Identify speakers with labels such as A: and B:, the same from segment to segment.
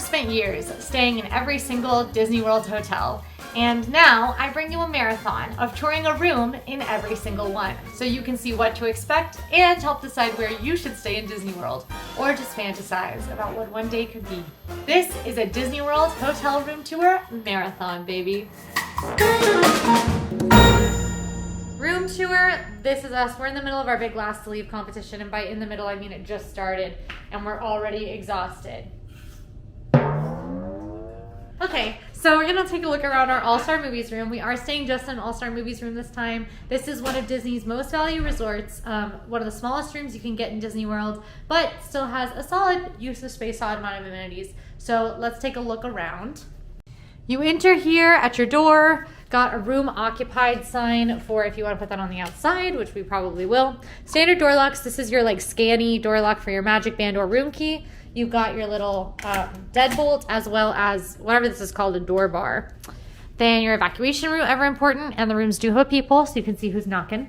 A: spent years staying in every single Disney World hotel, and now I bring you a marathon of touring a room in every single one, so you can see what to expect and help decide where you should stay in Disney World, or just fantasize about what one day could be. This is a Disney World hotel room tour marathon, baby. Room tour, this is us. We're in the middle of our big last to leave competition, and by in the middle I mean it just started and we're already exhausted. Okay, so we're gonna take a look around our All-Star Movies room. We are staying just in All-Star Movies room this time. This is one of Disney's most value resorts, one of the smallest rooms you can get in Disney World, but still has a solid use of space, solid amount of amenities. So let's take a look around. You enter here at your door, got a room occupied sign for if you want to put that on the outside, which we probably will. Standard door locks, this is your like scanny door lock for your magic band or room key. You've got your little deadbolt, as well as whatever this is called, a door bar. Then your evacuation route, ever important, and the rooms do have a peephole so you can see who's knocking.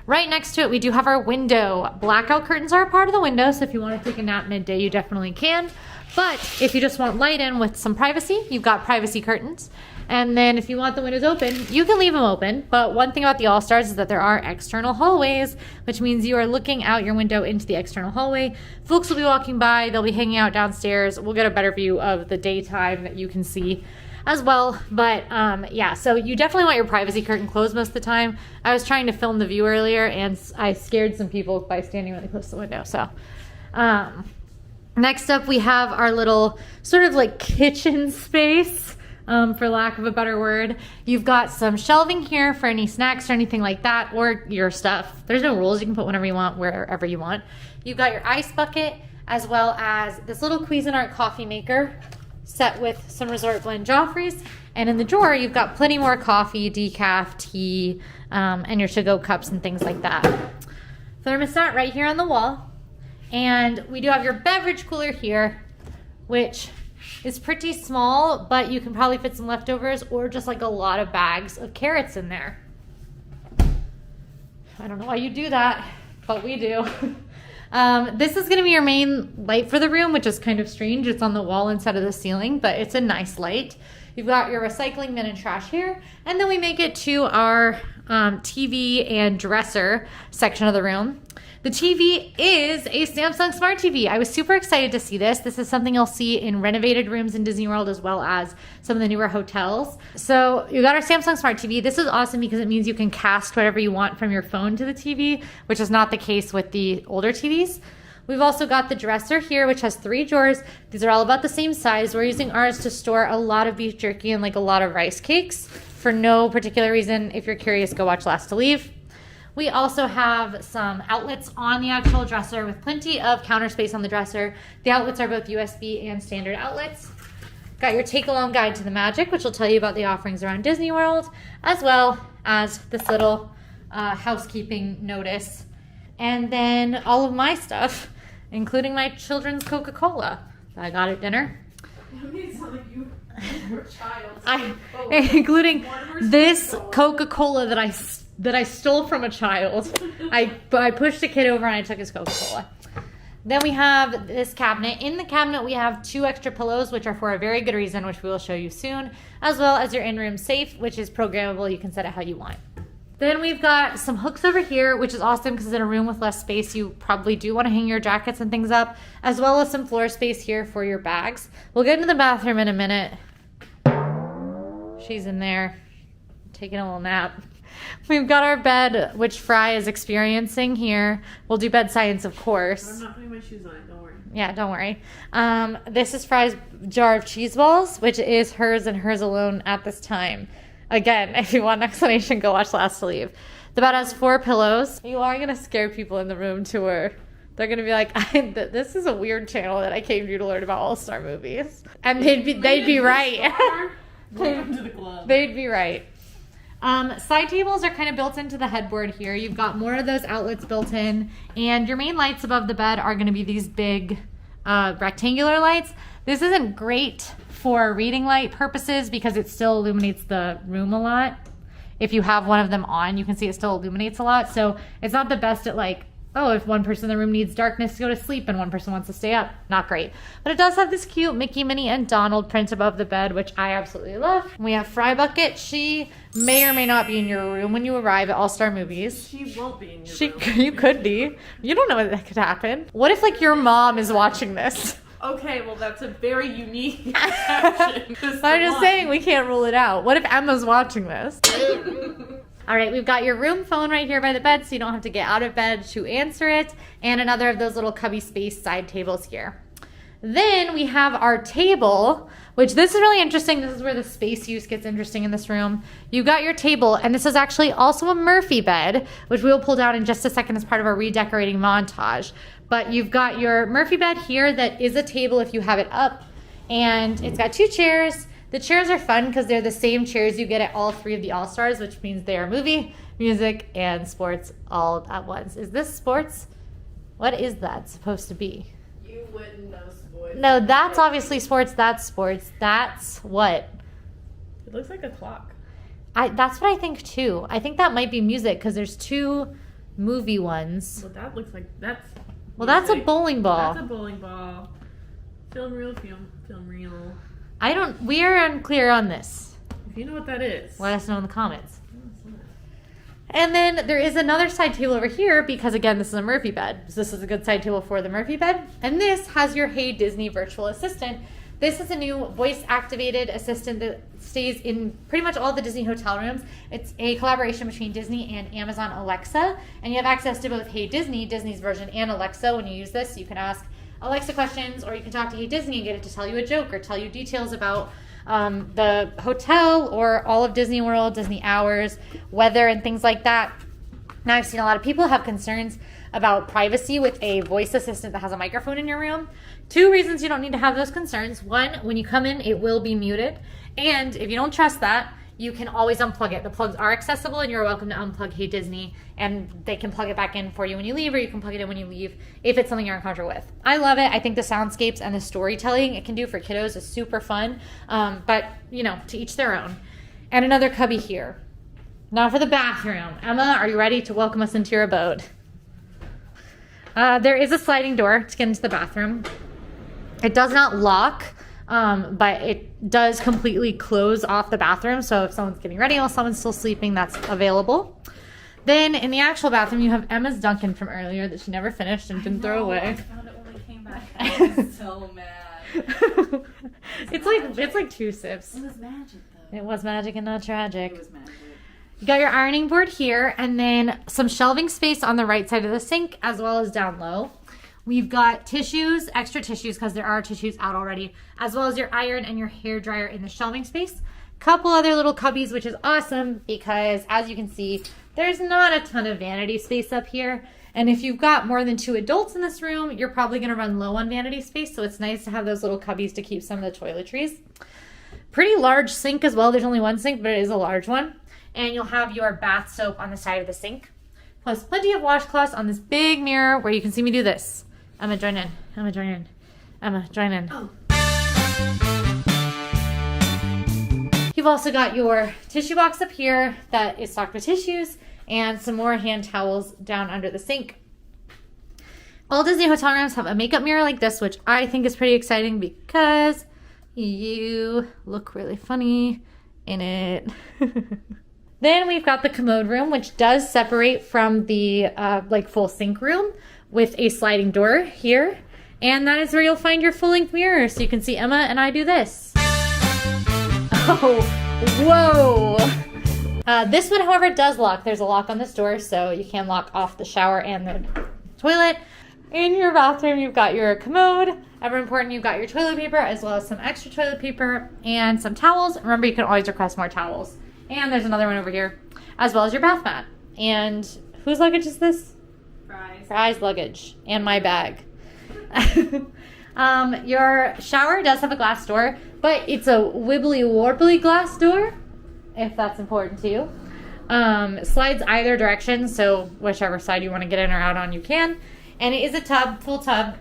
A: Right next to it, we do have our window. Blackout curtains are a part of the window, so if you want to take a nap midday, you definitely can. But if you just want light in with some privacy, you've got privacy curtains. And then if you want the windows open, you can leave them open. But one thing about the All-Stars is that there are external hallways, which means you are looking out your window into the external hallway. Folks will be walking by, they'll be hanging out downstairs. We'll get a better view of the daytime that you can see as well. But yeah, so you definitely want your privacy curtain closed most of the time. I was trying to film the view earlier and I scared some people by standing really close to the window. So next up, we have our little sort of like kitchen space. For lack of a better word. You've got some shelving here for any snacks or anything like that, or your stuff. There's no rules. You can put whatever you want, wherever you want. You've got your ice bucket, as well as this little Cuisinart coffee maker set with some Resort Blend Joffreys. And in the drawer, you've got plenty more coffee, decaf, tea, and your to-go cups and things like that. Thermostat right here on the wall. And we do have your beverage cooler here, which is pretty small, but you can probably fit some leftovers or just like a lot of bags of carrots in there. I don't know why you do that, but we do. This is gonna be your main light for the room, which is kind of strange. It's on the wall instead of the ceiling, but it's a nice light. You've got your recycling bin and trash here, and then we make it to our TV and dresser section of the room. The TV is a Samsung Smart TV. I was super excited to see this. This is something you'll see in renovated rooms in Disney World as well as some of the newer hotels. So you got our Samsung Smart TV. This is awesome because it means you can cast whatever you want from your phone to the TV, which is not the case with the older TVs. We've also got the dresser here, which has 3 drawers. These are all about the same size. We're using ours to store a lot of beef jerky and like a lot of rice cakes for no particular reason. If you're curious, go watch Last to Leave. We also have some outlets on the actual dresser with plenty of counter space on the dresser. The outlets are both USB and standard outlets. Got your take-along guide to the Magic, which will tell you about the offerings around Disney World, as well as this little housekeeping notice. And then all of my stuff, including my children's Coca-Cola that I got at dinner.
B: That made it sound like you were a child.
A: Including this Coca-Cola that I stole from a child. I pushed a kid over and I took his Coca-Cola. Then we have this cabinet. In the cabinet, we have 2 extra pillows, which are for a very good reason, which we will show you soon, as well as your in-room safe, which is programmable. You can set it how you want. Then we've got some hooks over here, which is awesome because in a room with less space, you probably do want to hang your jackets and things up, as well as some floor space here for your bags. We'll get into the bathroom in a minute. She's in there taking a little nap. We've got our bed, which Fry is experiencing here. We'll do bed science, of course.
B: I'm not putting my shoes on it, don't worry.
A: Yeah, don't worry. This is Fry's jar of cheese balls, which is hers and hers alone at this time. Again, if you want an explanation, go watch Last to Leave. The bed has 4 pillows. You are going to scare people in the room tour. They're going to be like, this is a weird channel that I came to learn about All-Star movies. And they'd be right.
B: Welcome to the club.
A: They'd be right. Side tables are kind of built into the headboard here. You've got more of those outlets built in, and your main lights above the bed are going to be these big rectangular lights. This isn't great for reading light purposes because it still illuminates the room a lot. If you have one of them on, you can see it still illuminates a lot. So it's not the best at like oh, if one person in the room needs darkness to go to sleep and one person wants to stay up, not great. But it does have this cute Mickey, Minnie, and Donald print above the bed, which I absolutely love. We have Fry Bucket. She may or may not be in your room when you arrive at All Star Movies.
B: She won't be in your room.
A: You could be. You don't know what that could happen. What if, like, your mom is watching this?
B: Okay, well, that's a very unique exception.
A: I'm just saying we can't rule it out. What if Emma's watching this? All right, we've got your room phone right here by the bed, so you don't have to get out of bed to answer it, and another of those little cubby space side tables here. Then we have our table, which this is really interesting. This is where the space use gets interesting in this room. You've got your table, and this is actually also a Murphy bed, which we'll pull down in just a second as part of our redecorating montage. But you've got your Murphy bed here that is a table if you have it up, and it's got 2 chairs. The chairs are fun because they're the same chairs you get at all 3 of the All-Stars, which means they are movie, music, and sports all at once. Is this sports? What is that supposed to be?
B: You wouldn't know sports.
A: No, that's obviously sports. That's sports. That's what?
B: It looks like a clock.
A: That's what I think too. I think that might be music because there's 2 movie ones.
B: Well, that looks like that's.
A: Well, that's a bowling ball.
B: That's a bowling ball. Film reel.
A: We are unclear on this.
B: If you know what that is.
A: Let us know in the comments. And then there is another side table over here because, again, this is a Murphy bed. So this is a good side table for the Murphy bed. And this has your Hey Disney virtual assistant. This is a new voice-activated assistant that stays in pretty much all the Disney hotel rooms. It's a collaboration between Disney and Amazon Alexa. And you have access to both Hey Disney, Disney's version, and Alexa when you use this. You can ask Alexa questions, or you can talk to Hey Disney and get it to tell you a joke or tell you details about the hotel or all of Disney World, Disney hours, weather, and things like that. Now, I've seen a lot of people have concerns about privacy with a voice assistant that has a microphone in your room. 2 reasons you don't need to have those concerns. 1, when you come in, it will be muted. And if you don't trust that, you can always unplug it. The plugs are accessible, and you're welcome to unplug Hey Disney, and they can plug it back in for you when you leave, or you can plug it in when you leave if it's something you're uncomfortable with. I love it. I think the soundscapes and the storytelling it can do for kiddos is super fun, but, you know, to each their own. And another cubby here. Now for the bathroom. Emma, are you ready to welcome us into your abode? There is a sliding door to get into the bathroom. It does not lock, but it does completely close off the bathroom. So if someone's getting ready while someone's still sleeping, that's available. Then in the actual bathroom, you have Emma's Dunkin' from earlier that she never finished and didn't throw away.
B: I found it when we came back. I was so mad.
A: It's like 2 sips.
B: It was magic, though.
A: It was magic and not tragic.
B: It was magic.
A: You got your ironing board here, and then some shelving space on the right side of the sink, as well as down low. We've got tissues, extra tissues, because there are tissues out already, as well as your iron and your hair dryer in the shelving space. Couple other little cubbies, which is awesome because, as you can see, there's not a ton of vanity space up here. And if you've got more than 2 adults in this room, you're probably going to run low on vanity space, so it's nice to have those little cubbies to keep some of the toiletries. Pretty large sink as well. There's only 1 sink, but it is a large one. And you'll have your bath soap on the side of the sink. Plus plenty of washcloths on this big mirror where you can see me do this. Emma, join in. Emma, join in. Emma, join in.
B: Oh.
A: You've also got your tissue box up here that is stocked with tissues and some more hand towels down under the sink. All Disney hotel rooms have a makeup mirror like this, which I think is pretty exciting because you look really funny in it. Then we've got the commode room, which does separate from the full sink room with a sliding door here. And that is where you'll find your full-length mirror, so you can see Emma and I do this. Oh, whoa! This one, however, does lock. There's a lock on this door, so you can lock off the shower and the toilet. In your bathroom, you've got your commode. Ever important, you've got your toilet paper, as well as some extra toilet paper and some towels. Remember, you can always request more towels. And there's another one over here, as well as your bath mat. And whose luggage is this? Fry's luggage. And my bag. Your shower does have a glass door, but it's a wibbly warbly glass door, if that's important to you. Slides either direction, so whichever side you want to get in or out on, you can. And it is a tub, full tub.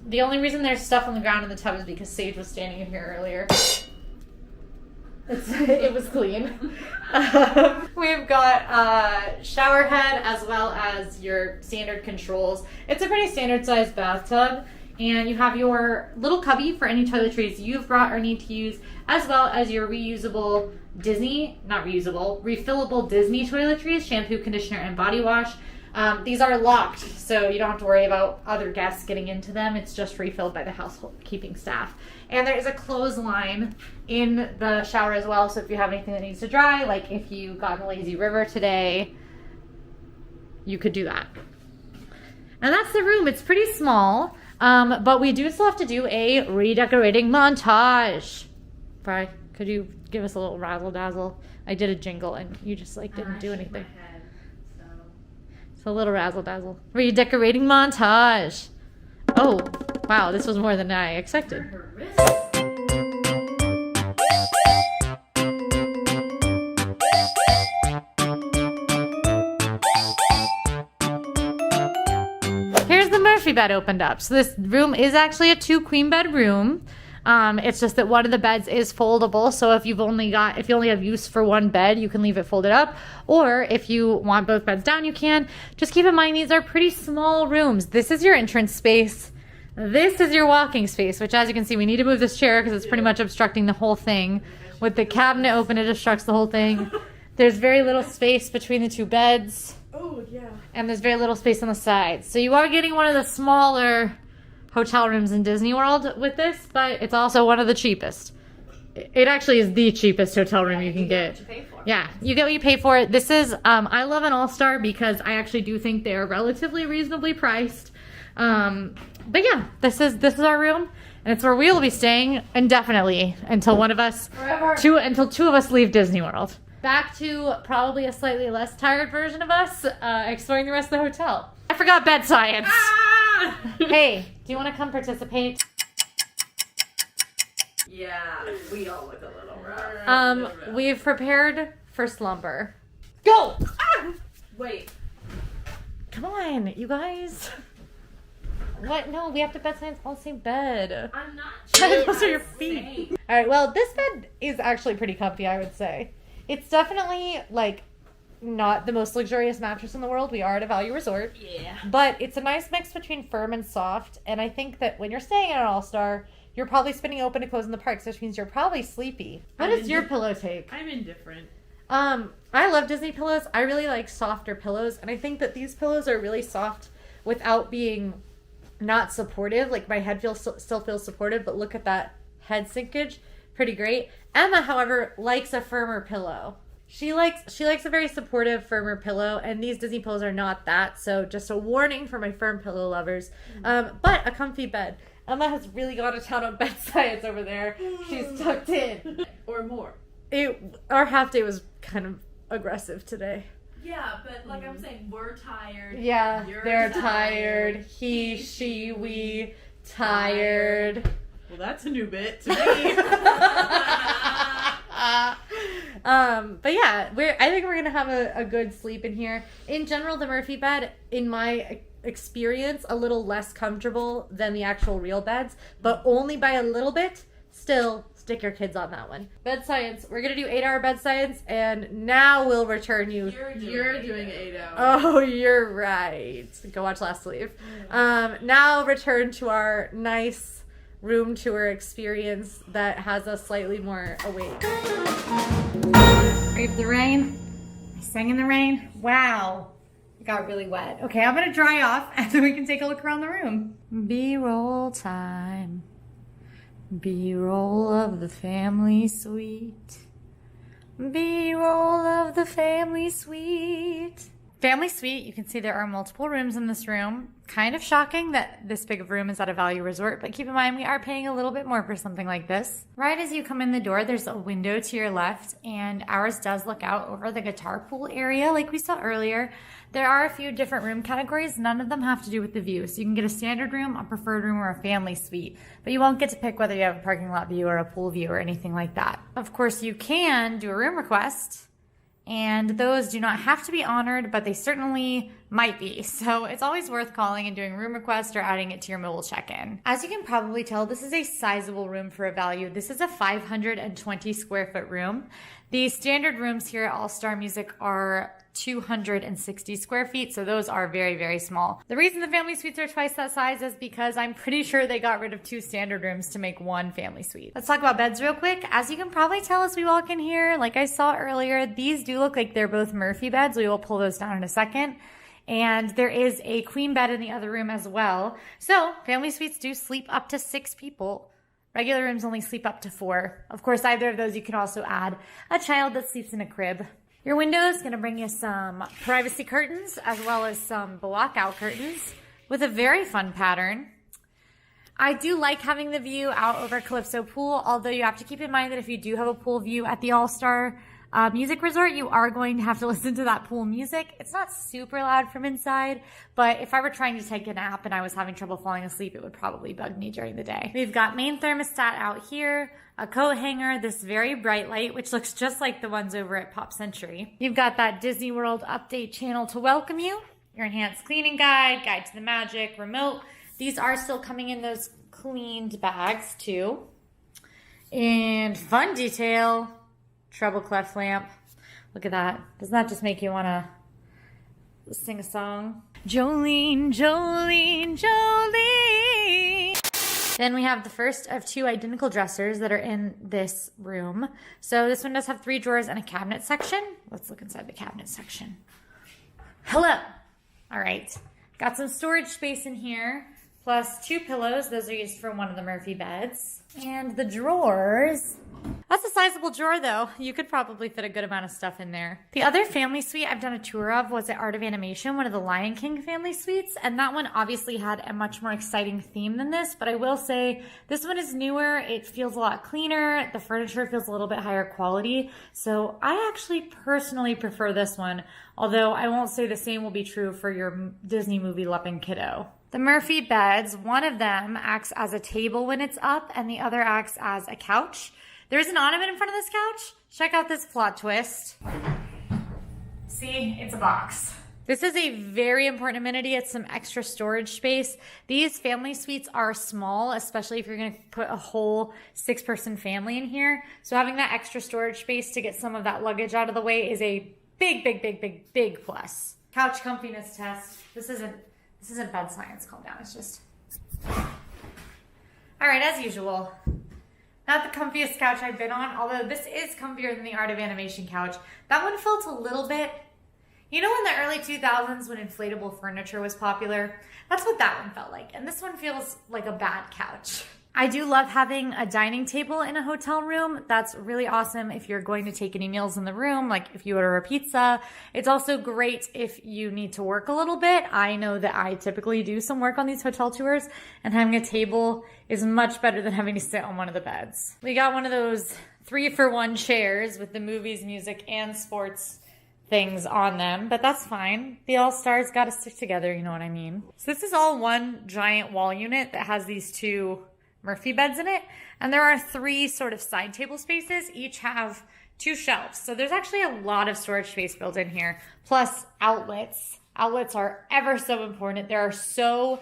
A: The only reason there's stuff on the ground in the tub is because Sage was standing in here earlier. It was clean. We've got shower head as well as your standard controls. It's a pretty standard sized bathtub, and you have your little cubby for any toiletries you've brought or need to use, as well as your refillable Disney toiletries, shampoo, conditioner, and body wash. These are locked, so you don't have to worry about other guests getting into them. It's just refilled by the housekeeping staff. And there is a clothesline in the shower as well, so if you have anything that needs to dry, like if you got in a lazy river today, you could do that. And that's the room. It's pretty small, but we do still have to do a redecorating montage. Bri, could you give us a little razzle dazzle? I did a jingle and you just like didn't do anything. So a little razzle dazzle. Redecorating montage. Oh, wow, this was more than I expected. Here's the Murphy bed opened up. So this room is actually a 2 queen bed room. It's just that one of the beds is foldable, so if you only have use for one bed, you can leave it folded up, or if you want both beds down, you can. Just keep in mind, these are pretty small rooms. This is your entrance space. This is your walking space, which, as you can see, we need to move this chair because it's pretty much obstructing the whole thing. With the cabinet open, it obstructs the whole thing. There's very little space between the 2 beds.
B: Oh, yeah.
A: And there's very little space on the sides. So you are getting one of the smaller hotel rooms in Disney World with this, but it's also one of the cheapest. It actually is the cheapest hotel room you can get.
B: What you pay for.
A: Yeah, you get what you pay for it. This is, I love an All-Star because I actually do think they're relatively reasonably priced. But yeah, this is our room, and it's where we will be staying indefinitely until until 2 of us leave Disney World. Back to probably a slightly less tired version of us, exploring the rest of the hotel. I forgot bed science.
B: Ah!
A: Hey, do you want to come participate?
B: Yeah, we all look a little rough.
A: We've prepared for slumber. Go!
B: Ah! Wait.
A: Come on, you guys. What? No, we have to bed science on the same bed.
B: I'm not
A: Those
B: sure.
A: are your feet. All right, well, this bed is actually pretty comfy, I would say. It's definitely, like, not the most luxurious mattress in the world. We are at a value resort.
B: Yeah.
A: But it's a nice mix between firm and soft. And I think that when you're staying at an All-Star, you're probably spending open to close in the parks, which means you're probably sleepy. What is your pillow take?
B: I'm indifferent.
A: I love Disney pillows. I really like softer pillows. And I think that these pillows are really soft without being not supportive. Like, my head still feels supportive, but look at that head sinkage. Pretty great. Emma, however, likes a firmer pillow. She likes a very supportive, firmer pillow, and these Disney pillows are not that, so just a warning for my firm pillow lovers. But a comfy bed. Emma has really gone to town on bed science over there. She's tucked in.
B: Or more.
A: Our half day was kind of aggressive today.
B: Yeah, but like I'm saying, we're tired.
A: Yeah,
B: You're
A: they're tired. He, she, we, tired.
B: Well, that's a new bit to me.
A: But yeah, I think we're gonna have a good sleep in here. In general, the Murphy bed, in my experience, a little less comfortable than the actual real beds, but only by a little bit. Still, stick your kids on that one. Bed science. We're gonna do 8-hour bed science, and now we'll return you.
B: You're doing 8 hours.
A: Oh, you're right. Go watch Last Leave. Now return to our nice room tour experience that has us slightly more awake. Brave the rain. I sang in the rain. Wow. It got really wet. Okay, I'm gonna dry off and then we can take a look around the room. B-roll time. B-roll of the family suite. B-roll of the family suite. Family suite, you can see there are multiple rooms in this room. Kind of shocking that this big of a room is at a value resort, but keep in mind we are paying a little bit more for something like this. Right as you come in the door, there's a window to your left, and ours does look out over the guitar pool area like we saw earlier. There are a few different room categories. None of them have to do with the view. So you can get a standard room, a preferred room, or a family suite, but you won't get to pick whether you have a parking lot view or a pool view or anything like that. Of course, you can do a room request, and those do not have to be honored, but they certainly might be. So it's always worth calling and doing room request or adding it to your mobile check-in. As you can probably tell, this is a sizable room for a value. This is a 520 square foot room. The standard rooms here at All Star Music are 260 square feet, so those are very, very small. The reason the family suites are twice that size is because I'm pretty sure they got rid of 2 standard rooms to make 1 family suite. Let's talk about beds real quick. As you can probably tell as we walk in here, like I saw earlier, these do look like they're both Murphy beds. We will pull those down in a second. And there is a queen bed in the other room as well. So family suites do sleep up to 6 people. Regular rooms only sleep up to 4. Of course, either of those you can also add a child that sleeps in a crib. Your window is going to bring you some privacy curtains as well as some block-out curtains with a very fun pattern. I do like having the view out over Calypso Pool, although you have to keep in mind that if you do have a pool view at the All-Star Music Resort, you are going to have to listen to that pool music. It's not super loud from inside, but if I were trying to take a nap and I was having trouble falling asleep, it would probably bug me during the day. We've got main thermostat out here, a coat hanger, this very bright light, which looks just like the ones over at Pop Century. You've got that Disney World update channel to welcome you, your enhanced cleaning guide, guide to the magic, remote. These are still coming in those cleaned bags too. And fun detail, treble clef lamp. Look at that. Doesn't that just make you want to sing a song? Jolene, Jolene, Jolene. Then we have the first of 2 identical dressers that are in this room. So this one does have 3 drawers and a cabinet section. Let's look inside the cabinet section. Hello. All right. Got some storage space in here, plus 2 pillows. Those are used for one of the Murphy beds. And the drawers. That's a sizable drawer though. You could probably fit a good amount of stuff in there. The other family suite I've done a tour of was at Art of Animation, one of the Lion King family suites. And that one obviously had a much more exciting theme than this, but I will say this one is newer. It feels a lot cleaner. The furniture feels a little bit higher quality. So I actually personally prefer this one, although I won't say the same will be true for your Disney movie loving kiddo. The Murphy beds, one of them acts as a table when it's up and the other acts as a couch. There's an ottoman in front of this couch. Check out this plot twist. See, it's a box. This is a very important amenity. It's some extra storage space. These family suites are small, especially if you're going to put a whole 6-person family in here. So having that extra storage space to get some of that luggage out of the way is a big, big, big, big, big plus. Couch comfiness test. This isn't bed science. Calm down. It's just... All right, as usual. Not the comfiest couch I've been on, although this is comfier than the Art of Animation couch. That one felt a little bit, you know, in the early 2000s when inflatable furniture was popular? That's what that one felt like. And this one feels like a bad couch. I do love having a dining table in a hotel room. That's really awesome if you're going to take any meals in the room, like if you order a pizza. It's also great if you need to work a little bit. I know that I typically do some work on these hotel tours, and having a table is much better than having to sit on one of the beds. We got one of those 3-for-1 chairs with the movies, music, and sports things on them, but that's fine. The All-Stars got to stick together, you know what I mean? So this is all one giant wall unit that has these 2 Murphy beds in it, and there are 3 sort of side table spaces. Each have 2 shelves, so there's actually a lot of storage space built in here, plus outlets. Outlets are ever so important. There are so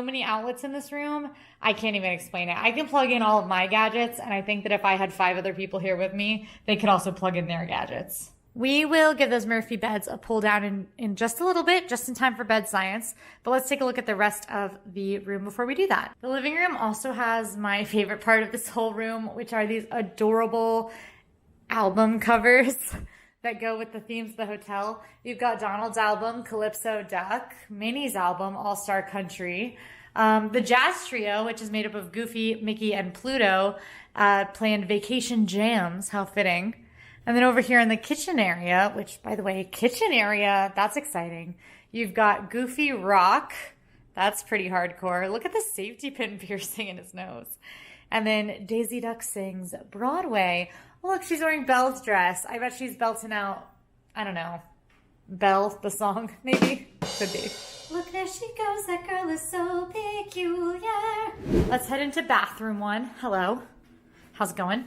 A: many outlets in this room. I can't even explain it. I can plug in all of my gadgets, and I think that if I had 5 other people here with me, they could also plug in their gadgets. We will give those Murphy beds a pull down in just a little bit, just in time for bed science. But let's take a look at the rest of the room before we do that. The living room also has my favorite part of this whole room, which are these adorable album covers that go with the themes of the hotel. You've got Donald's album, Calypso Duck, Minnie's album, All-Star Country, the Jazz Trio, which is made up of Goofy, Mickey, and Pluto, planned Vacation Jams. How fitting. And then over here in the kitchen area, which, by the way, kitchen area, that's exciting. You've got Goofy Rock. That's pretty hardcore. Look at the safety pin piercing in his nose. And then Daisy Duck sings Broadway. Oh, look, she's wearing Belle's dress. I bet she's belting out, I don't know, Belle, the song, maybe? Could be. Look, there she goes. That girl is so peculiar. Let's head into bathroom 1. Hello. How's it going?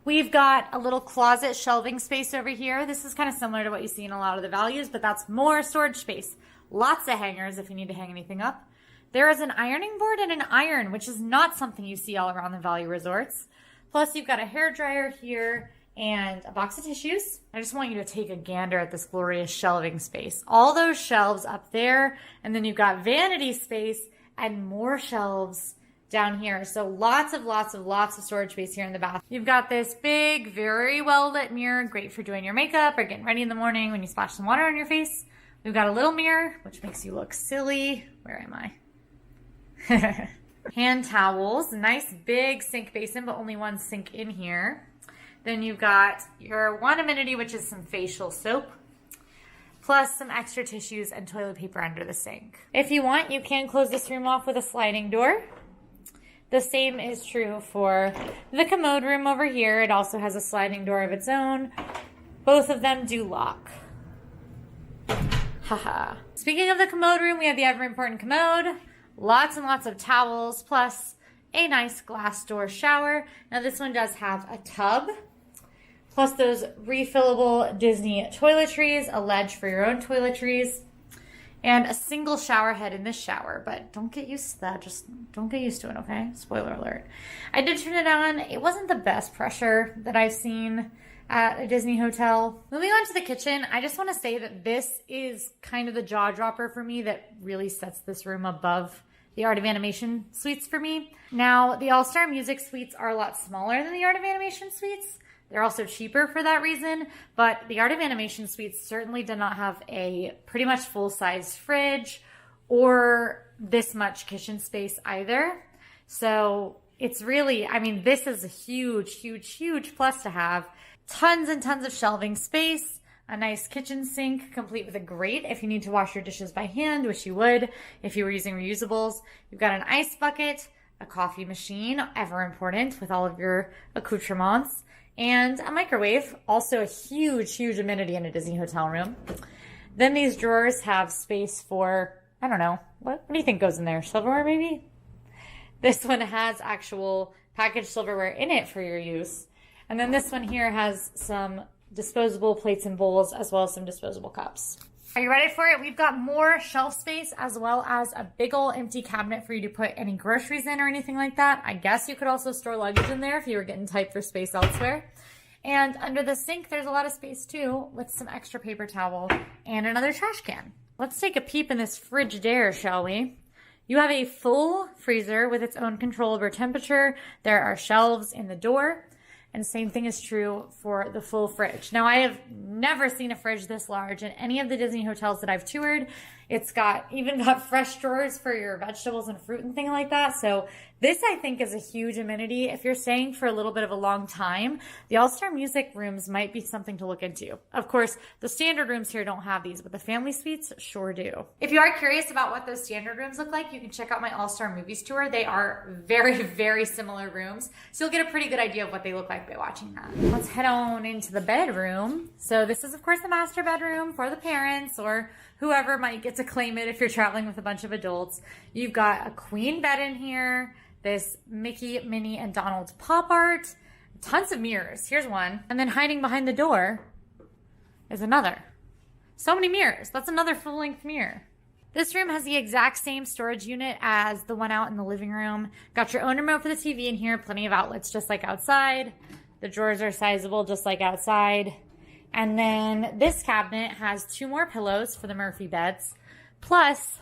A: We've got a little closet shelving space over here. This is kind of similar to what you see in a lot of the values, but that's more storage space. Lots of hangers if you need to hang anything up. There is an ironing board and an iron, which is not something you see all around the value resorts. Plus, you've got a hairdryer here and a box of tissues. I just want you to take a gander at this glorious shelving space. All those shelves up there, and then you've got vanity space and more shelves down here. So lots of storage space here in the bath. You've got this big, very well lit mirror, great for doing your makeup or getting ready in the morning when you splash some water on your face. We've got a little mirror, which makes you look silly. Where am I? Hand towels, nice big sink basin, but only one sink in here. Then you've got your one amenity, which is some facial soap, plus some extra tissues and toilet paper under the sink. If you want, you can close this room off with a sliding door. The same is true for the commode room over here. It also has a sliding door of its own. Both of them do lock. Haha. Speaking of the commode room, we have the ever important commode. Lots and lots of towels, plus a nice glass door shower. Now this one does have a tub, plus those refillable Disney toiletries, a ledge for your own toiletries, and a single shower head in this shower. But don't get used to that. Just don't get used to it, okay? Spoiler alert. I did turn it on. It wasn't the best pressure that I've seen at a Disney hotel. Moving on to the kitchen, I just want to say that this is kind of the jaw dropper for me that really sets this room above the Art of Animation suites for me. Now, the All-Star Music suites are a lot smaller than the Art of Animation suites. They're also cheaper for that reason, but the Art of Animation suites certainly did not have a pretty much full-size fridge or this much kitchen space either. So it's really, I mean, this is a huge plus to have. Tons and tons of shelving space, a nice kitchen sink complete with a grate if you need to wash your dishes by hand, which you would if you were using reusables. You've got an ice bucket, a coffee machine, ever important with all of your accoutrements, and a microwave, also a huge amenity in a Disney hotel room. Then these drawers have space for, I don't know, what do you think goes in there? Silverware maybe? This one has actual packaged silverware in it for your use. And then this one here has some disposable plates and bowls as well as some disposable cups. Are you ready for it? We've got more shelf space as well as a big ol' empty cabinet for you to put any groceries in or anything like that. I guess you could also store luggage in there if you were getting tight for space elsewhere. And under the sink, there's a lot of space too with some extra paper towel and another trash can. Let's take a peep in this Frigidaire, shall we? You have a full freezer with its own controllable temperature. There are shelves in the door. And same thing is true for the full fridge. Now, I have never seen a fridge this large in any of the Disney hotels that I've toured. It's even got fresh drawers for your vegetables and fruit and things like that. So this, I think, is a huge amenity. If you're staying for a little bit of a long time, the All-Star Music rooms might be something to look into. Of course, the standard rooms here don't have these, but the family suites sure do. If you are curious about what those standard rooms look like, you can check out my All-Star Movies tour. They are very similar rooms, so you'll get a pretty good idea of what they look like by watching that. Let's head on into the bedroom. So this is, of course, the master bedroom for the parents or whoever might get to claim it if you're traveling with a bunch of adults. You've got a queen bed in here, this Mickey, Minnie, and Donald pop art, tons of mirrors. Here's one. And then hiding behind the door is another. So many mirrors. That's another full-length mirror. This room has the exact same storage unit as the one out in the living room. Got your own remote for the TV in here, plenty of outlets just like outside. The drawers are sizable just like outside. And then this cabinet has 2 more pillows for the Murphy beds, plus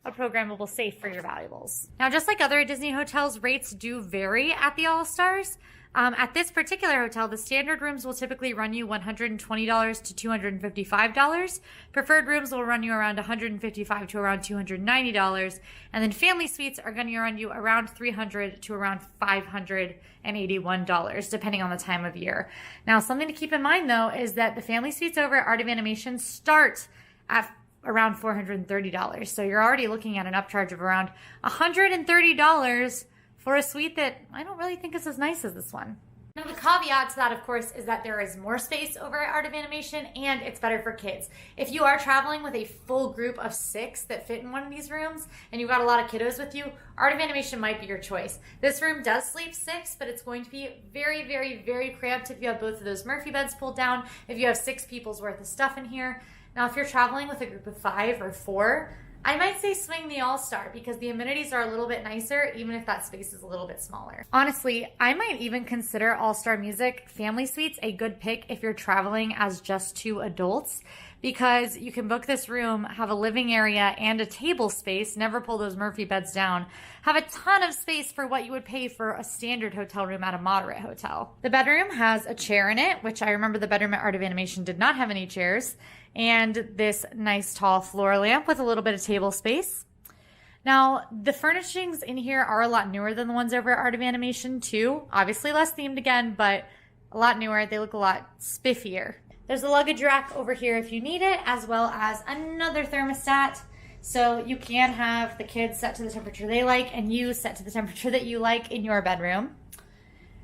A: a programmable safe for your valuables. Now, just like other Disney hotels, rates do vary at the All-Stars. At this particular hotel, the standard rooms will typically run you $120 to $255. Preferred rooms will run you around $155 to around $290. And then family suites are going to run you around $300 to around $581, depending on the time of year. Now, something to keep in mind, though, is that the family suites over at Art of Animation start at around $430. So you're already looking at an upcharge of around $130 for a suite that I don't really think is as nice as this one. Now, the caveat to that, of course, is that there is more space over at Art of Animation and it's better for kids. If you are traveling with a full group of 6 that fit in one of these rooms and you've got a lot of kiddos with you, Art of Animation might be your choice. This room does sleep 6, but it's going to be very cramped if you have both of those Murphy beds pulled down, if you have 6 people's worth of stuff in here. Now, if you're traveling with a group of 5 or 4, I might say swing the All-Star because the amenities are a little bit nicer, even if that space is a little bit smaller. Honestly, I might even consider All-Star Music Family Suites a good pick if you're traveling as just 2 adults, because you can book this room, have a living area and a table space, never pull those Murphy beds down, have a ton of space for what you would pay for a standard hotel room at a moderate hotel. The bedroom has a chair in it, which I remember the bedroom at Art of Animation did not have any chairs, and this nice tall floor lamp with a little bit of table space. Now, the furnishings in here are a lot newer than the ones over at Art of Animation too. Obviously less themed again, but a lot newer. They look a lot spiffier. There's a luggage rack over here if you need it, as well as another thermostat. So you can have the kids set to the temperature they like and you set to the temperature that you like in your bedroom.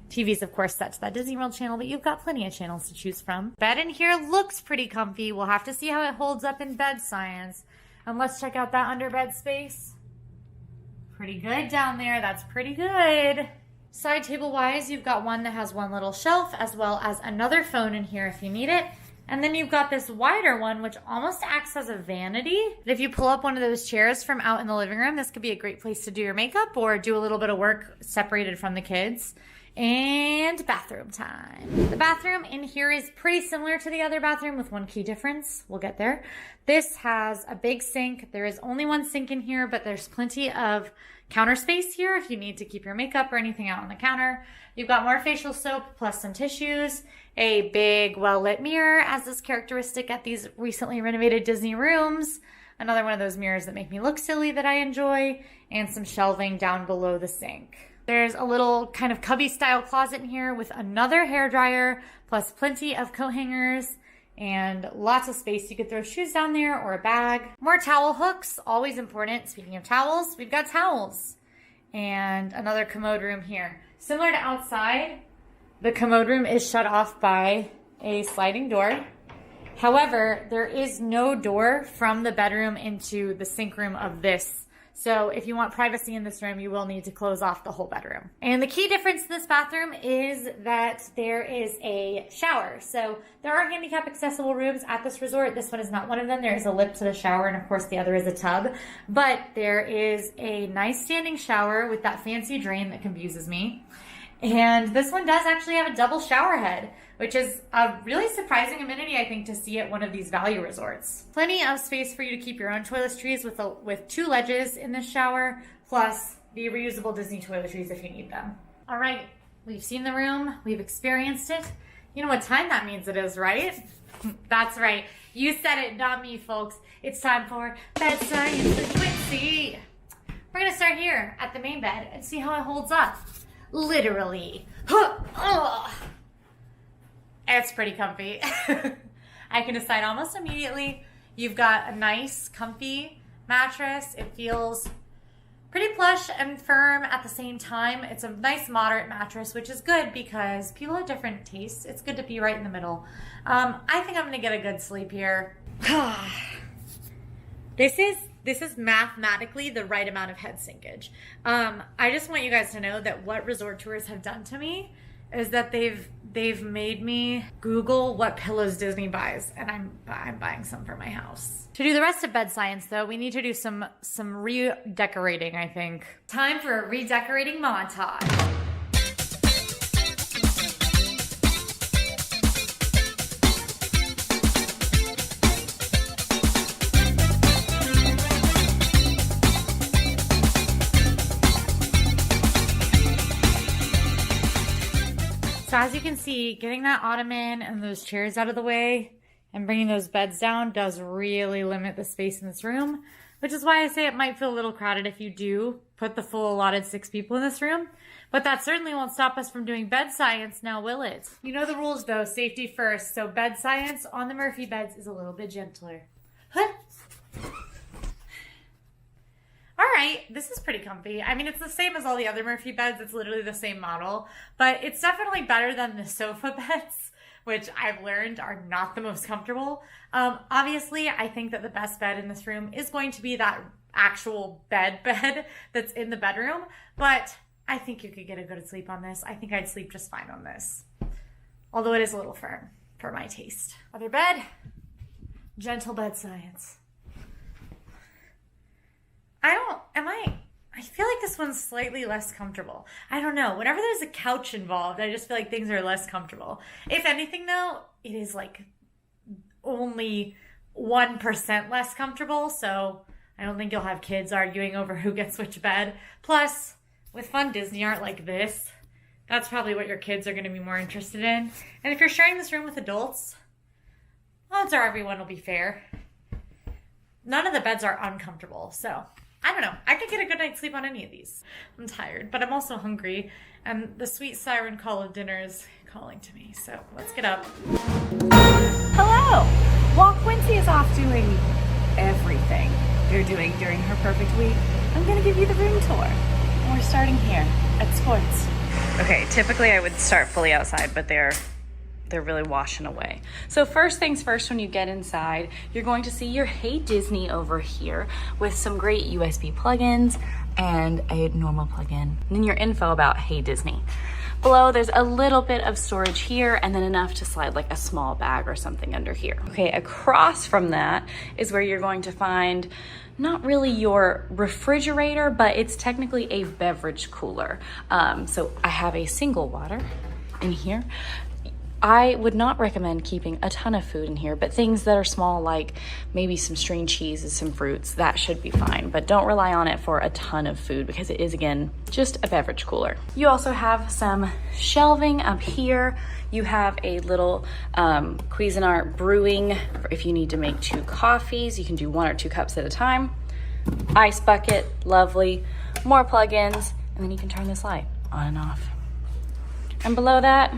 A: TV's, of course, set to that Disney World channel, but you've got plenty of channels to choose from. Bed in here looks pretty comfy. We'll have to see how it holds up in bed science. And let's check out that underbed space. Pretty good down there. That's pretty good. Side table-wise, you've got one that has one little shelf, as well as another phone in here if you need it. And then you've got this wider one, which almost acts as a vanity. If you pull up one of those chairs from out in the living room, this could be a great place to do your makeup or do a little bit of work separated from the kids. And bathroom time. The bathroom in here is pretty similar to the other bathroom with one key difference. We'll get there. This has a big sink. There is only one sink in here, but there's plenty of counter space here if you need to keep your makeup or anything out on the counter. You've got more facial soap plus some tissues, a big well-lit mirror, as is characteristic at these recently renovated Disney rooms. Another one of those mirrors that make me look silly that I enjoy, and some shelving down below the sink. There's a little kind of cubby style closet in here with another hairdryer, plus plenty of coat hangers and lots of space. You could throw shoes down there or a bag. More towel hooks, always important. Speaking of towels, we've got towels. And another commode room here. Similar to outside, the commode room is shut off by a sliding door. However, there is no door from the bedroom into the sink room of this. So if you want privacy in this room, you will need to close off the whole bedroom. And the key difference in this bathroom is that there is a shower. So there are handicap accessible rooms at this resort. This one is not one of them. There is a lip to the shower, and of course the other is a tub. But there is a nice standing shower with that fancy drain that confuses me. And this one does actually have a double shower head, which is a really surprising amenity, I think, to see at one of these value resorts. Plenty of space for you to keep your own toiletries with 2 ledges in this shower, plus the reusable Disney toiletries if you need them. All right, we've seen the room, we've experienced it. You know what time that means it is, right? That's right. You said it, not me, folks. It's time for Bed Science with Quincy. We're gonna start here at the main bed and see how it holds up. Literally. It's pretty comfy. I can decide almost immediately. You've got a nice, comfy mattress. It feels pretty plush and firm at the same time. It's a nice, moderate mattress, which is good because people have different tastes. It's good to be right in the middle. I think I'm going to get a good sleep here. This is mathematically the right amount of head sinkage. I just want you guys to know that what resort tours have done to me is that they've made me Google what pillows Disney buys, and I'm buying some for my house. To do the rest of bed science, though, we need to do some redecorating, I think. Time for a redecorating montage. So as you can see, getting that ottoman and those chairs out of the way and bringing those beds down does really limit the space in this room, which is why I say it might feel a little crowded if you do put the full allotted 6 people in this room. But that certainly won't stop us from doing bed science, now will it? You know the rules though, safety first. So bed science on the Murphy beds is a little bit gentler. All right, this is pretty comfy. I mean, it's the same as all the other Murphy beds. It's literally the same model, but it's definitely better than the sofa beds, which I've learned are not the most comfortable. Obviously, I think that the best bed in this room is going to be that actual bed that's in the bedroom, but I think you could get a good sleep on this. I think I'd sleep just fine on this, although it is a little firm for my taste. Other bed, Gentle bed science. I feel like this one's slightly less comfortable. I don't know. Whenever there's a couch involved, I just feel like things are less comfortable. If anything, though, it is like only 1% less comfortable. So I don't think you'll have kids arguing over who gets which bed. Plus, with fun Disney art like this, that's probably what your kids are going to be more interested in. And if you're sharing this room with adults, odds are everyone will be fair. None of the beds are uncomfortable, so I don't know. I could get a good night's sleep on any of these. I'm tired, but I'm also hungry, and the sweet siren call of dinner is calling to me, so let's get up.
C: Hello! While Quincy is off doing everything you're doing during her perfect week, I'm gonna give you the room tour. And we're starting here at Sports. Okay, typically I would start fully outside, but they're really washing away. So first things first, when you get inside, you're going to see your Hey Disney over here with some great USB plugins and a normal plugin. And then your info about Hey Disney. Below, there's a little bit of storage here and then enough to slide like a small bag or something under here. Okay, across from that is where you're going to find not really your refrigerator, but it's technically a beverage cooler. So I have a single water in here. I would not recommend keeping a ton of food in here, but things that are small, like maybe some string cheeses, some fruits, that should be fine. But don't rely on it for a ton of food because it is, again, just a beverage cooler. You also have some shelving up here. You have a little Cuisinart brewing. If you need to make 2 coffees, you can do 1 or 2 cups at a time. Ice bucket, lovely. More plugins, and then you can turn this light on and off. And below that,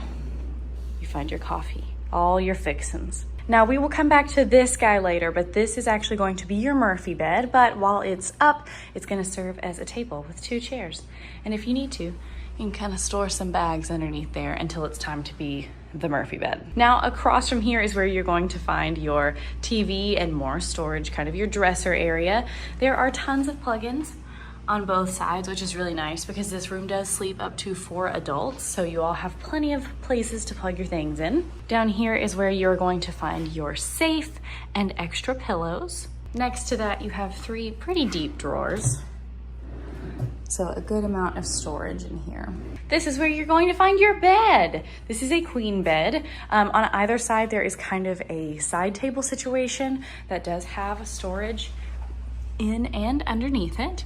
C: find your coffee, all your fixins. Now we will come back to this guy later, but this is actually going to be your Murphy bed, but while it's up, it's gonna serve as a table with 2 chairs. And if you need to, you can kind of store some bags underneath there until it's time to be the Murphy bed. Now across from here is where you're going to find your TV and more storage, kind of your dresser area. There are tons of plugins on both sides, which is really nice because this room does sleep up to 4 adults, so you all have plenty of places to plug your things in. Down here is where you're going to find your safe and extra pillows. Next to that, you have 3 pretty deep drawers, so a good amount of storage in here. This is where you're going to find your bed. This is a queen bed. On either side, there is kind of a side table situation that does have storage in and underneath it.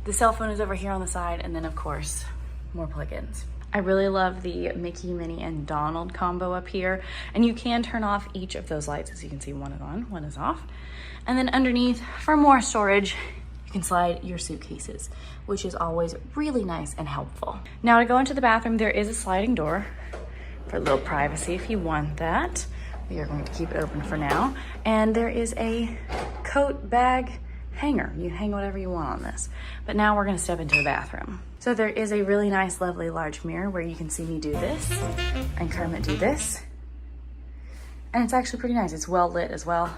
C: The cell phone is over here on the side, and then of course, more plugins. I really love the Mickey, Minnie, and Donald combo up here, and you can turn off each of those lights. As you can see, one is on, one is off. And then underneath, for more storage, you can slide your suitcases, which is always really nice and helpful. Now to go into the bathroom, there is a sliding door for a little privacy if you want that. We are going to keep it open for now. And there is a coat bag hanger. You hang whatever you want on this. But now we're gonna step into the bathroom. So there is a really nice, lovely large mirror where you can see me do this and Kermit do this. And it's actually pretty nice. It's well lit as well.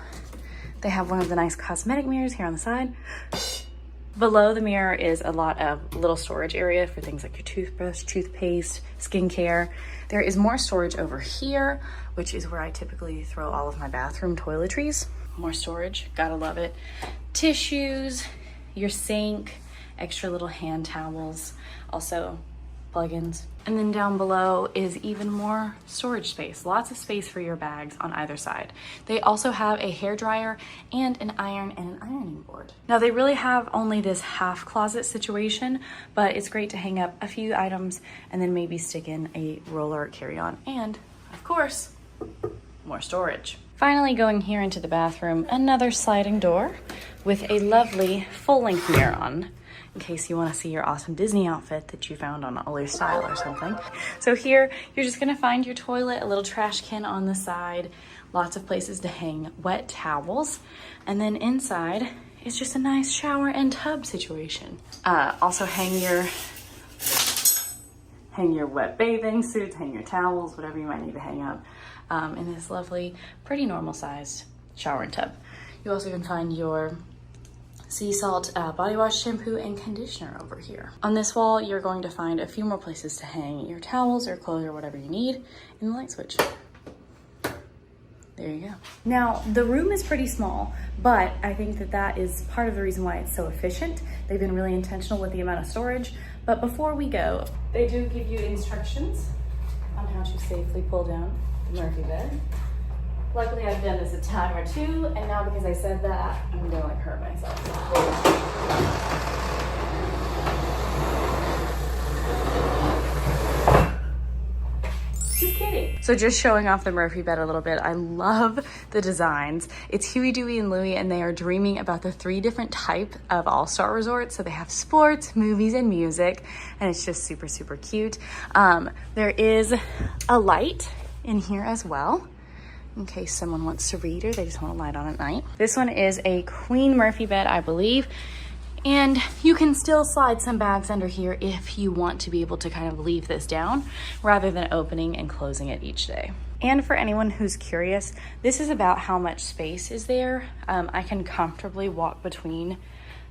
C: They have one of the nice cosmetic mirrors here on the side. Below the mirror is a lot of little storage area for things like your toothbrush, toothpaste, skincare. There is more storage over here, which is where I typically throw all of my bathroom toiletries. More storage, gotta love it. Tissues, your sink, extra little hand towels, also plugins. And then down below is even more storage space. Lots of space for your bags on either side. They also have a hairdryer and an iron and an ironing board. Now they really have only this half closet situation, but it's great to hang up a few items and then maybe stick in a roller carry-on. And of course, more storage. Finally, going here into the bathroom, another sliding door with a lovely full-length mirror on, in case you want to see your awesome Disney outfit that you found on AllEars.net or something. So here, you're just gonna find your toilet, a little trash can on the side, lots of places to hang wet towels, and then inside is just a nice shower and tub situation. Also hang your wet bathing suits, hang your towels, whatever you might need to hang up. In this lovely, pretty normal sized shower and tub. You also can find your sea salt body wash, shampoo, and conditioner over here. On this wall, you're going to find a few more places to hang your towels or clothes or whatever you need, and the light switch. There you go. Now, the room is pretty small, but I think that that is part of the reason why it's so efficient. They've been really intentional with the amount of storage. But before we go, they do give you instructions on how to safely pull down the Murphy bed. Luckily, I've done this a time or two, and now because I said that, I'm gonna like hurt myself. Just kidding. So just showing off the Murphy bed a little bit. I love the designs. It's Huey, Dewey, and Louie, and they are dreaming about the 3 different type of all-star resorts. So they have sports, movies, and music, and it's just super, super cute. There is a light in here as well, in case someone wants to read or they just want a light on at night. This one is a Queen Murphy bed, I believe. And you can still slide some bags under here if you want to be able to kind of leave this down rather than opening and closing it each day. And for anyone who's curious, this is about how much space is there. I can comfortably walk between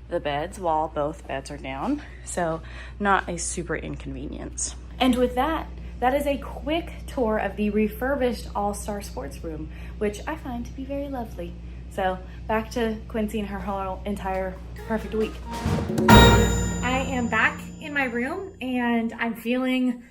C: the beds while both beds are down. So not a super inconvenience. And with that, that is a quick tour of the refurbished All-Star Sports Room, which I find to be very lovely. So back to Quincy and her whole entire perfect week.
A: I am back in my room and I'm feeling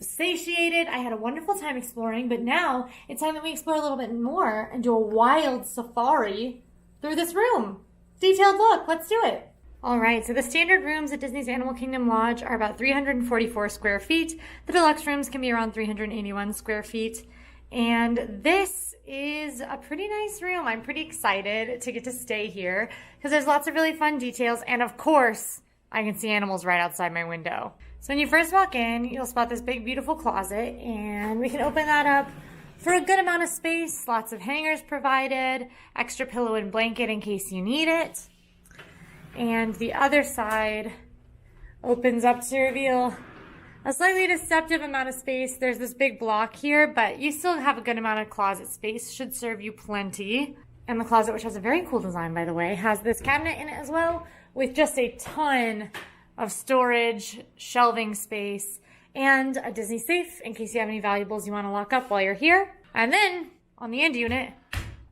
A: satiated. I had a wonderful time exploring, but now it's time that we explore a little bit more and do a wild safari through this room. Detailed look, let's do it. All right, so the standard rooms at Disney's Animal Kingdom Lodge are about 344 square feet. The deluxe rooms can be around 381 square feet. And this is a pretty nice room. I'm pretty excited to get to stay here because there's lots of really fun details. And of course, I can see animals right outside my window. So when you first walk in, you'll spot this big, beautiful closet, and we can open that up for a good amount of space. Lots of hangers provided, extra pillow and blanket in case you need it. And the other side opens up to reveal a slightly deceptive amount of space. There's this big block here, but you still have a good amount of closet space. Should serve you plenty. And the closet, which has a very cool design, by the way, has this cabinet in it as well, with just a ton of storage, shelving space, and a Disney safe in case you have any valuables you want to lock up while you're here. And then, on the end unit,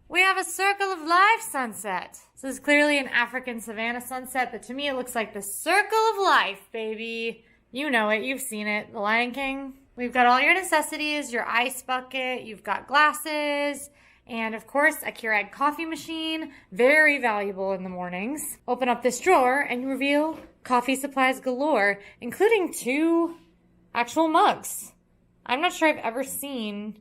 A: we have a Circle of Life sunset. So this is clearly an African savanna sunset, but to me it looks like the Circle of Life, baby. You know it, you've seen it, The Lion King. We've got all your necessities, your ice bucket, you've got glasses, and of course a Keurig coffee machine, very valuable in the mornings. Open up this drawer and you reveal coffee supplies galore, including 2 actual mugs. I'm not sure I've ever seen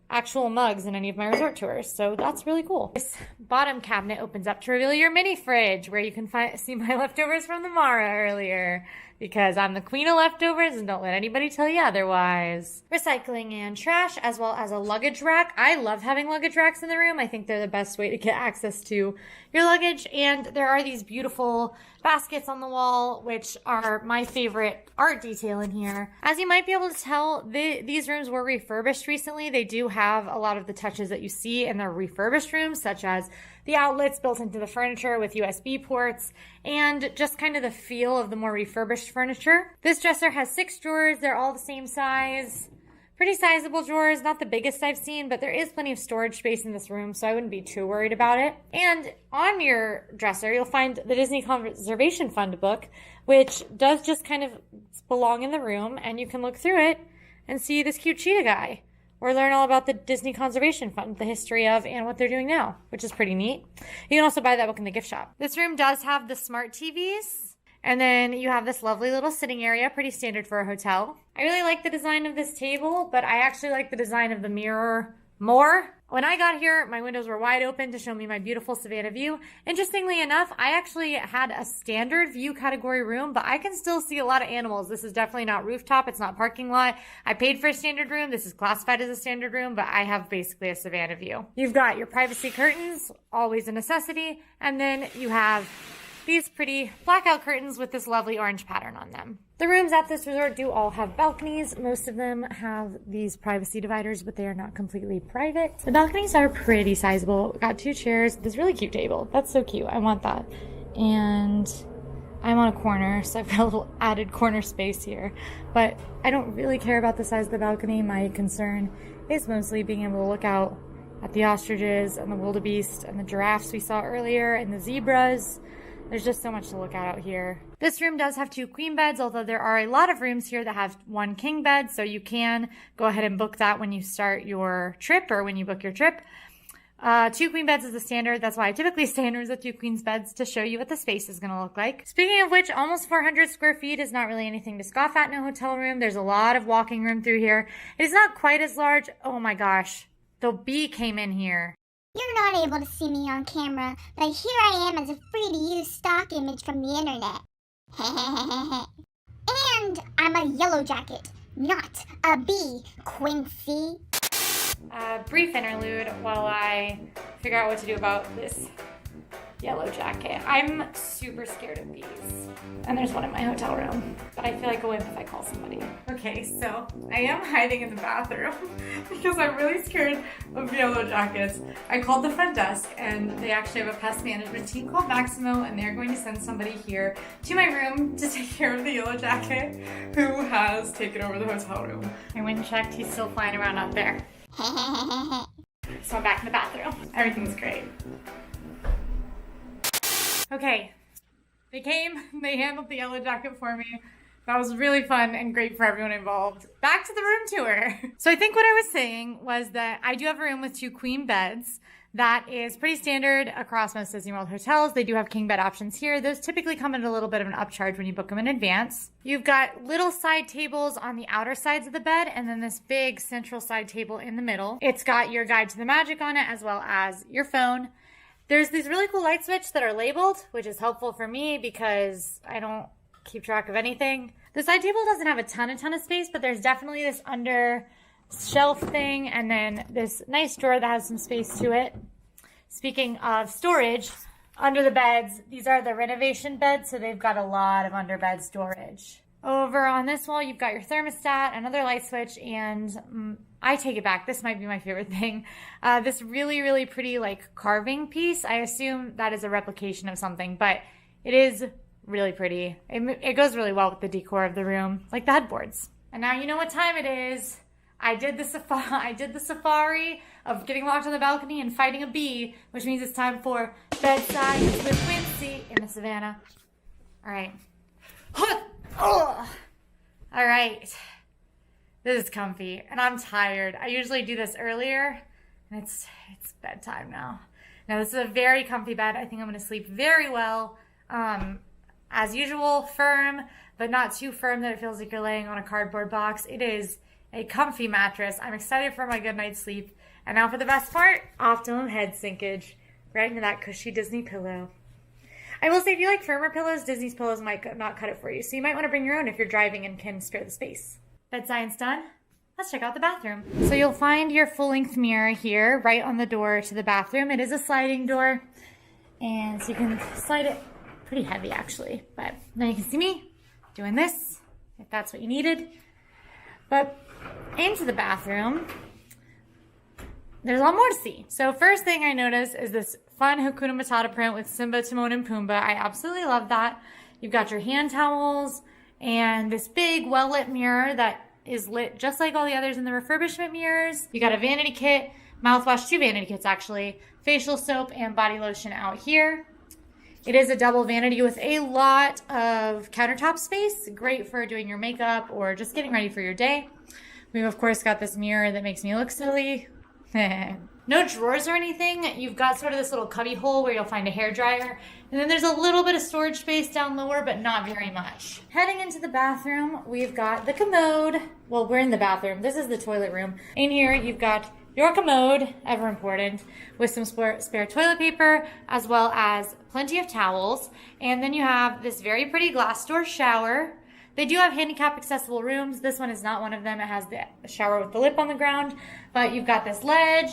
A: actual mugs in any of my resort tours, so that's really cool. This bottom cabinet opens up to reveal your mini fridge, where you can see my leftovers from the Mara earlier, because I'm the queen of leftovers and don't let anybody tell you otherwise. Recycling and trash, as well as a luggage rack. I love having luggage racks in the room. I think they're the best way to get access to your luggage. And there are these beautiful baskets on the wall, which are my favorite art detail in here. As you might be able to tell, these rooms were refurbished recently. They do have a lot of the touches that you see in the refurbished rooms, such as the outlets built into the furniture with USB ports, and just kind of the feel of the more refurbished furniture. This dresser has 6 drawers. They're all the same size. Pretty sizable drawers, not the biggest I've seen, but there is plenty of storage space in this room, so I wouldn't be too worried about it. And on your dresser, you'll find the Disney Conservation Fund book, which does just kind of belong in the room, and you can look through it and see this cute cheetah guy, or learn all about the Disney Conservation Fund, the history of, and what they're doing now, which is pretty neat. You can also buy that book in the gift shop. This room does have the smart TVs, and then you have this lovely little sitting area, pretty standard for a hotel. I really like the design of this table, but I actually like the design of the mirror more. When I got here, my windows were wide open to show me my beautiful Savannah view. Interestingly enough, I actually had a standard view category room, but I can still see a lot of animals. This is definitely not rooftop. It's not parking lot. I paid for a standard room. This is classified as a standard room, but I have basically a Savannah view. You've got your privacy curtains, always a necessity. And then you have these pretty blackout curtains with this lovely orange pattern on them. The rooms at this resort do all have balconies. Most of them have these privacy dividers, but they are not completely private. The balconies are pretty sizable. We've got 2 chairs, this really cute table. That's so cute. I want that. And I'm on a corner, so I've got a little added corner space here. But I don't really care about the size of the balcony. My concern is mostly being able to look out at the ostriches and the wildebeest and the giraffes we saw earlier and the zebras. There's just so much to look at out here. This room does have 2 queen beds, although there are a lot of rooms here that have 1 king bed, so you can go ahead and book that when you start your trip or when you book your trip. 2 queen beds is the standard. That's why I typically stay in rooms with 2 queen's beds, to show you what the space is going to look like. Speaking of which, almost 400 square feet is not really anything to scoff at in a hotel room. There's a lot of walking room through here. It is not quite as large. Oh my gosh, the bee came in here.
D: You're not able to see me on camera, but here I am as a free-to-use stock image from the internet. And I'm a yellow jacket, not a bee, Quincy.
A: Brief interlude while I figure out what to do about this yellow jacket. I'm super scared of bees. And there's one in my hotel room, but I feel like a wimp if I call somebody. Okay, so I am hiding in the bathroom because I'm really scared of yellow jackets. I called the front desk and they actually have a pest management team called Maximo, and they're going to send somebody here to my room to take care of the yellow jacket who has taken over the hotel room. I went and checked, he's still flying around out there. So I'm back in the bathroom. Everything's great. Okay, they came, they handled the yellow jacket for me. That was really fun and great for everyone involved. Back to the room tour. So I think what I was saying was that I do have a room with 2 queen beds. That is pretty standard across most Disney World hotels. They do have king bed options here. Those typically come at a little bit of an upcharge when you book them in advance. You've got little side tables on the outer sides of the bed and then this big central side table in the middle. It's got your guide to the magic on it as well as your phone. There's these really cool light switches that are labeled, which is helpful for me because I don't keep track of anything. The side table doesn't have a ton of space, but there's definitely this under shelf thing and then this nice drawer that has some space to it. Speaking of storage, under the beds, these are the renovation beds, so they've got a lot of under bed storage. Over on this wall, you've got your thermostat, another light switch, and I take it back. This might be my favorite thing. This really, really pretty like carving piece. I assume that is a replication of something, but it is really pretty. It goes really well with the decor of the room, like the headboards. And now you know what time it is. I did the safari of getting locked on the balcony and fighting a bee, which means it's time for bedside with Quincy in the savannah. All right. All right. This is comfy, and I'm tired. I usually do this earlier, and it's bedtime now. Now, this is a very comfy bed. I think I'm going to sleep very well. As usual, firm, but not too firm that it feels like you're laying on a cardboard box. It is a comfy mattress. I'm excited for my good night's sleep. And now for the best part, optimum head sinkage. Right into that cushy Disney pillow. I will say, if you like firmer pillows, Disney's pillows might not cut it for you. So you might want to bring your own if you're driving and can spare the space. Bed science done. Let's check out the bathroom. So you'll find your full-length mirror here, right on the door to the bathroom. It is a sliding door. And so you can slide it pretty heavy, actually. But then you can see me doing this, if that's what you needed. But into the bathroom, there's a lot more to see. So first thing I noticed is this fun Hakuna Matata print with Simba, Timon, and Pumbaa. I absolutely love that. You've got your hand towels and this big well-lit mirror that is lit just like all the others in the refurbishment mirrors. You got a vanity kit, mouthwash, 2 vanity kits actually, facial soap and body lotion out here. It is a double vanity with a lot of countertop space. Great for doing your makeup or just getting ready for your day. We've of course got this mirror that makes me look silly. No drawers or anything. You've got sort of this little cubby hole where you'll find a hairdryer. And then there's a little bit of storage space down lower, but not very much. Heading into the bathroom, we've got the commode. Well, we're in the bathroom. This is the toilet room. In here, you've got your commode, ever important, with some spare toilet paper, as well as plenty of towels. And then you have this very pretty glass door shower. They do have handicap accessible rooms. This one is not one of them. It has the shower with the lip on the ground, but you've got this ledge,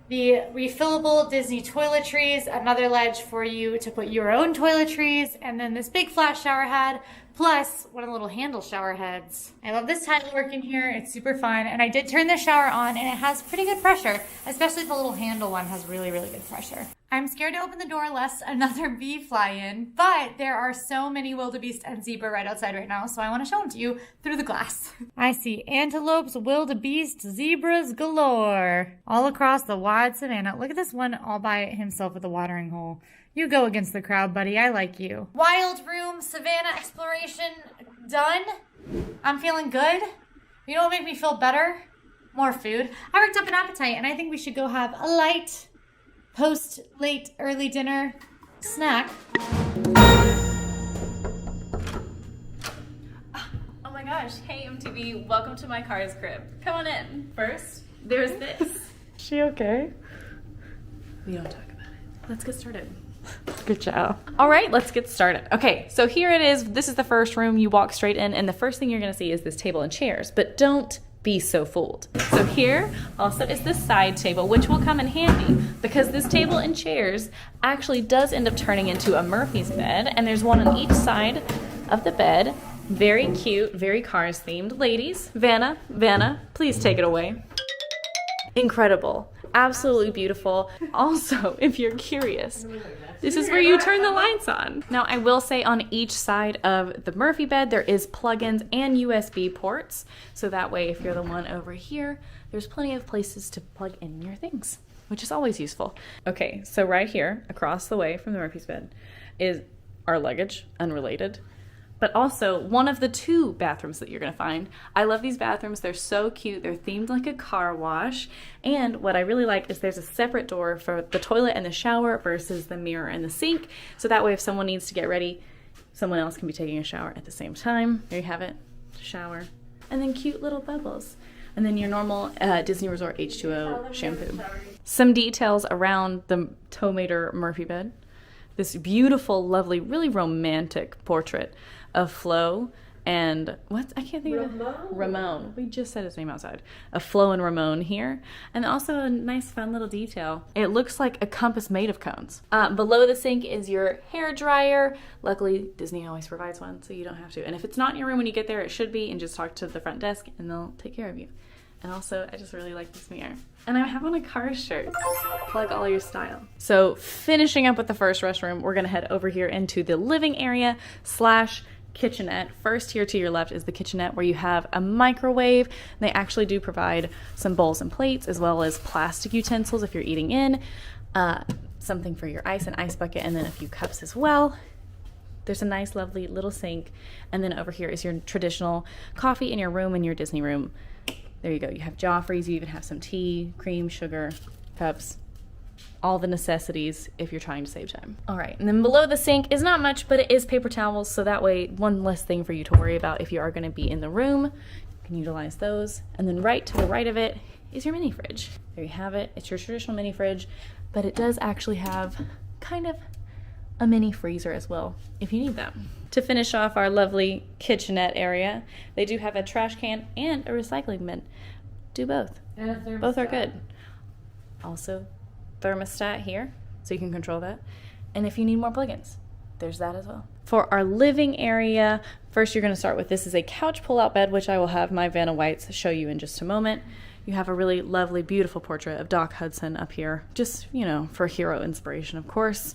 A: the refillable Disney toiletries, another ledge for you to put your own toiletries, and then this big flat shower head, plus one of the little handle shower heads. I love this tile work in here. It's super fun. And I did turn the shower on and it has pretty good pressure, especially the little handle one has really, really good pressure. I'm scared to open the door lest another bee fly in, but there are so many wildebeest and zebra right outside right now, so I want to show them to you through the glass. I see antelopes, wildebeest, zebras galore all across the wide savannah. Look at this one all by himself with a watering hole. You go against the crowd, buddy. I like you. Wild room, savannah exploration done. I'm feeling good. You know what made me feel better? More food. I worked up an appetite, and I think we should go have a light post-late early dinner snack.
C: Oh my gosh, hey MTV, welcome to my car's crib. Come on in. First, there's this.
A: Is she okay?
C: We don't talk about it. Let's get started.
A: Good job.
C: All right, let's get started. Okay, so here it is. This is the first room. You walk straight in, and the first thing you're gonna see is this table and chairs, but don't be so fooled. So here also is this side table, which will come in handy because this table and chairs actually does end up turning into a Murphy's bed, and there's one on each side of the bed. Very cute, very Cars themed. Ladies, Vanna, please take it away. Incredible. Absolutely beautiful. Also, if you're curious, this is where you turn the lights on. Now, I will say on each side of the Murphy bed, there is plugins and USB ports. So that way, if you're the one over here, there's plenty of places to plug in your things, which is always useful. Okay, so right here, across the way from the Murphy's bed, is our luggage, unrelated. But also one of the 2 bathrooms that you're gonna find. I love these bathrooms. They're so cute. They're themed like a car wash. And what I really like is there's a separate door for the toilet and the shower versus the mirror and the sink. So that way if someone needs to get ready, someone else can be taking a shower at the same time. There you have it, shower. And then cute little bubbles. And then your normal Disney Resort H2O shampoo. Some details around the Tomater Murphy bed. This beautiful, lovely, really romantic portrait of Flo and I can't think of it. Ramon. We just said his name outside. Of Flo and Ramon here. And also a nice fun little detail. It looks like a compass made of cones. Below the sink is your hair dryer. Luckily, Disney always provides one, so you don't have to. And if it's not in your room when you get there, it should be, and just talk to the front desk and they'll take care of you. And also, I just really like this mirror. And I have on a Cars shirt. Plug all your style. So finishing up with the first restroom, we're gonna head over here into the living area / kitchenette. First here to your left is the kitchenette where you have a microwave. They actually do provide some bowls and plates as well as plastic utensils if you're eating in. Something for your ice, an ice bucket, and then a few cups as well. There's a nice lovely little sink. And then over here is your traditional coffee in your room and your Disney room. There you go. You have Joffrey's, you even have some tea, cream, sugar, cups, all the necessities if you're trying to save time. All right, and then below the sink is not much, but it is paper towels, so that way one less thing for you to worry about if you are gonna be in the room. You can utilize those. And then right to the right of it is your mini fridge. There you have it. It's your traditional mini fridge, but it does actually have kind of a mini freezer as well if you need that. To finish off our lovely kitchenette area, they do have a trash can and a recycling bin. Do both.
A: And a thermostat.
C: Both are good. Also, thermostat here, so you can control that. And if you need more plugins, there's that as well. For our living area, first you're gonna start with, this is a couch pull-out bed, which I will have my Vanna Whites show you in just a moment. You have a really lovely, beautiful portrait of Doc Hudson up here, just, you know, for hero inspiration, of course.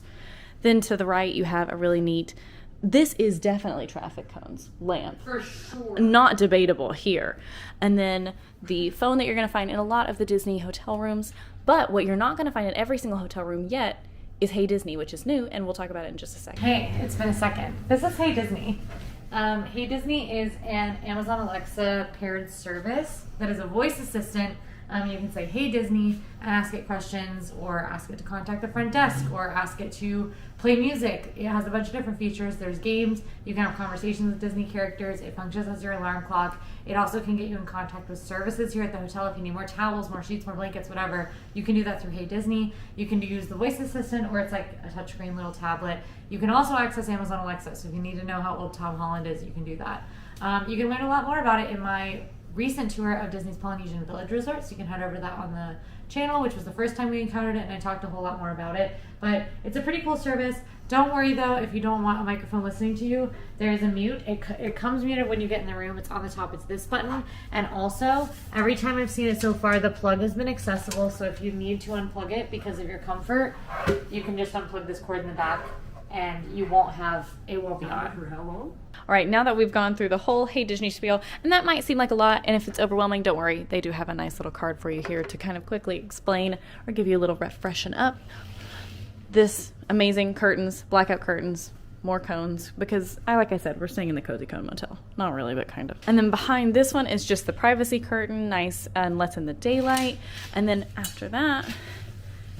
C: Then to the right, you have a really neat, this is definitely traffic cones, lamp.
A: For sure.
C: Not debatable here. And then the phone that you're gonna find in a lot of the Disney hotel rooms, but what you're not gonna find in every single hotel room yet is Hey Disney, which is new, and we'll talk about it in just a second.
A: Hey, it's been a second. This is Hey Disney. Hey Disney is an Amazon Alexa paired service that is a voice assistant. You can say, Hey Disney, and ask it questions, or ask it to contact the front desk, or ask it to play music. It has a bunch of different features. There's games. You can have conversations with Disney characters. It functions as your alarm clock. It also can get you in contact with services here at the hotel. If you need more towels, more sheets, more blankets, whatever, you can do that through Hey Disney. You can use the voice assistant, or it's like a touchscreen little tablet. You can also access Amazon Alexa. So if you need to know how old Tom Holland is, you can do that. You can learn a lot more about it in my recent tour of Disney's Polynesian Village Resort, so you can head over to that on the channel, which was the first time we encountered it, and I talked a whole lot more about it. But it's a pretty cool service. Don't worry though, if you don't want a microphone listening to you, there is a mute. It comes muted when you get in the room. It's on the top. It's this button. And also, every time I've seen it so far, the plug has been accessible. So if you need to unplug it because of your comfort, you can just unplug this cord in the back, and it won't be on.
B: For how long?
C: All right, now that we've gone through the whole Hey Disney spiel, and that might seem like a lot, and if it's overwhelming, don't worry. They do have a nice little card for you here to kind of quickly explain or give you a little freshen up. This amazing curtains, blackout curtains, more cones, because like I said, we're staying in the Cozy Cone Motel. Not really, but kind of. And then behind this one is just the privacy curtain, nice and lets in the daylight. And then after that,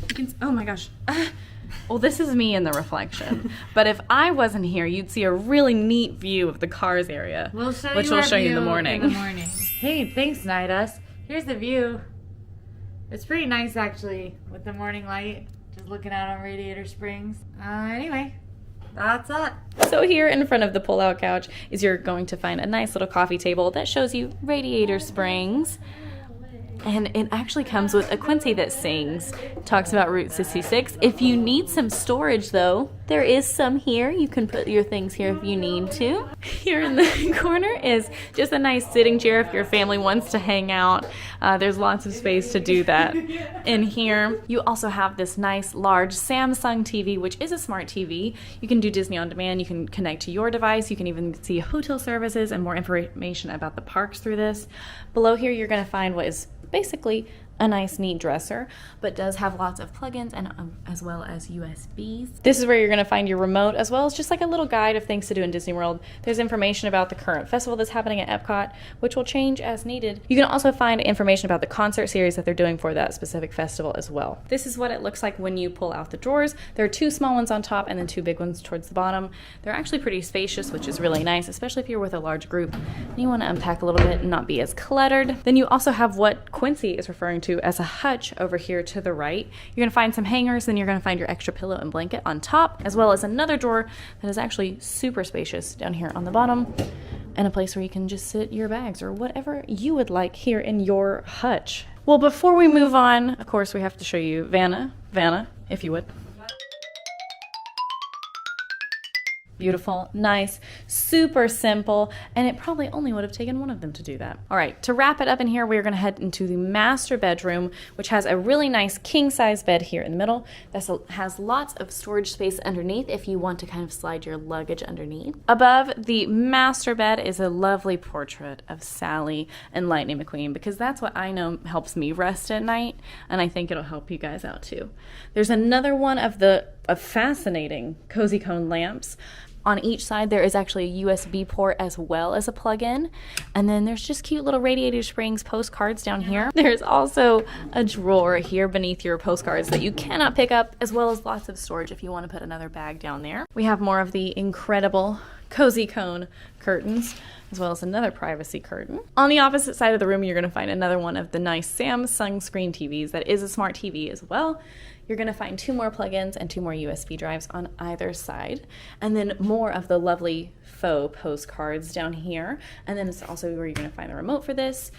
C: you can, oh my gosh. Well, this is me in the reflection. But if I wasn't here, you'd see a really neat view of the cars area, which we'll show you in the morning.
A: Hey, thanks, Nidus. Here's the view. It's pretty nice, actually, with the morning light. Just looking out on Radiator Springs. Anyway, that's it.
C: So here in front of the pull-out couch is you're going to find a nice little coffee table that shows you Radiator Springs. And it actually comes with a Quincy that sings, talks about Route 66. If you need some storage though, there is some here. You can put your things here if you need to. Here in the corner is just a nice sitting chair if your family wants to hang out. There's lots of space to do that in here. You also have this nice large Samsung TV, which is a smart TV. You can do Disney On Demand. You can connect to your device. You can even see hotel services and more information about the parks through this. Below here, you're going to find what is basically a nice neat dresser, but does have lots of plugins and as well as USBs. This is where you're going to find your remote, as well as just like a little guide of things to do in Disney World. There's information about the current festival that's happening at Epcot, which will change as needed. You can also find information about the concert series that they're doing for that specific festival as well. This is what it looks like when you pull out the drawers. There are 2 small ones on top and then 2 big ones towards the bottom. They're actually pretty spacious, which is really nice, especially if you're with a large group and you want to unpack a little bit and not be as cluttered. Then you also have what Quincy is referring to as a hutch over here to the right. You're going to find some hangers, then you're going to find your extra pillow and blanket on top, as well as another drawer that is actually super spacious down here on the bottom, and a place where you can just sit your bags or whatever you would like here in your hutch. Well, before we move on, of course, we have to show you Vanna, if you would. Beautiful, nice, super simple, and it probably only would have taken one of them to do that. All right, to wrap it up in here, we're gonna head into the master bedroom, which has a really nice king-size bed here in the middle. That has lots of storage space underneath if you want to kind of slide your luggage underneath. Above the master bed is a lovely portrait of Sally and Lightning McQueen, because that's what I know helps me rest at night, and I think it'll help you guys out too. There's another one of the fascinating Cozy Cone lamps. On each side, there is actually a USB port as well as a plug-in. And then there's just cute little Radiator Springs postcards down here. There's also a drawer here beneath your postcards that you cannot pick up, as well as lots of storage if you want to put another bag down there. We have more of the incredible Cozy Cone curtains, as well as another privacy curtain. On the opposite side of the room, you're going to find another one of the nice Samsung screen TVs that is a smart TV as well. You're going to find 2 more plugins and 2 more USB drives on either side, and then more of the lovely faux postcards down here. And then it's also where you're going to find the remote for this.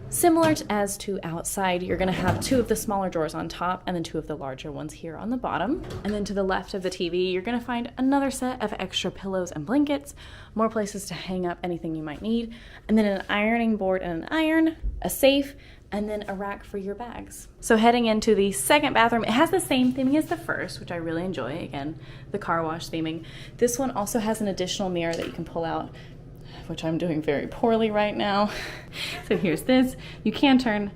C: Similar as to outside, you're going to have 2 of the smaller drawers on top and then 2 of the larger ones here on the bottom. And then to the left of the TV, you're going to find another set of extra pillows and blankets, more places to hang up anything you might need, and then an ironing board and an iron, a safe, and then a rack for your bags. So heading into the second bathroom, it has the same theming as the first, which I really enjoy. Again, the car wash theming. This one also has an additional mirror that you can pull out, which I'm doing very poorly right now. So here's this. You can turn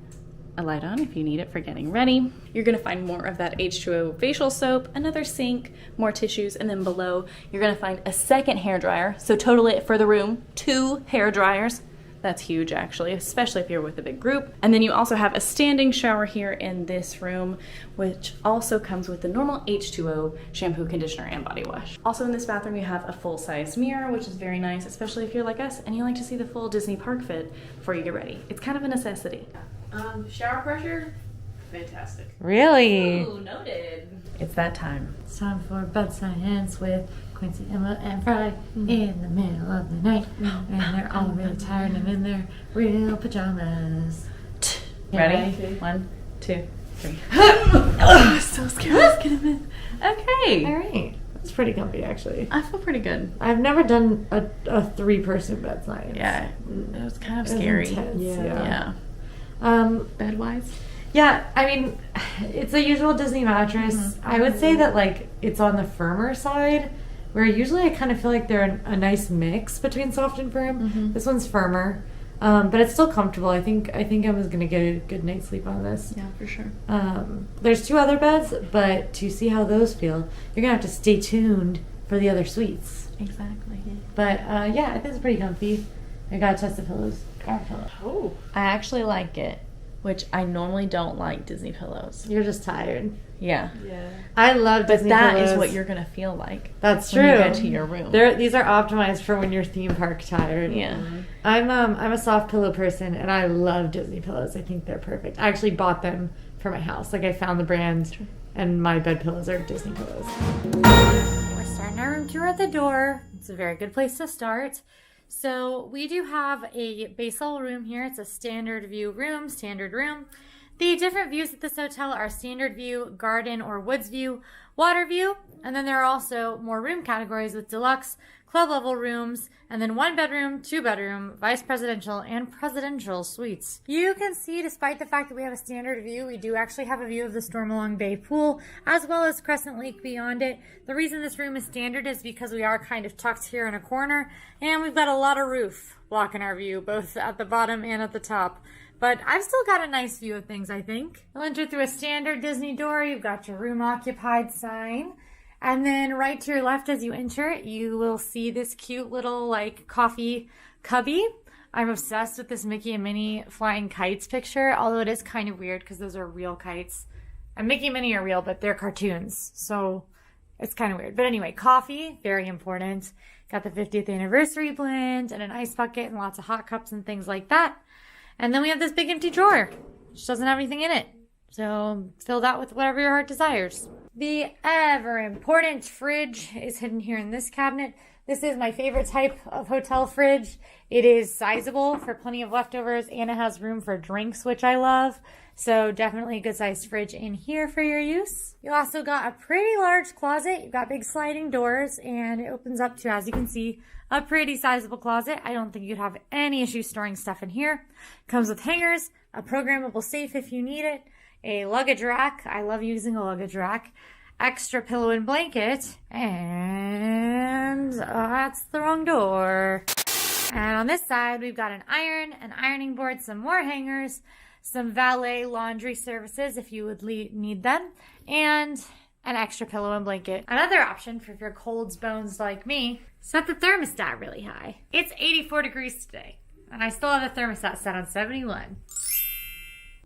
C: a light on if you need it for getting ready. You're gonna find more of that H2O facial soap, another sink, more tissues, and then below, you're gonna find a second hair dryer. So totally for the room, 2 hair dryers. That's huge actually, especially if you're with a big group. And then you also have a standing shower here in this room, which also comes with the normal H2O shampoo, conditioner, and body wash. Also in this bathroom, you have a full-size mirror, which is very nice, especially if you're like us and you like to see the full Disney park fit before you get ready. It's kind of a necessity.
B: Shower pressure, Fantastic.
A: Really?
C: Ooh, noted. It's that time.
A: It's time for bed science with Quincy, Emma, and Fry in the middle of the night. And they're all really tired and in their real pajamas.
C: Ready? 1, 2, 3. Oh, so scared. Okay.
A: All right. It's pretty comfy, actually.
C: I feel pretty good.
A: I've never done a 3-person bed science.
C: Yeah, it was kind of
A: It was
C: scary.
A: intense,
C: Yeah. Bed-wise?
A: Yeah, I mean, it's a usual Disney mattress. I would say that, like, it's on the firmer side, where usually I kind of feel like they're a nice mix between soft and firm. This one's firmer, but it's still comfortable. I think Emma's going to get a good night's sleep on this.
C: Yeah, for sure.
A: There's 2 other beds, but to see how those feel, you're going to have to stay tuned for the other suites.
C: Exactly.
A: But, yeah, I think it's pretty comfy. I got to test the pillows.
B: Oh.
C: I actually like it, which I normally don't like Disney pillows.
A: You're just tired.
C: Yeah.
B: Yeah.
A: I love
C: But
A: Disney
C: that
A: pillows.
C: is what you're going to feel like.
A: That's
C: when
A: true.
C: you get to your room.
A: These are optimized for when you're theme park tired.
C: Yeah.
A: I'm a soft pillow person, and I love Disney pillows. I think they're perfect. I actually bought them for my house. Like, I found the brand, and my bed pillows are Disney pillows. We're starting our room tour at the door. It's a very good place to start. So we do have a base level room here. It's a standard view room, standard room. The different views at this hotel are standard view, garden or woods view, water view, and then there are also more room categories with deluxe, club level rooms, and then 1 bedroom, 2 bedroom, vice presidential, and presidential suites. You can see, despite the fact that we have a standard view, we do actually have a view of the Stormalong Bay pool, as well as Crescent Lake beyond it. The reason this room is standard is because we are kind of tucked here in a corner, and we've got a lot of roof blocking our view, both at the bottom and at the top. But I've still got a nice view of things, I think. You'll enter through a standard Disney door. You've got your room occupied sign. And then right to your left as you enter, you will see this cute little, like, coffee cubby. I'm obsessed with this Mickey and Minnie flying kites picture, although it is kind of weird because those are real kites. And Mickey and Minnie are real, but they're cartoons. So it's kind of weird. But anyway, coffee, very important. Got the 50th anniversary blend and an ice bucket and lots of hot cups and things like that. And then we have this big empty drawer, which doesn't have anything in it. So fill that with whatever your heart desires. The ever important fridge is hidden here in this cabinet. This is my favorite type of hotel fridge. It is sizable for plenty of leftovers, and it has room for drinks, which I love. So definitely a good sized fridge in here for your use. You also got a pretty large closet. You've got big sliding doors, and it opens up to, as you can see, a pretty sizable closet. I don't think you'd have any issue storing stuff in here. Comes with hangers, a programmable safe if you need it, a luggage rack. I love using a luggage rack. Extra pillow and blanket, and that's the wrong door. And on this side, we've got an ironing board, some more hangers, some valet laundry services if you would need them, and an extra pillow and blanket. Another option for if you're cold bones like me, set the thermostat really high. It's 84 degrees today, and I still have the thermostat set on 71.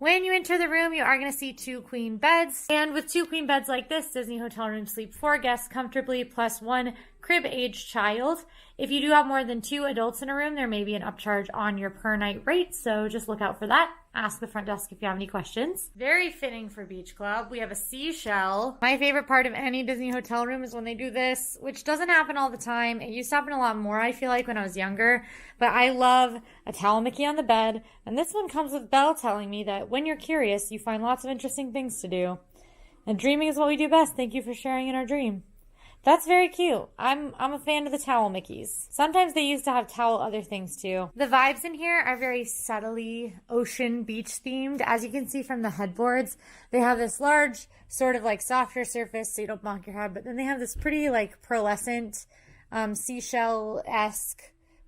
A: When you enter the room, you are going to see 2 queen beds. And with 2 queen beds like this, Disney hotel rooms sleep 4 guests comfortably plus 1 crib-aged child. If you do have more than 2 adults in a room, there may be an upcharge on your per night rate, so just look out for that. Ask the front desk if you have any questions. Very fitting for beach club. We have a seashell. My favorite part of any Disney hotel room is when they do this, which doesn't happen all the time. It used to happen a lot more, I feel like, when I was younger. But I love a towel Mickey on the bed. And this one comes with Belle telling me that when you're curious, you find lots of interesting things to do. And dreaming is what we do best. Thank you for sharing in our dream. That's very cute. I'm a fan of the towel Mickeys. Sometimes they used to have towel other things too. The vibes in here are very subtly ocean beach themed. As you can see from the headboards, they have this large sort of like softer surface so you don't bonk your head, but then they have this pretty like pearlescent seashell-esque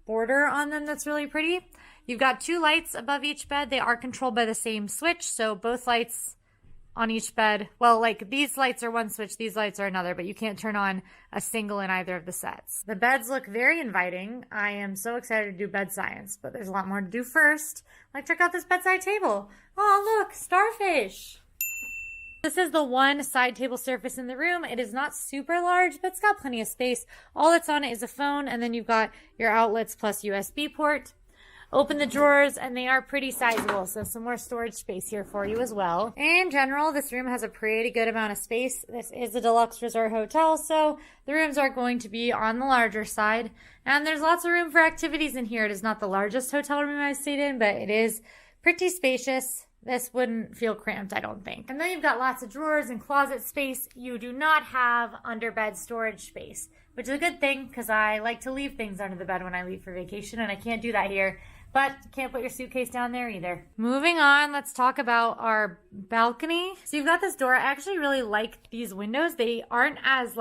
A: border on them that's really pretty. You've got 2 lights above each bed. They are controlled by the same switch, so both lights on each bed. Well, like these lights are one switch, these lights are another, but you can't turn on a single in either of the sets. The beds look very inviting. I am so excited to do bed science, but there's a lot more to do first. Like, check out this bedside table. Oh, look, starfish. This is the one side table surface in the room. It is not super large, but it's got plenty of space. All that's on it is a phone, and then you've got your outlets plus USB port. Open the drawers, and they are pretty sizable, so some more storage space here for you as well. In general, this room has a pretty good amount of space. This is a deluxe resort hotel, so the rooms are going to be on the larger side, and there's lots of room for activities in here. It is not the largest hotel room I've stayed in, but it is pretty spacious. This wouldn't feel cramped, I don't think. And then you've got lots of drawers and closet space. You do not have under-bed storage space, which is a good thing because I like to leave things under the bed when I leave for vacation, and I can't do that here. But you can't put your suitcase down there either. Moving on, let's talk about our balcony. So you've got this door. I actually really like these windows. They aren't as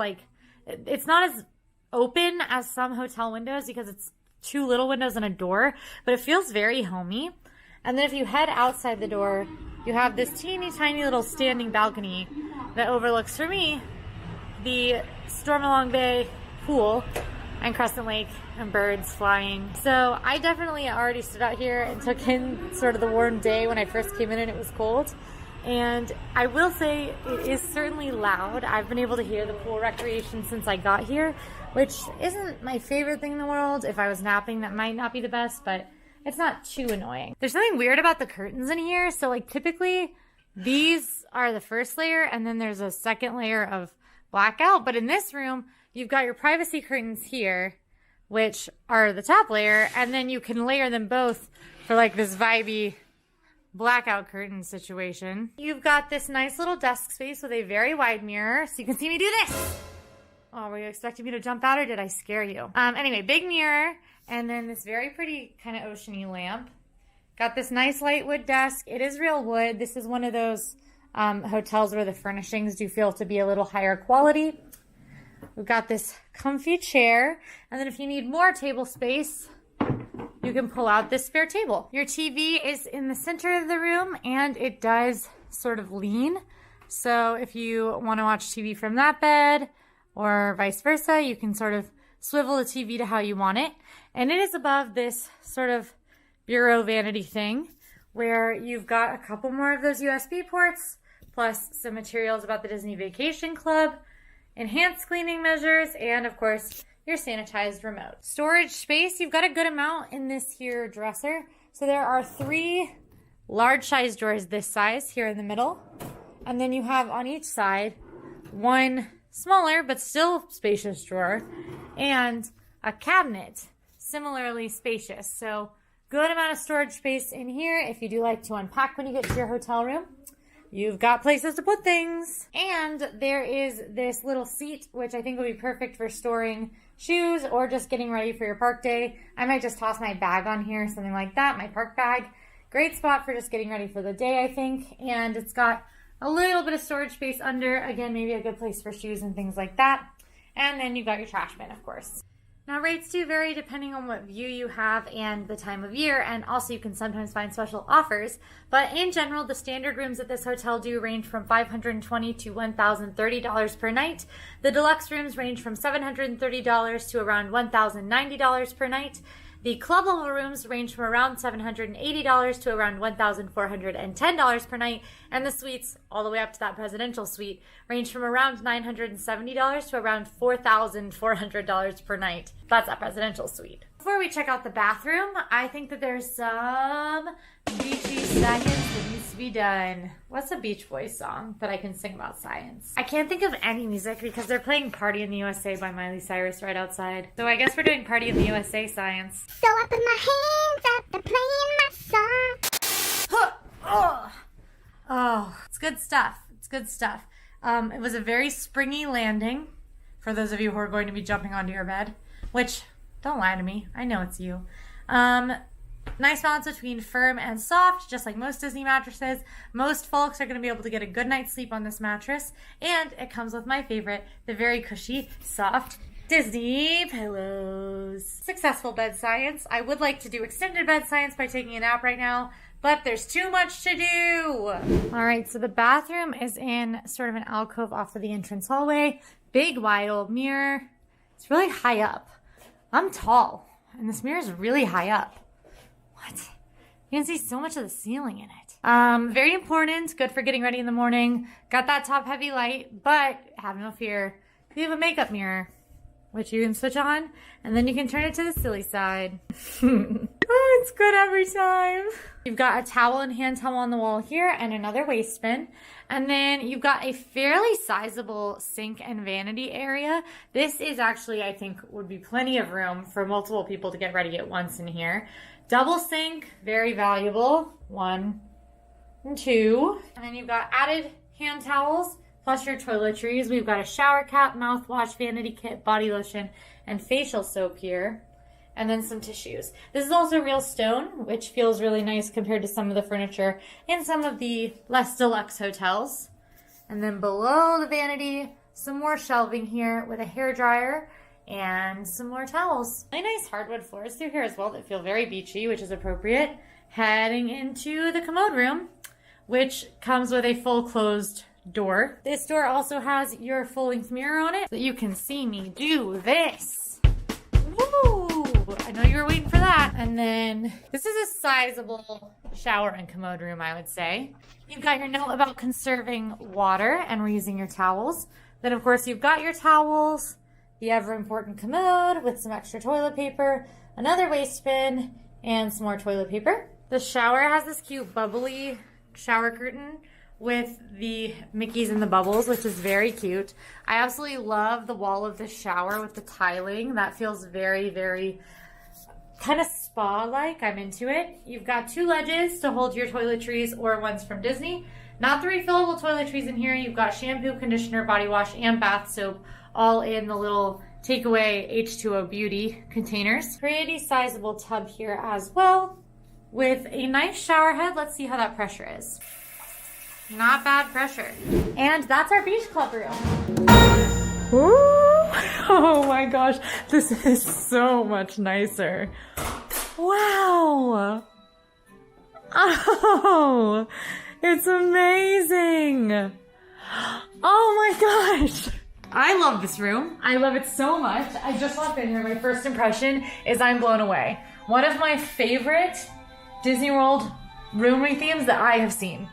A: it's not as open as some hotel windows because it's two little windows and a door, but it feels very homey. And then if you head outside the door, you have this teeny tiny little standing balcony that overlooks, for me, the Stormalong Bay pool and Crescent Lake and birds flying. So I definitely already stood out here and took in sort of the warm day when I first came in and it was cold. And I will say it is certainly loud. I've been able to hear the pool recreation since I got here, which isn't my favorite thing in the world. If I was napping, that might not be the best, but it's not too annoying. There's something weird about the curtains in here. So like typically these are the first layer and then there's a second layer of blackout. But in this room, you've got your privacy curtains here, which are the top layer. And then you can layer them both for like this vibey blackout curtain situation. You've got this nice little desk space with a very wide mirror. So you can see me do this. Oh, were you expecting me to jump out or did I scare you? Anyway, big mirror. And then this very pretty kind of oceany lamp. Got this nice light wood desk. It is real wood. This is one of those hotels where the furnishings do feel to be a little higher quality. We've got this comfy chair. And then if you need more table space, you can pull out this spare table. Your TV is in the center of the room and it does sort of lean. So if you want to watch TV from that bed or vice versa, you can sort of swivel the TV to how you want it. And it is above this sort of bureau vanity thing where you've got a couple more of those USB ports, plus some materials about the Disney Vacation Club, enhanced cleaning measures, and of course, your sanitized remote. Storage space, you've got a good amount in this here dresser. So there are 3 large size drawers this size here in the middle. And then you have on each side 1 smaller but still spacious drawer and a cabinet, similarly spacious. So good amount of storage space in here if you do like to unpack when you get to your hotel room. You've got places to put things. And there is this little seat, which I think would be perfect for storing shoes or just getting ready for your park day. I might just toss my bag on here, something like that, my park bag. Great spot for just getting ready for the day, I think. And it's got a little bit of storage space under. Again, maybe a good place for shoes and things like that. And then you've got your trash bin, of course. Now, rates do vary depending on what view you have and the time of year, and also you can sometimes find special offers. But in general, the standard rooms at this hotel do range from $520 to $1,030 per night. The deluxe rooms range from $730 to around $1,090 per night. The club level rooms range from around $780 to around $1,410 per night, and the suites, all the way up to that presidential suite, range from around $970 to around $4,400 per night. That's that presidential suite. Before we check out the bathroom, I think that there's some beachy science that needs to be done. What's a Beach Boys song that I can sing about science? I can't think of any music because they're playing Party in the USA by Miley Cyrus right outside. So I guess we're doing Party in the USA science.
D: So I put my hands up and playing my song.
A: Oh, it's good stuff. It's good stuff. It was a very springy landing for those of you who are going to be jumping onto your bed, which, don't lie to me, I know it's you. Nice balance between firm and soft, just like most Disney mattresses. Most folks are going to be able to get a good night's sleep on this mattress, and it comes with my favorite, the very cushy, soft Disney pillows. Successful bed science. I would like to do extended bed science by taking a nap right now, but there's too much to do. All right, so the bathroom is in sort of an alcove off of the entrance hallway. Big, wide old mirror. It's really high up. I'm tall, and this mirror is really high up. What? You can see so much of the ceiling in it. Very important, good for getting ready in the morning. Got that top heavy light, but have no fear. You have a makeup mirror. which you can switch on, and then you can turn it to the silly side. Oh, it's good every time. You've got a towel and hand towel on the wall here and another waste bin. And then you've got a fairly sizable sink and vanity area. This is actually, I think, would be plenty of room for multiple people to get ready at once in here. Double sink, very valuable. 1 and 2. And then you've got added hand towels plus your toiletries. We've got a shower cap, mouthwash, vanity kit, body lotion, and facial soap here. And then some tissues. This is also real stone, which feels really nice compared to some of the furniture in some of the less deluxe hotels. And then below the vanity, some more shelving here with a hairdryer and some more towels. Really nice hardwood floors through here as well that feel very beachy, which is appropriate. Heading into the commode room, which comes with a full closed door. This door also has your full-length mirror on it, so you can see me do this. Woo! I know you were waiting for that. And then this is a sizable shower and commode room, I would say. You've got your note about conserving water and reusing your towels. Then, of course, you've got your towels, the ever-important commode with some extra toilet paper, another waste bin, and some more toilet paper. The shower has this cute bubbly shower curtain with the Mickeys and the bubbles, which is very cute. I absolutely love the wall of the shower with the tiling. That feels very, very kind of spa-like. I'm into it. You've got 2 ledges to hold your toiletries or ones from Disney. Not the refillable toiletries in here. You've got shampoo, conditioner, body wash, and bath soap all in the little takeaway H2O Beauty containers. Pretty sizable tub here as well with a nice shower head. Let's see how that pressure is. Not bad pressure. And that's our beach club room. Ooh. Oh my gosh, this is so much nicer. Wow. Oh, it's amazing. Oh my gosh. I love this room. I love it so much. I just walked in here. My first impression is I'm blown away. One of my favorite Disney World room themes that I have seen.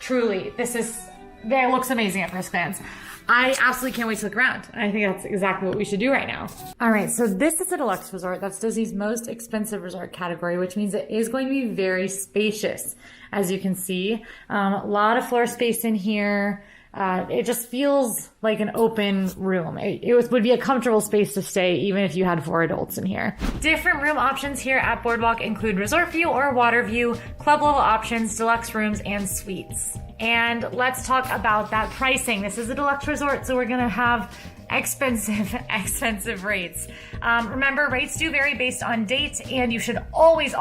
A: Truly, it looks amazing at first glance. I absolutely can't wait to look around. I think that's exactly what we should do right now. All right, so this is a deluxe resort. That's Disney's most expensive resort category, which means it is going to be very spacious, as you can see. A lot of floor space in here. It just feels like an open room. It would be a comfortable space to stay even if you had 4 adults in here. Different room options here at Boardwalk include resort view or water view, club level options, deluxe rooms, and suites. And let's talk about that pricing. This is a deluxe resort, so we're gonna have expensive rates. Remember, rates do vary based on date, and you should always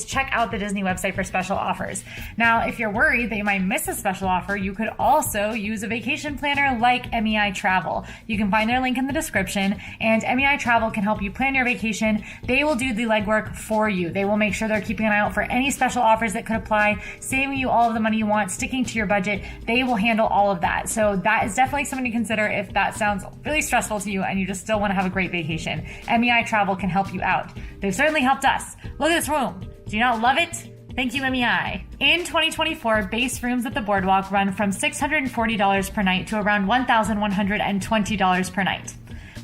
A: check out the Disney website for special offers. Now, if you're worried that you might miss a special offer, you could also use a vacation planner like MEI Travel. You can find their link in the description, and MEI Travel can help you plan your vacation. They will do the legwork for you. They will make sure they're keeping an eye out for any special offers that could apply, saving you all of the money you want, sticking to your budget. They will handle all of that. So that is definitely something to consider if that sounds really stressful to you and you just still want to have a great vacation. MEI Travel can help you out. They've certainly helped us. Look at this room. Do you not love it? Thank you, MEI. In 2024, base rooms at the Boardwalk run from $640 per night to around $1,120 per night.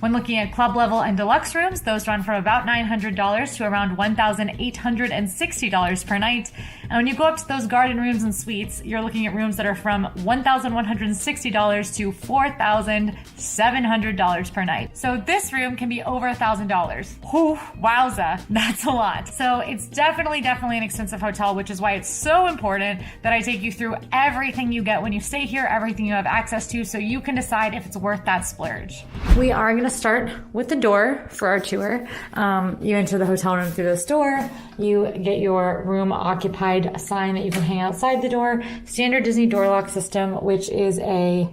A: When looking at club level and deluxe rooms, those run from about $900 to around $1,860 per night. And when you go up to those garden rooms and suites, you're looking at rooms that are from $1,160 to $4,700 per night. So this room can be over $1,000. Whew, wowza, that's a lot. So it's definitely an expensive hotel, which is why it's so important that I take you through everything you get when you stay here, everything you have access to, so you can decide if it's worth that splurge. We are going to start with the door for our tour. You enter the hotel room through this door. You get your room occupied sign that you can hang outside the door. Standard Disney door lock system, which is a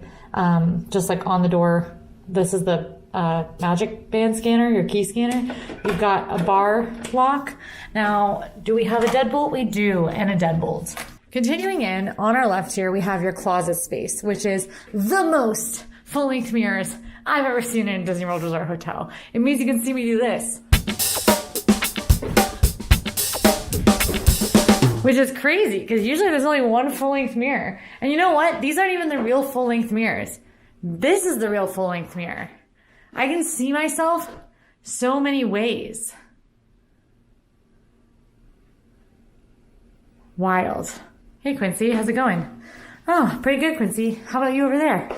A: just like on the door. This is the magic band scanner, your key scanner. You've got a bar lock. Now, do we have a deadbolt? We do, and a deadbolt. Continuing in, on our left here, we have your closet space, which is the most full-length mirrors I've ever seen in a Disney World Resort hotel. It means you can see me do this, which is crazy because usually there's only one full-length mirror. And you know what? These aren't even the real full-length mirrors. This is the real full-length mirror.
C: I can see myself so many ways. Wild. Hey, Quincy, how's it going? Oh, pretty good, Quincy. How about you over there?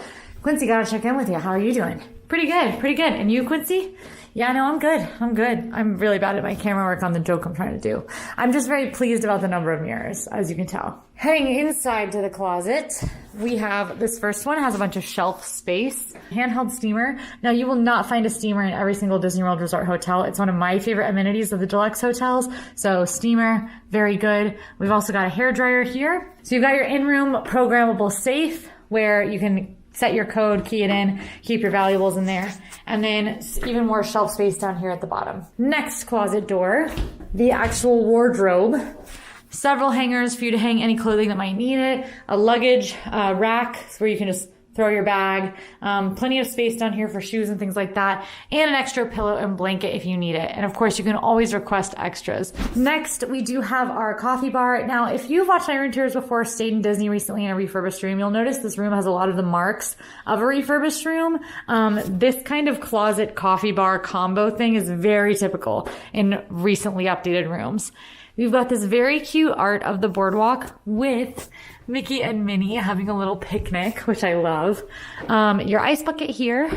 C: Quincy, gotta check in with you. How are you doing? Pretty good, pretty good. And you, Quincy? Yeah, no, I'm good. I'm really bad at my camera work on the joke I'm trying to do. I'm just very pleased about the number of mirrors, as you can tell. Heading inside to the closet, we have this first one has a bunch of shelf space. Handheld steamer. Now, you will not find a steamer in every single Disney World Resort hotel. It's one of my favorite amenities of the deluxe hotels. So steamer, very good. We've also got a hair dryer here. So you've got your in-room programmable safe where you can set your code, key it in, keep your valuables in there. And then even more shelf space down here at the bottom. Next closet door, the actual wardrobe. Several hangers for you to hang any clothing that might need it. A luggage rack where you can just throw your bag. Plenty of space down here for shoes and things like that. And an extra pillow and blanket if you need it. And of course, you can always request extras. Next, we do have our coffee bar. Now, if you've watched my room tours before, stayed in Disney recently in a refurbished room, you'll notice this room has a lot of the marks of a refurbished room. This kind of closet coffee bar combo thing is very typical in recently updated rooms. We've got this very cute art of the boardwalk with Mickey and Minnie having a little picnic, which I love. Your ice bucket here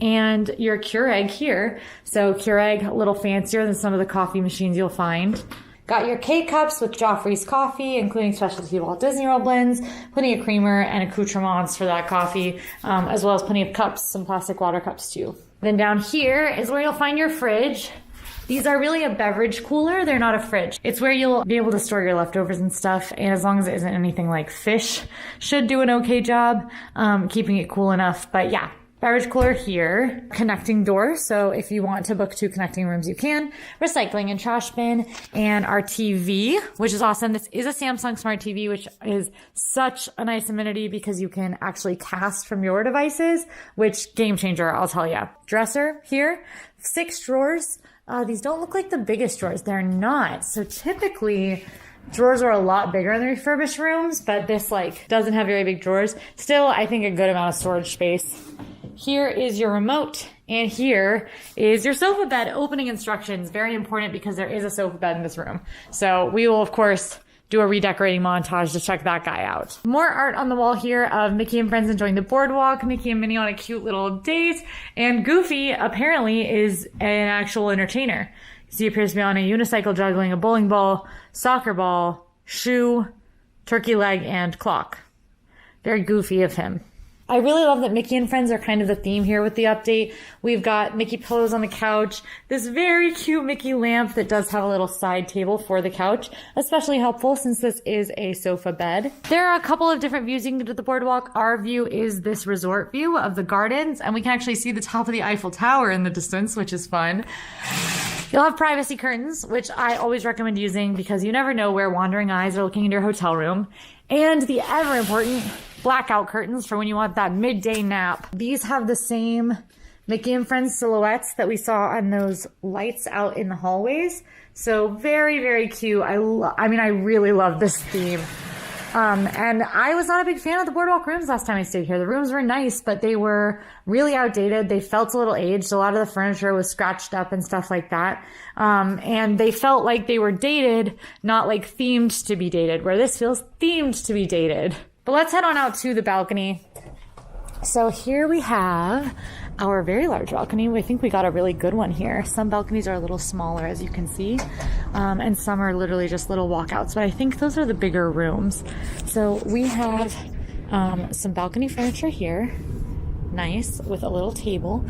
C: and your Keurig here. So Keurig, a little fancier than some of the coffee machines you'll find. Got your K-cups with Joffrey's coffee, including specialty Walt Disney World blends, plenty of creamer and accoutrements for that coffee, as well as plenty of cups, some plastic water cups too. Then down here is where you'll find your fridge. These are really a beverage cooler. They're not a fridge. It's where you'll be able to store your leftovers and stuff. And as long as it isn't anything like fish, should do an okay job keeping it cool enough. But yeah, beverage cooler here. Connecting door. So if you want to book 2 connecting rooms, you can. Recycling and trash bin. And our TV, which is awesome. This is a Samsung Smart TV, which is such a nice amenity because you can actually cast from your devices, which game changer, I'll tell you. Dresser here. 6 drawers. These don't look like the biggest drawers. They're not. So typically drawers are a lot bigger in the refurbished rooms, but this doesn't have very big drawers. Still, I think a good amount of storage space. Here is your remote, and here is your sofa bed. Opening instructions, very important because there is a sofa bed in this room. So we will, of course, do a redecorating montage to check that guy out. More art on the wall here of Mickey and friends enjoying the boardwalk, Mickey and Minnie on a cute little date, and Goofy apparently is an actual entertainer. He appears to be on a unicycle juggling a bowling ball, soccer ball, shoe, turkey leg, and clock. Very goofy of him. I really love that Mickey and friends are kind of the theme here with the update. We've got Mickey pillows on the couch, this very cute Mickey lamp that does have a little side table for the couch, especially helpful since this is a sofa bed. There are a couple of different views you can get to the boardwalk. Our view is this resort view of the gardens, and we can actually see the top of the Eiffel Tower in the distance, which is fun. You'll have privacy curtains, which I always recommend using because you never know where wandering eyes are looking into your hotel room. And the ever important blackout curtains for when you want that midday nap. These have the same Mickey and Friends silhouettes that we saw on those lights out in the hallways. So very, very cute. I really love this theme. And I was not a big fan of the boardwalk rooms last time I stayed here. The rooms were nice, but they were really outdated. They felt a little aged. A lot of the furniture was scratched up and stuff like that. And they felt like they were dated, not like themed to be dated, where this feels themed to be dated. But let's head on out to the balcony. So here we have our very large balcony. I think we got a really good one here. Some balconies are a little smaller, as you can see, and some are literally just little walkouts, but I think those are the bigger rooms. So we have some balcony furniture here. Nice, with a little table.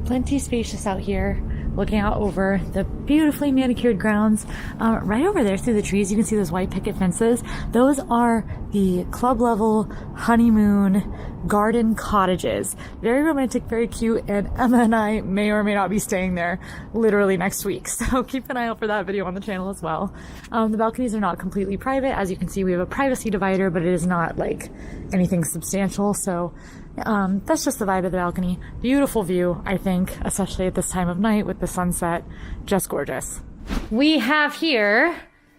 C: Plenty spacious out here, looking out over the beautifully manicured grounds. Right over there through the trees, you can see those white picket fences. Those are the club level honeymoon garden cottages. Very romantic, very cute, and Emma and I may or may not be staying there literally next week. So keep an eye out for that video on the channel as well. The balconies are not completely private. As you can see, we have a privacy divider, but it is not like anything substantial. So that's just the vibe of the balcony. Beautiful view, I think, especially at this time of night with the sunset. Just gorgeous. We have here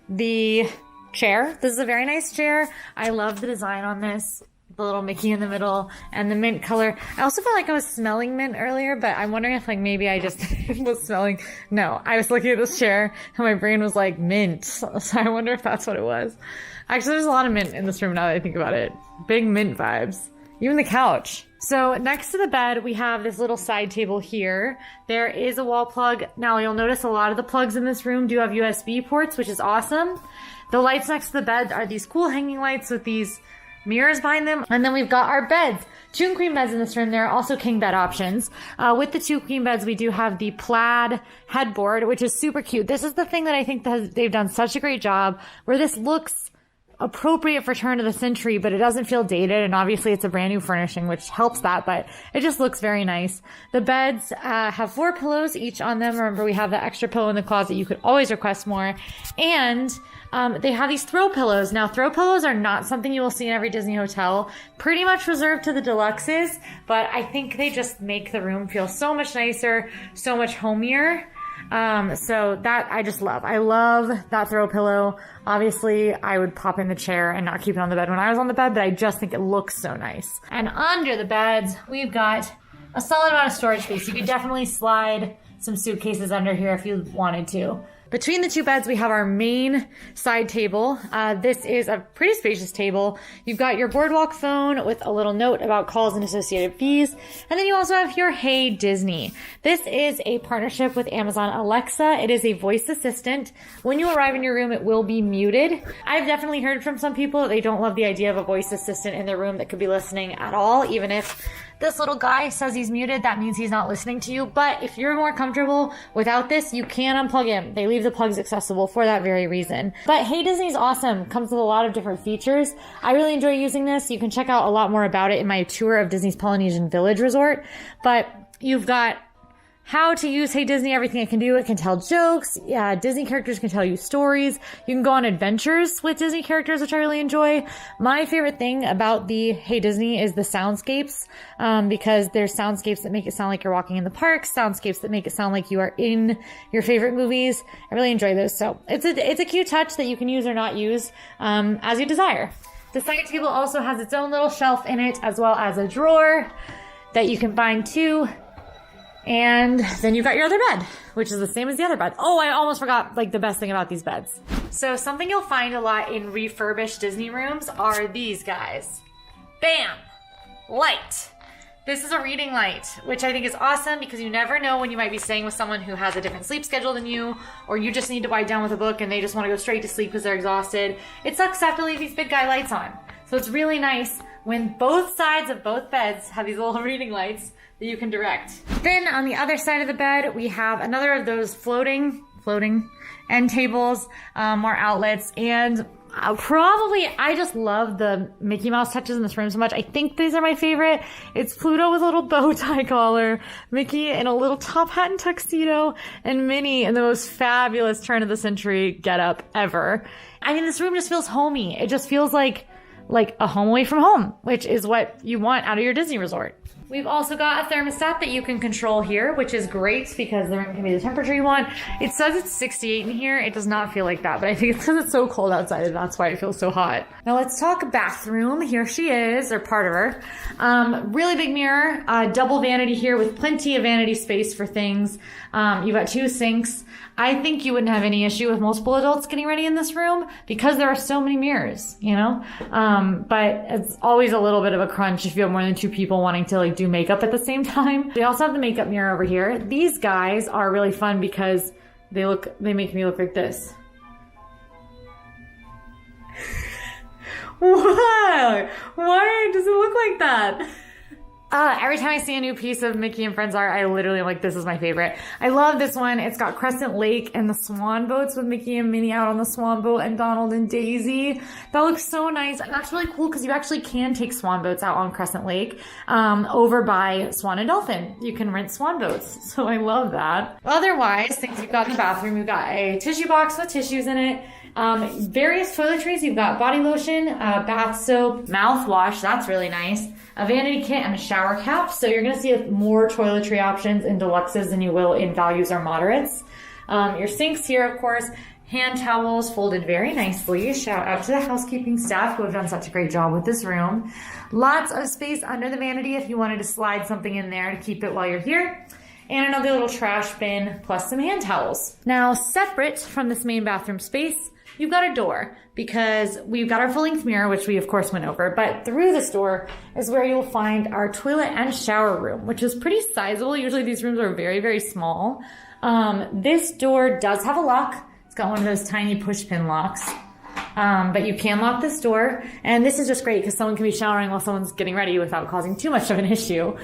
C: the chair. This is a very nice chair. I love the design on this.
A: the little Mickey in the middle, and the mint color. I also felt like I was smelling mint earlier, but I'm wondering if like maybe I just was smelling. No, I was looking at this chair and my brain was like mint. So I wonder if that's what it was. Actually, there's a lot of mint in this room now that I think about it. Big mint vibes. Even the couch. So next to the bed, we have this little side table here. There is a wall plug. Now you'll notice a lot of the plugs in this room do have USB ports, which is awesome. The lights next to the bed are these cool hanging lights with these mirrors behind them. And then we've got our beds. 2 queen beds in this room. There are also king bed options. With the 2 queen beds, we do have the plaid headboard, which is super cute. This is the thing that I think that they've done such a great job, where this looks appropriate for turn of the century, but it doesn't feel dated. And obviously it's a brand new furnishing, which helps that, but it just looks very nice. The beds have 4 pillows each on them. Remember, we have the extra pillow in the closet. You could always request more. And they have these throw pillows. Now, throw pillows are not something you will see in every Disney hotel, pretty much reserved to the deluxes, but I think they just make the room feel so much nicer, so much homier. So that I just love. I love that throw pillow. Obviously, I would pop in the chair and not keep it on the bed when I was on the bed, but I just think it looks so nice. And under the beds, we've got a solid amount of storage space. You could definitely slide some suitcases under here if you wanted to. Between the 2 beds, we have our main side table. This is a pretty spacious table. You've got your Boardwalk phone with a little note about calls and associated fees. And then you also have your Hey Disney. This is a partnership with Amazon Alexa. It is a voice assistant. When you arrive in your room, it will be muted. I've definitely heard from some people that they don't love the idea of a voice assistant in their room that could be listening at all, even if this little guy says he's muted, that means he's not listening to you. But if you're more comfortable without this, you can unplug him. They leave the plugs accessible for that very reason. But Hey Disney's awesome. Comes with a lot of different features. I really enjoy using this. You can check out a lot more about it in my tour of Disney's Polynesian Village Resort. But you've got how to use Hey Disney, everything it can do. It can tell jokes. Yeah, Disney characters can tell you stories. You can go on adventures with Disney characters, which I really enjoy. My favorite thing about the Hey Disney is the soundscapes, because there's soundscapes that make it sound like you're walking in the parks, soundscapes that make it sound like you are in your favorite movies. I really enjoy those. So it's a cute touch that you can use or not use, as you desire. The side table also has its own little shelf in it, as well as a drawer that you can find too. And then you've got your other bed, which is the same as the other bed. Oh, I almost forgot like the best thing about these beds. So something you'll find a lot in refurbished Disney rooms are these guys. Bam! Light. This is a reading light, which I think is awesome because you never know when you might be staying with someone who has a different sleep schedule than you, or you just need to wind down with a book and they just want to go straight to sleep because they're exhausted. It sucks to have to leave these big guy lights on. So it's really nice when both sides of both beds have these little reading lights that you can direct. Then on the other side of the bed, we have another of those floating end tables, more outlets, and I just love the Mickey Mouse touches in this room so much. I think these are my favorite. It's Pluto with a little bow tie collar, Mickey in a little top hat and tuxedo, and Minnie in the most fabulous turn of the century getup ever. I mean, this room just feels homey. It just feels like a home away from home, which is what you want out of your Disney resort. We've also got a thermostat that you can control here, which is great because the room can be the temperature you want. It says it's 68 in here. It does not feel like that, but I think it's because it's so cold outside and that's why it feels so hot. Now let's talk bathroom. Here she is, or part of her. Really big mirror, double vanity here with plenty of vanity space for things. You've got 2 sinks. I think you wouldn't have any issue with multiple adults getting ready in this room because there are so many mirrors, you know? But it's always a little bit of a crunch if you have more than 2 people wanting to like do makeup at the same time. We also have the makeup mirror over here. These guys are really fun because they make me look like this. Why does it look like that? Every time I see a new piece of Mickey and Friends art, I literally am like, this is my favorite. I love this one. It's got Crescent Lake and the swan boats with Mickey and Minnie out on the swan boat and Donald and Daisy. That looks so nice. And that's really cool because you actually can take swan boats out on Crescent Lake, over by Swan and Dolphin. You can rent swan boats. So I love that. Otherwise, things you've got in the bathroom, you've got a tissue box with tissues in it. Various toiletries. You've got body lotion, bath soap, mouthwash. That's really nice. A vanity kit and a shower cap. So you're going to see more toiletry options in deluxes than you will in values or moderates. Your sinks here, of course. hand towels folded very nicely. Shout out to the housekeeping staff who have done such a great job with this room. Lots of space under the vanity if you wanted to slide something in there to keep it while you're here. And another little trash bin plus some hand towels. Now, separate from this main bathroom space, you've got a door because we've got our full-length mirror, which we of course went over, but through this door is where you'll find our toilet and shower room, which is pretty sizable. Usually these rooms are very, very small. This door does have a lock. It's got one of those tiny push pin locks. But you can lock this door, and this is just great because someone can be showering while someone's getting ready without causing too much of an issue.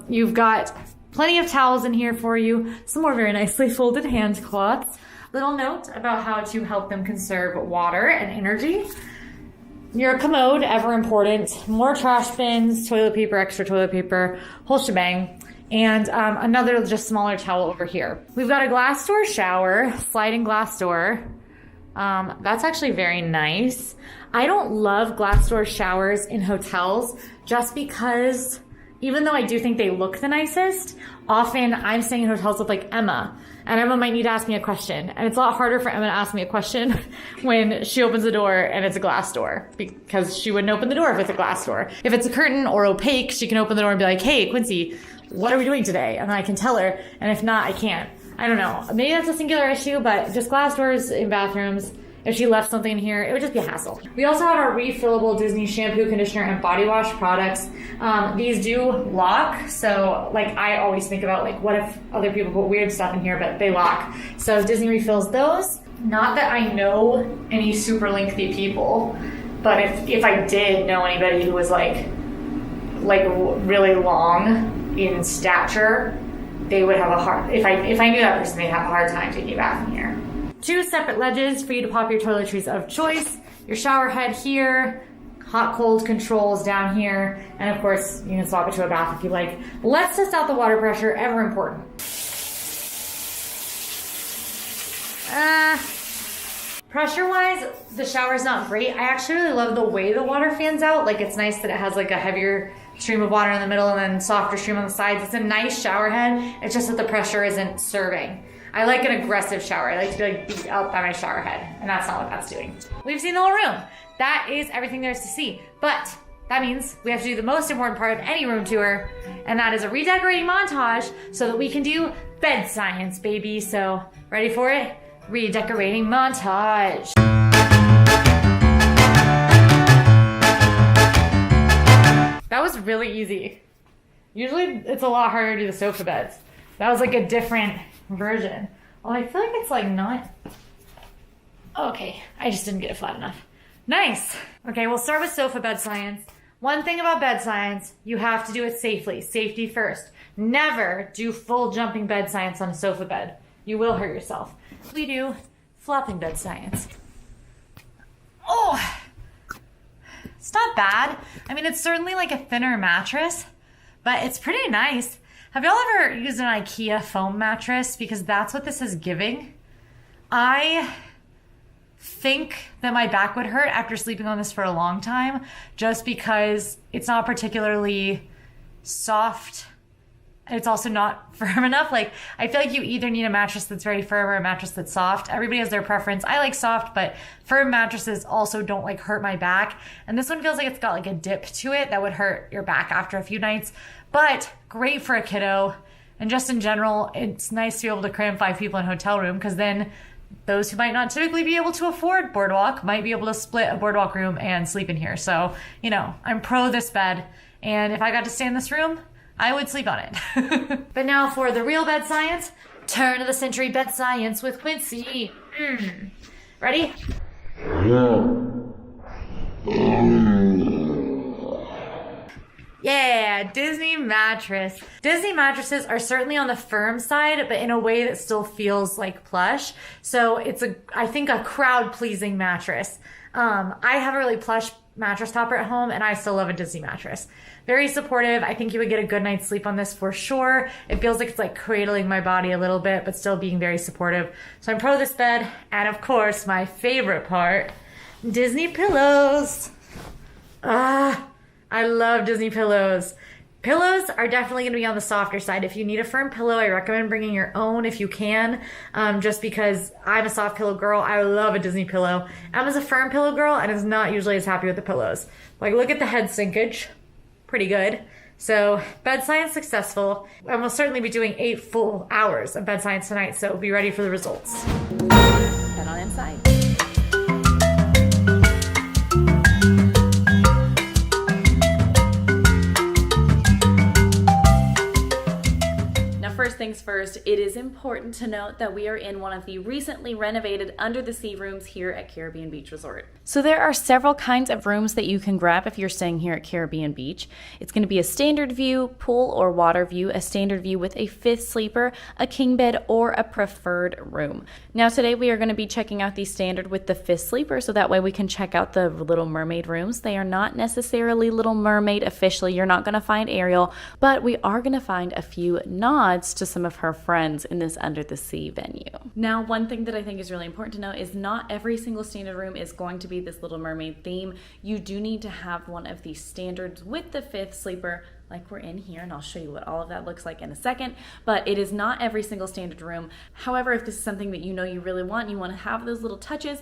A: You've got plenty of towels in here for you, some more very nicely folded hand cloths. Little note about how to help them conserve water and energy. Your commode, ever important. More trash bins, toilet paper, extra toilet paper, whole shebang. And another just smaller towel over here. We've got a glass door shower, sliding glass door. That's actually very nice. I don't love glass door showers in hotels just because even though I do think they look the nicest, often I'm staying in hotels with like Emma, and Emma might need to ask me a question. And it's a lot harder for Emma to ask me a question when she opens the door and it's a glass door, because she wouldn't open the door if it's a glass door. If it's a curtain or opaque, she can open the door and be like, hey, Quincy, what are we doing today? And then I can tell her, and if not, I can't. I don't know. Maybe that's a singular issue, but just glass doors in bathrooms, if she left something in here, it would just be a hassle. We also have our refillable Disney shampoo, conditioner, and body wash products. These do lock, so like I always think about like what if other people put weird stuff in here, but they lock. So Disney refills those. Not that I know any super lengthy people, but if I did know anybody who was like really long in stature, they would have a hard, if I knew that person, they'd have a hard time taking a bath in here. 2 separate ledges for you to pop your toiletries of choice. Your shower head here, hot cold controls down here, and of course you can swap it to a bath if you like. Let's test out the water pressure, ever important. Pressure-wise, the shower's not great. I actually really love the way the water fans out. Like, it's nice that it has like a heavier stream of water in the middle and then softer stream on the sides. It's a nice shower head. It's just that the pressure isn't serving. I like an aggressive shower. I like to be like beat up by my shower head, and that's not what that's doing. We've seen the whole room. That is everything there is to see. But that means we have to do the most important part of any room tour, and that is a redecorating montage so that we can do bed science, baby. So, ready for it? Redecorating montage. That was really easy. Usually it's a lot harder to do the sofa beds. That was like a different version. Oh, I feel like it's like not... Okay, I just didn't get it flat enough. Nice. Okay, we'll start with sofa bed science. One thing about bed science, you have to do it safely. Safety first. Never do full jumping bed science on a sofa bed. You will hurt yourself. We do flopping bed science. Oh, it's not bad. I mean, it's certainly like a thinner mattress, but it's pretty nice. Have y'all ever used an IKEA foam mattress? Because that's what this is giving. I think that my back would hurt after sleeping on this for a long time, just because it's not particularly soft. It's also not firm enough. Like, I feel like you either need a mattress that's very firm or a mattress that's soft. Everybody has their preference. I like soft, but firm mattresses also don't like hurt my back. And this one feels like it's got like a dip to it that would hurt your back after a few nights. But great for a kiddo. And just in general, it's nice to be able to cram 5 people in a hotel room, because then those who might not typically be able to afford Boardwalk might be able to split a Boardwalk room and sleep in here. So, you know, I'm pro this bed. And if I got to stay in this room, I would sleep on it. But now for the real bed science, turn of the century bed science with Quincy. Ready? Yeah, Disney mattress. Disney mattresses are certainly on the firm side, but in a way that still feels like plush. So it's I think a crowd-pleasing mattress. I have a really plush mattress topper at home, and I still love a Disney mattress. Very supportive. I think you would get a good night's sleep on this for sure. It feels like it's like cradling my body a little bit, but still being very supportive. So I'm pro this bed. And of course, my favorite part, Disney pillows. I love Disney pillows. Pillows are definitely going to be on the softer side. If you need a firm pillow, I recommend bringing your own if you can, just because I'm a soft pillow girl. I love a Disney pillow. Emma's a firm pillow girl and is not usually as happy with the pillows. Like, look at the head sinkage. Pretty good. So bed science successful, and we'll certainly be doing 8 full hours of bed science tonight, so be ready for the results.
C: Head on inside. First things first, it is important to note that we are in one of the recently renovated under the sea rooms here at Caribbean Beach Resort. So there are several kinds of rooms that you can grab if you're staying here at Caribbean Beach. It's going to be a standard view, pool or water view, a standard view with a 5th sleeper, a king bed, or a preferred room. Now today we are going to be checking out the standard with the 5th sleeper, so that way we can check out the Little Mermaid rooms. They are not necessarily Little Mermaid officially. You're not going to find Ariel, but we are going to find a few nods to some of her friends in this under the sea venue. Now, one thing that I think is really important to note is not every single standard room is going to be this Little Mermaid theme. You do need to have one of these standards with the 5th sleeper, like we're in here, and I'll show you what all of that looks like in a second, but it is not every single standard room. However, if this is something that you know you really want, and you want to have those little touches,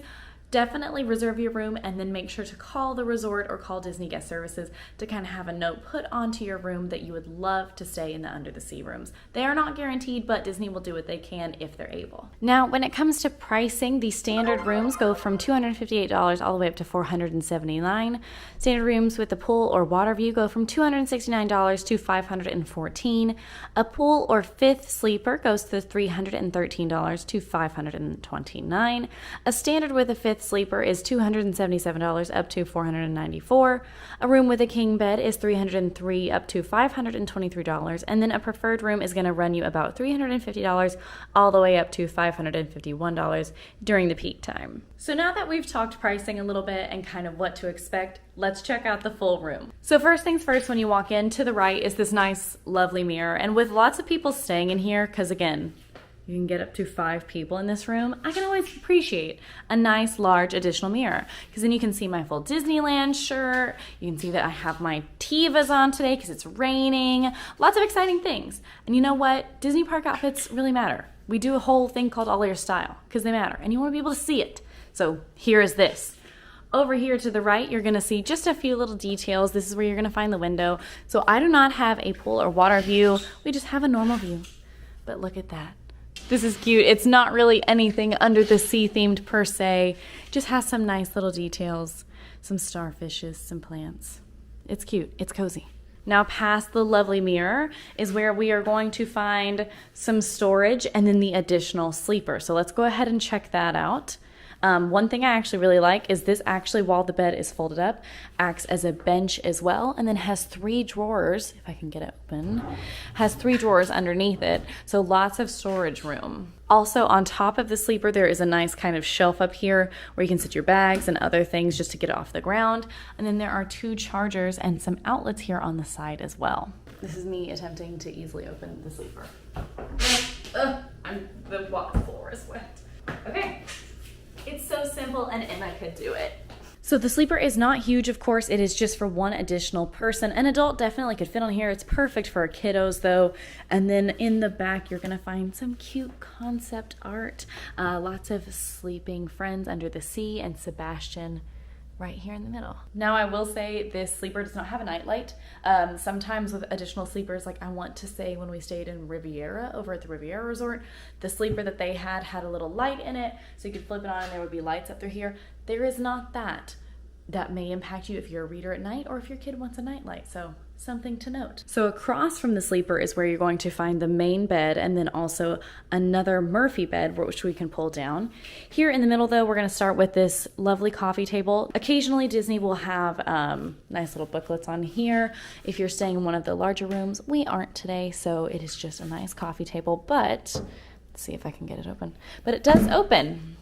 C: definitely reserve your room and then make sure to call the resort or call Disney Guest Services to kind of have a note put onto your room that you would love to stay in the under the sea rooms. They are not guaranteed, but Disney will do what they can if they're able. Now, when it comes to pricing, the standard rooms go from $258 all the way up to $479. Standard rooms with the pool or water view go from $269 to $514. A pool or 5th sleeper goes to $313 to $529. A standard with a 5th sleeper is $277 up to $494. A room with a king bed is $303 up to $523, and then a preferred room is going to run you about $350 all the way up to $551 during the peak time. So now that we've talked pricing a little bit and kind of what to expect, let's check out the full room. So first things first, when you walk in, to the right is this nice, lovely mirror, and with lots of people staying in here, because again, you can get up to 5 people in this room, I can always appreciate a nice large additional mirror, because then you can see my full Disneyland shirt, you can see that I have my Tevas on today because it's raining, lots of exciting things. And you know what? Disney park outfits really matter. We do a whole thing called AllEars style because they matter and you want to be able to see it. So here is this. Over here to the right, you're gonna see just a few little details. This is where you're gonna find the window. So I do not have a pool or water view. We just have a normal view, but look at that. This is cute. It's not really anything under the sea themed per se. It just has some nice little details, some starfishes, some plants. It's cute. It's cozy. Now past the lovely mirror is where we are going to find some storage and then the additional sleeper. So let's go ahead and check that out. One thing I actually really like is this actually, while the bed is folded up, acts as a bench as well, and then has 3 drawers, if I can get it open, has 3 drawers underneath it, so lots of storage room. Also, on top of the sleeper, there is a nice kind of shelf up here where you can sit your bags and other things just to get it off the ground, and then there are 2 chargers and some outlets here on the side as well. This is me attempting to easily open the sleeper. The floor is wet. Okay. It's so simple and Emma could do it. So the sleeper is not huge, of course. It is just for 1 additional person. An adult definitely could fit on here. It's perfect for kiddos though. And then in the back, you're gonna find some cute concept art. Lots of sleeping friends under the sea and Sebastian right here in the middle. Now I will say this sleeper does not have a nightlight. Sometimes with additional sleepers, like I want to say when we stayed in Riviera over at the Riviera Resort, the sleeper that they had a little light in it, so you could flip it on and there would be lights up through here. There is not that. That may impact you if you're a reader at night or if your kid wants a nightlight, so something to note. So across from the sleeper is where you're going to find the main bed and then also another Murphy bed which we can pull down. Here in the middle though, we're going to start with this lovely coffee table. Occasionally Disney will have nice little booklets on here. If you're staying in one of the larger rooms, we aren't today, so it is just a nice coffee table, but let's see if I can get it open. But it does open.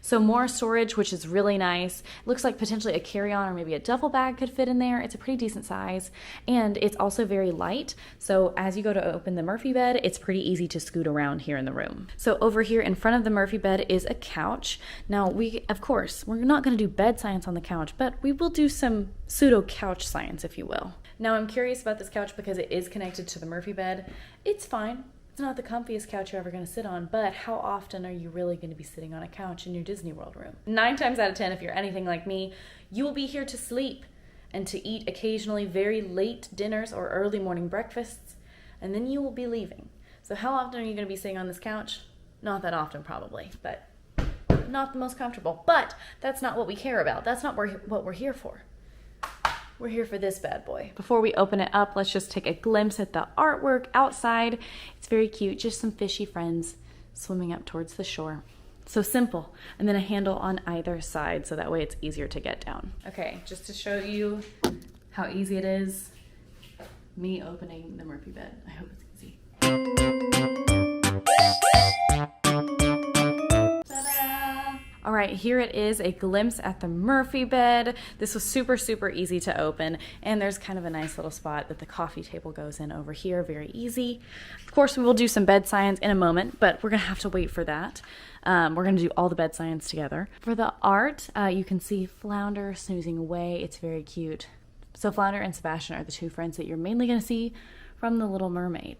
C: So more storage, which is really nice. It looks like potentially a carry-on or maybe a duffel bag could fit in there. It's a pretty decent size, and it's also very light. So as you go to open the Murphy bed, it's pretty easy to scoot around here in the room. So over here in front of the Murphy bed is a couch. Now of course, we're not gonna do bed science on the couch, but we will do some pseudo couch science, if you will. Now I'm curious about this couch because it is connected to the Murphy bed. It's fine. It's not the comfiest couch you're ever going to sit on, but how often are you really going to be sitting on a couch in your Disney World room? 9 times out of 10, if you're anything like me, you will be here to sleep and to eat occasionally very late dinners or early morning breakfasts, and then you will be leaving. So how often are you going to be sitting on this couch? Not that often probably, but not the most comfortable. But that's not what we care about. That's not what we're here for. We're here for this bad boy. Before we open it up, let's just take a glimpse at the artwork outside. It's very cute, just some fishy friends swimming up towards the shore. So simple. And then a handle on either side, so that way it's easier to get down. Okay, just to show you how easy it is, me opening the Murphy bed. I hope it's easy. All right, here it is, a glimpse at the Murphy bed. This was super, super easy to open, and there's kind of a nice little spot that the coffee table goes in over here, very easy. Of course, we will do some bed science in a moment, but we're gonna have to wait for that. We're gonna do all the bed science together. For the art, you can see Flounder snoozing away. It's very cute. So Flounder and Sebastian are the 2 friends that you're mainly gonna see from The Little Mermaid.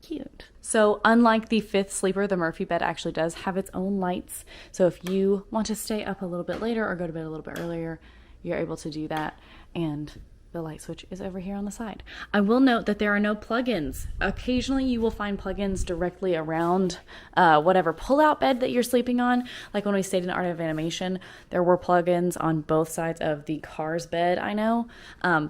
C: Cute. So unlike the 5th sleeper, the Murphy bed actually does have its own lights. So if you want to stay up a little bit later or go to bed a little bit earlier, you're able to do that. And the light switch is over here on the side. I will note that there are no plugins. Occasionally you will find plugins directly around whatever pull-out bed that you're sleeping on. Like when we stayed in Art of Animation, there were plugins on both sides of the Cars bed, I know.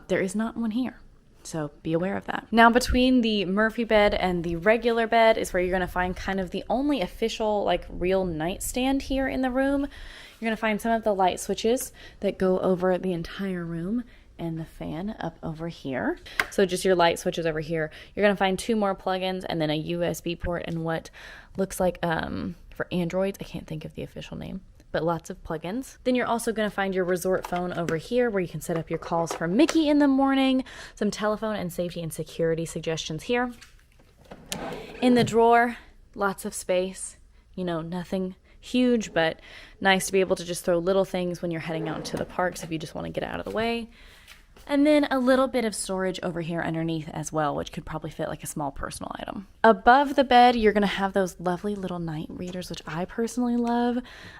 C: There is not one here. So be aware of that. Now between the Murphy bed and the regular bed is where you're gonna find kind of the only official, like, real nightstand here in the room. You're gonna find some of the light switches that go over the entire room and the fan up over here. So just your light switches over here. You're gonna find 2 more plugins and then a USB port and what looks like, for Androids, I can't think of the official name, but lots of plugins. Then you're also going to find your resort phone over here where you can set up your calls from Mickey in the morning, some telephone and safety and security suggestions here. In the drawer, lots of space, you know, nothing huge, but nice to be able to just throw little things when you're heading out to the parks if you just want to get out of the way. And then a little bit of storage over here underneath as well, which could probably fit like a small personal item. Above the bed, you're gonna have those lovely little night readers, which I personally love.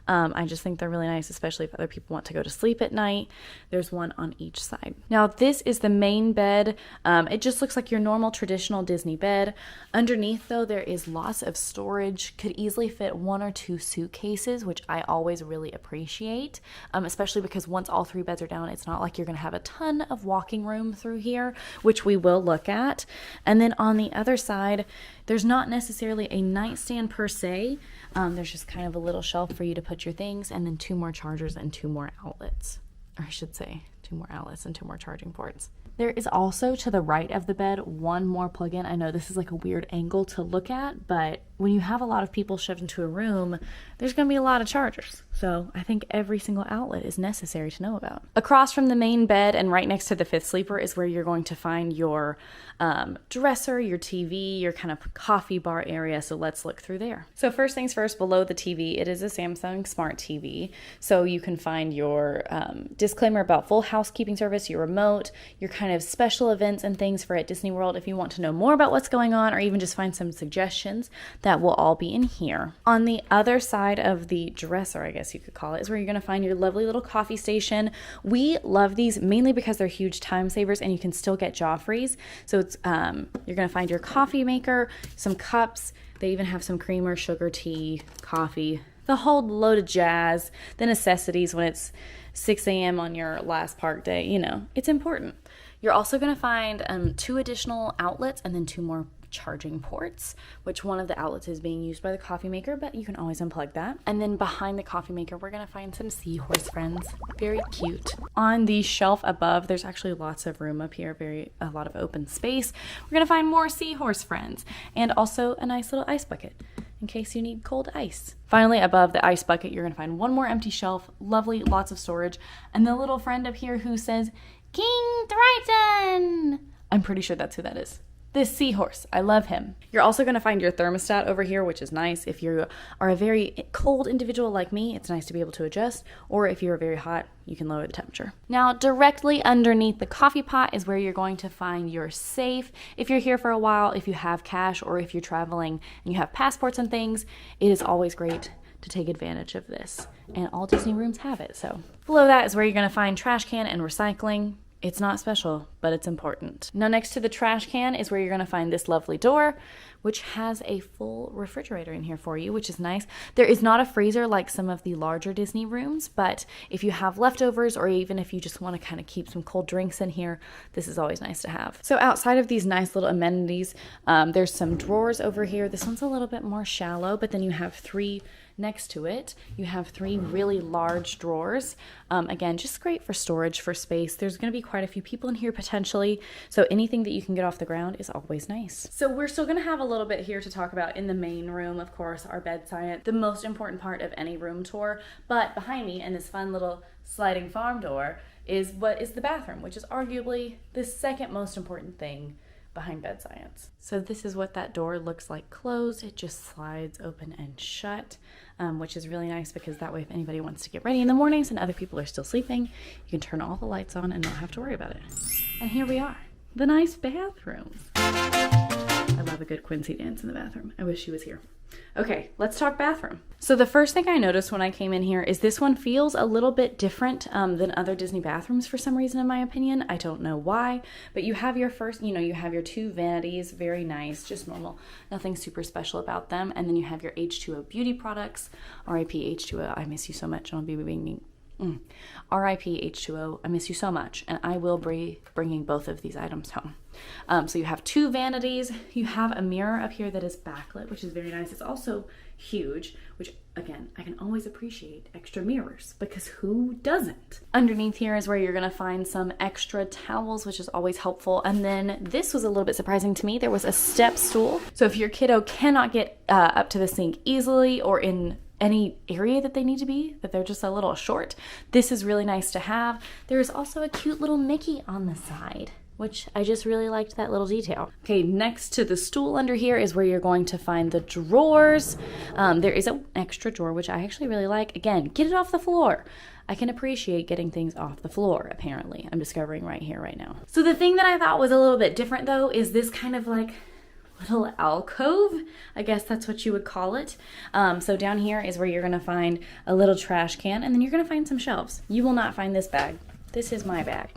C: I just think they're really nice, especially if other people want to go to sleep at night. There's one on each side. Now this is the main bed. It just looks like your normal traditional Disney bed. Underneath though, there is lots of storage. Could easily fit 1 or 2 suitcases, which I always really appreciate, especially because once all 3 beds are down, it's not like you're gonna have a ton of walking room through here, which we will look at. And then on the other side, there's not necessarily a nightstand per se. There's just kind of a little shelf for you to put your things, and then 2 more chargers and 2 more outlets. Or I should say 2 more outlets and 2 more charging ports. There is also to the right of the bed 1 more plug-in. I know this is like a weird angle to look at, but when you have a lot of people shoved into a room, there's going to be a lot of chargers. So I think every single outlet is necessary to know about. Across from the main bed and right next to the 5th sleeper is where you're going to find your dresser, your TV, your kind of coffee bar area. So let's look through there. So first things first, below the TV, it is a Samsung Smart TV. So you can find your disclaimer about full housekeeping service, your remote, your kind of special events and things for at Disney World if you want to know more about what's going on or even just find some suggestions. That will all be in here. On the other side of the dresser, I guess you could call it, is where you're going to find your lovely little coffee station. We love these mainly because they're huge time savers and you can still get Joffrey's. So it's you're going to find your coffee maker, some cups. They even have some creamer, sugar, tea, coffee, the whole load of jazz, the necessities when it's 6 a.m. on your last park day. You know, it's important. You're also going to find 2 additional outlets and then 2 more charging ports, which one of the outlets is being used by the coffee maker, but you can always unplug that. And then behind the coffee maker, we're gonna find some seahorse friends. Very cute. On the shelf above, there's actually lots of room up here, a lot of open space. We're gonna find more seahorse friends and also a nice little ice bucket in case you need cold ice. Finally, above the ice bucket, you're gonna find 1 more empty shelf, lovely, lots of storage, and the little friend up here who says, King Triton! I'm pretty sure that's who that is. This seahorse, I love him. You're also going to find your thermostat over here, which is nice. If you are a very cold individual like me, it's nice to be able to adjust. Or if you're very hot, you can lower the temperature. Now, directly underneath the coffee pot is where you're going to find your safe. If you're here for a while, if you have cash, or if you're traveling and you have passports and things, it is always great to take advantage of this. And all Disney rooms have it. So below that is where you're going to find trash can and recycling. It's not special, but it's important. Now, next to the trash can is where you're going to find this lovely door, which has a full refrigerator in here for you, which is nice. There is not a freezer like some of the larger Disney rooms, but if you have leftovers, or even if you just want to kind of keep some cold drinks in here, this is always nice to have. So outside of these nice little amenities, there's some drawers over here. This one's a little bit more shallow, but then you have three next to it. You have three really large drawers. Again, just great for storage, for space. There's going to be quite a few people in here potentially, so anything that you can get off the ground is always nice. So we're still going to have a little bit here to talk about in the main room, of course, our bed science, the most important part of any room tour. But behind me in this fun little sliding farm door is what is the bathroom, which is arguably the second most important thing behind bed science. So this is what that door looks like closed. It just slides open and shut, which is really nice because that way if anybody wants to get ready in the mornings and other people are still sleeping, you can turn all the lights on and not have to worry about it. And here we are, the nice bathrooms. I love a good Quincy dance in the bathroom. I wish she was here. Okay, let's talk bathroom. So the first thing I noticed when I came in here is this one feels a little bit different than other Disney bathrooms for some reason, in my opinion. I don't know why, but you have your first, you have your two vanities, very nice, just normal, nothing super special about them. And then you have your H2O beauty products, RIP H2O, I miss you so much, I'll be being RIP H2O, I miss you so much, and I will be bringing both of these items home. So you have two vanities, you have a mirror up here that is backlit, which is very nice. It's also huge, which again, I can always appreciate extra mirrors because who doesn't? Underneath here is where you're gonna find some extra towels, which is always helpful. And then this was a little bit surprising to me. There was a step stool. So if your kiddo cannot get up to the sink easily, or in any area that they need to be, that they're just a little short, this is really nice to have. There is also a cute little Mickey on the side, which I just really liked that little detail. Okay, next to the stool under here is where you're going to find the drawers. There is an extra drawer, which I actually really like. Again, get it off the floor. I can appreciate getting things off the floor, apparently. I'm discovering right here, right now. So the thing that I thought was a little bit different though, is this kind of like little alcove, I guess that's what you would call it. So down here is where you're gonna find a little trash can, and then you're gonna find some shelves. You will not find this bag. This is my bag.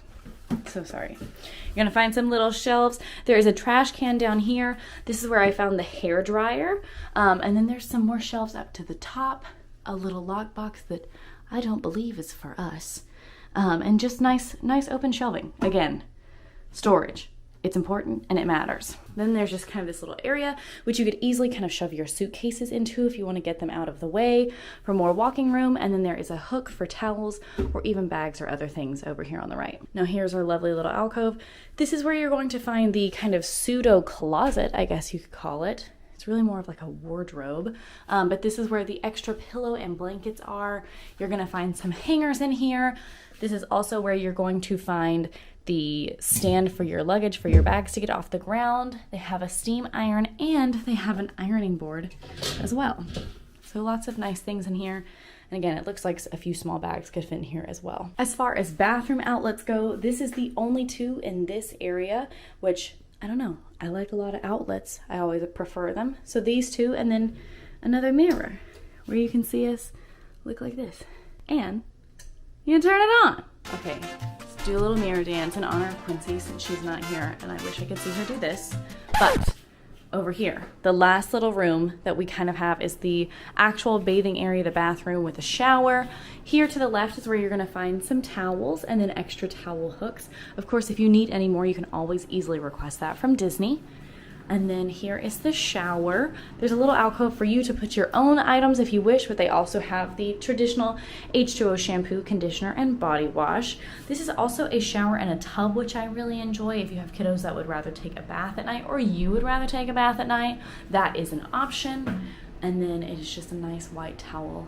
C: So sorry. You're gonna find some little shelves. There is a trash can down here. This is where I found the hair dryer. And then there's some more shelves up to the top, a little lockbox that I don't believe is for us. And just nice open shelving. Again, storage. It's important and it matters. Then there's just kind of this little area which you could easily kind of shove your suitcases into if you want to get them out of the way for more walking room. And then there is a hook for towels or even bags or other things over here on the right. Now here's our lovely little alcove. This is where you're going to find the kind of pseudo closet, I guess you could call it. It's really more of like a wardrobe, but this is where the extra pillow and blankets are. You're gonna find some hangers in here. This is also where you're going to find the stand for your luggage, for your bags to get off the ground. They have a steam iron and they have an ironing board as well. So lots of nice things in here. And again, it looks like a few small bags could fit in here as well. As far as bathroom outlets go, this is the only two in this area, which I don't know. I like a lot of outlets. I always prefer them. So these two, and then another mirror where you can see us look like this. And you can turn it on. Okay, let's do a little mirror dance in honor of Quincy since she's not here, and I wish I could see her do this. But over here, the last little room that we kind of have is the actual bathing area, the bathroom with a shower. Here to the left is where you're gonna find some towels and then extra towel hooks. Of course, if you need any more, you can always easily request that from Disney. And then here is the shower. There's a little alcove for you to put your own items if you wish, but they also have the traditional H2O shampoo, conditioner, and body wash. This is also a shower and a tub, which I really enjoy. If you have kiddos that would rather take a bath at night, or you would rather take a bath at night, that is an option. And then it is just a nice white towel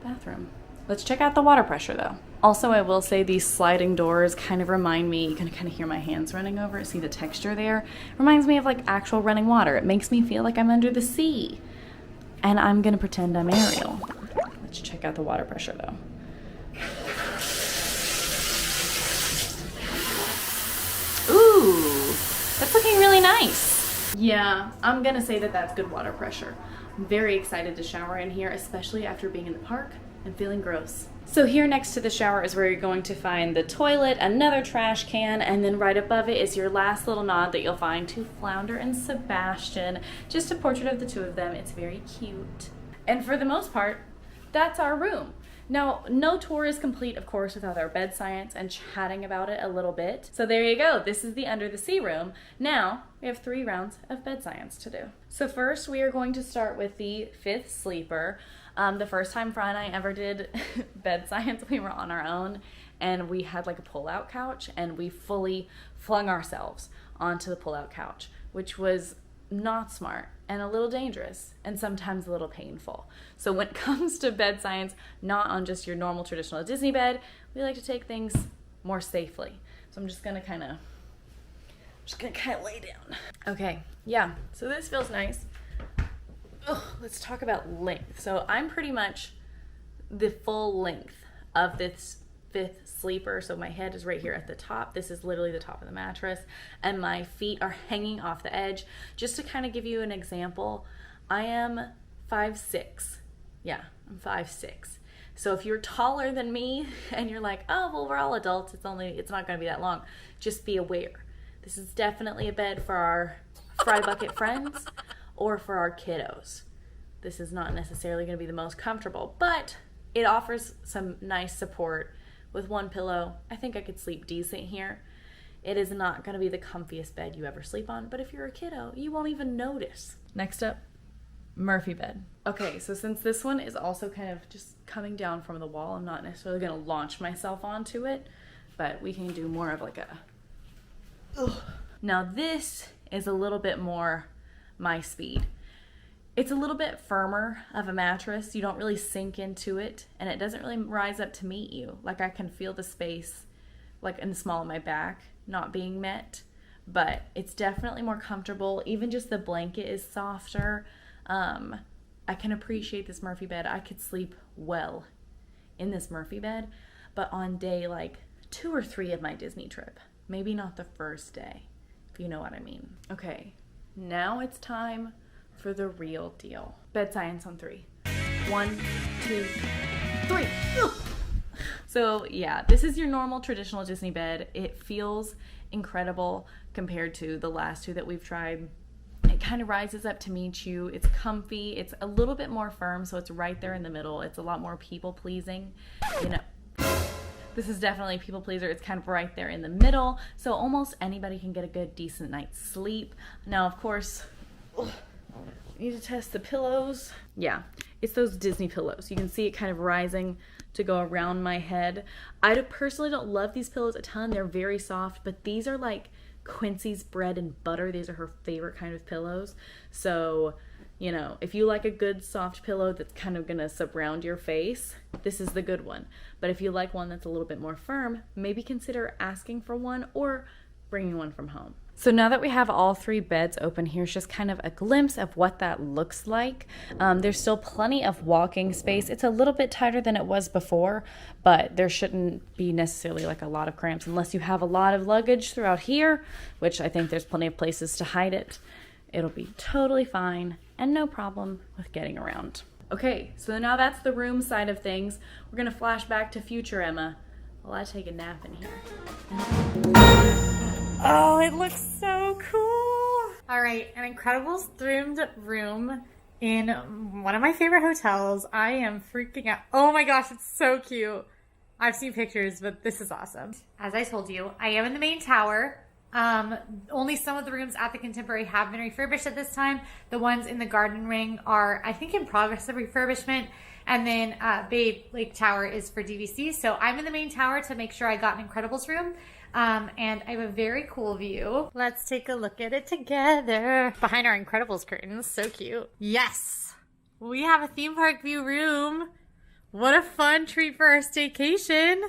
C: bathroom. Let's check out the water pressure though. Also, I will say these sliding doors kind of remind me, you can kind of hear my hands running over it, see the texture there? Reminds me of like actual running water. It makes me feel like I'm under the sea. And I'm gonna pretend I'm Ariel. Let's check out the water pressure though. Ooh, that's looking really nice. Yeah, I'm gonna say that that's good water pressure. I'm very excited to shower in here, especially after being in the park and feeling gross. So here next to the shower is where you're going to find the toilet, another trash can, and then right above it is your last little nod that you'll find to Flounder and Sebastian. Just a portrait of the two of them. It's very cute. And for the most part, that's our room. Now, no tour is complete, of course, without our bed science and chatting about it a little bit. So there you go. This is the under the sea room. Now, we have 3 rounds of bed science to do. So first, we are going to start with the 5th sleeper. The first time Fry and I ever did bed science, we were on our own, and we had like a pull-out couch, and we fully flung ourselves onto the pull-out couch, which was not smart and a little dangerous and sometimes a little painful. So when it comes to bed science, not on just your normal traditional Disney bed, we like to take things more safely. So I'm just gonna kind of lay down. Okay, yeah, so this feels nice. Ugh, let's talk about length. So I'm pretty much the full length of this 5th sleeper. So my head is right here at the top. This is literally the top of the mattress, and my feet are hanging off the edge. Just to kind of give you an example, I am 5'6". Yeah, I'm 5'6". So if you're taller than me and you're like, oh, well, we're all adults, it's not gonna be that long, just be aware. This is definitely a bed for our Fry Bucket friends or for our kiddos. This is not necessarily gonna be the most comfortable, but it offers some nice support. With 1 pillow, I think I could sleep decent here. It is not gonna be the comfiest bed you ever sleep on, but if you're a kiddo, you won't even notice. Next up, Murphy bed. Okay, so since this one is also kind of just coming down from the wall, I'm not necessarily gonna launch myself onto it, but we can do more of like a, ugh. Now this is a little bit more my speed. It's a little bit firmer of a mattress. You don't really sink into it, and it doesn't really rise up to meet you. Like I can feel the space like in the small of my back not being met, but it's definitely more comfortable. Even just the blanket is softer. I can appreciate this Murphy bed. I could sleep well in this Murphy bed, but on day like 2 or 3 of my Disney trip, maybe not the first day, if you know what I mean. Okay, now it's time for the real deal. Bed science on 3. 1, 2, 3. So yeah, this is your normal traditional Disney bed. It feels incredible compared to the last 2 that we've tried. It kind of rises up to meet you. It's comfy. It's a little bit more firm, so it's right there in the middle. It's a lot more people pleasing. You know, this is definitely a people pleaser. It's kind of right there in the middle, so almost anybody can get a good, decent night's sleep. Now, of course, need to test the pillows. Yeah, it's those Disney pillows. You can see it kind of rising to go around my head. I personally don't love these pillows a ton. They're very soft, but these are like Quincy's bread and butter. These are her favorite kind of pillows. So, you know, if you like a good soft pillow that's kind of gonna surround your face, this is the good one. But if you like one that's a little bit more firm, maybe consider asking for one or bringing one from home. So now that we have all 3 beds open, here's just kind of a glimpse of what that looks like. There's still plenty of walking space. It's a little bit tighter than it was before, but there shouldn't be necessarily like a lot of cramps unless you have a lot of luggage throughout here, which I think there's plenty of places to hide it. It'll be totally fine and no problem with getting around. Okay, so now that's the room side of things. We're gonna flash back to future Emma while I take a nap in here. Oh, it looks so cool.
A: All right, an Incredibles themed room in one of my favorite hotels. I am freaking out. Oh my gosh, it's so cute. I've seen pictures, but this is awesome. As I told you, I am in the main tower. Only some of the rooms at the Contemporary have been refurbished at this time. The ones in the Garden Ring are, I think, in progress of refurbishment. And then Bay Lake Tower is for DVC. So I'm in the main tower to make sure I got an Incredibles room. And I have a very cool view. Let's take a look at it together. Behind our Incredibles curtains. So cute. Yes! We have a theme park view room. What a fun treat for our staycation.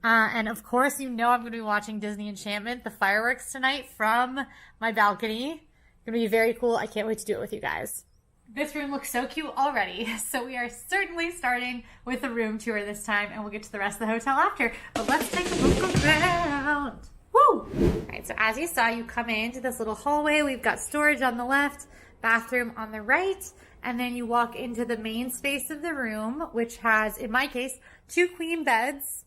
A: And of course, you know I'm going to be watching Disney Enchantment, the fireworks tonight from my balcony. It's going to be very cool. I can't wait to do it with you guys. This room looks so cute already, so we are certainly starting with the room tour this time, and we'll get to the rest of the hotel after. But let's take a look around. Woo! All right, so as you saw, you come into this little hallway. We've got storage on the left, bathroom on the right, and then you walk into the main space of the room, which has, in my case, 2 queen beds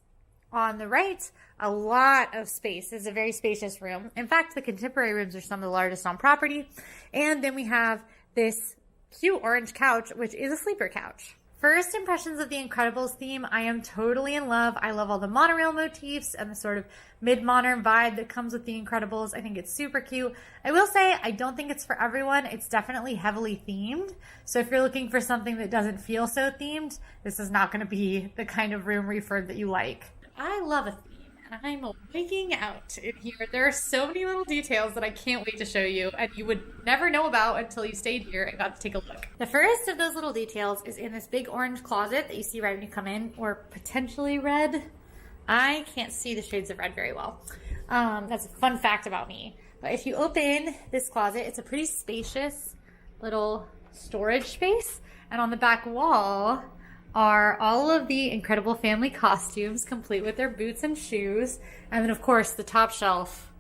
A: on the right. A lot of space. It's a very spacious room. In fact, the contemporary rooms are some of the largest on property. And then we have this cute orange couch, which is a sleeper couch. First impressions of the Incredibles theme, I am totally in love. I love all the monorail motifs and the sort of mid-modern vibe that comes with the Incredibles. I think it's super cute. I will say, I don't think it's for everyone. It's definitely heavily themed. So if you're looking for something that doesn't feel so themed, this is not going to be the kind of room refurb that you like. I love a theme. And I'm wigging out in here. There are so many little details that I can't wait to show you, and you would never know about until you stayed here and got to take a look. The first of those little details is in this big orange closet that you see right when you come in, or potentially red. I can't see the shades of red very well. That's a fun fact about me. But if you open this closet, it's a pretty spacious little storage space, and on the back wall are all of the Incredible family costumes, complete with their boots and shoes. And then, of course, the top shelf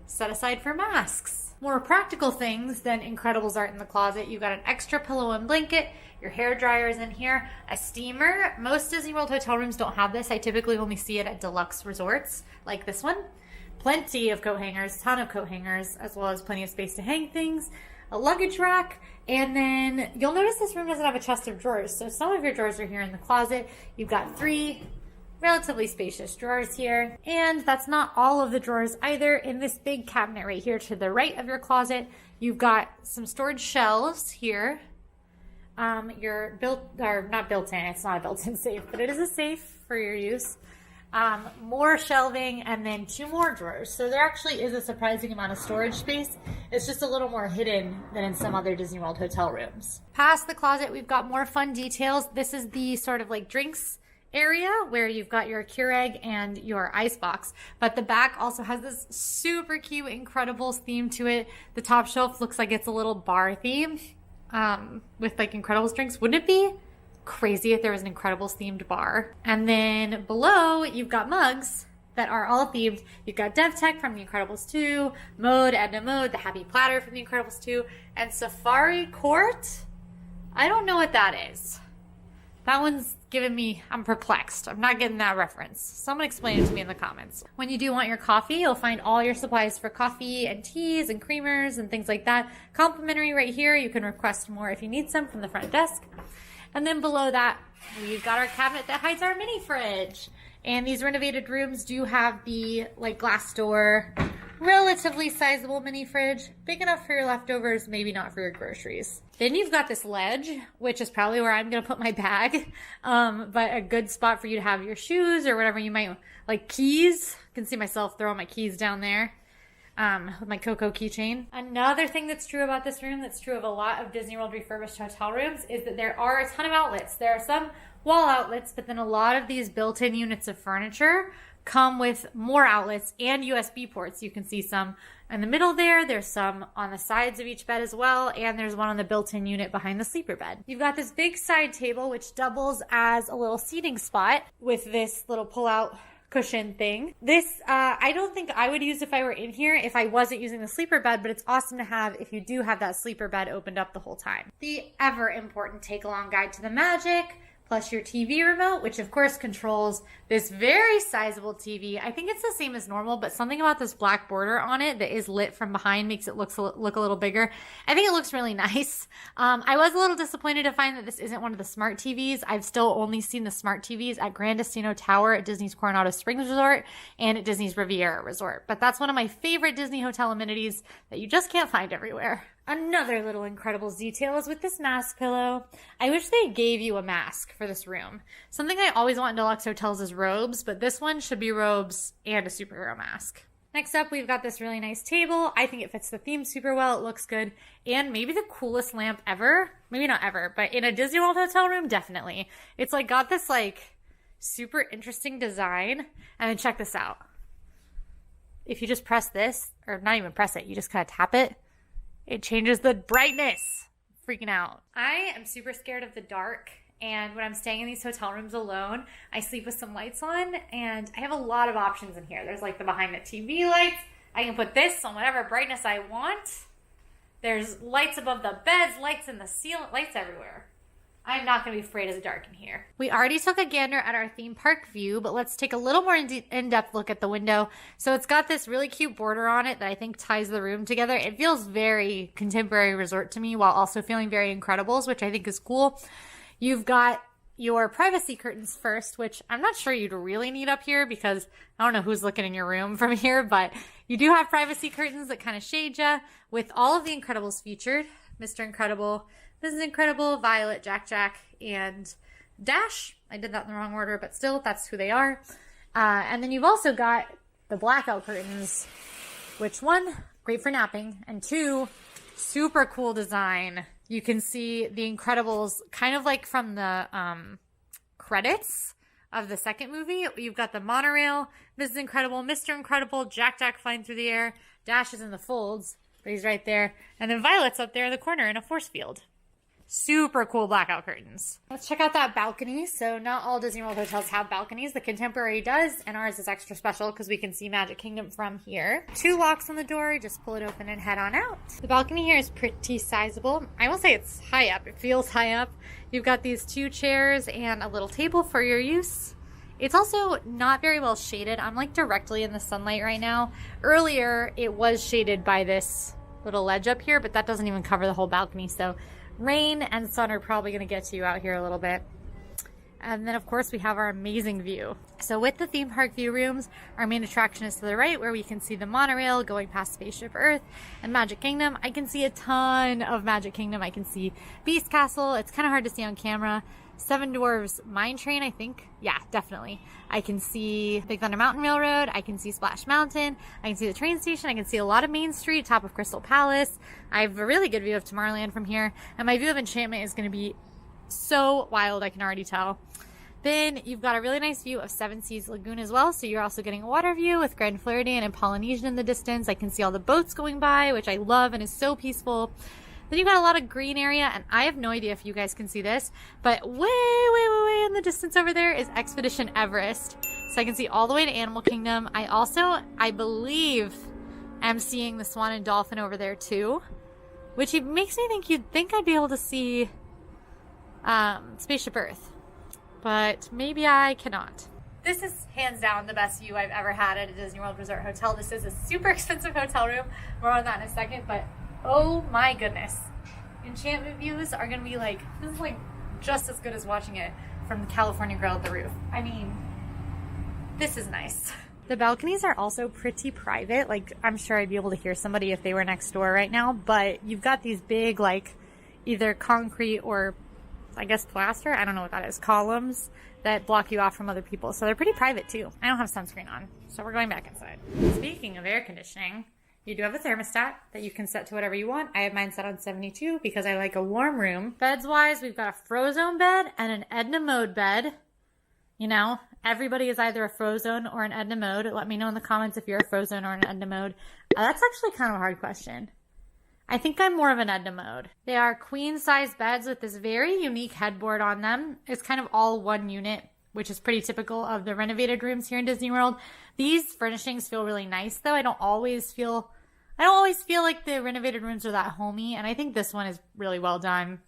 A: set aside for masks. More practical things than Incredibles art in the closet. You've got an extra pillow and blanket. Your hair dryer is in here. A steamer. Most Disney World hotel rooms don't have this. I typically only see it at deluxe resorts like this one. Plenty of coat hangers, ton of coat hangers, as well as plenty of space to hang things. A luggage rack, and then you'll notice this room doesn't have a chest of drawers, so some of your drawers are here in the closet. You've got 3 relatively spacious drawers here, and that's not all of the drawers either. In this big cabinet right here to the right of your closet, you've got some storage shelves here. Your not built-in, it's not a built-in safe, but it is a safe for your use. More shelving, and then 2 more drawers. So there actually is a surprising amount of storage space. It's just a little more hidden than in some other Disney World hotel rooms. Past the closet, we've got more fun details. This is the sort of like drinks area where you've got your Keurig and your ice box. But the back also has this super cute Incredibles theme to it. The top shelf looks like it's a little bar theme with like Incredibles drinks. Wouldn't it be crazy if there was an Incredibles themed bar? And then below you've got mugs that are all themed. You've got DevTech from the Incredibles 2, Mode, Edna Mode, the Happy Platter from the Incredibles 2, and Safari Court. I don't know what that is. That one's giving me, I'm perplexed. I'm not getting that reference. Someone explain it to me in the comments. When you do want your coffee, you'll find all your supplies for coffee and teas and creamers and things like that. Complimentary right here. You can request more if you need some from the front desk. And then below that, we've got our cabinet that hides our mini fridge. And these renovated rooms do have the like glass door, relatively sizable mini fridge. Big enough for your leftovers, maybe not for your groceries. Then you've got this ledge, which is probably where I'm going to put my bag. But a good spot for you to have your shoes or whatever you might, like keys. I can see myself throwing my keys down there. With my Coco keychain. Another thing that's true about this room, that's true of a lot of Disney World refurbished hotel rooms, is that there are a ton of outlets. There are some wall outlets, but then a lot of these built-in units of furniture come with more outlets and USB ports. You can see some in the middle there. There's some on the sides of each bed as well, and there's one on the built-in unit behind the sleeper bed. You've got this big side table, which doubles as a little seating spot with this little pull-out cushion thing. This, I don't think I would use if I were in here if I wasn't using the sleeper bed, but it's awesome to have if you do have that sleeper bed opened up the whole time. The ever important take-along guide to the Magic, plus your TV remote, which of course controls this very sizable TV. I think it's the same as normal, but something about this black border on it that is lit from behind makes it look a little bigger. I think it looks really nice. I was a little disappointed to find that this isn't one of the smart TVs. I've still only seen the smart TVs at Grand Destino Tower at Disney's Coronado Springs Resort and at Disney's Riviera Resort. But that's one of my favorite Disney hotel amenities that you just can't find everywhere. Another little Incredibles detail is with this mask pillow. I wish they gave you a mask for this room. Something I always want in deluxe hotels is robes, but this one should be robes and a superhero mask. Next up, we've got this really nice table. I think it fits the theme super well. It looks good. And maybe the coolest lamp ever. Maybe not ever, but in a Disney World hotel room, definitely. It's like got this like Super interesting design. And then check this out. If you just press this, or not even press it, you just kind of tap it, it changes the brightness. Freaking out. I am super scared of the dark. And when I'm staying in these hotel rooms alone, I sleep with some lights on, and I have a lot of options in here. There's like the behind the TV lights. I can put this on whatever brightness I want. There's lights above the beds, lights in the ceiling, lights everywhere. I'm not going to be afraid of the dark in here. We already took a gander at our theme park view, but let's take a little more in-depth look at the window. So it's got this really cute border on it that I think ties the room together. It feels very contemporary resort to me while also feeling very Incredibles, which I think is cool. You've got your privacy curtains first, which I'm not sure you'd really need up here because I don't know who's looking in your room from here, but you do have privacy curtains that kind of shade you with all of the Incredibles featured. Mr. Incredible, Mrs. Incredible, Violet, Jack, and Dash. I did that in the wrong order, but still, that's who they are. And then you've also got the blackout curtains, which one, great for napping, and two, super cool design. You can see the Incredibles kind of like from the credits of the second movie. You've got the monorail, Mrs. Incredible, Mr. Incredible, Jack flying through the air. Dash is in the folds, but he's right there. And then Violet's up there in the corner in a force field. Super cool blackout curtains. Let's check out that balcony. So not all Disney World hotels have balconies. The Contemporary does, and ours is extra special because we can see Magic Kingdom from here. 2 locks on the door. Just pull it open and head on out. The balcony here is pretty sizable. I will say it's high up. It feels high up. You've got these 2 chairs and a little table for your use. It's also not very well shaded. I'm like directly in the sunlight right now. Earlier, it was shaded by this little ledge up here, but that doesn't even cover the whole balcony. So rain and sun are probably going to get to you out here a little bit. And then, of course, we have our amazing view. So with the theme park view rooms, our main attraction is to the right, where we can see the monorail going past Spaceship Earth and Magic Kingdom. I can see a ton of Magic Kingdom. I can see Beast Castle. It's kind of hard to see on camera. Seven Dwarfs Mine Train, I think. Yeah, definitely. I can see Big Thunder Mountain Railroad. I can see Splash Mountain. I can see the train station. I can see a lot of Main Street, top of Crystal Palace. I have a really good view of Tomorrowland from here. And my view of Enchantment is going to be so wild, I can already tell. Then you've got a really nice view of Seven Seas Lagoon as well. So you're also getting a water view with Grand Floridian and Polynesian in the distance. I can see all the boats going by, which I love and is so peaceful. Then you've got a lot of green area, and I have no idea if you guys can see this, but way in the distance over there is Expedition Everest. So I can see all the way to Animal Kingdom. I also, I believe, am seeing the Swan and Dolphin over there too, which makes me think you'd think I'd be able to see Spaceship Earth, but maybe I cannot. This is hands down the best view I've ever had at a Disney World Resort hotel. This is a super expensive hotel room. More on that in a second, but oh my goodness. Enchantment views are going to be like, this is like just as good as watching it from the California Grill at the roof. I mean, this is nice. The balconies are also pretty private. Like, I'm sure I'd be able to hear somebody if they were next door right now, but you've got these big, like, either concrete or, I guess, plaster, I don't know what that is, columns that block you off from other people. So they're pretty private too. I don't have sunscreen on, so we're going back inside. Speaking of air conditioning, you do have a thermostat that you can set to whatever you want. I have mine set on 72 because I like a warm room. Beds wise, we've got a Frozone bed and an Edna Mode bed. You know, everybody is either a Frozone or an Edna Mode. Let me know in the comments if you're a Frozone or an Edna Mode. That's actually kind of a hard question. I think I'm more of an Edna Mode. They are queen size beds with this very unique headboard on them. It's kind of all one unit, which is pretty typical of the renovated rooms here in Disney World. These furnishings feel really nice though. I don't always feel like the renovated rooms are that homey, and I think this one is really well done.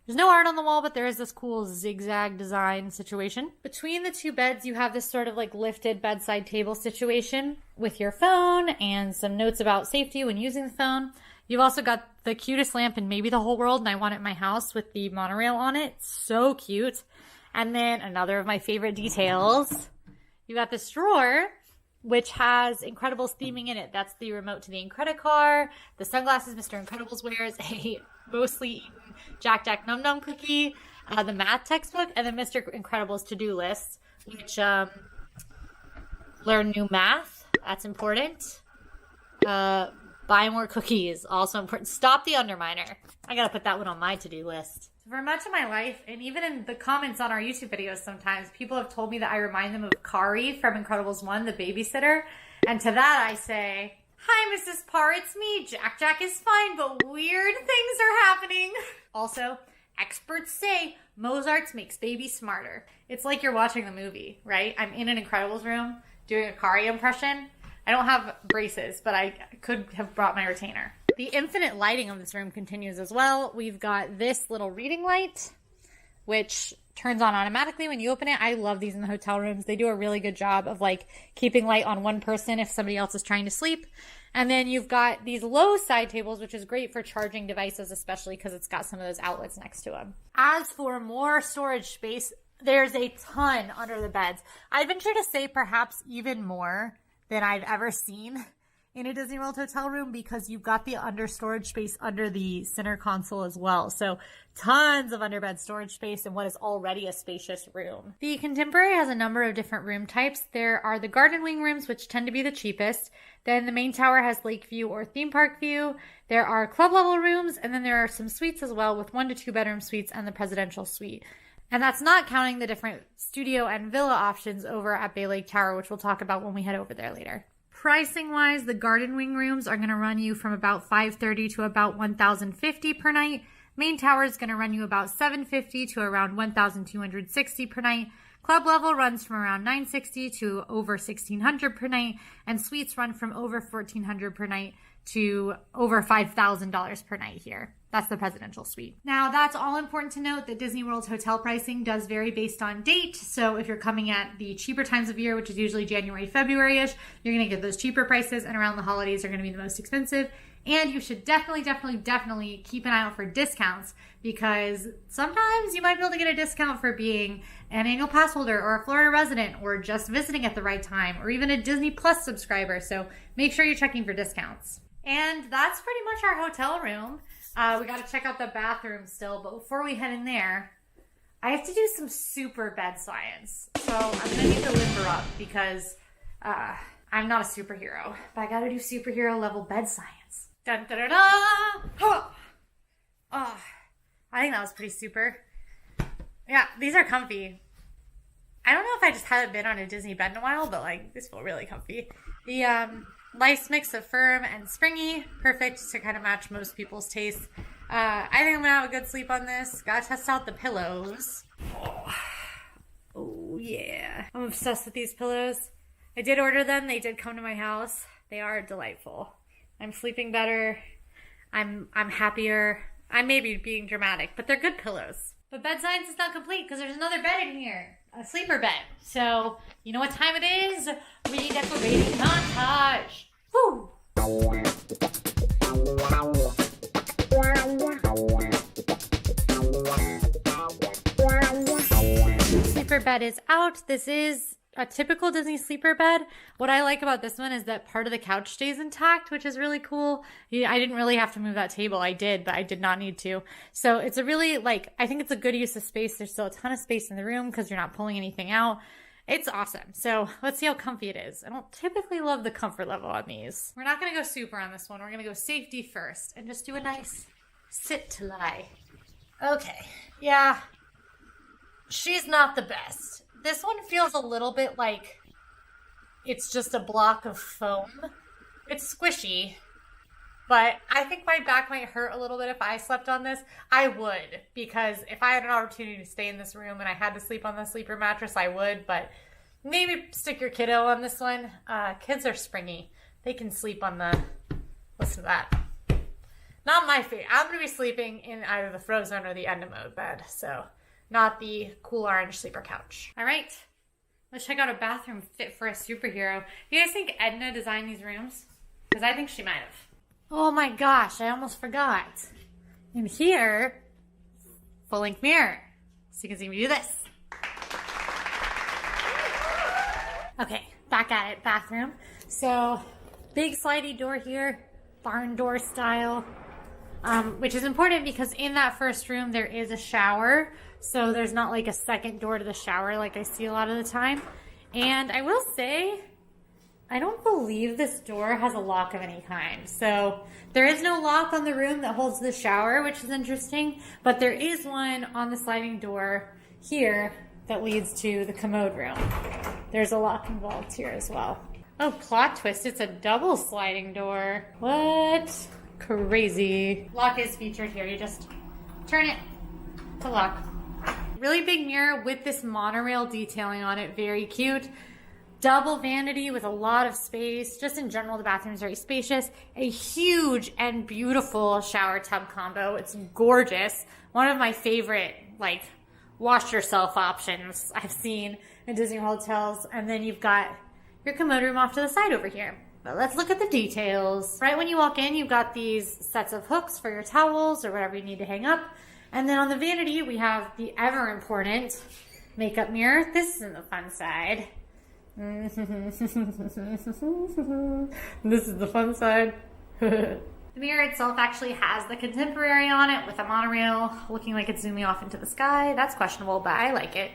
A: There's no art on the wall, but there is this cool zigzag design situation. Between the two beds, you have this sort of like lifted bedside table situation with your phone and some notes about safety when using the phone. You've also got the cutest lamp in maybe the whole world, and I want it in my house with the monorail on it. So cute. And then another of my favorite details, you got this drawer, which has Incredibles theming in it. That's the remote to the Incredicar, the sunglasses Mr. Incredibles wears, a mostly eaten Jack Num Num cookie, the math textbook, and then Mr. Incredibles to-do list, which learn new math. That's important. Buy more cookies, also important. Stop the underminer. I gotta put that one on my to-do list. For much of my life, and even in the comments on our YouTube videos sometimes, people have told me that I remind them of Kari from Incredibles 1, the babysitter. And to that I say, hi, Mrs. Parr, it's me. Jack Jack is fine, but weird things are happening. Also, experts say Mozart's makes babies smarter. It's like you're watching the movie, right? I'm in an Incredibles room doing a Kari impression. I don't have braces, but I could have brought my retainer. The infinite lighting of this room continues as well. We've got this little reading light, which turns on automatically when you open it. I love these in the hotel rooms. They do a really good job of like keeping light on one person if somebody else is trying to sleep. And then you've got these low side tables, which is great for charging devices, especially because it's got some of those outlets next to them. As for more storage space, there's a ton under the beds. I'd venture to say perhaps even more than I've ever seen in a Disney World hotel room, because you've got the under storage space under the center console as well. So tons of underbed storage space in what is already a spacious room. The Contemporary has a number of different room types. There are the garden wing rooms, which tend to be the cheapest. Then the main tower has lake view or theme park view. There are club level rooms, and then there are some suites as well, with 1 to 2 bedroom suites and the presidential suite. And that's not counting the different studio and villa options over at Bay Lake Tower, which we'll talk about when we head over there later. Pricing wise, the garden wing rooms are going to run you from about $530 to about $1,050 per night. Main tower is going to run you about $750 to around $1,260 per night. Club level runs from around $960 to over $1,600 per night, and suites run from over $1,400 per night to over $5,000 per night here. That's the presidential suite. Now, that's all important to note that Disney World's hotel pricing does vary based on date. So if you're coming at the cheaper times of year, which is usually January, February-ish, you're going to get those cheaper prices, and around the holidays are going to be the most expensive. And you should definitely keep an eye out for discounts, because sometimes you might be able to get a discount for being an annual pass holder or a Florida resident or just visiting at the right time or even a Disney Plus subscriber. So make sure you're checking for discounts. And that's pretty much our hotel room. We got to check out the bathroom still, but before we head in there, I have to do some super bed science. So I'm going to need to limber up because I'm not a superhero, but I got to do superhero level bed science. Dun, da, da, da. Oh, I think that was pretty super. Yeah, these are comfy. I don't know if I just haven't been on a Disney bed in a while, but like this feel really comfy. The nice mix of firm and springy, perfect to kind of match most people's tastes. I think I'm gonna have a good sleep on this. Gotta test out the pillows. Oh yeah, I'm obsessed with these pillows. I did order them. They did come to my house. They are delightful. I'm sleeping better. I'm happier. I may be being dramatic, but they're good pillows. But bed science is not complete because there's another bed in here. A sleeper bed. So, you know what time it is? Redecorating montage. Woo! Sleeper bed is out. This is a typical Disney sleeper bed. What I like about this one is that part of the couch stays intact, which is really cool. I didn't really have to move that table. I did, but I did not need to. So it's a really, I think it's a good use of space. There's still a ton of space in the room because you're not pulling anything out. It's awesome. So let's see how comfy it is. I don't typically love the comfort level on these. We're not going to go super on this one. We're going to go safety first and just do a nice sit to lie. Okay. Yeah. She's not the best. This one feels a little bit like it's just a block of foam. It's squishy, but I think my back might hurt a little bit if I slept on this. I would, because if I had an opportunity to stay in this room and I had to sleep on the sleeper mattress, I would, but maybe stick your kiddo on this one. Kids are springy. They can sleep on the, listen to that. Not my favorite. I'm going to be sleeping in either the Frozen or the Enda mode bed, so not the cool orange sleeper couch. All right, let's check out a bathroom fit for a superhero. Do you guys think Edna designed these rooms? Because I think she might have. Oh my gosh, I almost forgot. In here, full length mirror. So you can see me do this. Okay, back at it, bathroom. So big slidey door here, barn door style. Which is important because in that first room there is a shower, so there's not like a second door to the shower like I see a lot of the time. And I will say, I don't believe this door has a lock of any kind. So there is no lock on the room that holds the shower, which is interesting, but there is one on the sliding door here that leads to the commode room. There's a lock involved here as well. Oh, plot twist, it's a double sliding door. What? Crazy. Lock is featured here. You just turn it to lock. Really big mirror with this monorail detailing on it. Very cute. Double vanity with a lot of space. Just in general, the bathroom is very spacious. A huge and beautiful shower tub combo. It's gorgeous. One of my favorite, like, wash yourself options I've seen in Disney hotels. And then you've got your commode room off to the side over here. But let's look at the details. Right when you walk in, you've got these sets of hooks for your towels or whatever you need to hang up. And then on the vanity, we have the ever important makeup mirror. This is in the fun side. This is the fun side. The mirror itself actually has the contemporary on it with a monorail looking like it's zooming off into the sky. That's questionable, but I like it.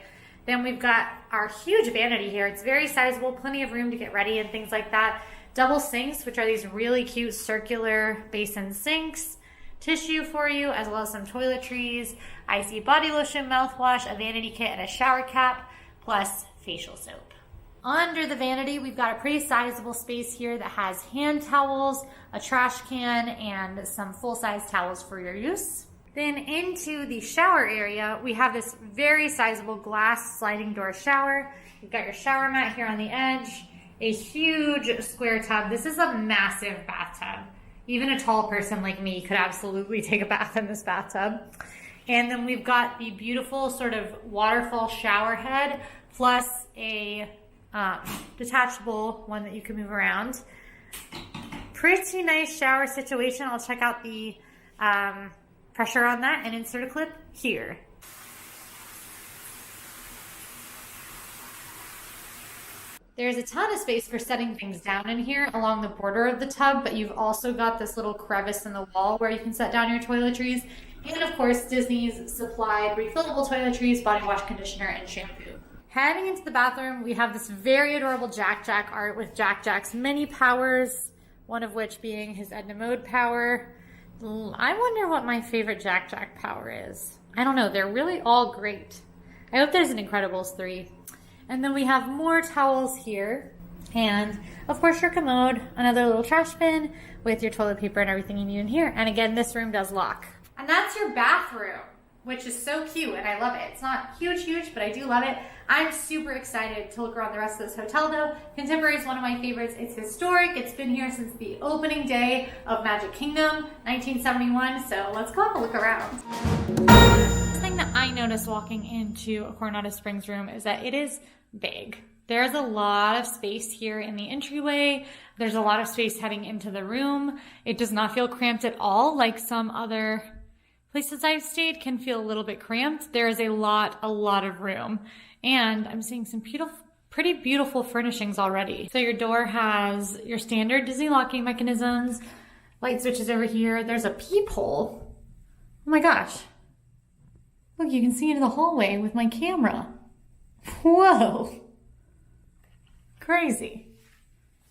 A: Then we've got our huge vanity here. It's very sizable, plenty of room to get ready and things like that. Double sinks, which are these really cute circular basin sinks. Tissue for you, as well as some toiletries, icy body lotion, mouthwash, a vanity kit, and a shower cap, plus facial soap. Under the vanity, we've got a pretty sizable space here that has hand towels, a trash can, and some full-size towels for your use. Then into the shower area, we have this very sizable glass sliding door shower. You've got your shower mat here on the edge, a huge square tub. This is a massive bathtub. Even a tall person like me could absolutely take a bath in this bathtub. And then we've got the beautiful sort of waterfall shower head, plus a detachable one that you can move around. Pretty nice shower situation. I'll check out the pressure on that and insert a clip here. There's a ton of space for setting things down in here along the border of the tub, but you've also got this little crevice in the wall where you can set down your toiletries. And of course, Disney's supplied refillable toiletries, body wash, conditioner, and shampoo. Heading into the bathroom, we have this very adorable Jack art with Jack's many powers, one of which being his Edna Mode power. I wonder what my favorite Jack power is. I don't know, they're really all great. I hope there's an Incredibles 3. And then we have more towels here. And of course your commode, another little trash bin with your toilet paper and everything you need in here. And again, this room does lock. And that's your bathroom, which is so cute and I love it. It's not huge, but I do love it. I'm super excited to look around the rest of this hotel though. Contemporary is one of my favorites. It's historic. It's been here since the opening day of Magic Kingdom, 1971. So let's go have a look around. The thing that I noticed walking into a Coronado Springs room is that it is big. There's a lot of space here in the entryway. There's a lot of space heading into the room. It does not feel cramped at all like some other places I've stayed can feel a little bit cramped. There is a lot of room. And I'm seeing some pretty beautiful furnishings already. So your door has your standard Disney locking mechanisms, light switches over here. There's a peephole. Oh my gosh. Look, you can see into the hallway with my camera. Whoa. Crazy.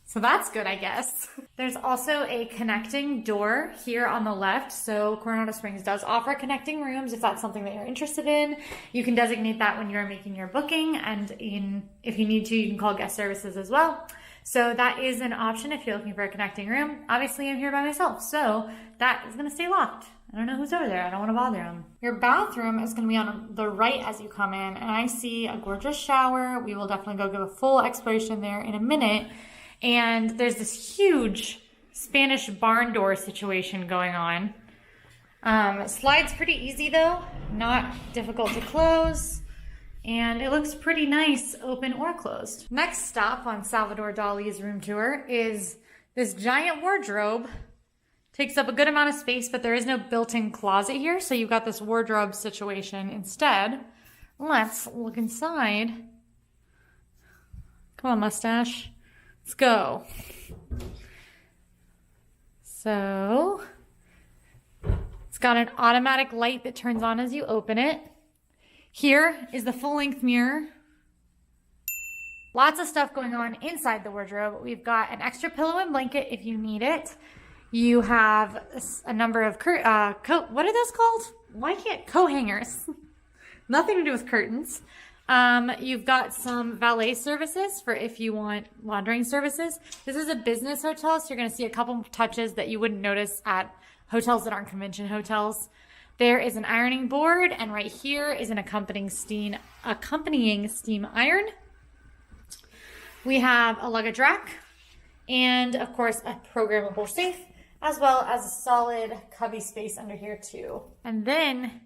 A: So that's good, I guess. There's also a connecting door here on the left. So Coronado Springs does offer connecting rooms if that's something that you're interested in. You can designate that when you're making your booking, and if you need to, you can call guest services as well. So that is an option if you're looking for a connecting room. Obviously, I'm here by myself, so that is gonna stay locked. I don't know who's over there. I don't wanna bother them. Your bathroom is gonna be on the right as you come in, and I see a gorgeous shower. We will definitely go give a full exploration there in a minute. And there's this huge Spanish barn door situation going on. Slide's pretty easy though, not difficult to close. And it looks pretty nice, open or closed. Next stop on Salvador Dali's room tour is this giant wardrobe. Takes up a good amount of space, but there is no built-in closet here, so you've got this wardrobe situation instead. Let's look inside. Come on, mustache. Let's go. So, it's got an automatic light that turns on as you open it. Here is the full-length mirror. Lots of stuff going on inside the wardrobe. We've got an extra pillow and blanket if you need it. You have a number of what are those called? Why can't coat hangers? Nothing to do with curtains. You've got some valet services for if you want laundering services. This is a business hotel, so you're going to see a couple touches that you wouldn't notice at hotels that aren't convention hotels. There is an ironing board, and right here is an accompanying steam iron. We have a luggage rack, and of course a programmable safe, as well as a solid cubby space under here too. And then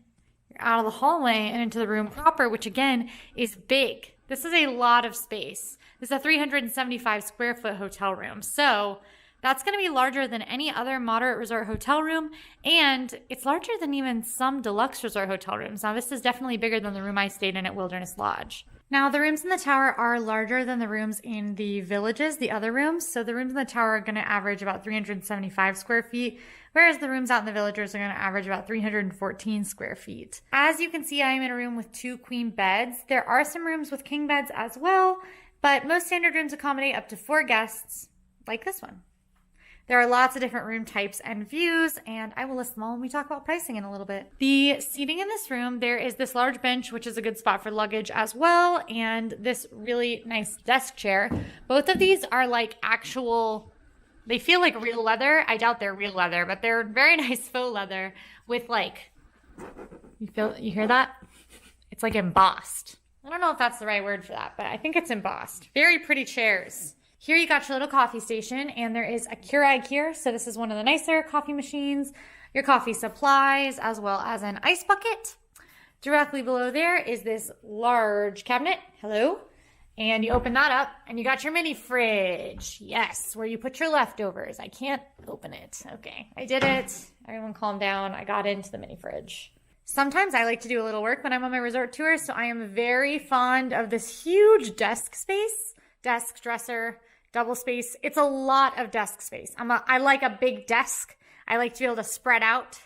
A: you're out of the hallway and into the room proper, which again is big. This is a lot of space. This is a 375 square foot hotel room. So that's going to be larger than any other moderate resort hotel room, and it's larger than even some deluxe resort hotel rooms. Now this is definitely bigger than the room I stayed in at Wilderness Lodge. Now the rooms in the tower are larger than the rooms in the villages, the other rooms. So the rooms in the tower are going to average about 375 square feet, whereas the rooms out in the villages are going to average about 314 square feet. As you can see, I am in a room with 2 queen beds. There are some rooms with king beds as well, but most standard rooms accommodate up to 4 guests, like this one. There are lots of different room types and views, and I will list them all when we talk about pricing in a little bit. The seating in this room, there is this large bench, which is a good spot for luggage as well, and this really nice desk chair. Both of these are like actual, they feel like real leather. I doubt they're real leather, but they're very nice faux leather with like, you hear that? It's like embossed. I don't know if that's the right word for that, but I think it's embossed. Very pretty chairs. Here you got your little coffee station, and there is a Keurig here. So this is one of the nicer coffee machines, your coffee supplies, as well as an ice bucket. Directly below there is this large cabinet. Hello. And you open that up, and you got your mini fridge. Yes, where you put your leftovers. I can't open it. Okay, I did it. Everyone calm down. I got into the mini fridge. Sometimes I like to do a little work when I'm on my resort tours, so I am very fond of this huge desk space, desk, dresser, double space. It's a lot of desk space. I like a big desk. I like to be able to spread out,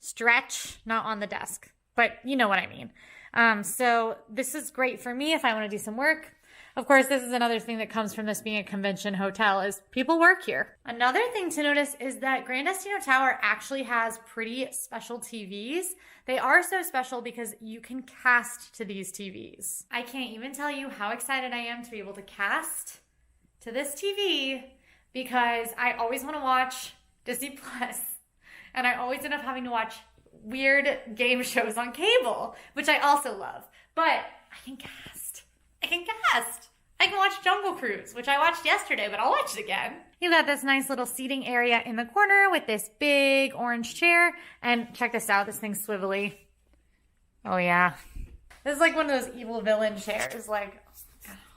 A: stretch, not on the desk, but you know what I mean. So this is great for me if I want to do some work. Of course, this is another thing that comes from this being a convention hotel is people work here. Another thing to notice is that Grand Destino Tower actually has pretty special TVs. They are so special because you can cast to these TVs. I can't even tell you how excited I am to be able to cast to this TV because I always want to watch Disney Plus, and I always end up having to watch weird game shows on cable, which I also love. But I can cast. I can watch Jungle Cruise, which I watched yesterday, but I'll watch it again. You've got this nice little seating area in the corner with this big orange chair, and check this out. This thing's swivelly. Oh yeah, this is like one of those evil villain chairs. Like,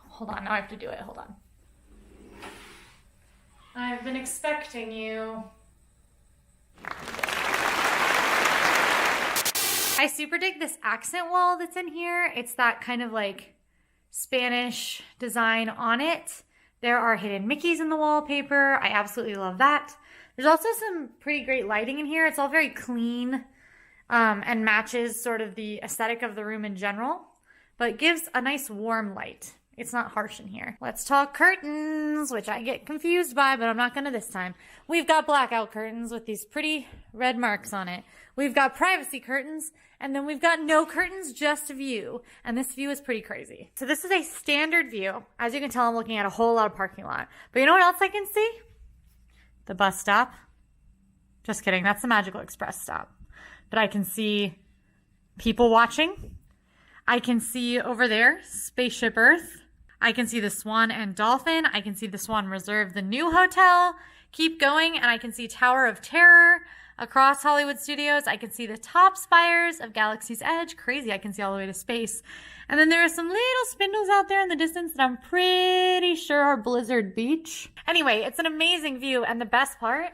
A: hold on, now I have to do it. Hold on. I've been expecting you. I super dig this accent wall that's in here. It's that kind of like Spanish design on it. There are hidden Mickeys in the wallpaper. I absolutely love that. There's also some pretty great lighting in here. It's all very clean and matches sort of the aesthetic of the room in general, but gives a nice warm light. It's not harsh in here. Let's talk curtains, which I get confused by, but I'm not gonna this time. We've got blackout curtains with these pretty red marks on it. We've got privacy curtains, and then we've got no curtains, just view. And this view is pretty crazy. So this is a standard view. As you can tell, I'm looking at a whole lot of parking lot. But you know what else I can see? The bus stop. Just kidding, that's the Magical Express stop. But I can see people watching. I can see over there, Spaceship Earth. I can see the Swan and Dolphin. I can see the Swan Reserve, the new hotel. Keep going, and I can see Tower of Terror across Hollywood Studios. I can see the top spires of Galaxy's Edge. Crazy, I can see all the way to space. And then there are some little spindles out there in the distance that I'm pretty sure are Blizzard Beach. Anyway, it's an amazing view, and the best part,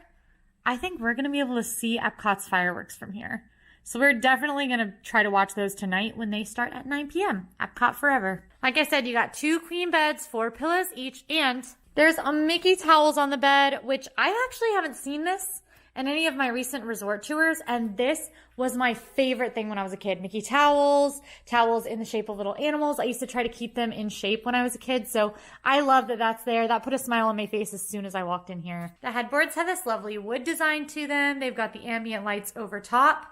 A: I think we're going to be able to see Epcot's fireworks from here. So we're definitely going to try to watch those tonight when they start at 9 p.m. Epcot forever. Like I said, you got 2 queen beds, 4 pillows each, and there's a Mickey towels on the bed, which I actually haven't seen this and any of my recent resort tours, and this was my favorite thing when I was a kid. Mickey towels, towels in the shape of little animals. I used to try to keep them in shape when I was a kid, so I love that that's there. That put a smile on my face as soon as I walked in here. The headboards have this lovely wood design to them. They've got the ambient lights over top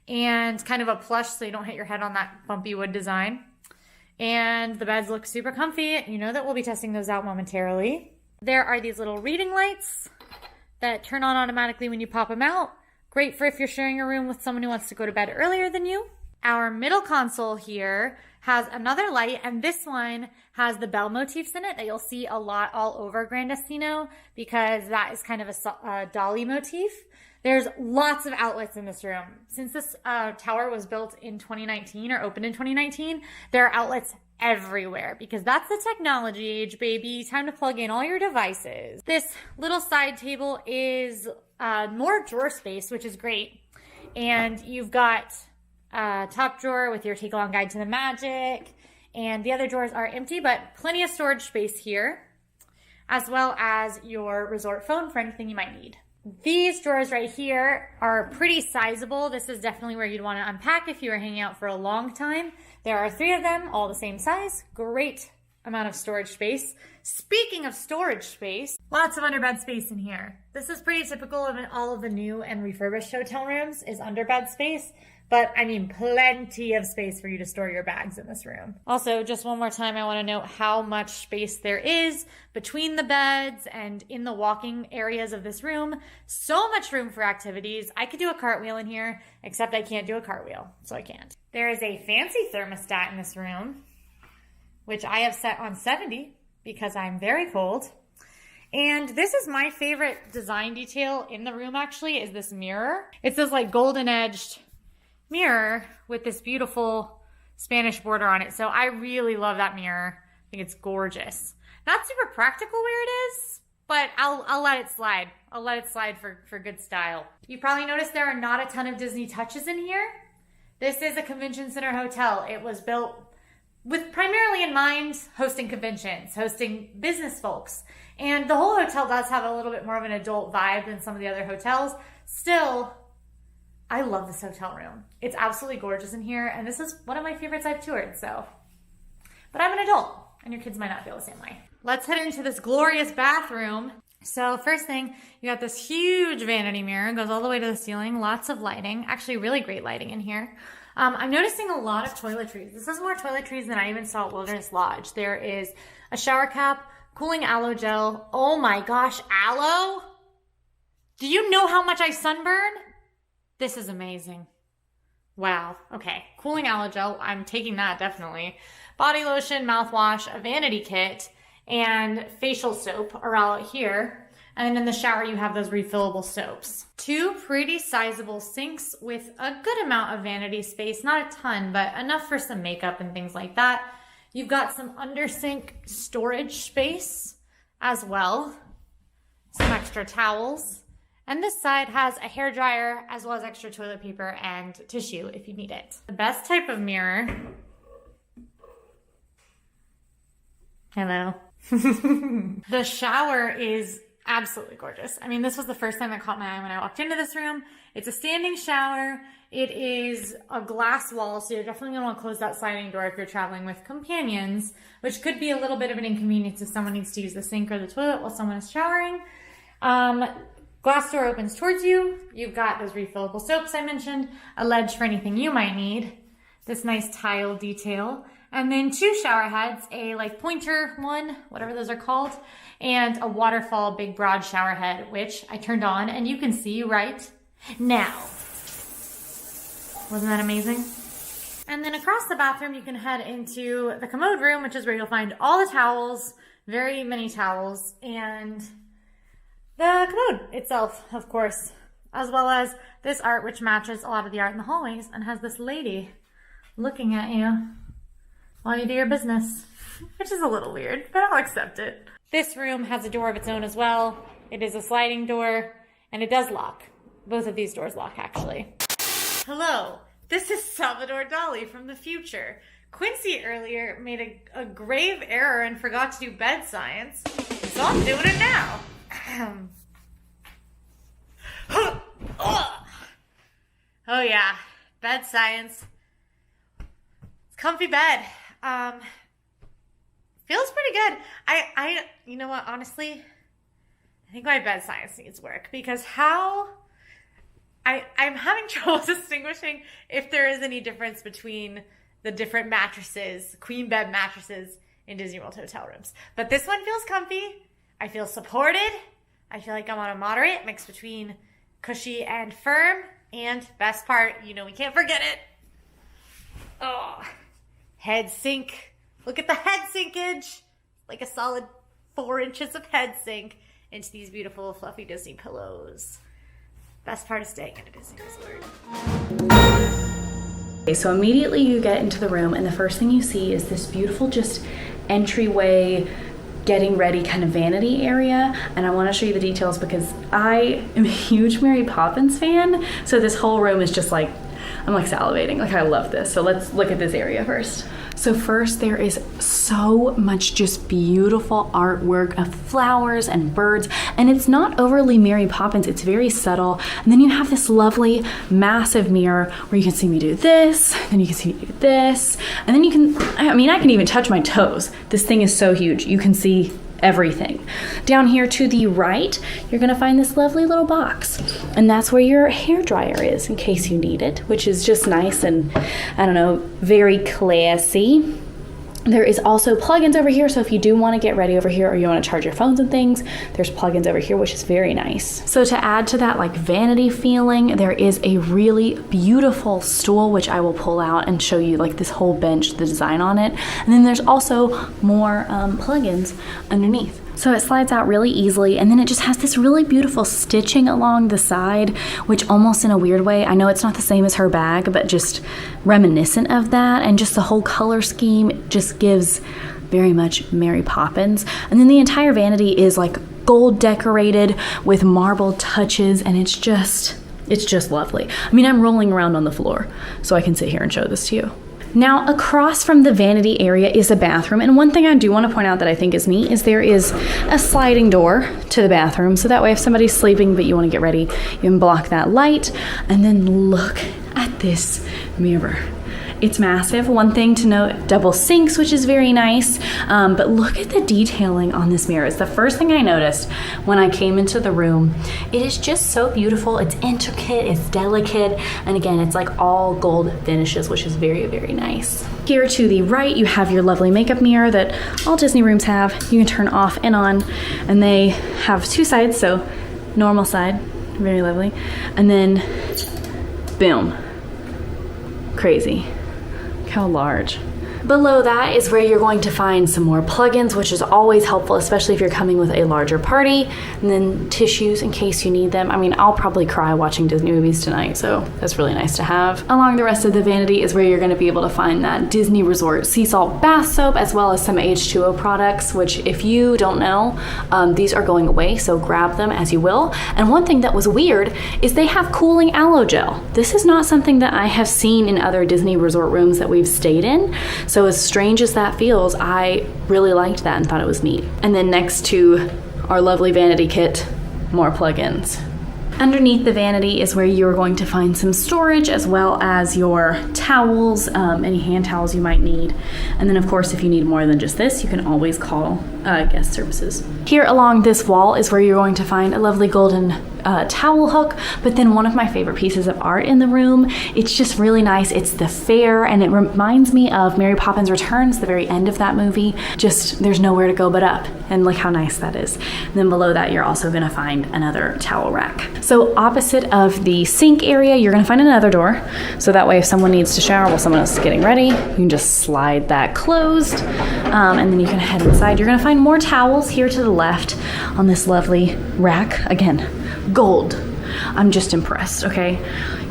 A: and kind of a plush so you don't hit your head on that bumpy wood design. And the beds look super comfy. You know that we'll be testing those out momentarily. There are these little reading lights that turn on automatically when you pop them out. Great for if you're sharing a room with someone who wants to go to bed earlier than you. Our middle console here has another light, and this one has the bell motifs in it that you'll see a lot all over Grand Destino because that is kind of a dolly motif. There's lots of outlets in this room. Since this tower was built in 2019 or opened in 2019, there are outlets everywhere because that's the technology age, baby. Time to plug in all your devices. This little side table is more drawer space, which is great. And you've got a top drawer with your take-along guide to the magic. And the other drawers are empty, but plenty of storage space here, as well as your resort phone for anything you might need. These drawers right here are pretty sizable. This is definitely where you'd want to unpack if you were hanging out for a long time. There are 3 of them, all the same size. Great amount of storage space. Speaking of storage space, lots of underbed space in here. This is pretty typical of all of the new and refurbished hotel rooms is underbed space. But I mean, plenty of space for you to store your bags in this room. Also, just one more time, I want to note how much space there is between the beds and in the walking areas of this room. So much room for activities. I could do a cartwheel in here, except I can't do a cartwheel, so I can't. There is a fancy thermostat in this room, which I have set on 70 because I'm very cold. And this is my favorite design detail in the room, actually, is this mirror. It's this like golden edged mirror with this beautiful Spanish border on it. So I really love that mirror. I think it's gorgeous. Not super practical where it is, but I'll let it slide. I'll let it slide for good style. You probably noticed there are not a ton of Disney touches in here. This is a convention center hotel. It was built with primarily in mind hosting conventions, hosting business folks. And the whole hotel does have a little bit more of an adult vibe than some of the other hotels. Still, I love this hotel room. It's absolutely gorgeous in here, and this is one of my favorites I've toured, so. But I'm an adult, and your kids might not feel the same way. Let's head into this glorious bathroom. So first thing, you got this huge vanity mirror, goes all the way to the ceiling, lots of lighting, actually really great lighting in here. I'm noticing a lot of toiletries. This is more toiletries than I even saw at Wilderness Lodge. There is a shower cap, cooling aloe gel. Oh my gosh, aloe? Do you know how much I sunburn? This is amazing. Wow. Okay. Cooling aloe gel. I'm taking that definitely. Body lotion, mouthwash, a vanity kit, and facial soap are all out here. And in the shower, you have those refillable soaps. 2 pretty sizable sinks with a good amount of vanity space. Not a ton, but enough for some makeup and things like that. You've got some under sink storage space as well. Some extra towels. And this side has a hairdryer as well as extra toilet paper and tissue if you need it. The best type of mirror. Hello. The shower is absolutely gorgeous. I mean, this was the first thing that caught my eye when I walked into this room. It's a standing shower. It is a glass wall, so you're definitely going to want to close that sliding door if you're traveling with companions, which could be a little bit of an inconvenience if someone needs to use the sink or the toilet while someone is showering. Glass door opens towards you. You've got those refillable soaps I mentioned, a ledge for anything you might need, this nice tile detail, and then 2 shower heads, a like pointer one, whatever those are called, and a waterfall big broad shower head, which I turned on and you can see right now. Wasn't that amazing? And then across the bathroom, you can head into the commode room, which is where you'll find all the towels, very many towels, and the commode itself, of course, as well as this art, which matches a lot of the art in the hallways and has this lady looking at you while you do your business, which is a little weird, but I'll accept it. This room has a door of its own as well. It is a sliding door, and it does lock. Both of these doors lock, actually. Hello, this is Salvador Dali from the future. Quincy earlier made a grave error and forgot to do bed science, so I'm doing it now. Oh yeah, bed science. It's comfy bed. Feels pretty good. I you know what, honestly, I think my bed science needs work because I'm having trouble distinguishing if there is any difference between the different mattresses, queen bed mattresses in Disney World hotel rooms. But this one feels comfy. I feel supported. I feel like I'm on a moderate mix between cushy and firm. And best part, you know we can't forget it. Oh, head sink. Look at the head sinkage. Like a solid 4 inches of head sink into these beautiful fluffy Disney pillows. Best part of staying at a Disney resort.
C: Okay, so immediately you get into the room and the first thing you see is this beautiful just entryway, getting ready kind of vanity area. And I want to show you the details because I am a huge Mary Poppins fan. So this whole room is just like, I'm like salivating. Like I love this. So let's look at this area first. So first there is so much just beautiful artwork of flowers and birds, and it's not overly Mary Poppins, it's very subtle. And then you have this lovely massive mirror where you can see me do this, then you can see me do this, and then you can, I mean, I can even touch my toes. This thing is so huge. You can see everything. Down here to the right, you're gonna find this lovely little box, and that's where your hair dryer is in case you need it, which is just nice and, I don't know, very classy. There is also plugins over here, so if you do want to get ready over here or you want to charge your phones and things, there's plugins over here, which is very nice. So to add to that like vanity feeling, there is a really beautiful stool, which I will pull out and show you like this whole bench, the design on it. And then there's also more plugins underneath. So it slides out really easily, and then it just has this really beautiful stitching along the side, which almost in a weird way, I know it's not the same as her bag, but just reminiscent of that, and just the whole color scheme just gives very much Mary Poppins. And then the entire vanity is like gold decorated with marble touches, and it's just lovely. I mean, I'm rolling around on the floor so I can sit here and show this to you. Now, across from the vanity area is a bathroom, and one thing I do want to point out that I think is neat is there is a sliding door to the bathroom, so that way if somebody's sleeping but you want to get ready, you can block that light. And then look at this mirror. It's massive. One thing to note, double sinks, which is very nice, but look at the detailing on this mirror. It's the first thing I noticed when I came into the room. It is just so beautiful. It's intricate, it's delicate, and again, it's like all gold finishes, which is very, very nice. Here to the right, you have your lovely makeup mirror that all Disney rooms have. You can turn off and on, and they have 2 sides, so normal side, very lovely, and then boom, crazy. How large. Below that is where you're going to find some more plugins, which is always helpful, especially if you're coming with a larger party, and then tissues in case you need them. I mean, I'll probably cry watching Disney movies tonight, so that's really nice to have. Along the rest of the vanity is where you're going to be able to find that Disney Resort sea salt bath soap, as well as some H2O products, which if you don't know, these are going away, so grab them as you will. And one thing that was weird is they have cooling aloe gel. This is not something that I have seen in other Disney Resort rooms that we've stayed in. So as strange as that feels, I really liked that and thought it was neat. And then next to our lovely vanity kit, more plugins. Underneath the vanity is where you're going to find some storage as well as your towels, any hand towels you might need. And then of course, if you need more than just this, you can always call guest services. Here along this wall is where you're going to find a lovely golden towel hook, but then one of my favorite pieces of art in the room. It's just really nice. It's the fair, and it reminds me of Mary Poppins Returns, the very end of that movie. Just, there's nowhere to go but up, and look how nice that is. And then below that, you're also gonna find another towel rack. So opposite of the sink area, you're gonna find another door. So that way if someone needs to shower while someone else is getting ready, you can just slide that closed, and then you can head inside. You're gonna find more towels here to the left on this lovely rack. Again, gold. I'm just impressed, okay?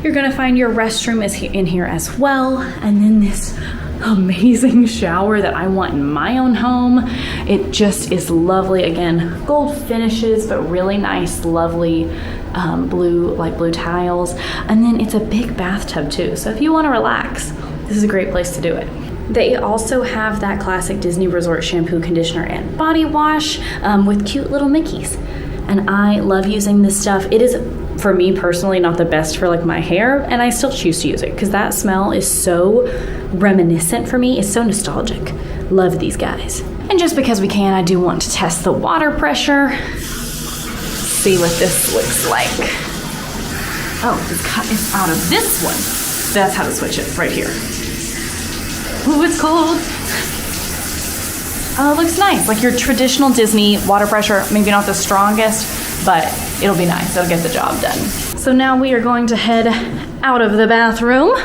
C: You're gonna find your restroom is in here as well, and then this amazing shower that I want in my own home. It just is lovely. Again, gold finishes, but really nice, lovely blue tiles. And then it's a big bathtub too, so if you want to relax, this is a great place to do it. They also have that classic Disney Resort shampoo, conditioner, and body wash with cute little Mickeys. And I love using this stuff. It is for me personally, not the best for like my hair, and I still choose to use it because that smell is so reminiscent for me. It's so nostalgic. Love these guys. And just because we can, I do want to test the water pressure. See what this looks like. Oh, it's out of this one. That's how to switch it, right here. Ooh, it's cold. Oh, it looks nice. Like your traditional Disney water pressure, maybe not the strongest, but it'll be nice. It'll get the job done. So now we are going to head out of the bathroom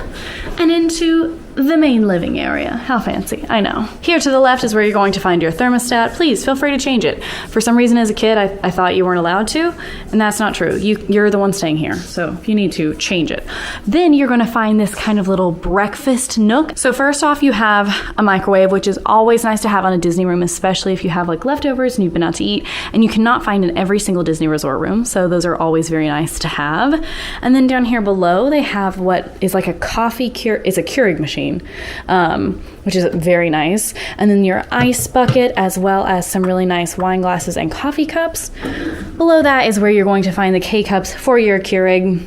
C: and into the main living area. How fancy, I know. Here to the left is where you're going to find your thermostat. Please feel free to change it. For some reason as a kid, I thought you weren't allowed to, and that's not true. You're the one staying here, so if you need to, change it. Then you're gonna find this kind of little breakfast nook. So first off, you have a microwave, which is always nice to have on a Disney room, especially if you have like leftovers and you've been out to eat, and you cannot find in every single Disney resort room, so those are always very nice to have. And then down here below, they have what is like a Keurig machine. Which is very nice. And then your ice bucket, as well as some really nice wine glasses and coffee cups. Below that is where you're going to find the K-cups for your Keurig.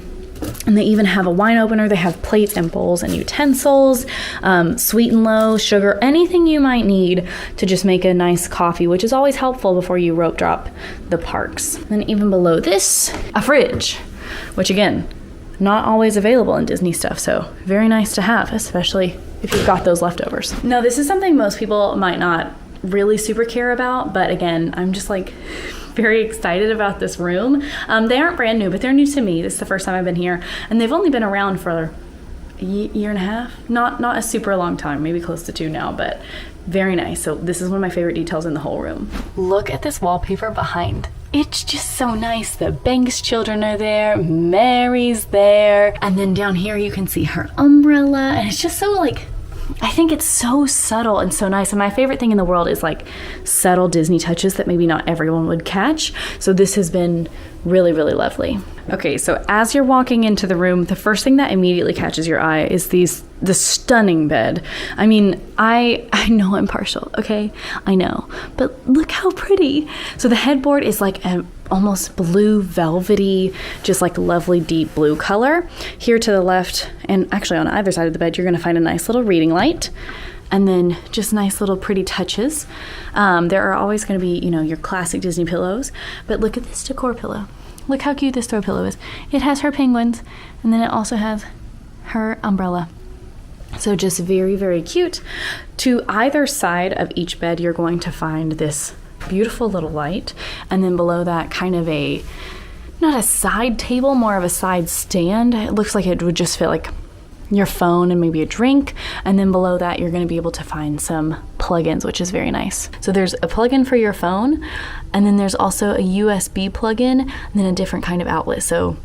C: And they even have a wine opener. They have plates and bowls and utensils, sweet and low, sugar, anything you might need to just make a nice coffee, which is always helpful before you rope drop the parks. Then even below this, a fridge, which again, not always available in Disney stuff, so very nice to have, especially if you've got those leftovers. Now, this is something most people might not really super care about, but again, I'm just like very excited about this room. They aren't brand new, but they're new to me. This is the first time I've been here, and they've only been around for a year and a half. Not a super long time, maybe close to 2 now, but very nice. So this is one of my favorite details in the whole room. Look at this wallpaper behind. It's just so nice. The Banks children are there, Mary's there, and then down here you can see her umbrella, and it's just so like, I think it's so subtle and so nice. And my favorite thing in the world is like subtle Disney touches that maybe not everyone would catch. So this has been really, really lovely. Okay, so as you're walking into the room, the first thing that immediately catches your eye is the stunning bed. I mean, I know I'm partial, okay? I know, but look how pretty. So the headboard is like an almost blue velvety, just like lovely deep blue color. Here to the left, and actually on either side of the bed, you're gonna find a nice little reading light. And then just nice little pretty touches. There are always gonna be, your classic Disney pillows, but look at this decor pillow. Look how cute this throw pillow is. It has her penguins, and then it also has her umbrella. So just very, very cute. To either side of each bed, you're going to find this beautiful little light, and then below that kind of not a side table, more of a side stand. It looks like it would just fit like your phone and maybe a drink. And then below that, you're going to be able to find some plugins, which is very nice. So there's a plug-in for your phone, and then there's also a USB plug-in, and then a different kind of outlet. So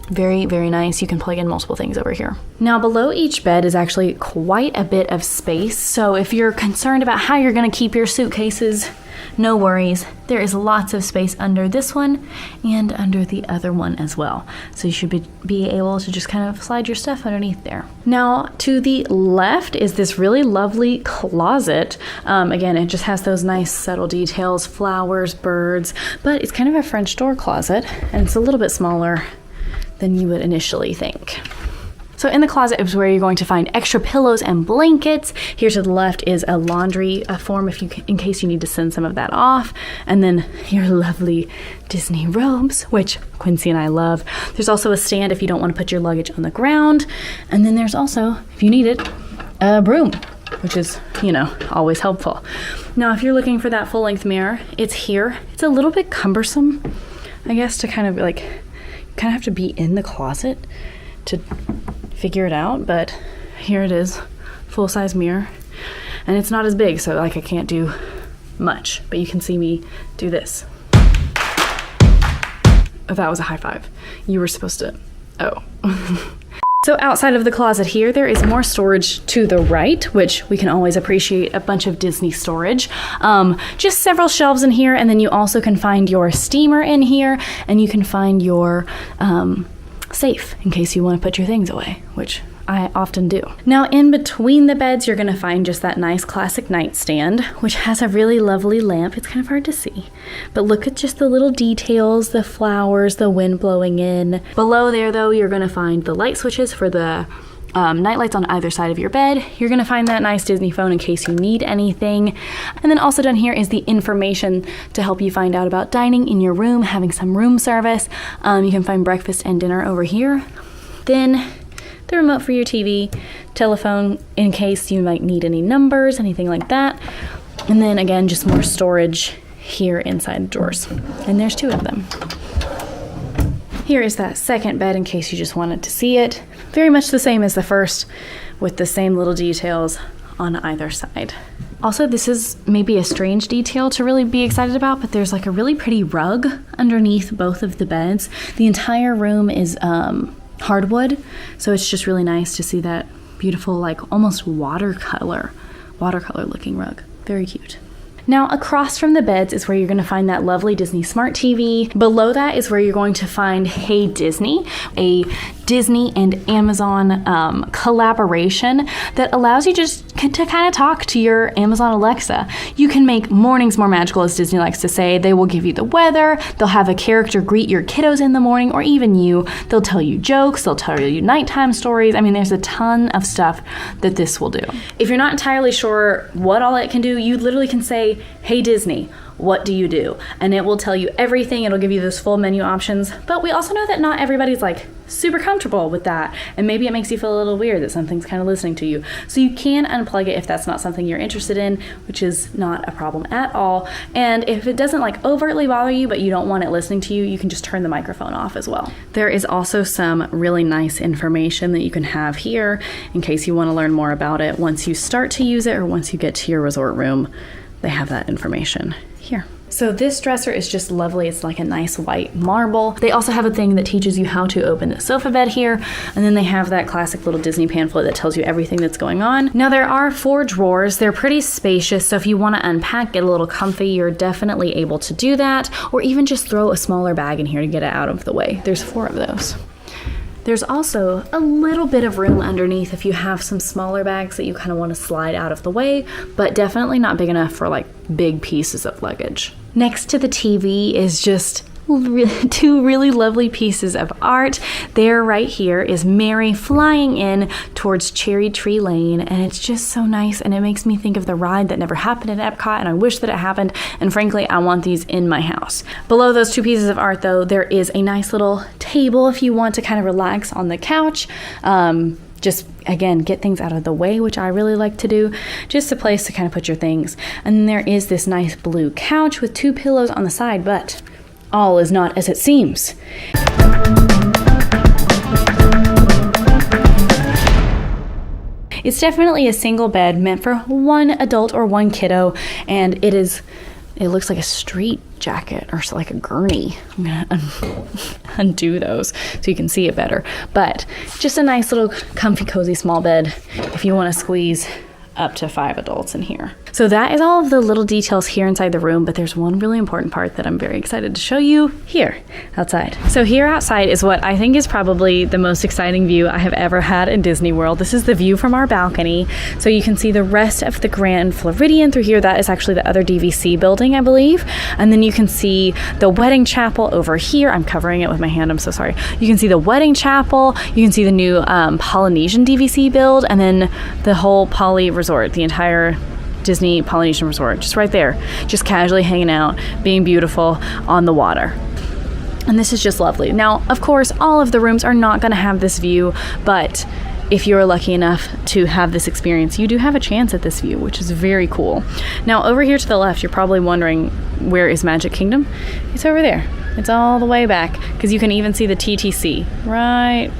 C: very, very nice. You can plug in multiple things over here. Now below each bed is actually quite a bit of space. So if you're concerned about how you're going to keep your suitcases, no worries. There is lots of space under this one and under the other one as well. So you should be able to just kind of slide your stuff underneath there. Now to the left is this really lovely closet. Again, it just has those nice subtle details, flowers, birds, but it's kind of a French door closet, and it's a little bit smaller than you would initially think. So in the closet is where you're going to find extra pillows and blankets. Here to the left is a laundry form in case you need to send some of that off. And then your lovely Disney robes, which Quincy and I love. There's also a stand if you don't want to put your luggage on the ground. And then there's also, if you need it, a broom, which is, always helpful. Now, if you're looking for that full-length mirror, it's here. It's a little bit cumbersome, I guess, to kind of have to be in the closet to figure it out, but here it is, full-size mirror, and it's not as big, so I can't do much, but you can see me do this. Oh, that was a high five. You were supposed to, So outside of the closet here, there is more storage to the right, which we can always appreciate a bunch of Disney storage. Just several shelves in here, and then you also can find your steamer in here, and you can find your safe in case you want to put your things away, which I often do. Now in between the beds, you're gonna find just that nice classic nightstand, which has a really lovely lamp. It's kind of hard to see, but look at just the little details, the flowers, the wind blowing in. Below there though, you're gonna find the light switches for the night lights on either side of your bed. You're gonna find that nice Disney phone in case you need anything. And then also down here is the information to help you find out about dining in your room, having some room service. You can find breakfast and dinner over here. Then the remote for your TV, telephone in case you might need any numbers, anything like that. And then again, just more storage here inside the drawers. And there's 2 of them. Here is that second bed in case you just wanted to see it. Very much the same as the first, with the same little details on either side. Also, this is maybe a strange detail to really be excited about, but there's like a really pretty rug underneath both of the beds. The entire room is hardwood, so it's just really nice to see that beautiful, like almost watercolor looking rug. Very cute. Now across from the beds is where you're going to find that lovely Disney Smart TV. Below that is where you're going to find Hey Disney, a Disney and Amazon collaboration that allows you just to kind of talk to your Amazon Alexa. You can make mornings more magical, as Disney likes to say. They will give you the weather, they'll have a character greet your kiddos in the morning, or even you. They'll tell you jokes, they'll tell you nighttime stories. I mean, there's a ton of stuff that this will do. If you're not entirely sure what all it can do, you literally can say, Hey Disney, what do you do? And it will tell you everything. It'll give you those full menu options. But we also know that not everybody's like super comfortable with that. And maybe it makes you feel a little weird that something's kind of listening to you. So you can unplug it if that's not something you're interested in, which is not a problem at all. And if it doesn't like overtly bother you, but you don't want it listening to you, you can just turn the microphone off as well. There is also some really nice information that you can have here in case you want to learn more about it once you start to use it or once you get to your resort room. They have that information here. So this dresser is just lovely. It's like a nice white marble. They also have a thing that teaches you how to open the sofa bed here. And then they have that classic little Disney pamphlet that tells you everything that's going on. Now there are 4 drawers. They're pretty spacious. So if you want to unpack, get a little comfy, you're definitely able to do that. Or even just throw a smaller bag in here to get it out of the way. There's 4 of those. There's also a little bit of room underneath if you have some smaller bags that you kind of want to slide out of the way, but definitely not big enough for like big pieces of luggage. Next to the TV is just 2 really lovely pieces of art. There right here is Mary flying in towards Cherry Tree Lane, and it's just so nice, and it makes me think of the ride that never happened at Epcot, and I wish that it happened, and frankly I want these in my house. Below those 2 pieces of art though, there is a nice little table if you want to kind of relax on the couch. Just again, get things out of the way, which I really like to do. Just a place to kind of put your things. And then there is this nice blue couch with 2 pillows on the side, but all is not as it seems. It's definitely a single bed meant for 1 adult or 1 kiddo, and it looks like a street jacket or like a gurney. I'm gonna undo those so you can see it better. But just a nice little comfy, cozy small bed if you want to squeeze up to 5 adults in here. So that is all of the little details here inside the room, but there's one really important part that I'm very excited to show you here outside. So here outside is what I think is probably the most exciting view I have ever had in Disney World. This is the view from our balcony. So you can see the rest of the Grand Floridian through here. That is actually the other DVC building, I believe. And then you can see the wedding chapel over here. I'm covering it with my hand, I'm so sorry. You can see the wedding chapel. You can see the new Polynesian DVC build, and then the whole Poly Resort, the entire Disney Polynesian Resort, just right there, just casually hanging out, being beautiful on the water. And this is just lovely. Now, of course, all of the rooms are not going to have this view, but if you're lucky enough to have this experience, you do have a chance at this view, which is very cool. Now, over here to the left, you're probably wondering, where is Magic Kingdom? It's over there. It's all the way back, because you can even see the TTC right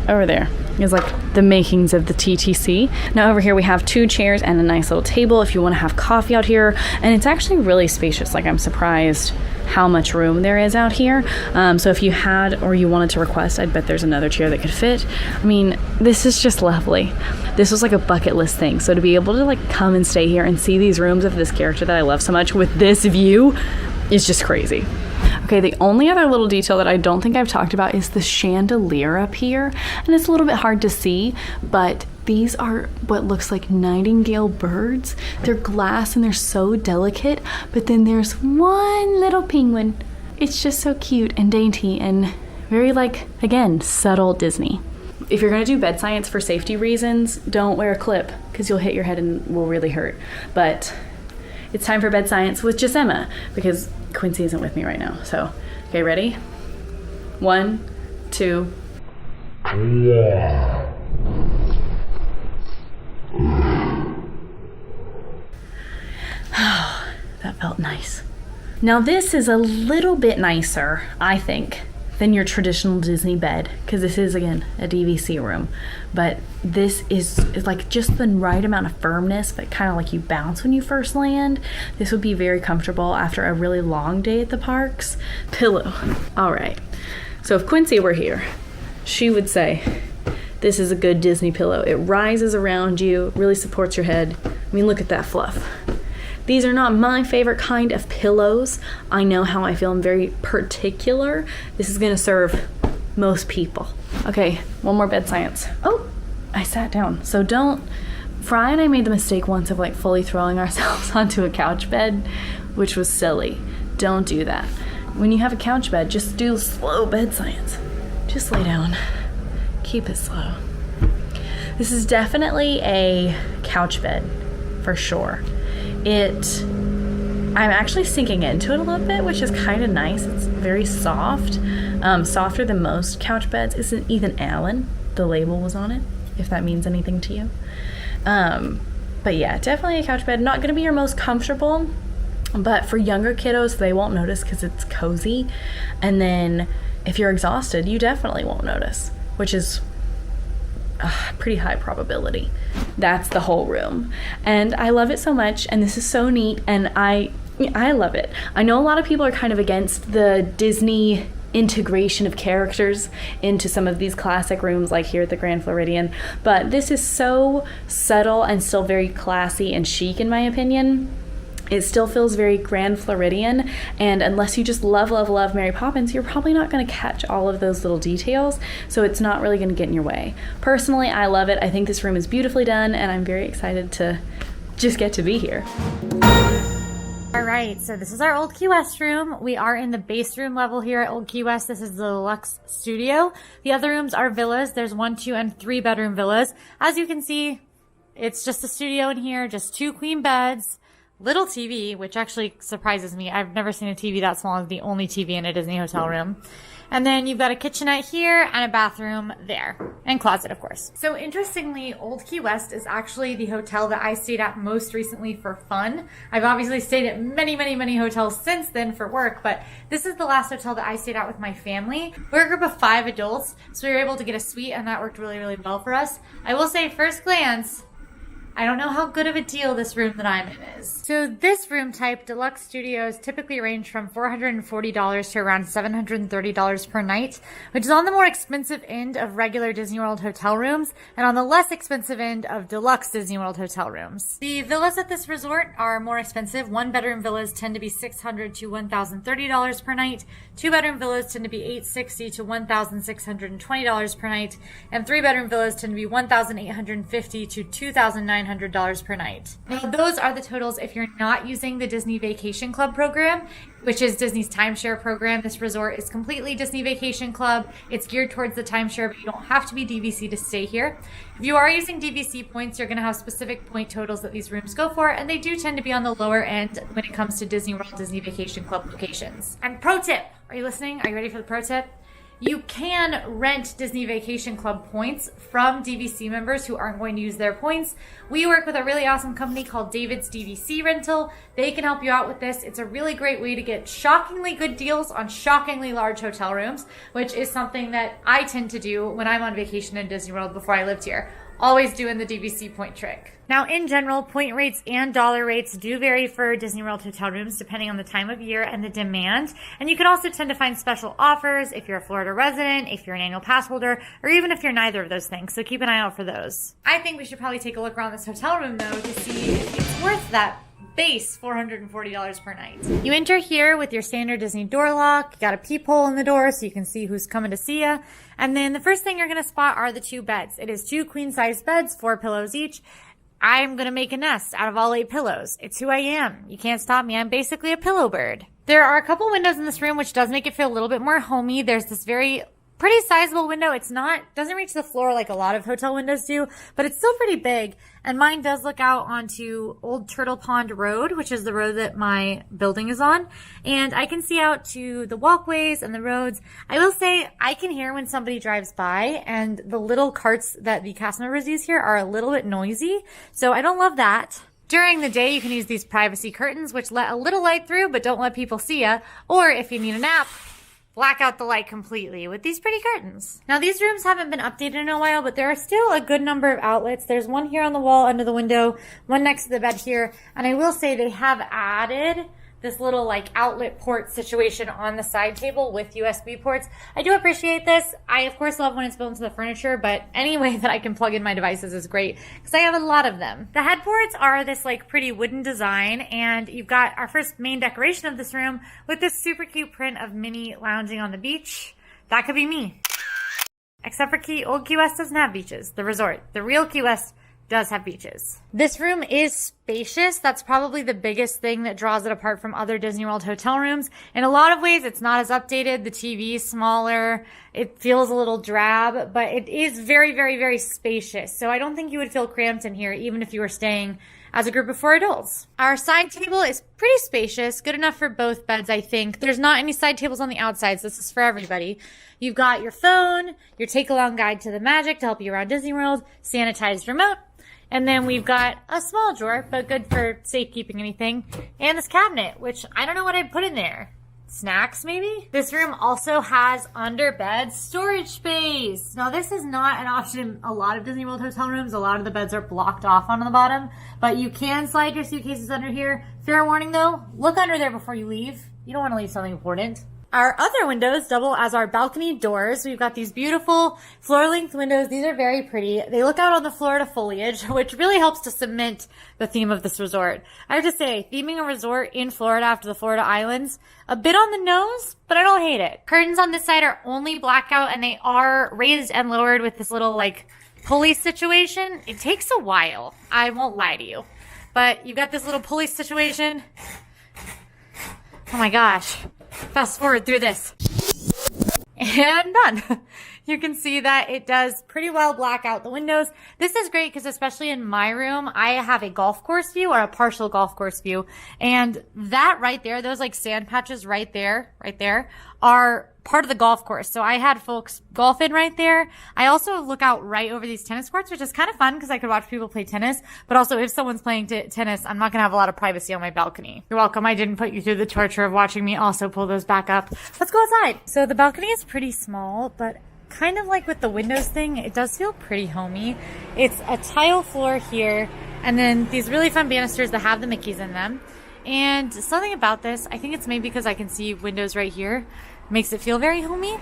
C: over there. Is like the makings of the TTC. Now over here we have 2 chairs and a nice little table if you want to have coffee out here, and it's actually really spacious. Like, I'm surprised how much room there is out here. So if you had or you wanted to request, I'd bet there's another chair that could fit. I mean, this is just lovely. This was like a bucket list thing. So to be able to like come and stay here and see these rooms of this character that I love so much with this view is just crazy. Okay, the only other little detail that I don't think I've talked about is the chandelier up here. And it's a little bit hard to see, but these are what looks like nightingale birds. They're glass and they're so delicate, but then there's one little penguin. It's just so cute and dainty and very, like, again, subtle Disney. If you're gonna do bed science for safety reasons, don't wear a clip because you'll hit your head and will really hurt. But it's time for bed science with just Emma because Quincy isn't with me right now. So, okay, ready? 1, 2. That felt nice. Now this is a little bit nicer, I think, than your traditional Disney bed, because this is, again, a DVC room. But this is like just the right amount of firmness, but kind of like you bounce when you first land. This would be very comfortable after a really long day at the parks. Pillow. All right. So if Quincy were here, she would say, this is a good Disney pillow. It rises around you, really supports your head. I mean, look at that fluff. These are not my favorite kind of pillows. I know how I feel. I'm very particular. This is gonna serve most people. Okay, one more bed science. Oh, I sat down. So don't, Fry and I made the mistake once of like fully throwing ourselves onto a couch bed, which was silly. Don't do that. When you have a couch bed, just do slow bed science. Just lay down, keep it slow. This is definitely a couch bed for sure. I'm actually sinking into it a little bit, which is kind of nice. It's very soft, softer than most couch beds. It's an Ethan Allen. The label was on it, if that means anything to you. But yeah, definitely a couch bed. Not gonna be your most comfortable, but for younger kiddos, they won't notice because it's cozy. And then if you're exhausted, you definitely won't notice, which is pretty high probability. That's the whole room. And I love it so much, and this is so neat, and I love it. I know a lot of people are kind of against the Disney integration of characters into some of these classic rooms like here at the Grand Floridian, but this is so subtle and still very classy and chic in my opinion. It still feels very Grand Floridian, and unless you just love, love, love Mary Poppins, you're probably not going to catch all of those little details, so it's not really going to get in your way. Personally, I love it. I think this room is beautifully done, and I'm very excited to just get to be here.
A: All right, so this is our Old Key West room. We are in the base room level here at Old Key West. This is the deluxe studio. The other rooms are villas. There's 1, 2, and 3 bedroom villas. As you can see, it's just a studio in here, just 2 queen beds. Little TV, which actually surprises me. I've never seen a TV that small as the only TV in a Disney hotel room. And then you've got a kitchenette here and a bathroom there. And closet, of course. So interestingly, Old Key West is actually the hotel that I stayed at most recently for fun. I've obviously stayed at many, many, many hotels since then for work, but this is the last hotel that I stayed at with my family. We're a group of 5 adults, so we were able to get a suite, and that worked really, really well for us. I will say, first glance, I don't know how good of a deal this room that I'm in is. So this room type, deluxe studios, typically range from $440 to around $730 per night, which is on the more expensive end of regular Disney World hotel rooms and on the less expensive end of deluxe Disney World hotel rooms. The villas at this resort are more expensive. 1-bedroom villas tend to be $600 to $1,030 per night. 2-bedroom villas tend to be $860 to $1,620 per night. And 3-bedroom villas tend to be $1,850 to $2,900 per night. Now, those are the totals if you're not using the Disney Vacation Club program, which is Disney's timeshare program. This resort is completely Disney Vacation Club. It's geared towards the timeshare, but you don't have to be DVC to stay here. If you are using DVC points, you're going to have specific point totals that these rooms go for, and they do tend to be on the lower end when it comes to Disney World, Disney Vacation Club locations. And pro tip, are you listening? Are you ready for the pro tip? You can rent Disney Vacation Club points from DVC members who aren't going to use their points. We work with a really awesome company called David's DVC Rental. They can help you out with this. It's a really great way to get shockingly good deals on shockingly large hotel rooms, which is something that I tend to do when I'm on vacation in Disney World before I lived here. Always doing the DVC point trick. Now, in general, point rates and dollar rates do vary for Disney World hotel rooms depending on the time of year and the demand. And you can also tend to find special offers if you're a Florida resident, if you're an annual pass holder, or even if you're neither of those things. So keep an eye out for those. I think we should probably take a look around this hotel room, though, to see if it's worth that base $440 per night. You enter here with your standard Disney door lock. You got a peephole in the door so you can see who's coming to see you. And then the first thing you're going to spot are the 2 beds. It is 2 queen-size beds, 4 pillows each. I'm going to make a nest out of all 8 pillows. It's who I am. You can't stop me. I'm basically a pillow bird. There are a couple windows in this room, which does make it feel a little bit more homey. There's this pretty sizable window. Doesn't reach the floor like a lot of hotel windows do, but it's still pretty big. And mine does look out onto Old Turtle Pond Road, which is the road that my building is on. And I can see out to the walkways and the roads. I will say I can hear when somebody drives by, and the little carts that the cast members use here are a little bit noisy. So I don't love that. During the day, you can use these privacy curtains, which let a little light through, but don't let people see you. Or if you need a nap, black out the light completely with these pretty curtains. Now, these rooms haven't been updated in a while, but there are still a good number of outlets. There's one here on the wall under the window, one next to the bed here. And I will say they have added this little like outlet port situation on the side table with USB ports. I do appreciate this. I, of course, love when it's built into the furniture, but any way that I can plug in my devices is great because I have a lot of them. The head ports are this like pretty wooden design, and you've got our first main decoration of this room with this super cute print of Minnie lounging on the beach. That could be me. Except for Old Key West doesn't have beaches. The resort, the real Key West, does have beaches. This room is spacious. That's probably the biggest thing that draws it apart from other Disney World hotel rooms. In a lot of ways, it's not as updated. The TV is smaller. It feels a little drab, but it is very, very, very spacious. So I don't think you would feel cramped in here, even if you were staying as a group of 4 adults. Our side table is pretty spacious, good enough for both beds, I think. There's not any side tables on the outside, so this is for everybody. You've got your phone, your take-along guide to the magic to help you around Disney World, sanitized remote, and then we've got a small drawer, but good for safekeeping anything, and this cabinet, which I don't know what I'd put in there. Snacks, maybe? This room also has under bed storage space. Now, this is not an option in a lot of Disney World hotel rooms. A lot of the beds are blocked off on the bottom, but you can slide your suitcases under here. Fair warning though, look under there before you leave. You don't want to leave something important. Our other windows double as our balcony doors. We've got these beautiful floor-length windows. These are very pretty. They look out on the Florida foliage, which really helps to cement the theme of this resort. I have to say, theming a resort in Florida after the Florida Islands, a bit on the nose, but I don't hate it. Curtains on this side are only blackout, and they are raised and lowered with this little, like, pulley situation. It takes a while. I won't lie to you. But you've got this little pulley situation. Oh my gosh. Fast forward through this. And done. You can see that it does pretty well black out the windows. This is great because especially in my room, I have a golf course view or a partial golf course view. And that right there, those like sand patches right there, are part of the golf course. So I had folks golf in right there. I also look out right over these tennis courts, which is kind of fun because I could watch people play tennis. But also if someone's playing tennis, I'm not going to have a lot of privacy on my balcony. You're welcome. I didn't put you through the torture of watching me also pull those back up. Let's go outside. So the balcony is pretty small, but kind of like with the windows thing, it does feel pretty homey. It's a tile floor here, and then these really fun banisters that have the Mickeys in them. And something about this, I think it's maybe because I can see windows right here, makes it feel very homey.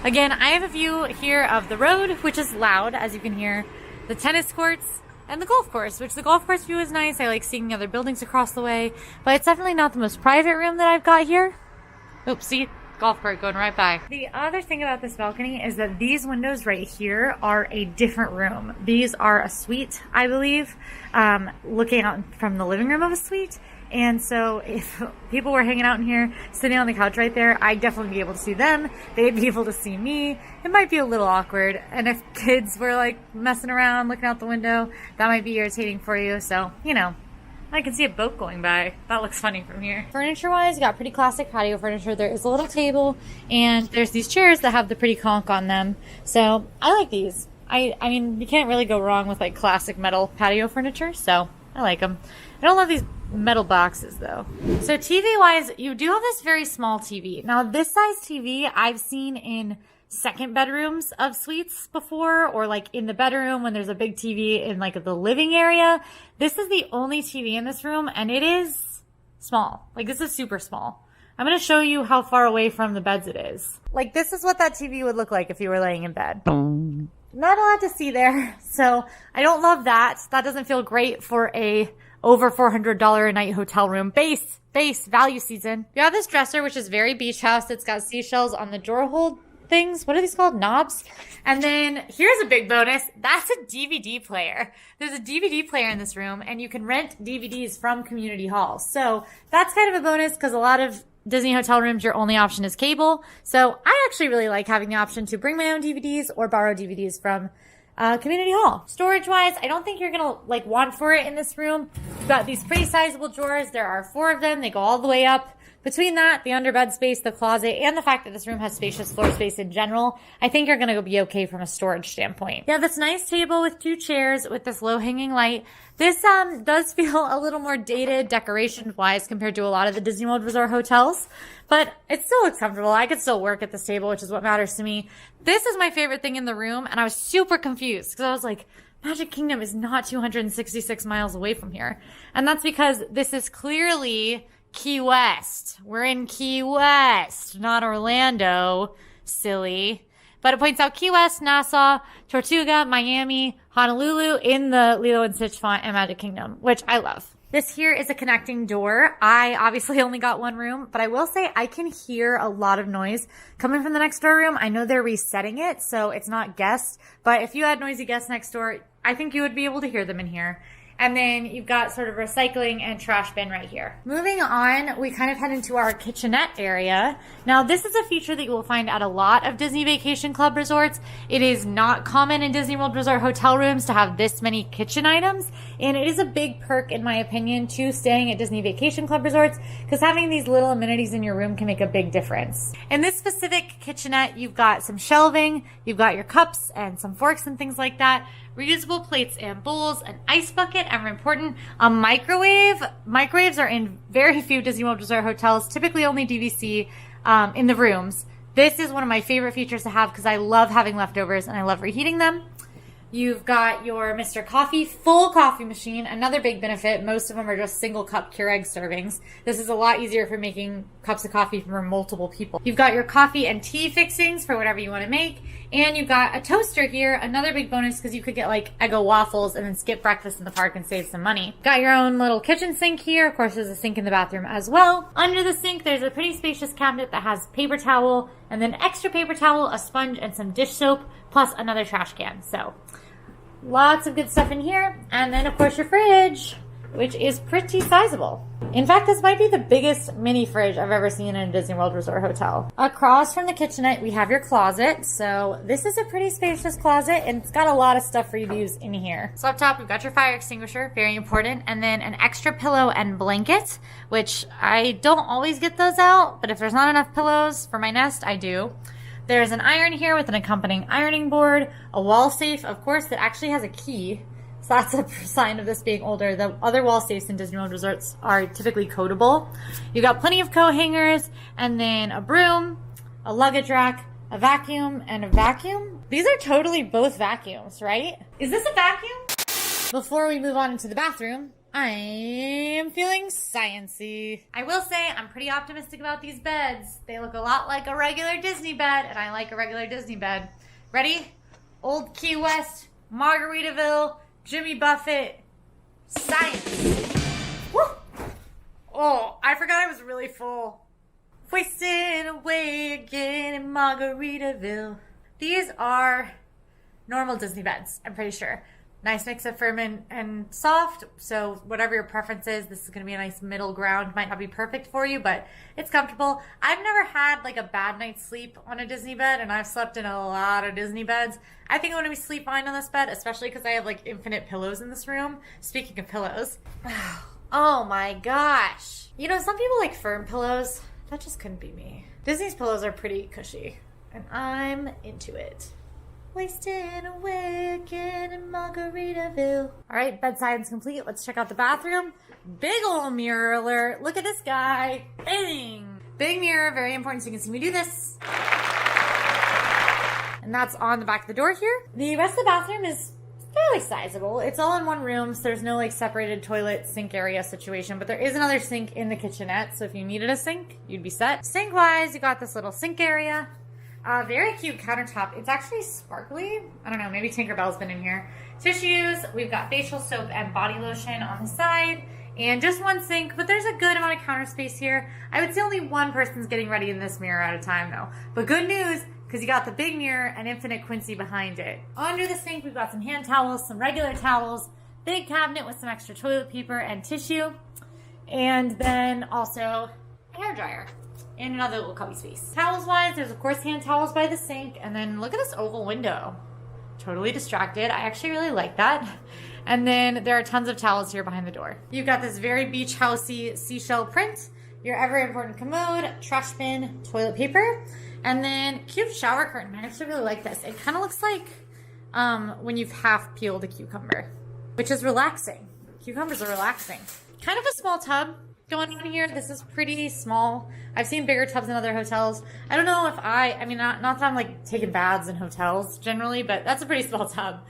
A: Again, I have a view here of the road, which is loud, as you can hear, the tennis courts, and the golf course, which the golf course view is nice. I like seeing the other buildings across the way, but it's definitely not the most private room that I've got here. Oops, see? Golf cart going right by. The other thing about this balcony is that these windows right here are a different room. These are a suite, I believe, looking out from the living room of a suite. And so if people were hanging out in here, sitting on the couch right there, I'd definitely be able to see them. They'd be able to see me. It might be a little awkward. And if kids were like messing around, looking out the window, that might be irritating for you. So, you know, I can see a boat going by. That looks funny from here. Furniture-wise, you got pretty classic patio furniture. There is a little table, and there's these chairs that have the pretty conch on them. So I like these. I mean, you can't really go wrong with like classic metal patio furniture, so I like them. I don't love these metal boxes though. So TV-wise, you do have this very small TV. Now this size TV I've seen in second bedrooms of suites before, or like in the bedroom when there's a big TV in like the living area. This is the only TV in this room, and it is small. Like this is super small. I'm going to show you how far away from the beds it is. Like this is what that TV would look like if you were laying in bed. Not a lot to see there, so I don't love that. That doesn't feel great for a over $400 a night hotel room. Base value season. You have this dresser, which is very beach house. It's got seashells on the drawer hold things. What are these called? Knobs? And then here's a big bonus. That's a DVD player. There's a DVD player in this room, and you can rent DVDs from community halls. So that's kind of a bonus because a lot of Disney hotel rooms, your only option is cable. So I actually really like having the option to bring my own DVDs or borrow DVDs from community hall. Storage wise, I don't think you're gonna like want for it in this room. You've got these pretty sizable drawers. There are 4 of them. They go all the way up. Between that, the underbed space, the closet, and the fact that this room has spacious floor space in general, I think you're gonna be okay from a storage standpoint. You have this nice table with 2 chairs with this low hanging light. This does feel a little more dated decoration-wise compared to a lot of the Disney World Resort hotels, but it still looks comfortable. I could still work at this table, which is what matters to me. This is my favorite thing in the room, and I was super confused because I was like, Magic Kingdom is not 266 miles away from here. And that's because this is clearly Key West. We're in Key West, not Orlando. Silly. But it points out Key West, Nassau, Tortuga, Miami, Honolulu in the Lilo and Stitch font and Magic Kingdom, which I love. This here is a connecting door. I obviously only got 1 room, but I will say I can hear a lot of noise coming from the next door room. I know they're resetting it, so it's not guests, but if you had noisy guests next door, I think you would be able to hear them in here. And then you've got sort of recycling and trash bin right here. Moving on, we kind of head into our kitchenette area. Now, this is a feature that you will find at a lot of Disney Vacation Club resorts. It is not common in Disney World Resort hotel rooms to have this many kitchen items. And it is a big perk, in my opinion, to staying at Disney Vacation Club resorts because having these little amenities in your room can make a big difference. In this specific kitchenette, you've got some shelving, you've got your cups and some forks and things like that. Reusable plates and bowls, an ice bucket, and important, a microwave. Microwaves are in very few Disney World Resort hotels, typically only DVC in the rooms. This is one of my favorite features to have because I love having leftovers and I love reheating them. You've got your Mr. Coffee, full coffee machine. Another big benefit, most of them are just single cup Keurig servings. This is a lot easier for making cups of coffee for multiple people. You've got your coffee and tea fixings for whatever you want to make. And you've got a toaster here, another big bonus because you could get like Eggo waffles and then skip breakfast in the park and save some money. Got your own little kitchen sink here. Of course, there's a sink in the bathroom as well. Under the sink, there's a pretty spacious cabinet that has paper towel and then extra paper towel, a sponge, and some dish soap, plus another trash can. So lots of good stuff in here. And then, of course, your fridge, which is pretty sizable. In fact, this might be the biggest mini fridge I've ever seen in a Disney World Resort hotel. Across from the kitchenette, we have your closet. So this is a pretty spacious closet, and it's got a lot of stuff for you to use in here. So up top, we've got your fire extinguisher, very important, and then an extra pillow and blanket, which I don't always get those out, but if there's not enough pillows for my nest, I do. There's an iron here with an accompanying ironing board, a wall safe, of course, that actually has a key. So that's a sign of this being older. The other wall safes in Disney World resorts are typically codable. You got plenty of coat hangers, and then a broom, a luggage rack, a vacuum, and a vacuum. These are totally both vacuums, right? Is this a vacuum? Before we move on into the bathroom, I am feeling sciencey. I will say I'm pretty optimistic about these beds. They look a lot like a regular Disney bed, and I like a regular Disney bed. Ready? Old Key West, Margaritaville, Jimmy Buffett, science. Woo! Oh, I forgot I was really full. Wasting away again in Margaritaville. These are normal Disney beds, I'm pretty sure. Nice mix of firm and soft, so whatever your preference is, this is going to be a nice middle ground. Might not be perfect for you, but it's comfortable. I've never had like a bad night's sleep on a Disney bed, and I've slept in a lot of Disney beds. I think I'm going to sleep fine on this bed, especially because I have like infinite pillows in this room. Speaking of pillows. Oh my gosh. You know, some people like firm pillows. That just couldn't be me. Disney's pillows are pretty cushy, and I'm into it. Wasting away again in Margaritaville. All right, bedside's complete. Let's check out the bathroom. Big ol' mirror alert. Look at this guy. Bang! Big mirror, very important so you can see me do this. And that's on the back of the door here. The rest of the bathroom is fairly sizable. It's all in one room, so there's no like separated toilet sink area situation, but there is another sink in the kitchenette, so if you needed a sink, you'd be set. Sink-wise, you got this little sink area. Very cute countertop. It's actually sparkly. I don't know, maybe Tinkerbell's been in here. Tissues, we've got facial soap and body lotion on the side, and just one sink, but there's a good amount of counter space here. I would say only one person's getting ready in this mirror at a time though. But good news, because you got the big mirror and infinite Quincy behind it. Under the sink, we've got some hand towels, some regular towels, big cabinet with some extra toilet paper and tissue, and then also a hair dryer and another little cubby space. Towels wise, there's of course hand towels by the sink, and then look at this oval window. Totally distracted. I actually really like that. And then there are tons of towels here behind the door. You've got this very beach housey seashell print, your ever important commode, trash bin, toilet paper, and then cute shower curtain. I actually really like this. It kind of looks like when you've half peeled a cucumber, which is relaxing. Cucumbers are relaxing. Kind of a small tub going on here. This is pretty small. I've seen bigger tubs in other hotels. I don't know if I mean, not that I'm like taking baths in hotels generally, but that's a pretty small tub.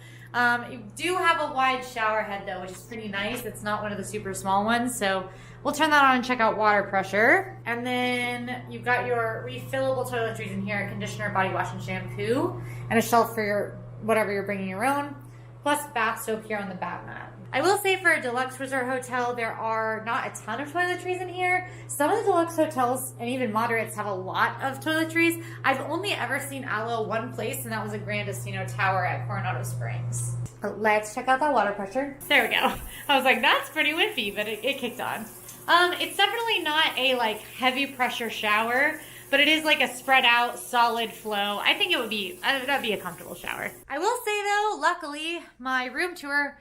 A: You do have a wide shower head though, which is pretty nice. It's not one of the super small ones, so we'll turn that on and check out water pressure. And then you've got your refillable toiletries in here, conditioner, body wash, and shampoo, and a shelf for your whatever you're bringing your own, plus bath soap here on the bath mat. I will say for a deluxe resort hotel, there are not a ton of toiletries in here. Some of the deluxe hotels and even moderates have a lot of toiletries. I've only ever seen Aloe one place, and that was a Grand Destino Tower at Saratoga Springs. Let's check out that water pressure. There we go. I was like, that's pretty whiffy, but it kicked on. It's definitely not a like heavy pressure shower, but it is like a spread out solid flow. I think that'd be a comfortable shower. I will say though, luckily my room tour,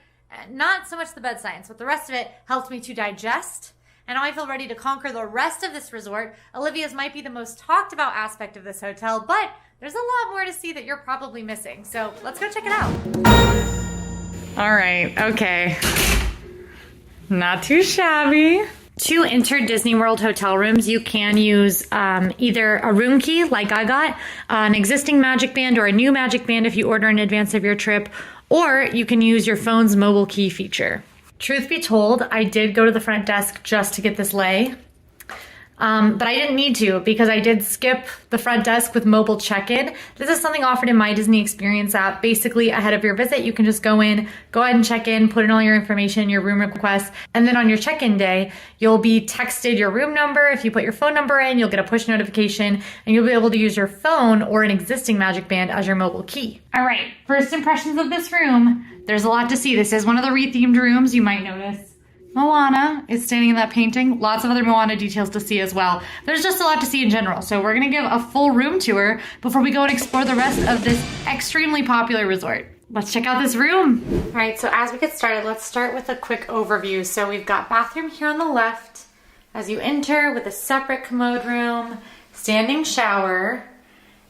A: not so much the bed science, but the rest of it helped me to digest. And now I feel ready to conquer the rest of this resort. Olivia's might be the most talked about aspect of this hotel, but there's a lot more to see that you're probably missing. So let's go check it out. All right, okay. Not too shabby. To enter Disney World hotel rooms, you can use either a room key like I got, an existing Magic Band, or a new Magic Band if you order in advance of your trip, or you can use your phone's mobile key feature. Truth be told, I did go to the front desk just to get this lay. But I didn't need to because I did skip the front desk with mobile check-in. This is something offered in My Disney Experience app. Basically, ahead of your visit, you can just go in, go ahead and check in, put in all your information, your room request, and then on your check-in day, you'll be texted your room number. If you put your phone number in, you'll get a push notification, and you'll be able to use your phone or an existing Magic Band as your mobile key. All right, first impressions of this room. There's a lot to see. This is one of the rethemed rooms, you might notice. Moana is standing in that painting. Lots of other Moana details to see as well. There's just a lot to see in general, so we're gonna give a full room tour before we go and explore the rest of this extremely popular resort. Let's check out this room. All right, so as we get started, let's start with a quick overview. So we've got bathroom here on the left as you enter with a separate commode room, standing shower,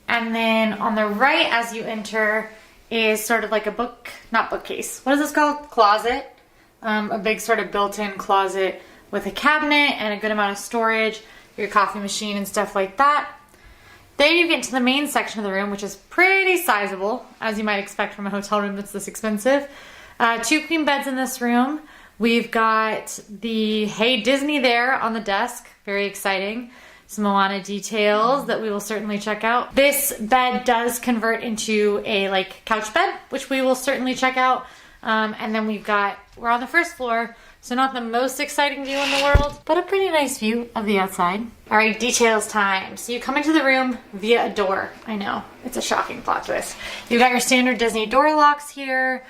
A: and then on the right as you enter is sort of like a not bookcase. What is this called? Closet. A big sort of built-in closet with a cabinet and a good amount of storage, your coffee machine and stuff like that. Then you get to the main section of the room, which is pretty sizable, as you might expect from a hotel room that's this expensive. 2 queen beds in this room. We've got the Hey Disney there on the desk, very exciting. Some Moana details that we will certainly check out. This bed does convert into a like couch bed, which we will certainly check out. And then we're on the first floor, so not the most exciting view in the world, but a pretty nice view of the outside. All right, details time. So you come into the room via a door. I know, it's a shocking plot twist. You've got your standard Disney door locks here,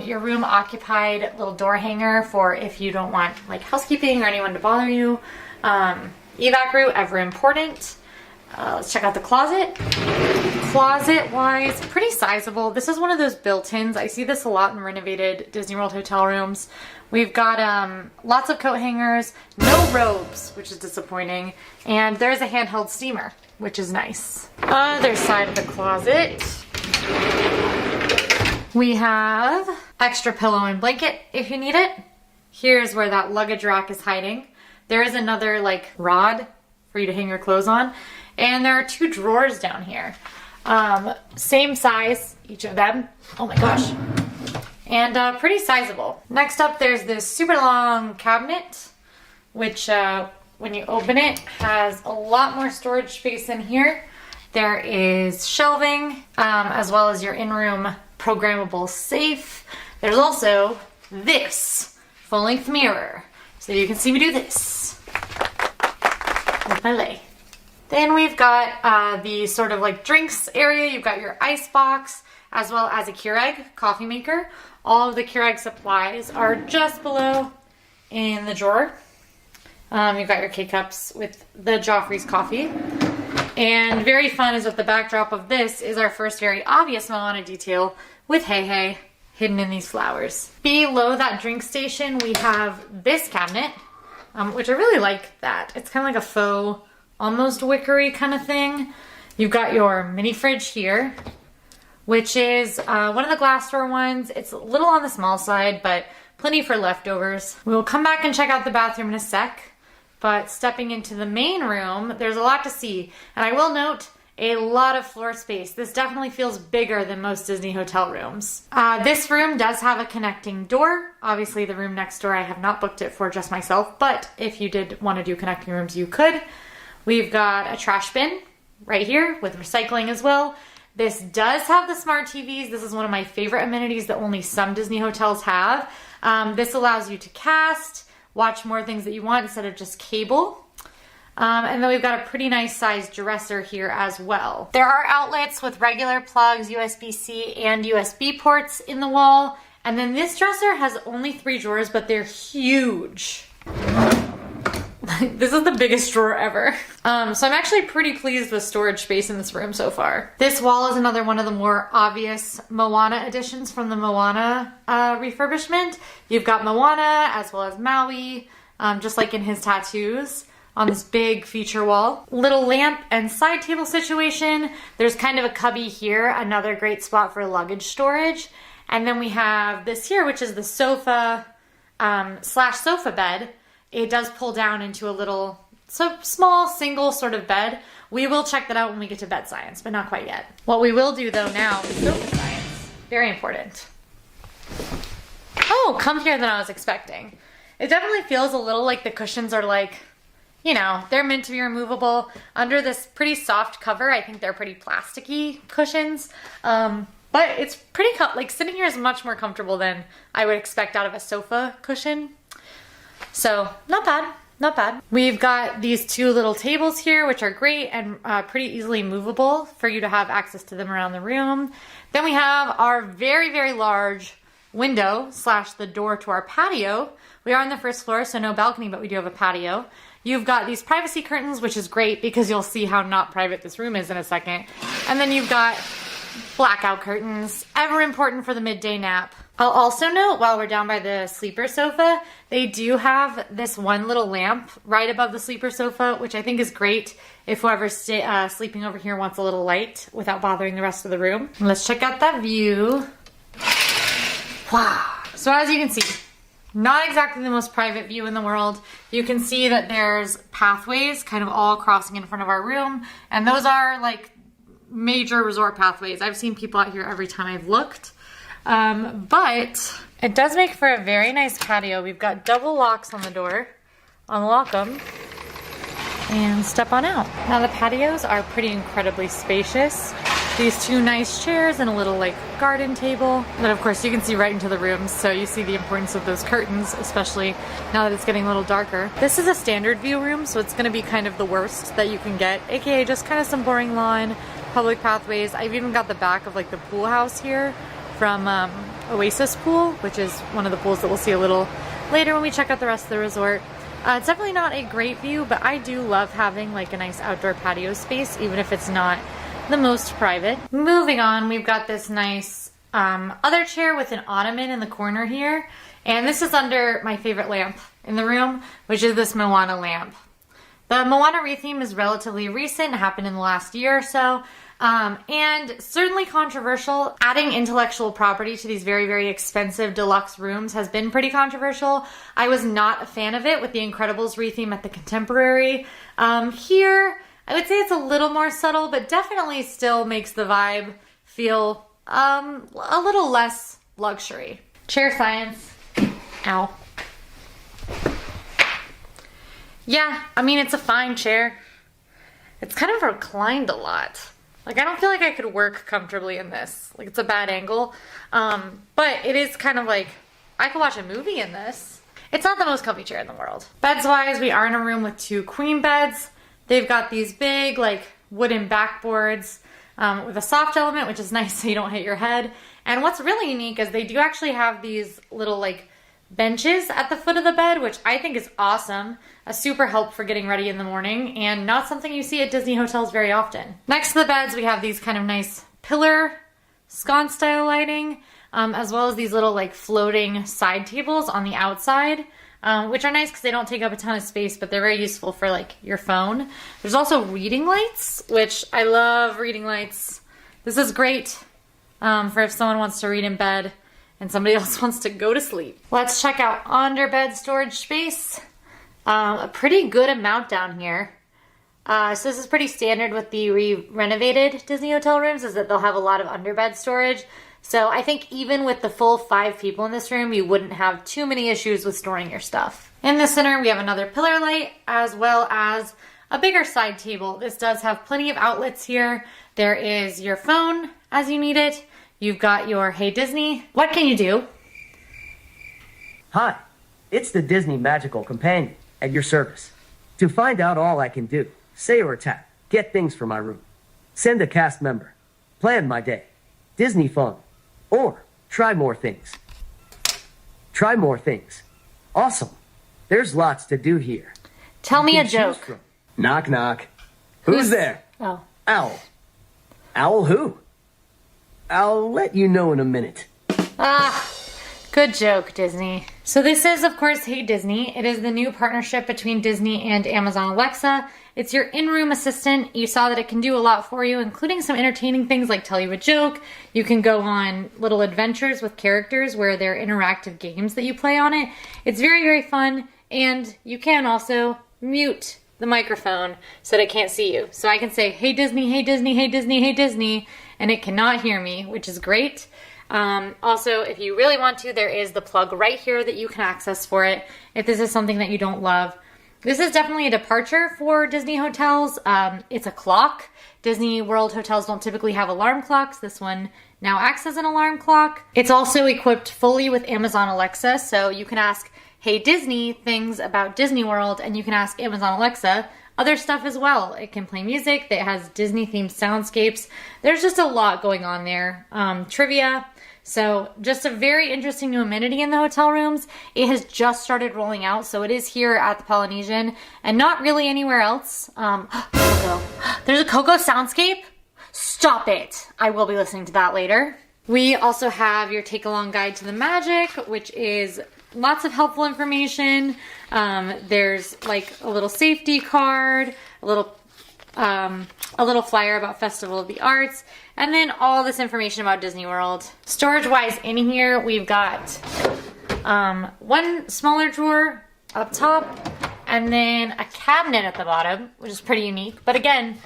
A: your room occupied little door hanger for if you don't want like housekeeping or anyone to bother you. Evac route, ever important. Let's check out the closet. Closet-wise, pretty sizable. This is one of those built-ins. I see this a lot in renovated Disney World hotel rooms. We've got lots of coat hangers, no robes, which is disappointing, and there's a handheld steamer, which is nice. Other side of the closet, we have extra pillow and blanket if you need it. Here's where that luggage rack is hiding. There is another like rod for you to hang your clothes on. And there are 2 drawers down here. Same size, each of them. Oh my gosh. And pretty sizable. Next up, there's this super long cabinet, which when you open it, has a lot more storage space in here. There is shelving, as well as your in-room programmable safe. There's also this full-length mirror, so you can see me do this with my lay. Then we've got the sort of like drinks area. You've got your ice box, as well as a Keurig coffee maker. All of the Keurig supplies are just below in the drawer. You've got your K-Cups with the Joffrey's coffee. And very fun is that the backdrop of this is our first very obvious Moana detail with Hey Hey hidden in these flowers. Below that drink station, we have this cabinet, which I really like that. It's kind of like a faux, almost wickery kind of thing. You've got your mini fridge here, which is one of the glass door ones. It's a little on the small side, but plenty for leftovers. We will come back and check out the bathroom in a sec. But stepping into the main room, there's a lot to see. And I will note, a lot of floor space. This definitely feels bigger than most Disney hotel rooms. This room does have a connecting door. Obviously the room next door I have not booked it for just myself, but if you did want to do connecting rooms, you could. We've got a trash bin right here with recycling as well. This does have the smart TVs. This is one of my favorite amenities that only some Disney hotels have. This allows you to cast, watch more things that you want instead of just cable. And then we've got a pretty nice sized dresser here as well. There are outlets with regular plugs, USB-C and USB ports in the wall. And then this dresser has only 3 drawers, but they're huge. This is the biggest drawer ever. So I'm actually pretty pleased with storage space in this room so far. This wall is another one of the more obvious Moana additions from the Moana refurbishment. You've got Moana as well as Maui, just like in his tattoos on this big feature wall. Little lamp and side table situation. There's kind of a cubby here, another great spot for luggage storage. And then we have this here, which is the sofa slash sofa bed. It does pull down into a little small single sort of bed. We will check that out when we get to bed science, but not quite yet. What we will do though now is sofa science. Very important. Oh, comfier than I was expecting. It definitely feels a little like the cushions are like, you know, they're meant to be removable. Under this pretty soft cover, I think they're pretty plasticky cushions. But it's pretty, like sitting here is much more comfortable than I would expect out of a sofa cushion. So not bad, not bad. We've got these 2 little tables here, which are great and pretty easily movable for you to have access to them around the room. Then we have our very, very large window slash the door to our patio. We are on the first floor, so no balcony, but we do have a patio. You've got these privacy curtains, which is great because you'll see how not private this room is in a second. And then you've got blackout curtains, ever important for the midday nap. I'll also note, while we're down by the sleeper sofa, they do have this one little lamp right above the sleeper sofa, which I think is great if whoever's sleeping over here wants a little light without bothering the rest of the room. Let's check out that view. Wow. So as you can see, not exactly the most private view in the world. You can see that there's pathways kind of all crossing in front of our room, and those are like major resort pathways. I've seen people out here every time I've looked. But it does make for a very nice patio. We've got double locks on the door. Unlock them and step on out. Now the patios are pretty incredibly spacious. These 2 nice chairs and a little like garden table. But of course you can see right into the rooms, so you see the importance of those curtains, especially now that it's getting a little darker. This is a standard view room, so it's gonna be kind of the worst that you can get, aka just kind of some boring lawn, public pathways. I've even got the back of like the pool house here from Oasis Pool, which is one of the pools that we'll see a little later when we check out the rest of the resort. It's definitely not a great view, but I do love having like a nice outdoor patio space, even if it's not the most private. Moving on, we've got this nice other chair with an ottoman in the corner here, and this is under my favorite lamp in the room, which is this Moana lamp. The Moana retheme is relatively recent, happened in the last year or so. And certainly controversial. Adding intellectual property to these very, very expensive deluxe rooms has been pretty controversial. I was not a fan of it with the Incredibles retheme at the Contemporary. Here, I would say it's a little more subtle, but definitely still makes the vibe feel a little less luxury. Chair science. Ow. Yeah, I mean, it's a fine chair. It's kind of reclined a lot. Like, I don't feel like I could work comfortably in this. Like, it's a bad angle. But it is kind of like, I could watch a movie in this. It's not the most comfy chair in the world. Beds-wise, we are in a room with 2 queen beds. They've got these big, like, wooden backboards with a soft element, which is nice so you don't hit your head. And what's really unique is they do actually have these little, like, benches at the foot of the bed, which I think is awesome. A super help for getting ready in the morning and not something you see at Disney hotels very often. Next to the beds, we have these kind of nice pillar sconce style lighting, as well as these little like floating side tables on the outside, which are nice because they don't take up a ton of space, but they're very useful for like your phone. There's also reading lights, which I love reading lights. This is great for if someone wants to read in bed and somebody else wants to go to sleep. Let's check out under bed storage space. A pretty good amount down here. So this is pretty standard with the renovated Disney hotel rooms, is that they'll have a lot of underbed storage. So I think even with the full 5 people in this room, you wouldn't have too many issues with storing your stuff. In the center, we have another pillar light, as well as a bigger side table. This does have plenty of outlets here. There is your phone as you need it. You've got your Hey Disney. What can you do?
E: Hi, it's the Disney Magical Companion at your service. To find out all I can do, say or tap, get things for my room, send a cast member, plan my day, Disney fun, or try more things. Try more things. Awesome. There's lots to do here.
A: Tell me
E: You
A: a
E: can choose
A: joke.
E: from- Knock, knock. Who's there?
A: Oh.
E: Owl. Owl who? I'll let you know in a minute.
A: Ah, good joke, Disney. So this is, of course, Hey Disney. It is the new partnership between Disney and Amazon Alexa. It's your in-room assistant. You saw that it can do a lot for you, including some entertaining things like tell you a joke. You can go on little adventures with characters where there are interactive games that you play on it. It's very, very fun, and you can also mute the microphone so that it can't see you. So I can say, Hey Disney, Hey Disney, Hey Disney, Hey Disney, and it cannot hear me, which is great. Also, if you really want to, there is the plug right here that you can access for it if this is something that you don't love. This is definitely a departure for Disney hotels. It's a clock. Disney World hotels don't typically have alarm clocks. This one now acts as an alarm clock. It's also equipped fully with Amazon Alexa, so you can ask Hey Disney things about Disney World, and you can ask Amazon Alexa other stuff as well. It can play music that has Disney themed soundscapes. There's just a lot going on there. Trivia. So just a very interesting new amenity in the hotel rooms. It has just started rolling out, so it is here at the Polynesian and not really anywhere else. Coco. There's a Coco soundscape? Stop it. I will be listening to that later. We also have your take-along guide to the magic, which is lots of helpful information. There's like a little safety card, a little flyer about Festival of the Arts, and then all this information about Disney World. Storage-wise, in here, we've got one smaller drawer up top, and then a cabinet at the bottom, which is pretty unique. But again,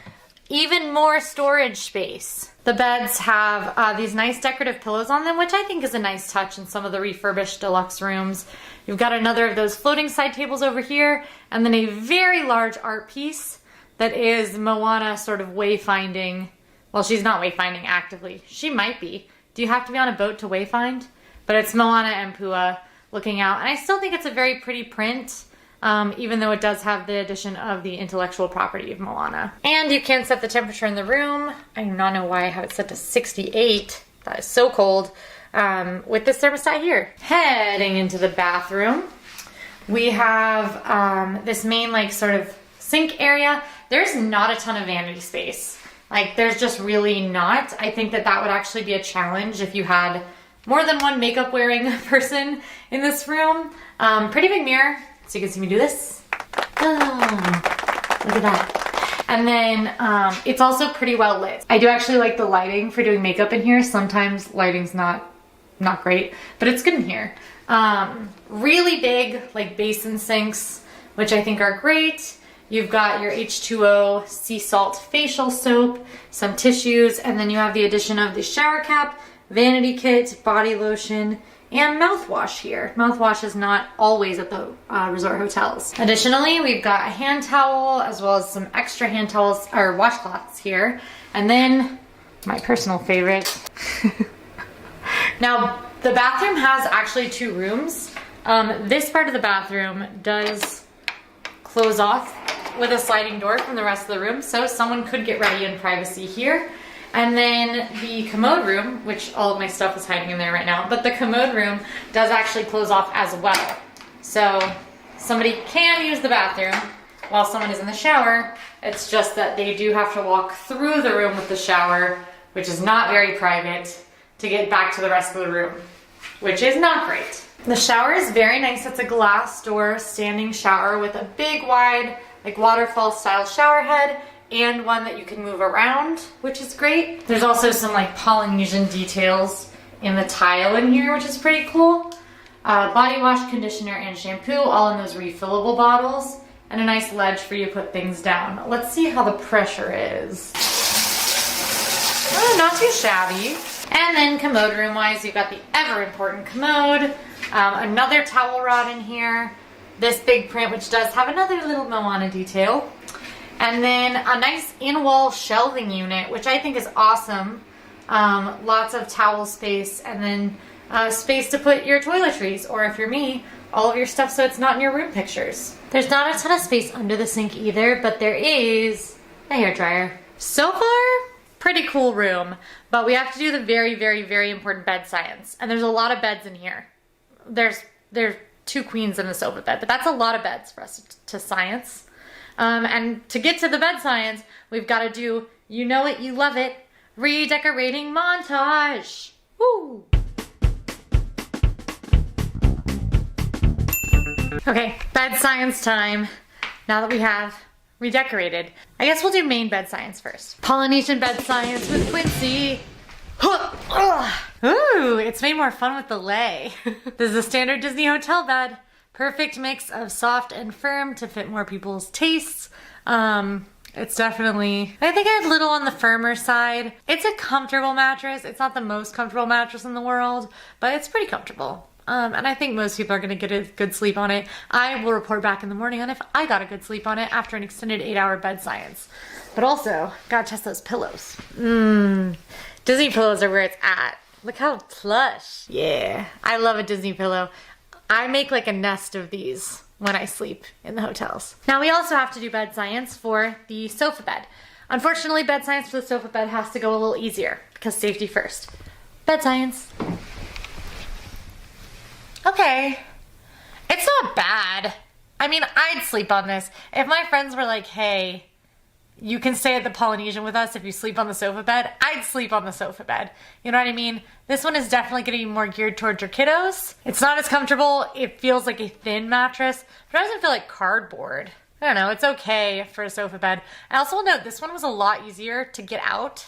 A: even more storage space. The beds have these nice decorative pillows on them, which I think is a nice touch in some of the refurbished deluxe rooms. You've got another of those floating side tables over here, and then a very large art piece that is Moana sort of wayfinding. Well, she's not wayfinding actively. She might be. Do you have to be on a boat to wayfind? But it's Moana and Pua looking out. And I still think it's a very pretty print, even though it does have the addition of the intellectual property of Moana. And you can set the temperature in the room. I do not know why I have it set to 68. That is so cold. With this thermostat here. Heading into the bathroom, we have this main like sort of sink area. There's not a ton of vanity space. Like, there's just really not. I think that that would actually be a challenge if you had more than one makeup wearing person in this room. Pretty big mirror, so you can see me do this. Oh, look at that. And then it's also pretty well lit. I do actually like the lighting for doing makeup in here. Sometimes lighting's not great, but it's good in here. Really big like basin sinks, which I think are great. You've got your H2O sea salt facial soap, some tissues, and then you have the addition of the shower cap, vanity kit, body lotion, and mouthwash here. Mouthwash is not always at the resort hotels. Additionally, we've got a hand towel as well as some extra hand towels or washcloths here. And then my personal favorite. Now, the bathroom has actually 2 rooms. This part of the bathroom does close off with a sliding door from the rest of the room, so someone could get ready in privacy here. And then the commode room, which all of my stuff is hiding in there right now, but the commode room does actually close off as well. So somebody can use the bathroom while someone is in the shower. It's just that they do have to walk through the room with the shower, which is not very private, to get back to the rest of the room, which is not great. The shower is very nice. It's a glass door standing shower with a big wide like waterfall style shower head and one that you can move around, which is great. There's also some like Polynesian details in the tile in here, which is pretty cool. Body wash, conditioner, and shampoo, all in those refillable bottles, and a nice ledge for you to put things down. Let's see how the pressure is. Oh, not too shabby. And then commode room wise, you've got the ever important commode, another towel rod in here, this big print, which does have another little Moana detail. And then a nice in-wall shelving unit, which I think is awesome. Lots of towel space, and then space to put your toiletries, or if you're me, all of your stuff so it's not in your room pictures. There's not a ton of space under the sink either, but there is a hairdryer. So far, pretty cool room, but we have to do the very, very, very important bed science. And there's a lot of beds in here. There's 2 queens and a sofa bed, but that's a lot of beds for us to science. And to get to the bed science, we've got to do, you know it, you love it, redecorating montage. Woo! Okay, bed science time. Now that we have redecorated, I guess we'll do main bed science first. Polynesian bed science with Quincy. Ooh, it's made more fun with the lay. This is a standard Disney hotel bed. Perfect mix of soft and firm to fit more people's tastes. It's definitely, I think I'd little on the firmer side. It's a comfortable mattress. It's not the most comfortable mattress in the world, but it's pretty comfortable. And I think most people are gonna get a good sleep on it. I will report back in the morning on if I got a good sleep on it after an extended 8-hour bed science. But also, gotta test those pillows. Disney pillows are where it's at. Look how plush. Yeah, I love a Disney pillow. I make like a nest of these when I sleep in the hotels. Now we also have to do bed science for the sofa bed. Unfortunately, bed science for the sofa bed has to go a little easier because safety first. Bed science. Okay, it's not bad. I mean, I'd sleep on this. If my friends were like, hey, you can stay at the Polynesian with us if you sleep on the sofa bed, I'd sleep on the sofa bed. You know what I mean? This one is definitely going to be more geared towards your kiddos. It's not as comfortable. It feels like a thin mattress, but it doesn't feel like cardboard. I don't know. It's okay for a sofa bed. I also will note this one was a lot easier to get out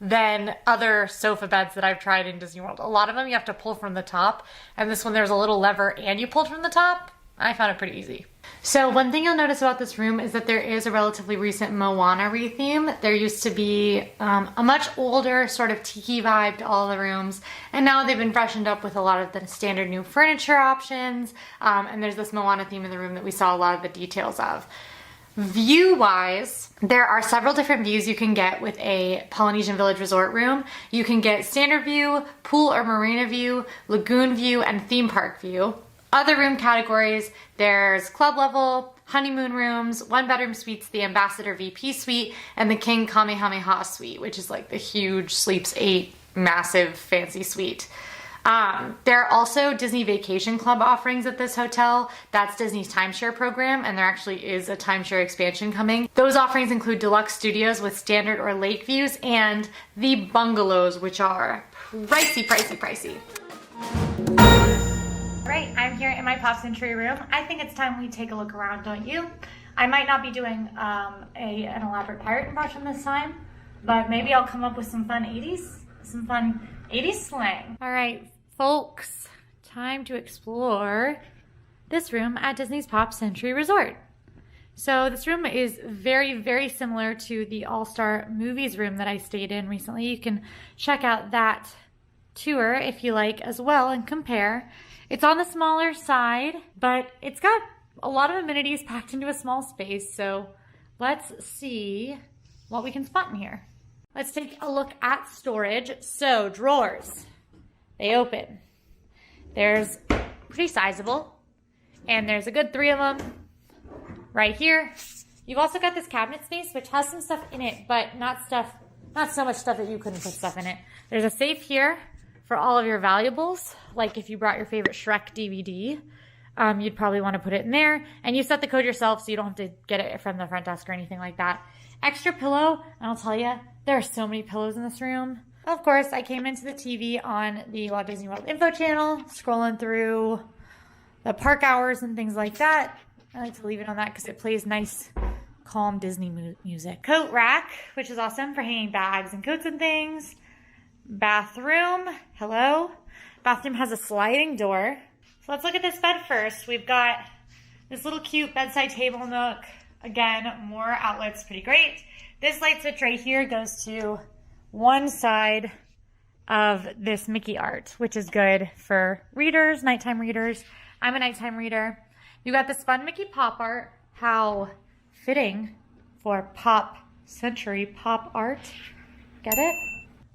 A: than other sofa beds that I've tried in Disney World. A lot of them you have to pull from the top, and this one there's a little lever and you pulled from the top. I found it pretty easy. So one thing you'll notice about this room is that there is a relatively recent Moana retheme. There used to be a much older sort of tiki vibe to all the rooms, and now they've been freshened up with a lot of the standard new furniture options, and there's this Moana theme in the room that we saw a lot of the details of. View-wise, there are several different views you can get with a Polynesian Village Resort room. You can get standard view, pool or marina view, lagoon view, and theme park view. Other room categories, there's club level, honeymoon rooms, 1-bedroom suites, the Ambassador VP suite, and the King Kamehameha suite, which is like the huge Sleeps 8 massive fancy suite. There are also Disney Vacation Club offerings at this hotel. That's Disney's timeshare program, and there actually is a timeshare expansion coming. Those offerings include deluxe studios with standard or lake views, and the bungalows, which are pricey, pricey, pricey. Right, I'm here in my Pop Century room. I think it's time we take a look around, don't you? I might not be doing an elaborate pirate impression this time, but maybe I'll come up with some fun 80s slang. All right, folks, time to explore this room at Disney's Pop Century Resort. So this room is very, very similar to the All-Star Movies room that I stayed in recently. You can check out that tour if you like as well and compare. It's on the smaller side, but it's got a lot of amenities packed into a small space. So let's see what we can spot in here. Let's take a look at storage. So drawers, they open. There's pretty sizable, and there's a good 3 of them right here. You've also got this cabinet space, which has some stuff in it, but not so much stuff that you couldn't put stuff in it. There's a safe here for all of your valuables. Like if you brought your favorite Shrek DVD, you'd probably want to put it in there. And you set the code yourself, so you don't have to get it from the front desk or anything like that. Extra pillow, and I'll tell you, there are so many pillows in this room. Of course, I came into the TV on the Walt Disney World info channel, scrolling through the park hours and things like that. I like to leave it on that because it plays nice, calm Disney music. Coat rack, which is awesome for hanging bags and coats and things. Bathroom, hello. Bathroom has a sliding door. So let's look at this bed first. We've got this little cute bedside table nook. Again, more outlets, pretty great. This light switch right here goes to one side of this Mickey art, which is good for readers, nighttime readers. I'm a nighttime reader. You got this fun Mickey pop art. How fitting for pop century pop art. Get it?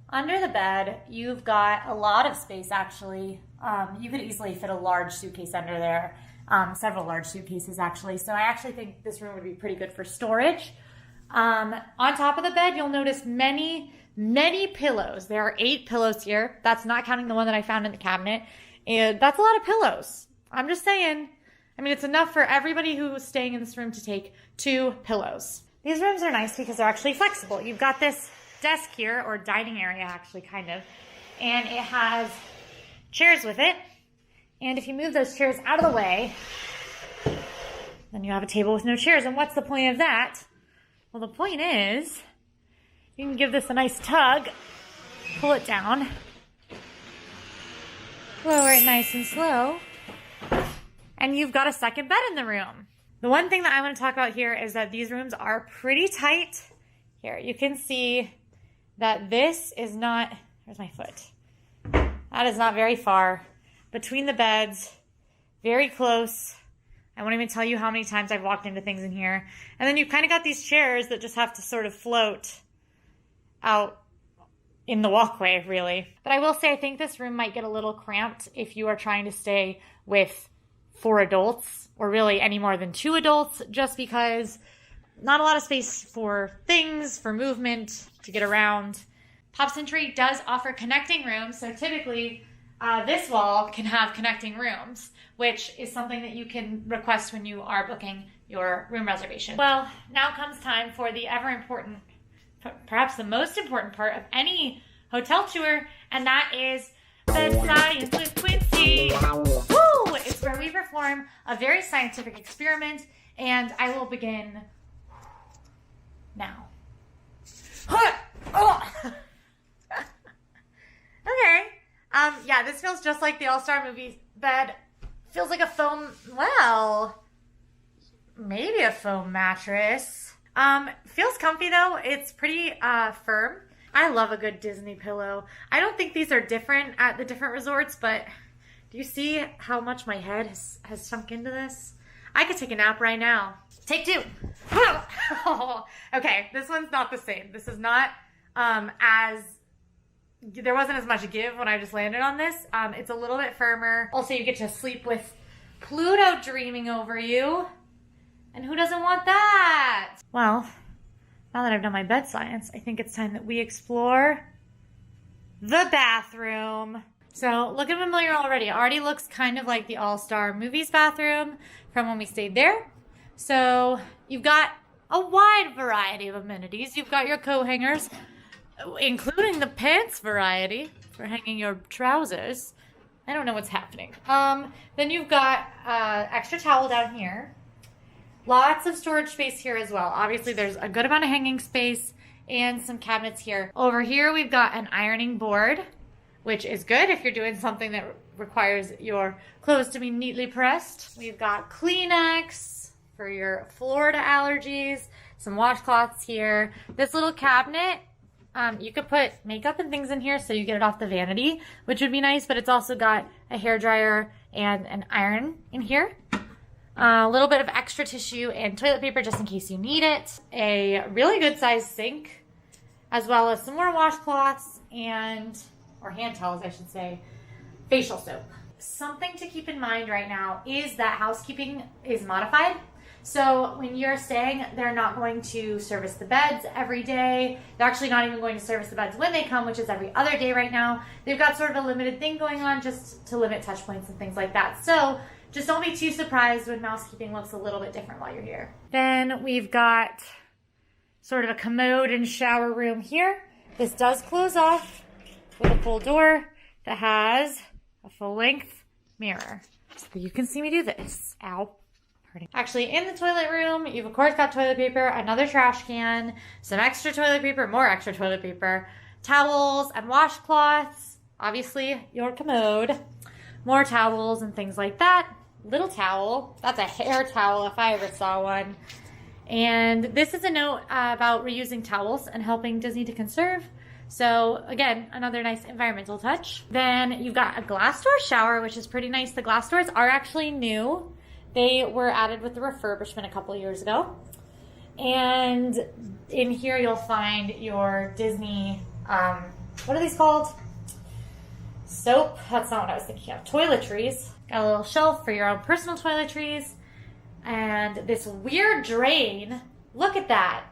A: Under the bed, you've got a lot of space actually. You could easily fit a large suitcase under there. Several large suitcases actually. So I actually think this room would be pretty good for storage. On top of the bed, you'll notice many pillows. There are 8 pillows here. That's not counting the one that I found in the cabinet. And that's a lot of pillows. I'm just saying. I mean, it's enough for everybody who's staying in this room to take 2 pillows. These rooms are nice because they're actually flexible. You've got this desk here, or dining area actually, kind of. And it has chairs with it. And if you move those chairs out of the way, then you have a table with no chairs. And what's the point of that? Well, the point is, you can give this a nice tug, pull it down, lower it nice and slow, and you've got a second bed in the room. The one thing that I want to talk about here is that these rooms are pretty tight. Here, you can see that this is not, where's my foot? That is not very far between the beds, very close. I won't even tell you how many times I've walked into things in here. And then you've kind of got these chairs that just have to sort of float out in the walkway, really. But I will say, I think this room might get a little cramped if you are trying to stay with 4 adults, or really any more than 2 adults, just because not a lot of space for things, for movement, to get around. Pop Century does offer connecting rooms, so typically this wall can have connecting rooms, which is something that you can request when you are booking your room reservation. Well, now comes time for the ever important, perhaps the most important part of any hotel tour, and that is Bed Science with Quincy. Woo! It's where we perform a very scientific experiment, and I will begin now. Okay. Yeah, this feels just like the All-Star movie bed. Feels like a foam, well, maybe a foam mattress. Feels comfy though. It's pretty firm. I love a good Disney pillow. I don't think these are different at the different resorts, but do you see how much my head has sunk into this? I could take a nap right now. Take 2. Okay, this one's not the same. This is not there wasn't as much give when I just landed on this. It's a little bit firmer. Also, you get to sleep with Pluto dreaming over you. And who doesn't want that? Well, now that I've done my bed science, I think it's time that we explore the bathroom. So, looking familiar already. It already looks kind of like the All-Star Movies bathroom from when we stayed there. So, you've got a wide variety of amenities. You've got your coat hangers, including the pants variety for hanging your trousers. I don't know what's happening. Then you've got extra towel down here. Lots of storage space here as well. Obviously, there's a good amount of hanging space and some cabinets here. Over here, we've got an ironing board, which is good if you're doing something that requires your clothes to be neatly pressed. We've got Kleenex for your Florida allergies, some washcloths here. This little cabinet You could put makeup and things in here so you get it off the vanity, which would be nice, but it's also got a hairdryer and an iron in here. A little bit of extra tissue and toilet paper just in case you need it. A really good sized sink, as well as some more washcloths or hand towels, I should say, facial soap. Something to keep in mind right now is that housekeeping is modified. So when you're staying, they're not going to service the beds every day. They're actually not even going to service the beds when they come, which is every other day right now. They've got sort of a limited thing going on just to limit touch points and things like that. So just don't be too surprised when housekeeping looks a little bit different while you're here. Then we've got sort of a commode and shower room here. This does close off with a full door that has a full-length mirror. So you can see me do this. Ow. Hurting. Actually, in the toilet room, you've of course got toilet paper, another trash can, some extra toilet paper, more extra toilet paper, towels and washcloths, obviously your commode, more towels and things like that. Little towel. That's a hair towel if I ever saw one. And this is a note about reusing towels and helping Disney to conserve. So again, another nice environmental touch. Then you've got a glass door shower, which is pretty nice. The glass doors are actually new. They were added with the refurbishment a couple years ago. And in here you'll find your Disney, what are these called? Soap? That's not what I was thinking of. Toiletries. Got a little shelf for your own personal toiletries. And this weird drain. Look at that.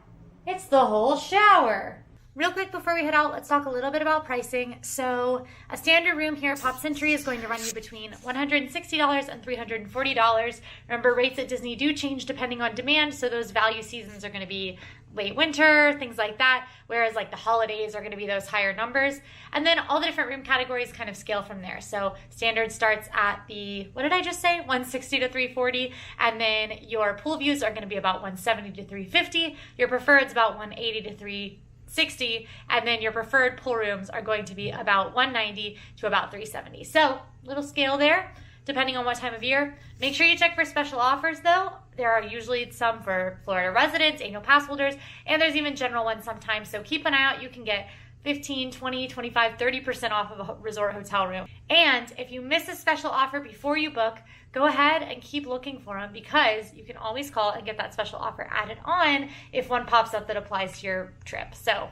A: It's the whole shower. Real quick before we head out, let's talk a little bit about pricing. So a standard room here at Pop Century is going to run you between $160 and $340. Remember, rates at Disney do change depending on demand, so those value seasons are going to be late winter, things like that, whereas like the holidays are going to be those higher numbers. And then all the different room categories kind of scale from there. So standard starts at the, what did I just say? 160 to 340. And then your pool views are going to be about 170 to 350. Your preferred's about 180 to 360, and then your preferred pool rooms are going to be about 190 to about 370. So little scale there, depending on what time of year. Make sure you check for special offers though. There are usually some for Florida residents, annual pass holders, and there's even general ones sometimes. So keep an eye out. You can get 15, 20, 25, 30% off of a resort hotel room. And if you miss a special offer before you book, go ahead and keep looking for them, because you can always call and get that special offer added on if one pops up that applies to your trip. So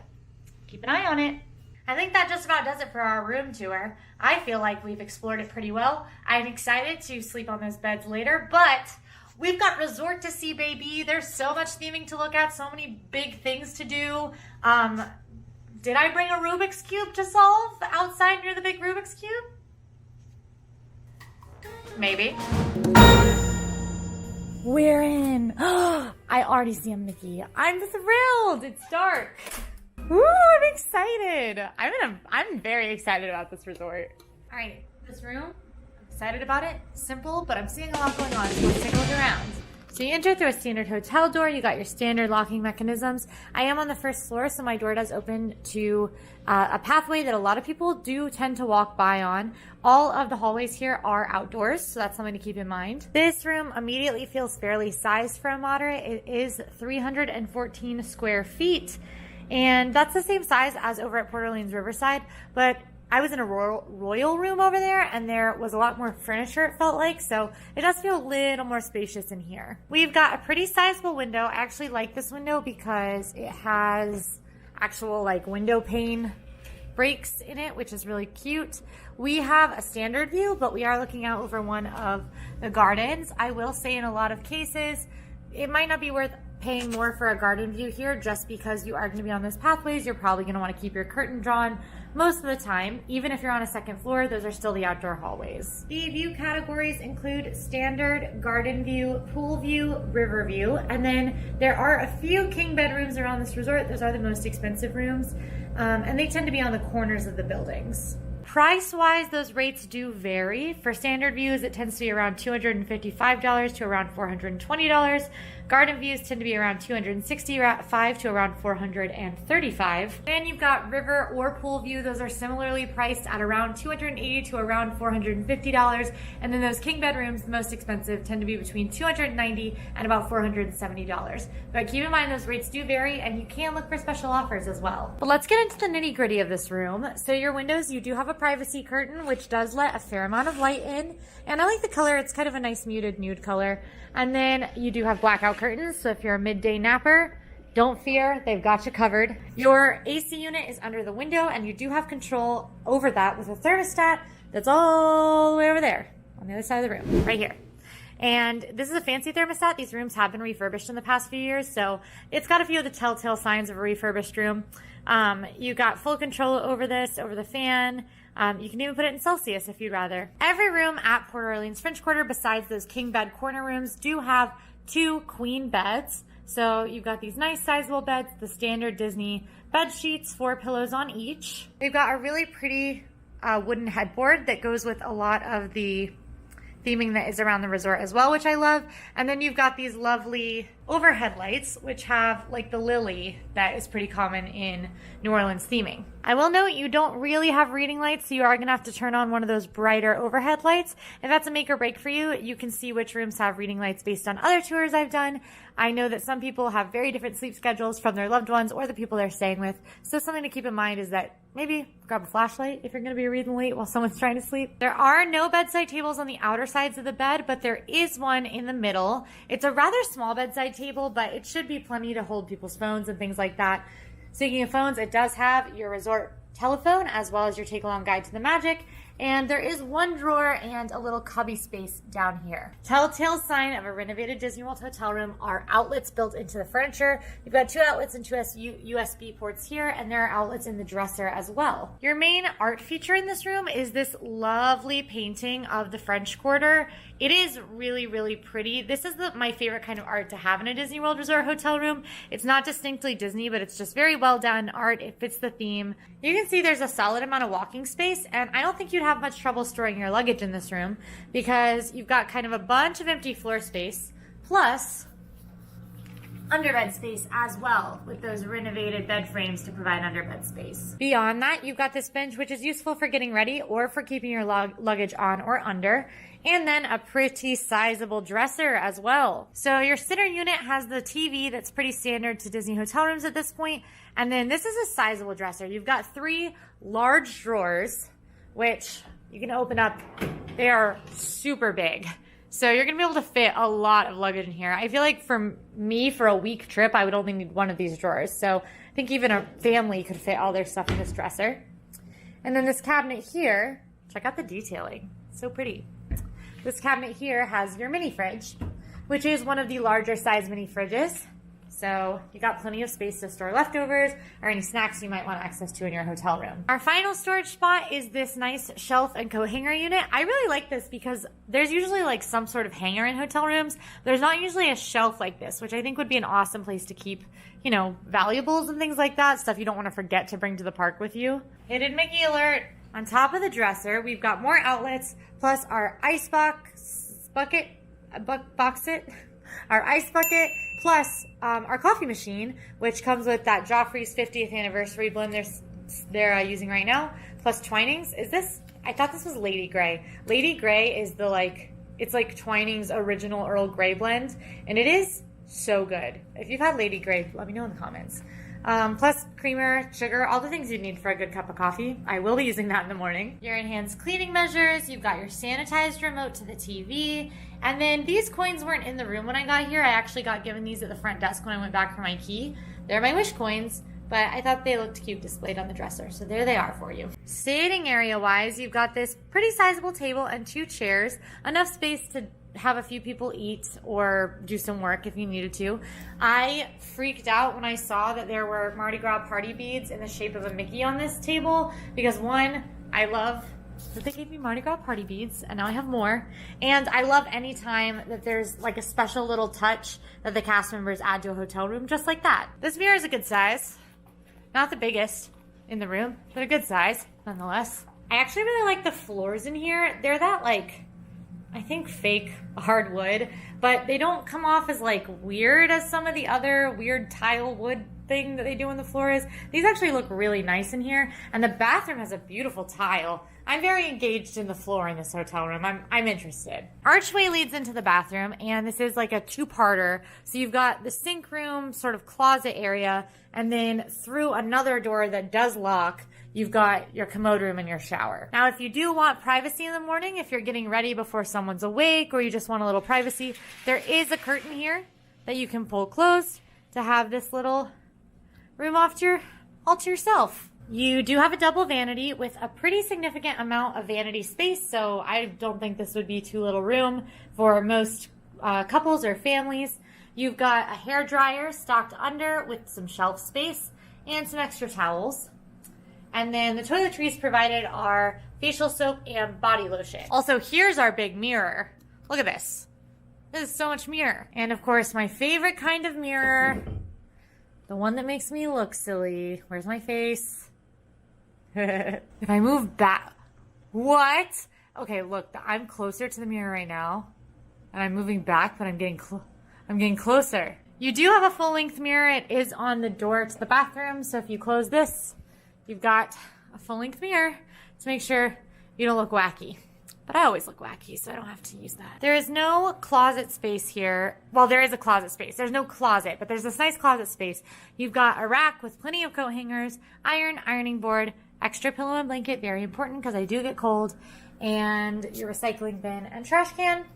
A: keep an eye on it. I think that just about does it for our room tour. I feel like we've explored it pretty well. I'm excited to sleep on those beds later, but we've got resort to see, baby. There's so much theming to look at, so many big things to do. Did I bring a Rubik's Cube to solve outside near the big Rubik's Cube? Maybe. We're in. I already see a Mickey. I'm thrilled. It's dark. Woo, I'm excited. I'm very excited about this resort. All right, this room, I'm excited about it. Simple, but I'm seeing a lot going on, so let's take a look around. So you enter through a standard hotel door. You got your standard locking mechanisms. I am on the first floor, so my door does open to a pathway that a lot of people do tend to walk by on. All of the hallways here are outdoors, so that's something to keep in mind. This room immediately feels fairly sized for a moderate. It is 314 square feet, and that's the same size as over at Orleans Riverside, but I was in a royal room over there, and there was a lot more furniture, it felt like, so it does feel a little more spacious in here. We've got a pretty sizable window. I actually like this window because it has actual like window pane breaks in it, which is really cute. We have a standard view, but we are looking out over one of the gardens. I will say in a lot of cases, it might not be worth paying more for a garden view here, just because you are going to be on those pathways. You're probably going to want to keep your curtain drawn most of the time. Even if you're on a second floor, those are still the outdoor hallways. The view categories include standard, garden view, pool view, river view, and then there are a few king bedrooms around this resort. Those are the most expensive rooms, and they tend to be on the corners of the buildings. Price-wise, those rates do vary. For standard views, it tends to be around $255 to around $420. Garden views tend to be around $265 to around $435. Then you've got river or pool view. Those are similarly priced at around $280 to around $450. And then those king bedrooms, the most expensive, tend to be between $290 and about $470. But keep in mind those rates do vary, and you can look for special offers as well. But let's get into the nitty-gritty of this room. So your windows, you do have a privacy curtain, which does let a fair amount of light in. And I like the color. It's kind of a nice muted nude color. And then you do have blackout curtains, so if you're a midday napper, don't fear, they've got you covered. Your AC unit is under the window, and you do have control over that with a thermostat that's all the way over there on the other side of the room, right here. And this is a fancy thermostat. These rooms have been refurbished in the past few years, so it's got a few of the telltale signs of a refurbished room. You got full control over this, over the fan. You can even put it in Celsius if you'd rather. Every room at Port Orleans French Quarter, besides those king bed corner rooms, do have 2 queen beds. So you've got these nice sizable beds, the standard Disney bed sheets, 4 pillows on each. They've got a really pretty wooden headboard that goes with a lot of the theming that is around the resort as well, which I love. And then you've got these lovely overhead lights, which have like the lily that is pretty common in New Orleans theming. I will note you don't really have reading lights, so you are gonna have to turn on one of those brighter overhead lights. If that's a make or break for you, you can see which rooms have reading lights based on other tours I've done. I know that some people have very different sleep schedules from their loved ones or the people they're staying with. So something to keep in mind is that maybe grab a flashlight if you're gonna be reading late while someone's trying to sleep. There are no bedside tables on the outer sides of the bed, but there is one in the middle. It's a rather small bedside table, but it should be plenty to hold people's phones and things like that. Speaking of phones, it does have your resort telephone as well as your take-along guide to the Magic. And there is one drawer and a little cubby space down here. Telltale sign of a renovated Disney World hotel room are outlets built into the furniture. You've got 2 outlets and 2 USB ports here, and there are outlets in the dresser as well. Your main art feature in this room is this lovely painting of the French Quarter. It is really, really pretty. This is my favorite kind of art to have in a Disney World Resort hotel room. It's not distinctly Disney, but it's just very well done art. It fits the theme. You can see there's a solid amount of walking space, and I don't think you'd have much trouble storing your luggage in this room because you've got kind of a bunch of empty floor space, plus underbed space as well, with those renovated bed frames to provide underbed space. Beyond that, you've got this bench, which is useful for getting ready or for keeping your luggage on or under, and then a pretty sizable dresser as well. So your sitter unit has the TV that's pretty standard to Disney hotel rooms at this point, and then this is a sizable dresser. You've got 3 large drawers, which you can open up. They are super big. So you're gonna be able to fit a lot of luggage in here. I feel like for me, for a week trip, I would only need one of these drawers. So I think even a family could fit all their stuff in this dresser. And then this cabinet here, check out the detailing, so pretty. This cabinet here has your mini fridge, which is one of the larger size mini fridges. So you got plenty of space to store leftovers or any snacks you might want access to in your hotel room. Our final storage spot is this nice shelf and coat hanger unit. I really like this because there's usually like some sort of hanger in hotel rooms. There's not usually a shelf like this, which I think would be an awesome place to keep, you know, valuables and things like that, stuff you don't want to forget to bring to the park with you. Hidden Mickey alert. On top of the dresser, we've got more outlets, plus our ice bucket, our ice bucket, plus our coffee machine, which comes with that Joffrey's 50th anniversary blend they're using right now, plus Twinings. I thought this was Lady Grey. Lady Grey is it's like Twinings' original Earl Grey blend, and it is so good. If you've had Lady Grey, let me know in the comments. Plus creamer, sugar, all the things you'd need for a good cup of coffee. I will be using that in the morning. Your enhanced cleaning measures, you've got your sanitized remote to the TV, and then these coins weren't in the room when I got here. I actually got given these at the front desk when I went back for my key. They're my wish coins, but I thought they looked cute displayed on the dresser, so there they are for you. Seating area wise, you've got this pretty sizable table and 2 chairs, enough space to have a few people eat or do some work if you needed to. I freaked out when I saw that there were Mardi Gras party beads in the shape of a Mickey on this table because, one, I love that they gave me Mardi Gras party beads and now I have more, and I love any time that there's like a special little touch that the cast members add to a hotel room just like that. This mirror is a good size, not the biggest in the room, but a good size nonetheless. I actually really like the floors in here. They're that like, I think fake hardwood, but they don't come off as like weird as some of the other weird tile wood thing that they do on the floors. These actually look really nice in here, and the bathroom has a beautiful tile. I'm very engaged in the floor in this hotel room. I'm interested. Archway leads into the bathroom, and this is like a two-parter. So you've got the sink room, sort of closet area, and then through another door that does lock, you've got your commode room and your shower. Now, if you do want privacy in the morning, if you're getting ready before someone's awake or you just want a little privacy, there is a curtain here that you can pull closed to have this little room all to yourself. You do have a double vanity with a pretty significant amount of vanity space, so I don't think this would be too little room for most couples or families. You've got a hair dryer stocked under with some shelf space and some extra towels. And then the toiletries provided are facial soap and body lotion. Also, here's our big mirror. Look at this. This is so much mirror. And of course, my favorite kind of mirror, the one that makes me look silly. Where's my face? If I move back, what? Okay, look, I'm closer to the mirror right now, and I'm moving back, but I'm getting closer. You do have a full-length mirror. It is on the door to the bathroom, so if you close this, you've got a full-length mirror to make sure you don't look wacky. But I always look wacky, so I don't have to use that. There is no closet space here. Well, there is a closet space. There's no closet, but there's this nice closet space. You've got a rack with plenty of coat hangers, ironing board, extra pillow and blanket, very important because I do get cold, and your recycling bin and trash can,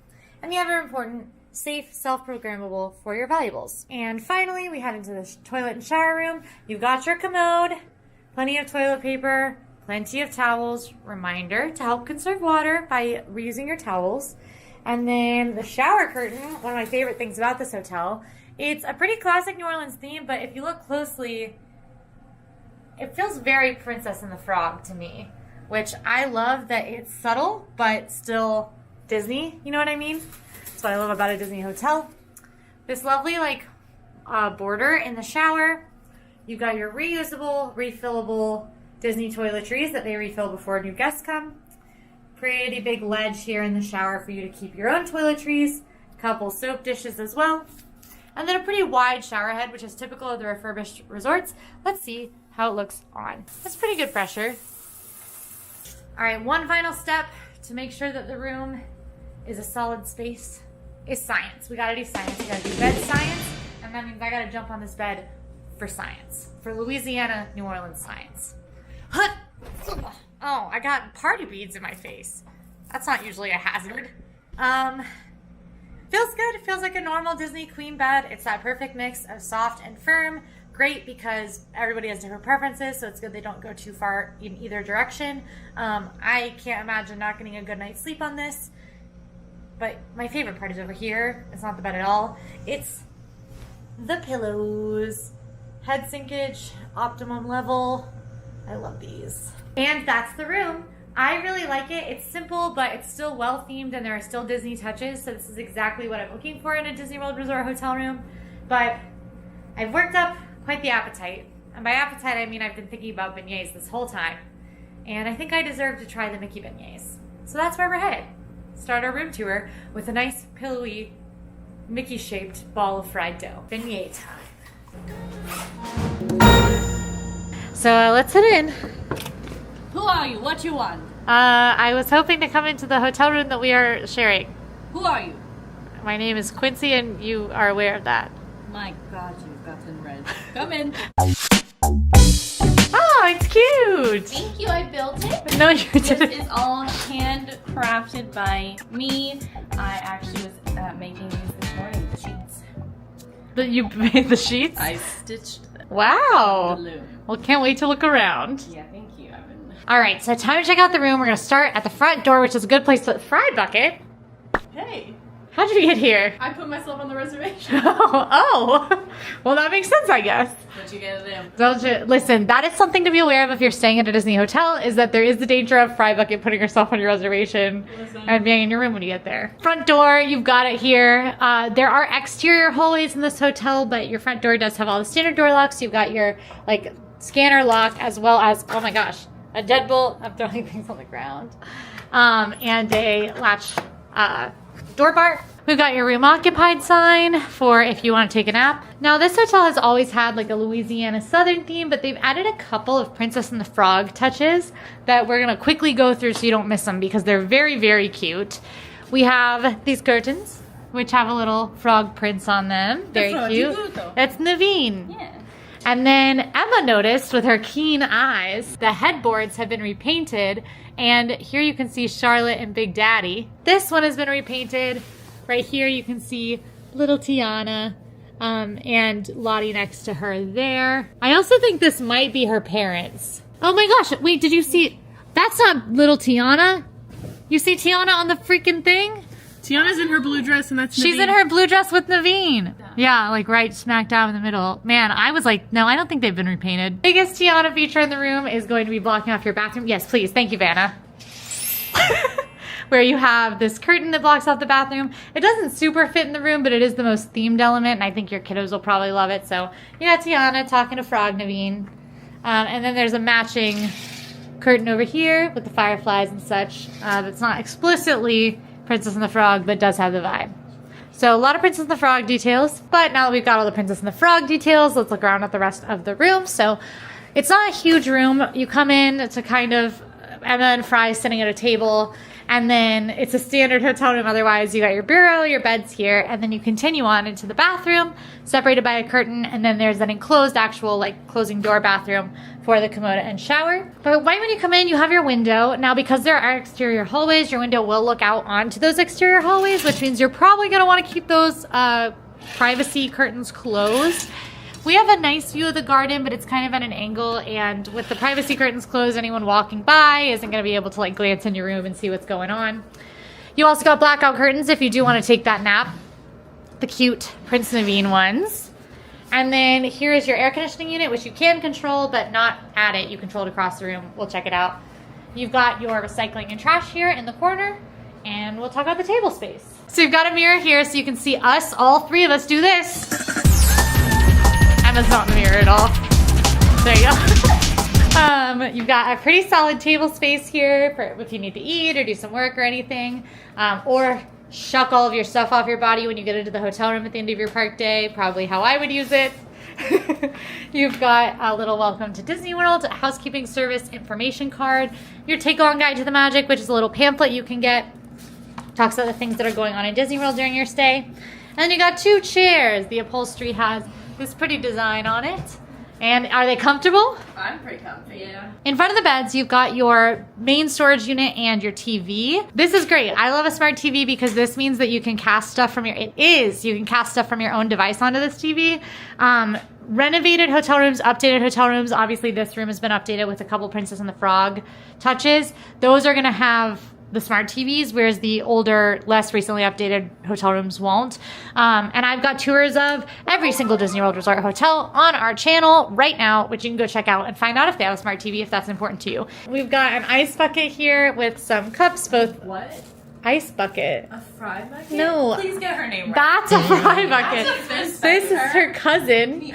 A: and the other important, safe, self-programmable for your valuables. And finally, we head into the toilet and shower room. You've got your commode, plenty of toilet paper, plenty of towels, reminder to help conserve water by reusing your towels. And then the shower curtain, one of my favorite things about this hotel, it's a pretty classic New Orleans theme, but if you look closely, it feels very Princess and the Frog to me, which I love that it's subtle, but still Disney, you know what I mean? That's what I love about a Disney hotel. This lovely border in the shower. You've got your reusable, refillable Disney toiletries that they refill before new guests come. Pretty big ledge here in the shower for you to keep your own toiletries. Couple soap dishes as well. And then a pretty wide shower head, which is typical of the refurbished resorts. Let's see how it looks on. That's pretty good pressure. All right, one final step to make sure that the room is a solid space is science. We gotta do science. We gotta do bed science, and that means I gotta jump on this bed for science. For Louisiana, New Orleans science. Oh, I got party beads in my face. That's not usually a hazard. Feels good. It feels like a normal Disney queen bed. It's that perfect mix of soft and firm. Great because everybody has different preferences, so it's good they don't go too far in either direction. I can't imagine not getting a good night's sleep on this. But my favorite part is over here. It's not the bed at all. It's the pillows. Head sinkage, optimum level. I love these. And that's the room. I really like it. It's simple, but it's still well themed and there are still Disney touches. So this is exactly what I'm looking for in a Disney World Resort hotel room. But I've worked up quite the appetite. And by appetite, I mean I've been thinking about beignets this whole time. And I think I deserve to try the Mickey beignets. So that's where we're headed. Start our room tour with a nice pillowy Mickey-shaped ball of fried dough. Beignet time. So let's head in.
F: Who are you? What you want?
A: I was hoping to come into the hotel room that we are sharing.
F: Who are you?
A: My name is Quincy and you are aware of that.
F: My God, you've gotten red. Come in.
A: Oh, it's cute!
F: Thank you, I built it.
A: No, you didn't.
F: This is all handcrafted by me. I actually was making these this morning, the sheets.
A: But you made the sheets?
F: I stitched them.
A: Wow!
F: Balloon.
A: Well, can't wait to look around.
F: Yeah, thank you.
A: All right, so time to check out the room. We're gonna start at the front door, which is a good place to Fried Bucket.
F: Hey,
A: How did you get here?
F: I put myself on the reservation.
A: Oh, well, that makes sense, I guess.
F: But you get it in.
A: Don't you, listen, that is something to be aware of if you're staying at a Disney hotel, is that there is the danger of Fried Bucket putting yourself on your reservation and being in your room when you get there. Front door, you've got it here. There are exterior hallways in this hotel, but your front door does have all the standard door locks. You've got your, like, scanner lock as well as, oh my gosh, a deadbolt. I'm throwing things on the ground. And a latch door bar. We've got your room occupied sign for if you want to take a nap. Now this hotel has always had like a Louisiana Southern theme, but they've added a couple of Princess and the Frog touches that we're gonna quickly go through so you don't miss them because they're very, very cute. We have these curtains, which have a little frog prince on them. Very cute. That's Naveen.
F: Yeah.
A: And then Emma noticed with her keen eyes, the headboards have been repainted. And here you can see Charlotte and Big Daddy. This one has been repainted. Right here you can see little Tiana and Lottie next to her there. I also think this might be her parents. Oh my gosh, wait, did you see? That's not little Tiana. You see Tiana on the freaking thing?
B: Tiana's in her blue dress and that's
A: She's
B: Naveen.
A: in her blue dress with Naveen. Yeah, like right smack down in the middle. Man, I was like, no, I don't think they've been repainted. Biggest Tiana feature in the room is going to be blocking off your bathroom. Yes, please. Thank you, Vanna. Where you have this curtain that blocks off the bathroom. It doesn't super fit in the room, but it is the most themed element, and I think your kiddos will probably love it. So you got Tiana talking to Frog Naveen. And then there's a matching curtain over here with the fireflies and such. That's not explicitly Princess and the Frog, but does have the vibe. So a lot of Princess and the Frog details, but now that we've got all the Princess and the Frog details, let's look around at the rest of the room. So it's not a huge room. You come in to kind of Emma and Fry sitting at a table, and then it's a standard hotel room. Otherwise, you got your bureau, your beds here, and then you continue on into the bathroom, separated by a curtain, and then there's an enclosed actual like closing door bathroom for the commode and shower. But right when you come in, you have your window. Now, because there are exterior hallways, your window will look out onto those exterior hallways, which means you're probably gonna wanna keep those privacy curtains closed. We have a nice view of the garden, but it's kind of at an angle, and with the privacy curtains closed, anyone walking by isn't going to be able to like glance in your room and see what's going on. You also got blackout curtains if you do want to take that nap. The cute Prince Naveen ones. And then here is your air conditioning unit, which you can control, but not at it. You control it across the room. We'll check it out. You've got your recycling and trash here in the corner, and we'll talk about the table space. So you've got a mirror here so you can see us, all three of us, do this. Emma's not in the mirror at all. There you go. You've got a pretty solid table space here for if you need to eat or do some work or anything. Or shuck all of your stuff off your body when you get into the hotel room at the end of your park day. Probably how I would use it. You've got a little welcome to Disney World, a housekeeping service information card, your take-along guide to the magic, which is a little pamphlet you can get. Talks about the things that are going on in Disney World during your stay. And then you got 2 chairs. The upholstery has this pretty design on it. And are they comfortable?
F: I'm pretty comfy. Yeah.
A: In front of the beds, you've got your main storage unit and your TV. This is great. I love a smart TV because this means that you can cast stuff from you can cast stuff from your own device onto this TV. Renovated hotel rooms, updated hotel rooms. Obviously, this room has been updated with a couple Princess and the Frog touches. Those are going to have the smart TVs, whereas the older, less recently updated hotel rooms won't. And I've got tours of every single Disney World Resort hotel on our channel right now, which you can go check out and find out if they have a smart TV, if that's important to you. We've got an ice bucket here with some cups, both
F: What?
A: ice bucket.
F: A fry bucket?
A: No.
F: Please get her name right.
A: That's a fry bucket.
F: That's
A: This is her cousin.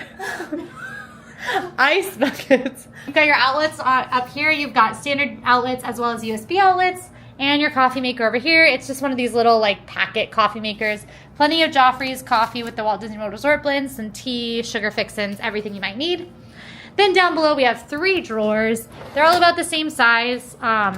A: Ice buckets. You've got your outlets up here. You've got standard outlets as well as USB outlets. And your coffee maker over here. It's just one of these little like packet coffee makers. Plenty of Joffrey's coffee with the Walt Disney World Resort blends, some tea, sugar fixins, everything you might need. Then down below we have 3 drawers. They're all about the same size,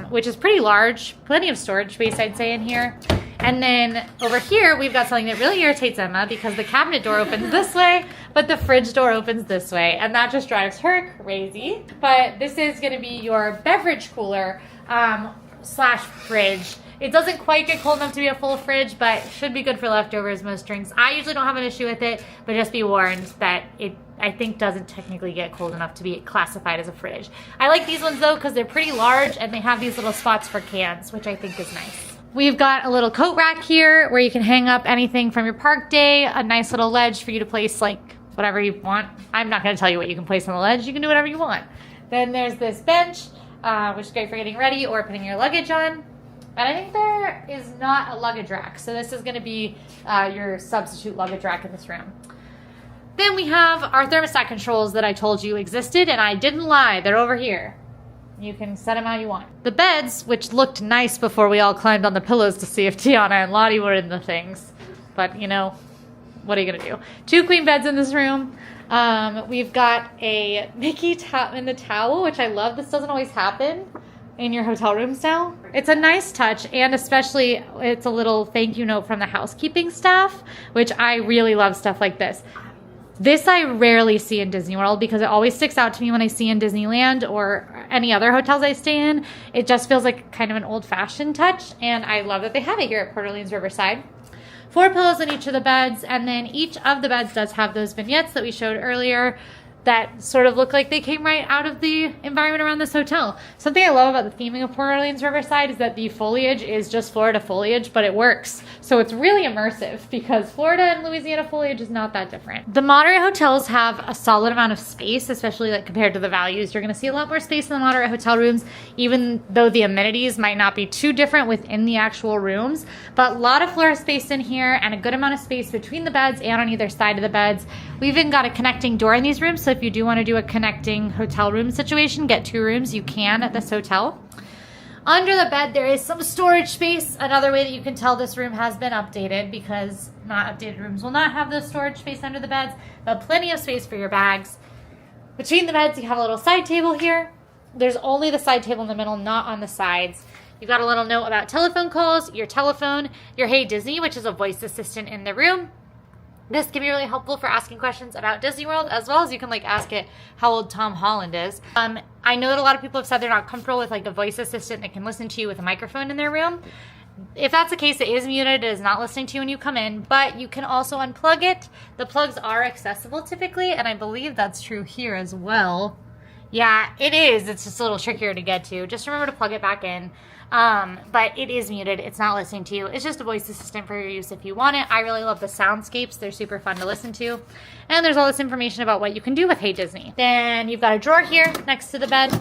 A: which is pretty large. Plenty of storage space, I'd say, in here. And then over here we've got something that really irritates Emma because the cabinet door opens this way, but the fridge door opens this way, and that just drives her crazy. But this is going to be your beverage cooler slash fridge. It doesn't quite get cold enough to be a full fridge, but should be good for leftovers, most drinks. I usually don't have an issue with it, but just be warned that it, I think, doesn't technically get cold enough to be classified as a fridge. I like these ones though because they're pretty large and they have these little spots for cans, which I think is nice. We've got a little coat rack here where you can hang up anything from your park day, a nice little ledge for you to place like whatever you want. I'm not going to tell you what you can place on the ledge. You can do whatever you want. Then there's this bench, which is great for getting ready or putting your luggage on. And I think there is not a luggage rack, so this is going to be your substitute luggage rack in this room. Then we have our thermostat controls that I told you existed, and I didn't lie. They're over here. You can set them how you want. The beds, which looked nice before we all climbed on the pillows to see if Tiana and Lottie were in the things. But, you know, what are you going to do? 2 queen beds in this room. We've got a Mickey in the towel, which I love. This doesn't always happen in your hotel rooms now. It's a nice touch, and especially it's a little thank you note from the housekeeping staff, which I really love stuff like this. This I rarely see in Disney World because it always sticks out to me when I see in Disneyland or any other hotels I stay in. It just feels like kind of an old-fashioned touch, and I love that they have it here at Orleans Riverside. 4 pillows in each of the beds, and then each of the beds does have those vignettes that we showed earlier that sort of look like they came right out of the environment around this hotel. Something I love about the theming of Port Orleans Riverside is that the foliage is just Florida foliage, but it works. So it's really immersive because Florida and Louisiana foliage is not that different. The moderate hotels have a solid amount of space, especially like compared to the values. You're gonna see a lot more space in the moderate hotel rooms, even though the amenities might not be too different within the actual rooms, but a lot of floor space in here and a good amount of space between the beds and on either side of the beds. We even got a connecting door in these rooms, so if you do want to do a connecting hotel room situation, get 2 rooms, you can at this hotel. Under the bed, there is some storage space. Another way that you can tell this room has been updated, because not updated rooms will not have the storage space under the beds, but plenty of space for your bags. Between the beds, you have a little side table here. There's only the side table in the middle, not on the sides. You've got a little note about telephone calls, your telephone, your Hey Disney, which is a voice assistant in the room. This can be really helpful for asking questions about Disney World, as well as you can like ask it how old Tom Holland is. I know that a lot of people have said they're not comfortable with like a voice assistant that can listen to you with a microphone in their room. If that's the case, it is muted. It is not listening to you when you come in, but you can also unplug it. The plugs are accessible typically, and I believe that's true here as well. Yeah, it is. It's just a little trickier to get to. Just remember to plug it back in. But it is muted. It's not listening to you. It's just a voice assistant for your use if you want it. I really love the soundscapes. They're super fun to listen to. And there's all this information about what you can do with Hey Disney. Then you've got a drawer here next to the bed,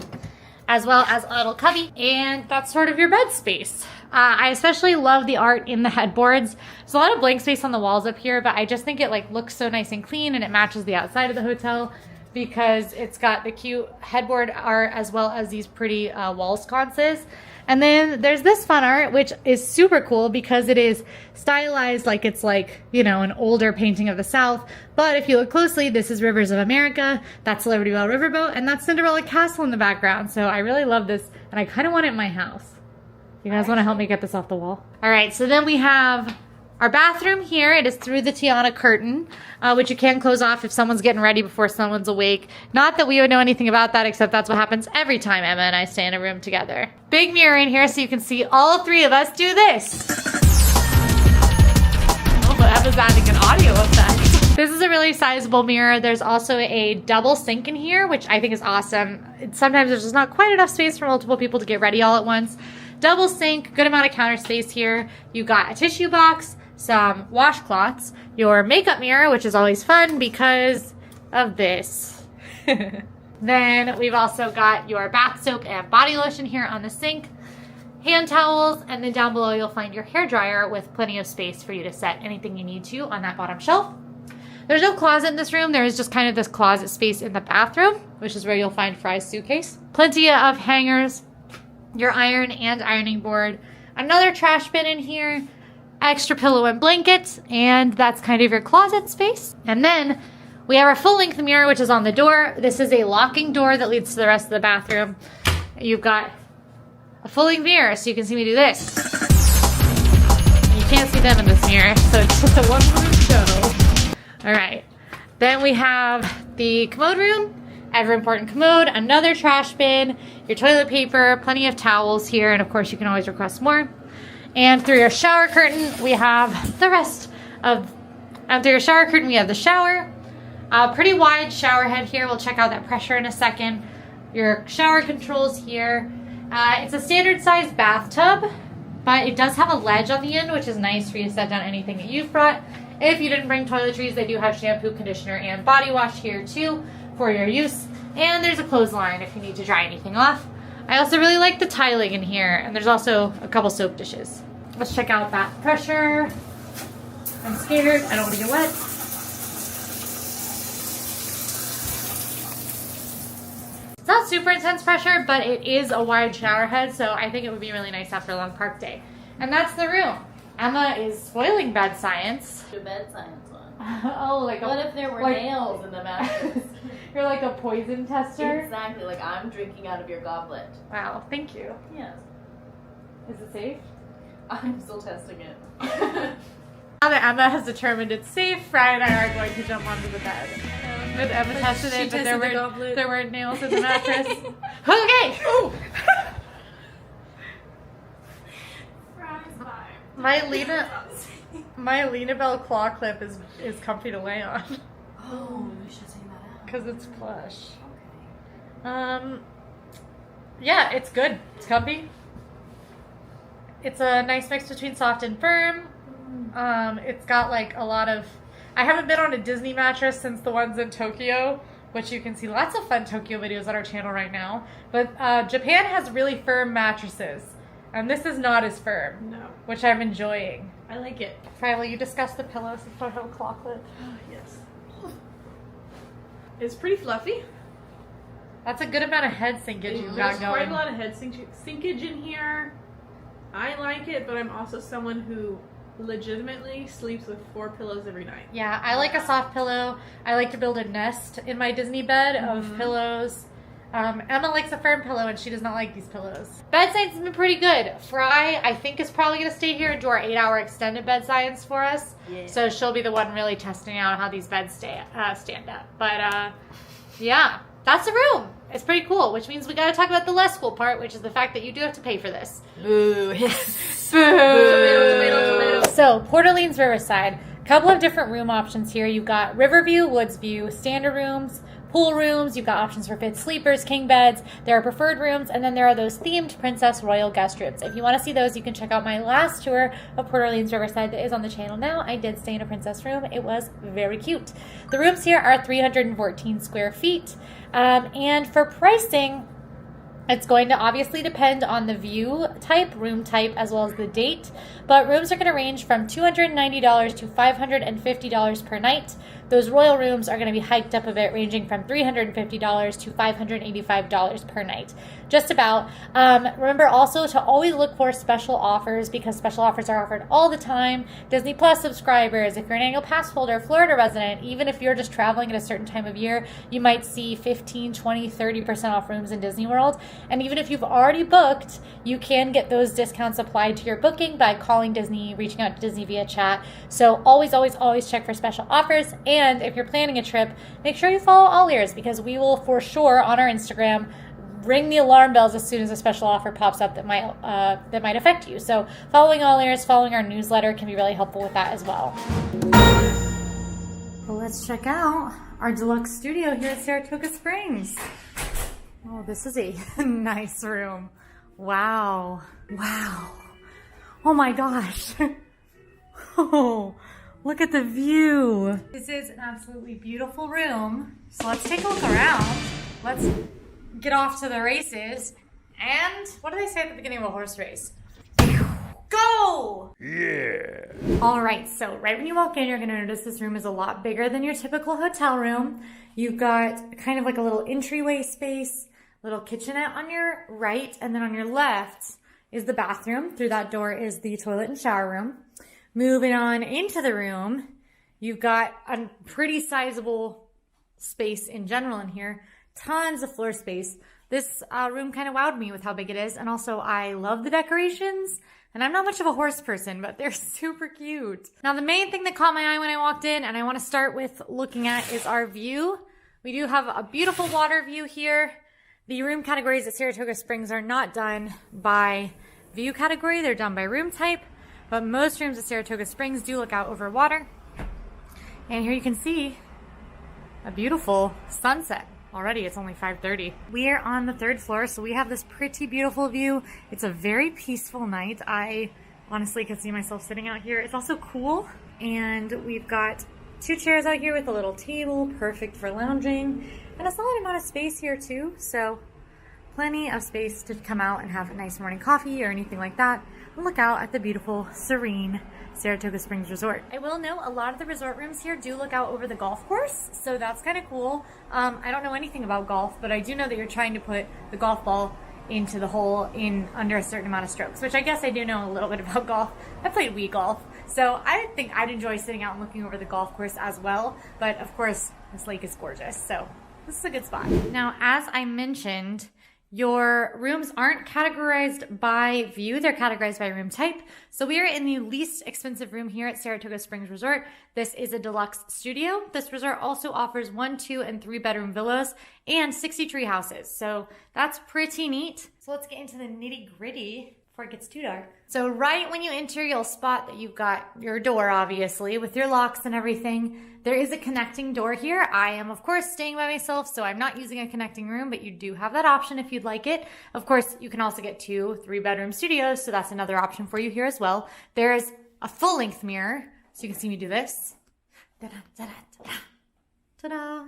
A: as well as a little cubby. And that's sort of your bed space. I especially love the art in the headboards. There's a lot of blank space on the walls up here, but I just think it like looks so nice and clean, and it matches the outside of the hotel, because it's got the cute headboard art as well as these pretty wall sconces. And then there's this fun art, which is super cool because it is stylized like it's like, you know, an older painting of the South. But if you look closely, this is Rivers of America, that's Liberty Bell Riverboat, and that's Cinderella Castle in the background. So I really love this, and I kind of want it in my house. You guys want to help me get this off the wall? All right, so then we have our bathroom here. It is through the Tiana curtain, which you can close off if someone's getting ready before someone's awake. Not that we would know anything about that, except that's what happens every time Emma and I stay in a room together. Big mirror in here so you can see all 3 of us do this. Oh, but Emma's adding an audio effect. This is a really sizable mirror. There's also a double sink in here, which I think is awesome. Sometimes there's just not quite enough space for multiple people to get ready all at once. Double sink, good amount of counter space here. You've got a tissue box, some washcloths, your makeup mirror, which is always fun because of this. Then we've also got your bath soap and body lotion here on the sink, hand towels, and then down below you'll find your hair dryer with plenty of space for you to set anything you need to on that bottom shelf. There's no closet in this room. There is just kind of this closet space in the bathroom, which is where you'll find Fry's suitcase. Plenty of hangers, your iron and ironing board, another trash bin in here, extra pillow and blankets, and that's kind of your closet space. And then we have our full-length mirror, which is on the door. This is a locking door that leads to the rest of the bathroom. You've got a full-length mirror, so you can see me do this. You can't see them in this mirror, so it's just a one-room show. All right. Then we have the commode room, ever important commode, another trash bin, your toilet paper, plenty of towels here, and of course you can always request more. And through your shower curtain, we have the rest of, through your shower curtain, we have the shower. Pretty wide shower head here. We'll check out that pressure in a second. Your shower controls here. It's a standard size bathtub, but it does have a ledge on the end, which is nice for you to set down anything that you've brought. If you didn't bring toiletries, they do have shampoo, conditioner, and body wash here too for your use. And there's a clothesline if you need to dry anything off. I also really like the tiling in here, and there's also a couple soap dishes. Let's check out that pressure. I'm scared, I don't want to get wet. So not super intense pressure, but it is a wide shower head, so I think it would be really nice after a long park day. And that's the room. Emma is spoiling bed science.
F: The bed science one.
A: Oh, like
F: What if there were nails in the mattress?
A: You're like a poison tester?
F: Exactly, like I'm drinking out of your goblet.
A: Wow, thank you.
F: Yes.
A: Is it safe?
F: I'm still testing it.
A: Now that Emma has determined it's safe, Fry and I are going to jump onto the bed. But Emma tested it, but there were nails in the mattress. Okay! Ooh. My Lena Bell claw clip is comfy to lay on.
F: Oh, we should take that out.
A: Because it's plush. Yeah, it's good. It's comfy. It's a nice mix between soft and firm. It's got like a lot of... I haven't been on a Disney mattress since the ones in Tokyo, which you can see lots of fun Tokyo videos on our channel right now. But Japan has really firm mattresses. And this is not as firm.
B: No.
A: Which I'm enjoying.
B: I like it.
A: Fry, will you discuss the pillows since I have a claw clip?
B: Yes. It's pretty fluffy.
A: That's a good amount of head sinkage you've got
B: There's
A: going.
B: quite a lot of head sinkage in here. I like it, but I'm also someone who legitimately sleeps with 4 pillows every night.
A: Yeah, I like a soft pillow. I like to build a nest in my Disney bed of pillows. Emma likes a firm pillow, and she does not like these pillows. Bed science has been pretty good. Fry, I think, is probably going to stay here and do our 8-hour extended bed science for us.
F: Yeah.
A: So she'll be the one really testing out how these beds stand up. But, yeah, that's the room. It's pretty cool, which means we got to talk about the less cool part, which is the fact that you do have to pay for this.
F: Boo.
A: Boo. So, Port Orleans Riverside. Couple of different room options here. You've got Riverview, Woods View, standard rooms, pool rooms. You've got options for fifth sleepers, king beds. There are preferred rooms, and then there are those themed Princess Royal guest rooms. If you want to see those, you can check out my last tour of Port Orleans Riverside that is on the channel now. I did stay in a princess room. It was very cute. The rooms here are 314 square feet. And for pricing, it's going to obviously depend on the view type, room type, as well as the date. But rooms are going to range from $290 to $550 per night. Those royal rooms are going to be hiked up a bit, ranging from $350 to $585 per night. Just about. Remember also to always look for special offers, because special offers are offered all the time. Disney Plus subscribers, if you're an annual pass holder, Florida resident, even if you're just traveling at a certain time of year, you might see 15, 20, 30% off rooms in Disney World. And even if you've already booked, you can get those discounts applied to your booking by calling Disney, reaching out to Disney via chat. So always, always, always check for special offers. And if you're planning a trip, make sure you follow AllEars, because we will for sure on our Instagram ring the alarm bells as soon as a special offer pops up that might affect you. So following AllEars, following our newsletter can be really helpful with that as well. Well, let's check out our deluxe studio here at Saratoga Springs. Oh, this is a nice room. Wow. Wow. Oh my gosh. Oh, look at the view. This is an absolutely beautiful room. So let's take a look around. Let's get off to the races. And what do they say at the beginning of a horse race? Go! Yeah! All right, so right when you walk in, you're gonna notice this room is a lot bigger than your typical hotel room. You've got kind of like a little entryway space, little kitchenette on your right, and then on your left is the bathroom. Through that door is the toilet and shower room. Moving on into the room, you've got a pretty sizable space in general in here. Tons of floor space. This room kind of wowed me with how big it is, and also I love the decorations. And I'm not much of a horse person, but they're super cute. Now, the main thing that caught my eye when I walked in, and I want to start with looking at, is our view. We do have a beautiful water view here. The room categories at Saratoga Springs are not done by view category. They're done by room type. But most rooms at Saratoga Springs do look out over water. And here you can see a beautiful sunset. Already, it's only 5:30. We are on the 3rd floor, so we have this pretty beautiful view. It's a very peaceful night. I honestly could see myself sitting out here. It's also cool, and we've got 2 chairs out here with a little table, perfect for lounging, and a solid amount of space here too, so plenty of space to come out and have a nice morning coffee or anything like that. and look out at the beautiful, serene Saratoga Springs Resort. I will note a lot of the resort rooms here do look out over the golf course, so that's kind of cool. I don't know anything about golf, but I do know that you're trying to put the golf ball into the hole in under a certain amount of strokes, which I guess I do know a little bit about golf. I played Wii golf, so I think I'd enjoy sitting out and looking over the golf course as well, but of course this lake is gorgeous, so this is a good spot. Now, as I mentioned, your rooms aren't categorized by view, they're categorized by room type. So we are in the least expensive room here at Saratoga Springs Resort. This is a deluxe studio. This resort also offers 1, 2, and 3 bedroom villas and 60 tree houses. So that's pretty neat. So let's get into the nitty gritty before it gets too dark. So right when you enter, you'll spot that you've got your door, obviously, with your locks and everything. There is a connecting door here. I am, of course, staying by myself, so I'm not using a connecting room, but you do have that option if you'd like it. Of course, you can also get 2 3-bedroom studios, so that's another option for you here as well. There is a full-length mirror, so you can see me do this. Ta-da, ta-da, ta-da.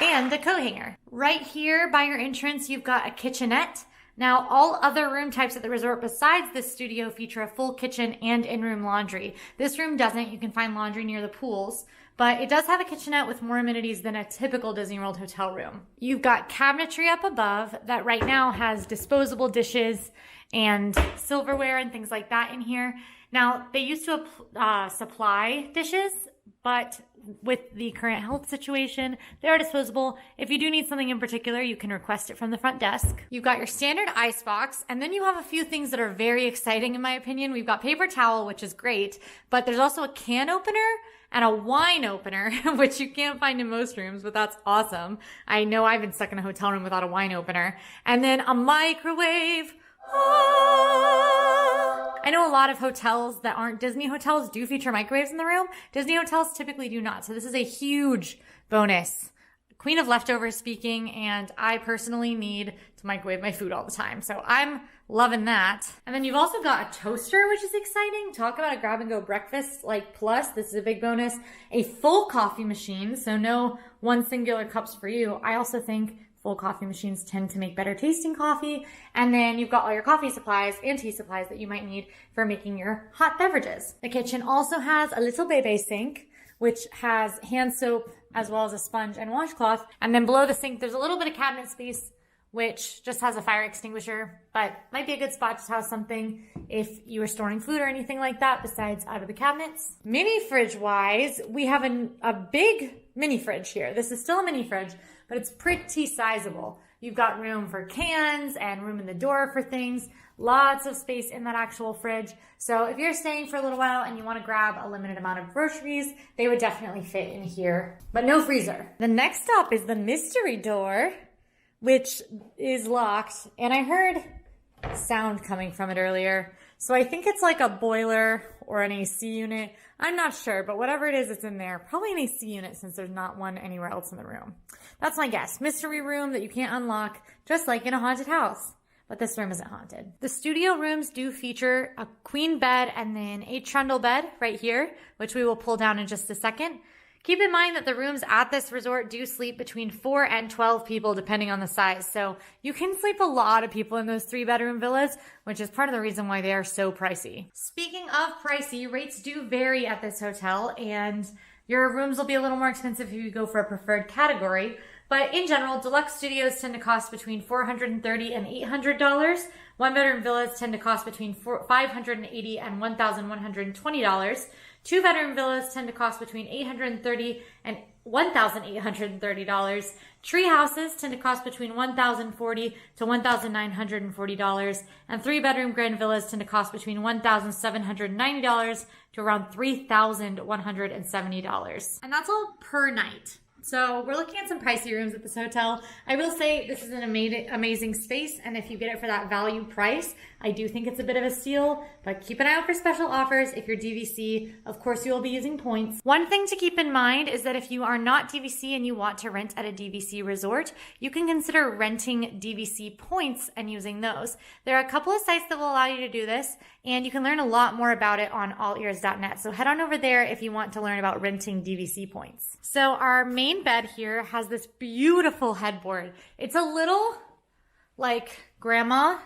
A: And a coat hanger. Right here by your entrance, you've got a kitchenette. Now, all other room types at the resort besides this studio feature a full kitchen and in-room laundry. This room doesn't. You can find laundry near the pools, but it does have a kitchenette with more amenities than a typical Disney World hotel room. You've got cabinetry up above that right now has disposable dishes and silverware and things like that in here. Now, they used to supply dishes, but with the current health situation, they are disposable. If you do need something in particular, you can request it from the front desk. You've got your standard ice box, and then you have a few things that are very exciting in my opinion. We've got paper towel, which is great, but there's also a can opener and a wine opener, which you can't find in most rooms, but that's awesome. I know I've been stuck in a hotel room without a wine opener. And then a microwave. I know a lot of hotels that aren't Disney hotels do feature microwaves in the room. Disney hotels typically do not. So this is a huge bonus. Queen of leftovers speaking, and I personally need to microwave my food all the time. So I'm loving that. And then you've also got a toaster, which is exciting. Talk about a grab and go breakfast like plus. This is a big bonus. A full coffee machine, so no one singular cups for you. I also think full coffee machines tend to make better tasting coffee. And then you've got all your coffee supplies and tea supplies that you might need for making your hot beverages. The kitchen also has a little bebe sink, which has hand soap as well as a sponge and washcloth. And then below the sink, there's a little bit of cabinet space, which just has a fire extinguisher, but might be a good spot to have something if you are storing food or anything like that besides out of the cabinets. Mini fridge wise, we have a big mini fridge here. This is still a mini fridge, but it's pretty sizable. You've got room for cans and room in the door for things. Lots of space in that actual fridge. So if you're staying for a little while and you want to grab a limited amount of groceries, they would definitely fit in here, but no freezer. The next stop is the mystery door, which is locked. And I heard sound coming from it earlier. So I think it's like a boiler or an AC unit. I'm not sure, but whatever it is, it's in there. Probably an AC unit since there's not one anywhere else in the room. That's my guess. Mystery room that you can't unlock, just like in a haunted house. But this room isn't haunted. The studio rooms do feature a queen bed and then a trundle bed right here, which we will pull down in just a second. Keep in mind that the rooms at this resort do sleep between 4 and 12 people depending on the size. So you can sleep a lot of people in those 3-bedroom villas, which is part of the reason why they are so pricey. Speaking of pricey, rates do vary at this hotel, and your rooms will be a little more expensive if you go for a preferred category. But in general, deluxe studios tend to cost between $430 and $800. 1-bedroom villas tend to cost between $580 and $1,120. 2-bedroom villas tend to cost between $830 and $1,830. Tree houses tend to cost between $1,040 to $1,940. And 3-bedroom grand villas tend to cost between $1,790 to around $3,170. And that's all per night. So we're looking at some pricey rooms at this hotel. I will say this is an amazing space, and if you get it for that value price, I do think it's a bit of a steal, but keep an eye out for special offers. If you're DVC, of course you will be using points. One thing to keep in mind is that if you are not DVC and you want to rent at a DVC resort, you can consider renting DVC points and using those. There are a couple of sites that will allow you to do this, and you can learn a lot more about it on AllEars.net. So head on over there if you want to learn about renting DVC points. So our main bed here has this beautiful headboard. It's a little like grandma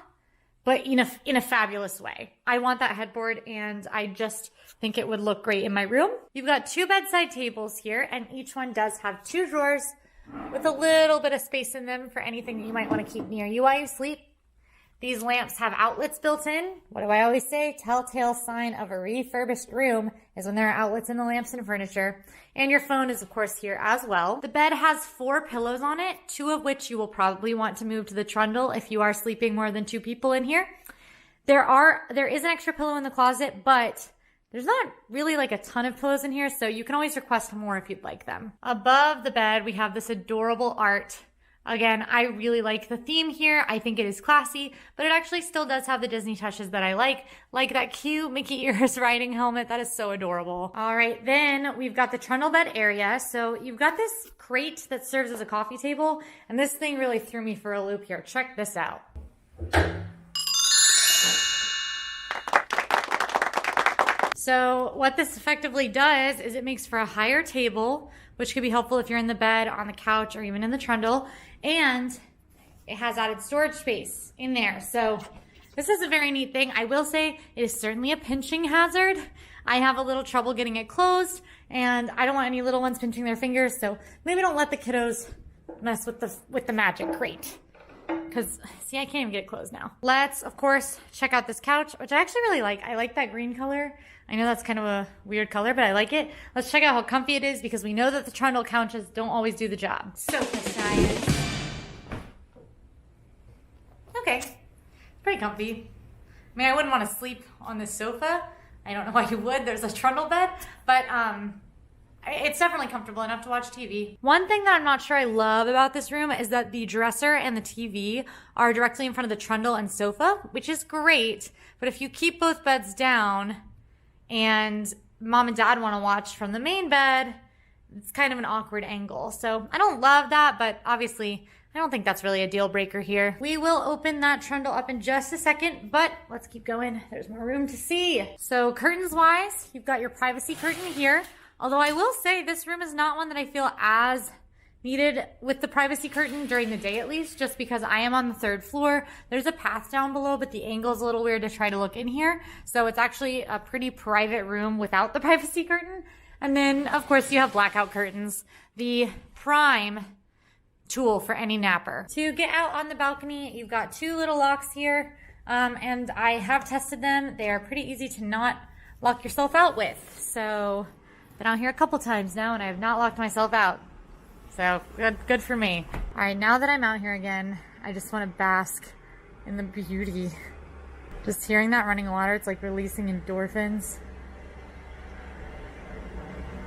A: but in a fabulous way. I want that headboard, and I just think it would look great in my room. You've got 2 bedside tables here, and each one does have 2 drawers with a little bit of space in them for anything that you might want to keep near you while you sleep. These lamps have outlets built in. What do I always say? Telltale sign of a refurbished room is when there are outlets in the lamps and furniture. And your phone is, of course, here as well. The bed has 4 pillows on it, 2 of which you will probably want to move to the trundle if you are sleeping more than 2 people in here. There is an extra pillow in the closet, but there's not really like a ton of pillows in here, so you can always request more if you'd like them. Above the bed, we have this adorable art. Again, I really like the theme here. I think it is classy, but it actually still does have the Disney touches that I like that cute Mickey ears riding helmet. That is so adorable. All right, then we've got the trundle bed area. So you've got this crate that serves as a coffee table, and this thing really threw me for a loop here. Check this out. So what this effectively does is it makes for a higher table, which could be helpful if you're in the bed, on the couch, or even in the trundle. And it has added storage space in there. So this is a very neat thing. I will say it is certainly a pinching hazard. I have a little trouble getting it closed, and I don't want any little ones pinching their fingers. So maybe don't let the kiddos mess with the magic crate. Because, see, I can't even get it closed now. Let's, of course, check out this couch, which I actually really like. I like that green color. I know that's kind of a weird color, but I like it. Let's check out how comfy it is, because we know that the trundle couches don't always do the job. Sofa size. Okay, pretty comfy. I mean, I wouldn't want to sleep on this sofa. I don't know why you would. There's a trundle bed, but it's definitely comfortable enough to watch TV. One thing that I'm not sure I love about this room is that the dresser and the TV are directly in front of the trundle and sofa, which is great. But if you keep both beds down and mom and dad want to watch from the main bed, it's kind of an awkward angle. So I don't love that, but obviously I don't think that's really a deal breaker here. We will open that trundle up in just a second, but let's keep going. There's more room to see. So curtains wise, you've got your privacy curtain here. Although I will say this room is not one that I feel as needed with the privacy curtain during the day, at least, just because I am on the 3rd floor. There's a path down below, but the angle is a little weird to try to look in here. So it's actually a pretty private room without the privacy curtain. And then, of course, you have blackout curtains, the prime tool for any napper. To get out on the balcony, you've got 2 little locks here, and I have tested them. They are pretty easy to not lock yourself out with. So been out here a couple times now, and I have not locked myself out. So good for me. All right, now that I'm out here again, I just want to bask in the beauty. Just hearing that running water, it's like releasing endorphins.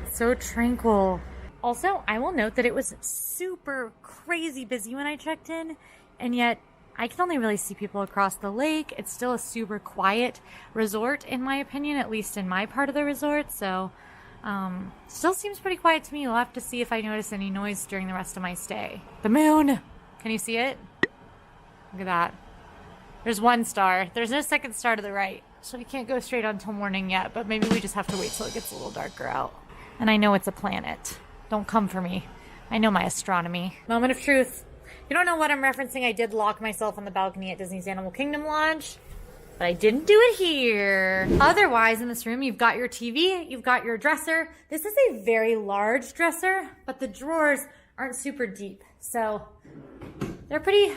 A: It's so tranquil. Also, I will note that it was super crazy busy when I checked in, and yet I can only really see people across the lake. It's still a super quiet resort, in my opinion, at least in my part of the resort. So still seems pretty quiet to me. We'll have to see if I notice any noise during the rest of my stay. The moon! Can you see it? Look at that. There's 1 star. There's no 2nd star to the right. So we can't go straight on till morning yet, but maybe we just have to wait till it gets a little darker out. And I know it's a planet. Don't come for me. I know my astronomy. Moment of truth. You don't know what I'm referencing. I did lock myself on the balcony at Disney's Animal Kingdom Lodge, but I didn't do it here. Otherwise, in this room, you've got your TV, you've got your dresser. This is a very large dresser, but the drawers aren't super deep. So they're pretty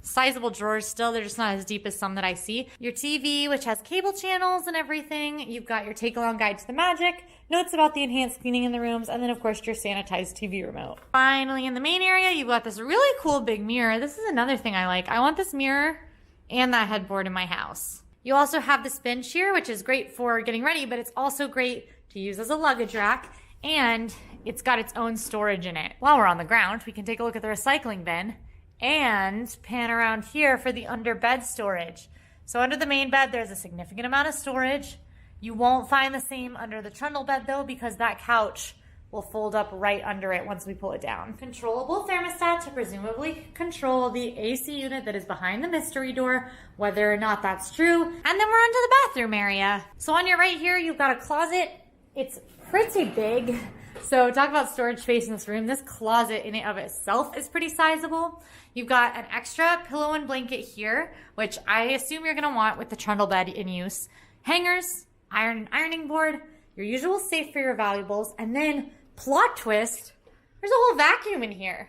A: sizable drawers still. They're just not as deep as some that I see. Your TV, which has cable channels and everything. You've got your take-along guide to the magic, notes about the enhanced cleaning in the rooms, and then, of course, your sanitized TV remote. Finally, in the main area, you've got this really cool big mirror. This is another thing I like. I want this mirror and that headboard in my house. You also have this bench here, which is great for getting ready, but it's also great to use as a luggage rack, and it's got its own storage in it. While we're on the ground, we can take a look at the recycling bin and pan around here for the under bed storage. So under the main bed, there's a significant amount of storage. You won't find the same under the trundle bed though, because that couch will fold up right under it once we pull it down. Controllable thermostat to presumably control the AC unit that is behind the mystery door, whether or not that's true. And then we're onto the bathroom area. So on your right here, you've got a closet. It's pretty big. So talk about storage space in this room. This closet in and of itself is pretty sizable. You've got an extra pillow and blanket here, which I assume you're gonna want with the trundle bed in use. Hangers, ironing board, your usual safe for your valuables, and then plot twist, there's a whole vacuum in here,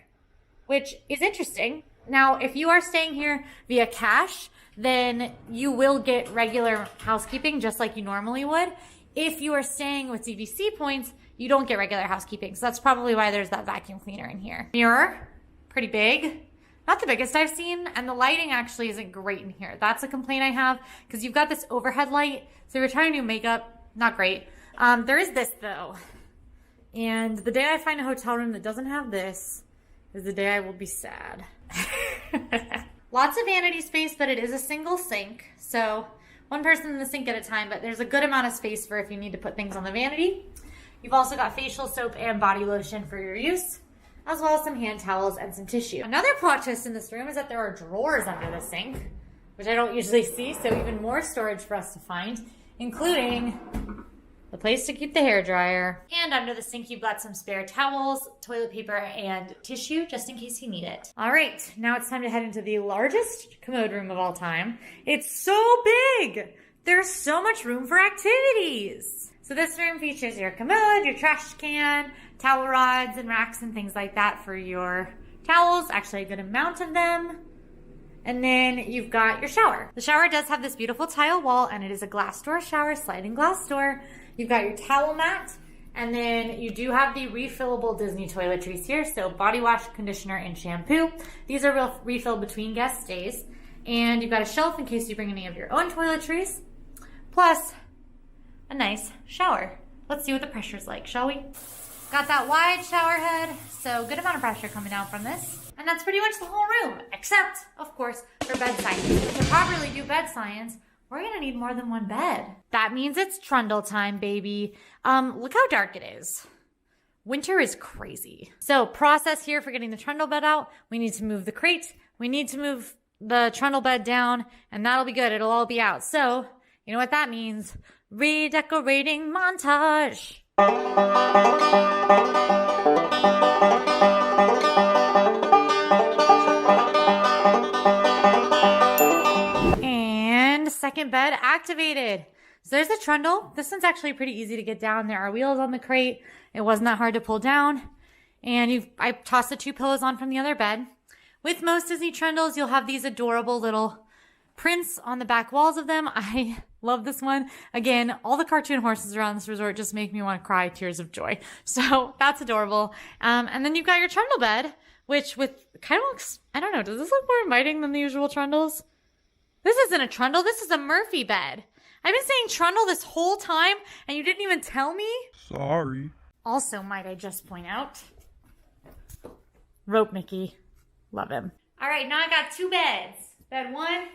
A: which is interesting. Now, if you are staying here via cash, then you will get regular housekeeping just like you normally would. If you are staying with DVC points, you don't get regular housekeeping. So that's probably why there's that vacuum cleaner in here. Mirror, pretty big. Not the biggest I've seen. And the lighting actually isn't great in here. That's a complaint I have because you've got this overhead light. So if you're trying to do makeup, not great. There is this though. And the day I find a hotel room that doesn't have this is the day I will be sad. Lots of vanity space, but it is a single sink. So one person in the sink at a time, but there's a good amount of space for if you need to put things on the vanity. You've also got facial soap and body lotion for your use, as well as some hand towels and some tissue. Another plot twist in this room is that there are drawers under the sink, which I don't usually see, so even more storage for us to find, including the place to keep the hairdryer. And under the sink, you've got some spare towels, toilet paper, and tissue, just in case you need it. All right, now it's time to head into the largest commode room of all time. It's so big! There's so much room for activities. So this room features your commode, your trash can, towel rods and racks and things like that for your towels, actually a good amount of them. And then you've got your shower. The shower does have this beautiful tile wall and it is a glass door shower, sliding glass door. You've got your towel mat and then you do have the refillable Disney toiletries here. So body wash, conditioner, and shampoo. These are refilled between guest stays. And you've got a shelf in case you bring any of your own toiletries. Plus a nice shower. Let's see what the pressure's like, shall we? Got that wide shower head, so good amount of pressure coming down from this. And that's pretty much the whole room, except, of course, for bed science. To properly do bed science, we're gonna need more than one bed. That means it's trundle time, baby. Look how dark it is. Winter is crazy. So process here for getting the trundle bed out. We need to move the crate. We need to move the trundle bed down, and that'll be good. It'll all be out. So, you know what that means? Redecorating montage. And second bed activated. So there's the trundle. This one's actually pretty easy to get down. There are wheels on the crate. It wasn't that hard to pull down. And I tossed the two pillows on from the other bed. With most Disney trundles, you'll have these adorable little prints on the back walls of them. I love this one. Again, all the cartoon horses around this resort just make me want to cry tears of joy. So that's adorable. And then you've got your trundle bed, which kind of looks, I don't know, does this look more inviting than the usual trundles? This isn't a trundle. This is a Murphy bed. I've been saying trundle this whole time and you didn't even tell me?
G: Sorry.
A: Also, might I just point out, Rope Mickey. Love him. All right, now I got two beds. Bed 1,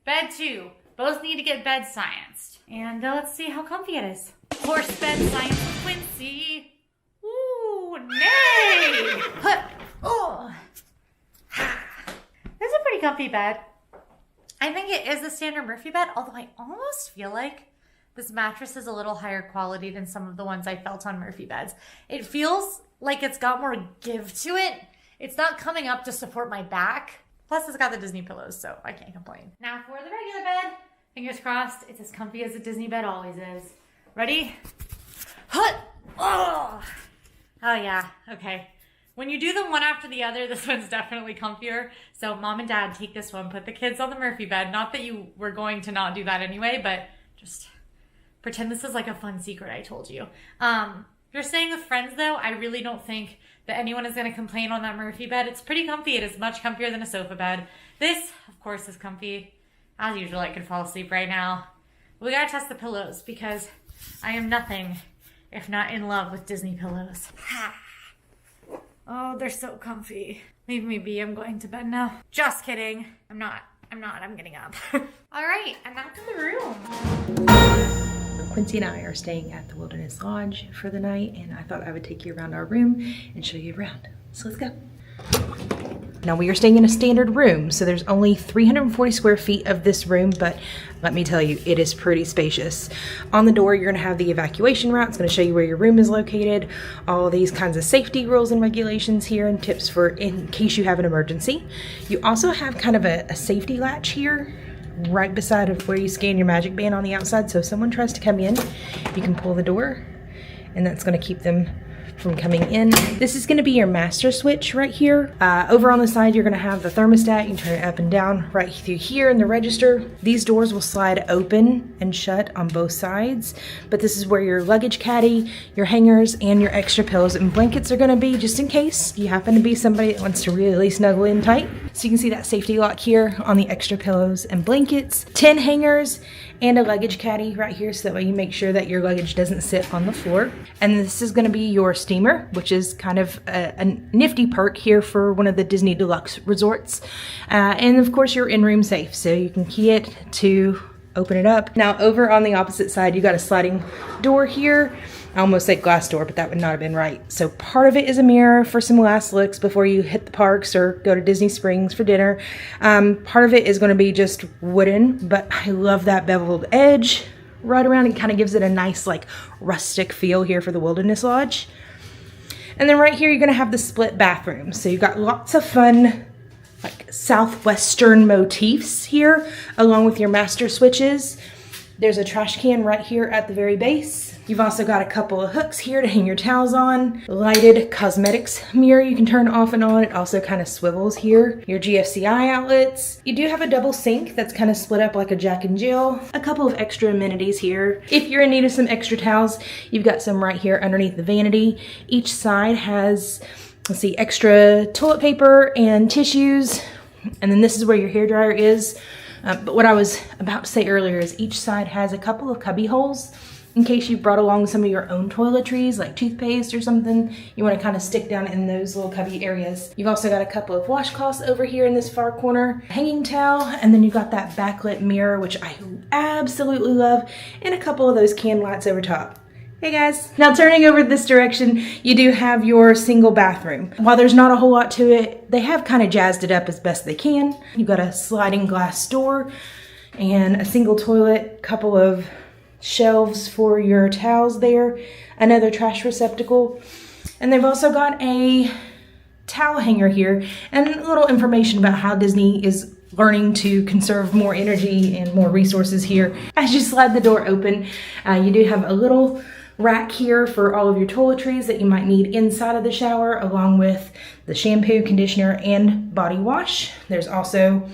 A: bed 2. Both need to get bed scienced. And let's see how comfy it is. Horse bed science with Quincy. Ooh, nay! Oh. This is a pretty comfy bed. I think it is a standard Murphy bed, although I almost feel like this mattress is a little higher quality than some of the ones I felt on Murphy beds. It feels like it's got more give to it. It's not coming up to support my back. Plus, it's got the Disney pillows, so I can't complain. Now for the regular bed. Fingers crossed, it's as comfy as a Disney bed always is. Ready? Oh yeah, okay. When you do them one after the other, this one's definitely comfier. So mom and dad, take this one. Put the kids on the Murphy bed. Not that you were going to not do that anyway, but just pretend this is like a fun secret I told you. If you're staying with friends though, I really don't think that anyone is going to complain on that Murphy bed. It's pretty comfy. It is much comfier than a sofa bed. This, of course, is comfy. As usual, I could fall asleep right now. We gotta test the pillows because I am nothing if not in love with Disney pillows. Oh, they're so comfy. Leave me be, I'm going to bed now. Just kidding. I'm not, I'm getting up. All right, I'm back in the room.
H: Quincy and I are staying at the Wilderness Lodge for the night, and I thought I would take you around our room and show you around. So let's go. Now we are staying in a standard room, so there's only 340 square feet of this room, but let me tell you, it is pretty spacious. On the door, you're gonna have the evacuation route. It's gonna show you where your room is located, all these kinds of safety rules and regulations here and tips for in case you have an emergency. You also have kind of a safety latch here right beside of where you scan your magic band on the outside. So if someone tries to come in, you can pull the door and that's gonna keep them from coming in. This is going to be your master switch right here. Over on the side, you're going to have the thermostat. You can turn it up and down right through here in the register. These doors will slide open and shut on both sides, but this is where your luggage caddy, your hangers, and your extra pillows and blankets are going to be, just in case you happen to be somebody that wants to really snuggle in tight. So you can see that safety lock here on the extra pillows and blankets, 10 hangers, and a luggage caddy right here, so that way you make sure that your luggage doesn't sit on the floor. And this is going to be your steamer, which is kind of a nifty perk here for one of the Disney Deluxe resorts. And of course your in-room safe, so you can key it to open it up. Now over on the opposite side, you got a sliding door here. I almost said glass door, but that would not have been right. So part of it is a mirror for some last looks before you hit the parks or go to Disney Springs for dinner. Part of it is going to be just wooden, but I love that beveled edge right around. It kind of gives it a nice like rustic feel here for the Wilderness Lodge. And then right here, you're going to have the split bathroom. So you've got lots of fun like southwestern motifs here along with your master switches. There's a trash can right here at the very base. You've also got a couple of hooks here to hang your towels on. Lighted cosmetics mirror you can turn off and on. It also kind of swivels here. Your GFCI outlets. You do have a double sink that's kind of split up like a Jack and Jill. A couple of extra amenities here. If you're in need of some extra towels, you've got some right here underneath the vanity. Each side has, let's see, extra toilet paper and tissues. And then this is where your hairdryer is. But what I was about to say earlier is each side has a couple of cubby holes in case you brought along some of your own toiletries like toothpaste or something. You want to kind of stick down in those little cubby areas. You've also got a couple of washcloths over here in this far corner, hanging towel, and then you've got that backlit mirror, which I absolutely love, and a couple of those can lights over top. Hey guys. Now turning over this direction, you do have your single bathroom. While there's not a whole lot to it, they have kind of jazzed it up as best they can. You've got a sliding glass door and a single toilet, couple of shelves for your towels there, another trash receptacle, and they've also got a towel hanger here and a little information about how Disney is learning to conserve more energy and more resources here. As you slide the door open, you do have a little rack here for all of your toiletries that you might need inside of the shower, along with the shampoo, conditioner, and body wash. There's also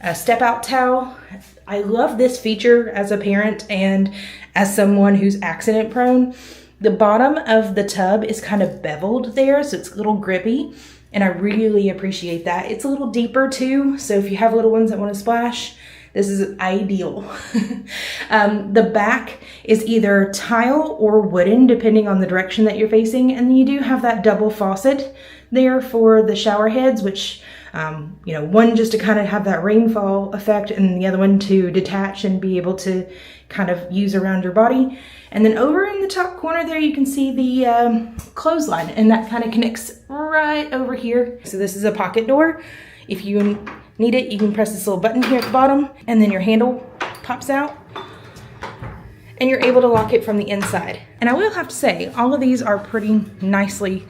H: a step out towel. I love this feature as a parent and as someone who's accident prone. The bottom of the tub is kind of beveled there, so it's a little grippy, and I really appreciate that. It's a little deeper too, so if you have little ones that want to splash, this is ideal. The back is either tile or wooden, depending on the direction that you're facing, and then you do have that double faucet there for the shower heads, which one just to kind of have that rainfall effect, and the other one to detach and be able to kind of use around your body. And then over in the top corner there, you can see the clothesline, and that kind of connects right over here. So this is a pocket door. If you need it, you can press this little button here at the bottom, and then your handle pops out, and you're able to lock it from the inside. And I will have to say, all of these are pretty nicely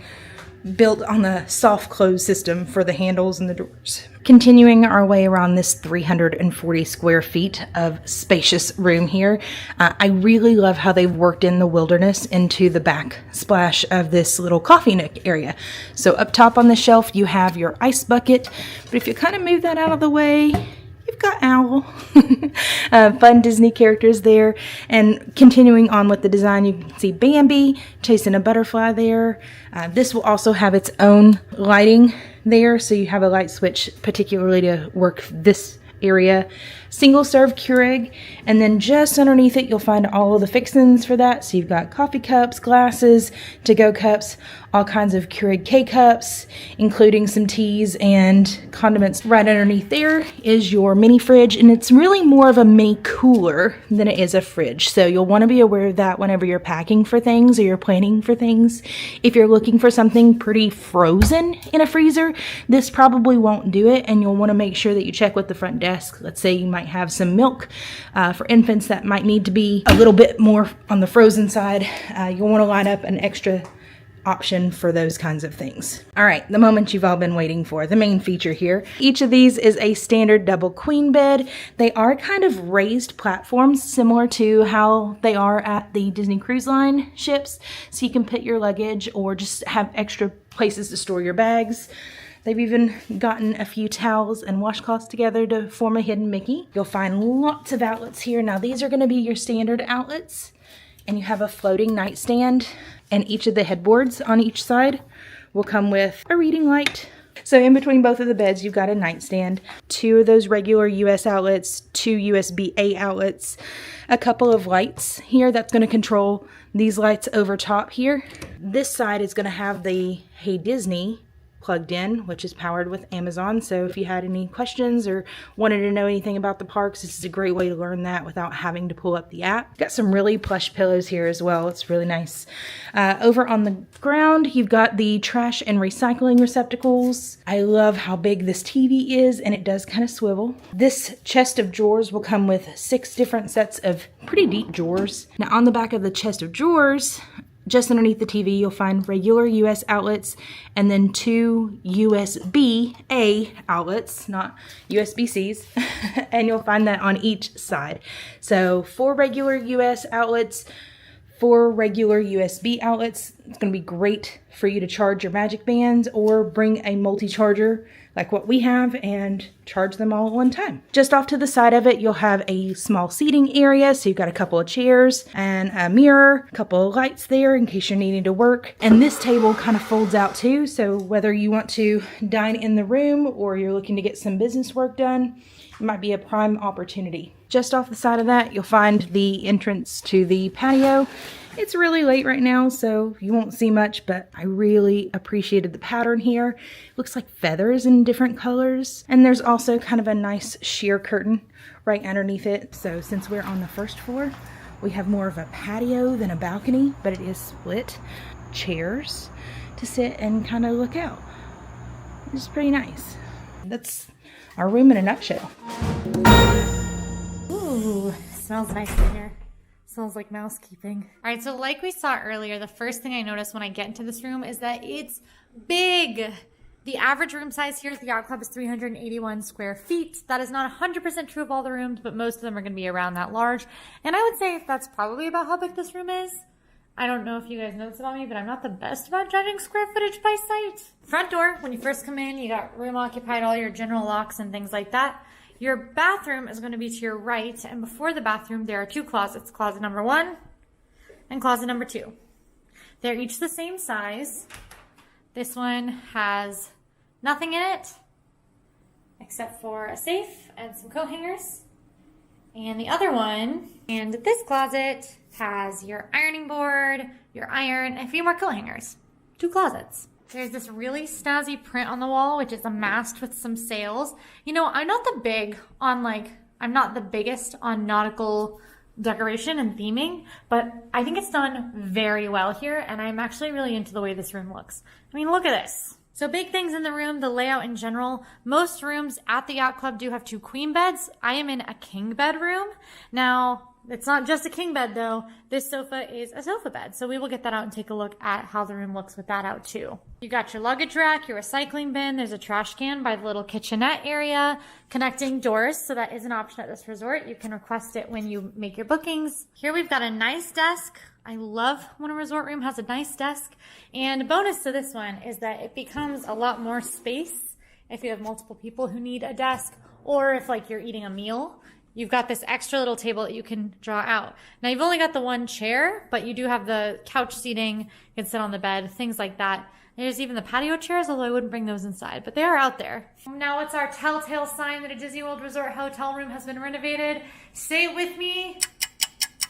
H: built on the soft close system for the handles and the doors. Continuing our way around this 340 square feet of spacious room here, I really love how they've worked in the wilderness into the back splash of this little coffee nook area. So up top on the shelf, you have your ice bucket, but if you kind of move that out of the way, you've got Owl. Fun Disney characters there. And continuing on with the design, you can see Bambi chasing a butterfly there. This will also have its own lighting there, so you have a light switch particularly to work this area. single serve Keurig, and then just underneath it you'll find all of the fixings for that. So you've got coffee cups, glasses, to-go cups, all kinds of Keurig K-cups, including some teas and condiments. Right underneath there is your mini fridge, and it's really more of a mini cooler than it is a fridge. So you'll want to be aware of that whenever you're packing for things or you're planning for things. If you're looking for something pretty frozen in a freezer, this probably won't do it, and you'll want to make sure that you check with the front desk. Let's say you might have some milk for infants that might need to be a little bit more on the frozen side. You'll want to line up an extra option for those kinds of things. All right, the moment you've all been waiting for, the main feature here. Each of these is a standard double queen bed. They are kind of raised platforms, similar to how they are at the Disney Cruise Line ships, so you can put your luggage or just have extra places to store your bags. They've even gotten a few towels and washcloths together to form a hidden Mickey. You'll find lots of outlets here. Now these are going to be your standard outlets, and you have a floating nightstand, and each of the headboards on each side will come with a reading light. So in between both of the beds, you've got a nightstand, 2 of those regular US outlets, 2 USB-A outlets, a couple of lights here that's going to control these lights over top here. This side is going to have the Hey Disney plugged in, which is powered with Amazon. So if you had any questions or wanted to know anything about the parks, this is a great way to learn that without having to pull up the app. Got some really plush pillows here as well. It's really nice. Over on the ground, you've got the trash and recycling receptacles. I love how big this TV is, and it does kind of swivel. This chest of drawers will come with 6 different sets of pretty deep drawers. Now on the back of the chest of drawers, just underneath the TV, you'll find regular US outlets and then 2 USB-A outlets, not USB-Cs, and you'll find that on each side. So 4 regular US outlets, 4 regular USB outlets. It's going to be great for you to charge your Magic Bands or bring a multi-charger like what we have and charge them all at one time. Just off to the side of it, you'll have a small seating area. So you've got a couple of chairs and a mirror, a couple of lights there in case you're needing to work. And this table kind of folds out too. So whether you want to dine in the room or you're looking to get some business work done, it might be a prime opportunity. Just off the side of that, you'll find the entrance to the patio. It's really late right now, so you won't see much, but I really appreciated the pattern here. It looks like feathers in different colors. And there's also kind of a nice sheer curtain right underneath it. So since we're on the first floor, we have more of a patio than a balcony, but it is split. Chairs to sit and kind of look out. It's pretty nice. That's our room in a nutshell.
A: Ooh, smells nice in here. Smells like mousekeeping. All right, so like we saw earlier, the first thing I noticed when I get into this room is that it's big. The average room size here at the Yacht Club is 381 square feet. That is not 100% true of all the rooms, but most of them are going to be around that large. And I would say that's probably about how big this room is. I don't know if you guys know this about me, but I'm not the best about judging square footage by sight. Front door, when you first come in, you got room occupied, all your general locks and things like that. Your bathroom is going to be to your right, and before the bathroom, there are 2 closets, closet number 1 and closet number 2. They're each the same size. This one has nothing in it except for a safe and some coat hangers. And the other one, and this closet has your ironing board, your iron, and a few more coat hangers. 2 closets. There's this really snazzy print on the wall, which is a mast with some sails. You know, I'm not the biggest on nautical decoration and theming, but I think it's done very well here, and I'm actually really into the way this room looks. I mean, look at this. So big things in the room, the layout in general. Most rooms at the Yacht Club do have 2 queen beds. I am in a king bed room. Now, it's not just a king bed though. This sofa is a sofa bed. So we will get that out and take a look at how the room looks with that out too. You got your luggage rack, your recycling bin. There's a trash can by the little kitchenette area. Connecting doors, so that is an option at this resort. You can request it when you make your bookings. Here we've got a nice desk. I love when a resort room has a nice desk. And a bonus to this one is that it becomes a lot more space if you have multiple people who need a desk, or if like you're eating a meal. You've got this extra little table that you can draw out. Now you've only got the 1 chair, but you do have the couch seating. You can sit on the bed, things like that. There's even the patio chairs, although I wouldn't bring those inside, but they are out there. Now it's our telltale sign that a Disney World Resort hotel room has been renovated. Say it with me.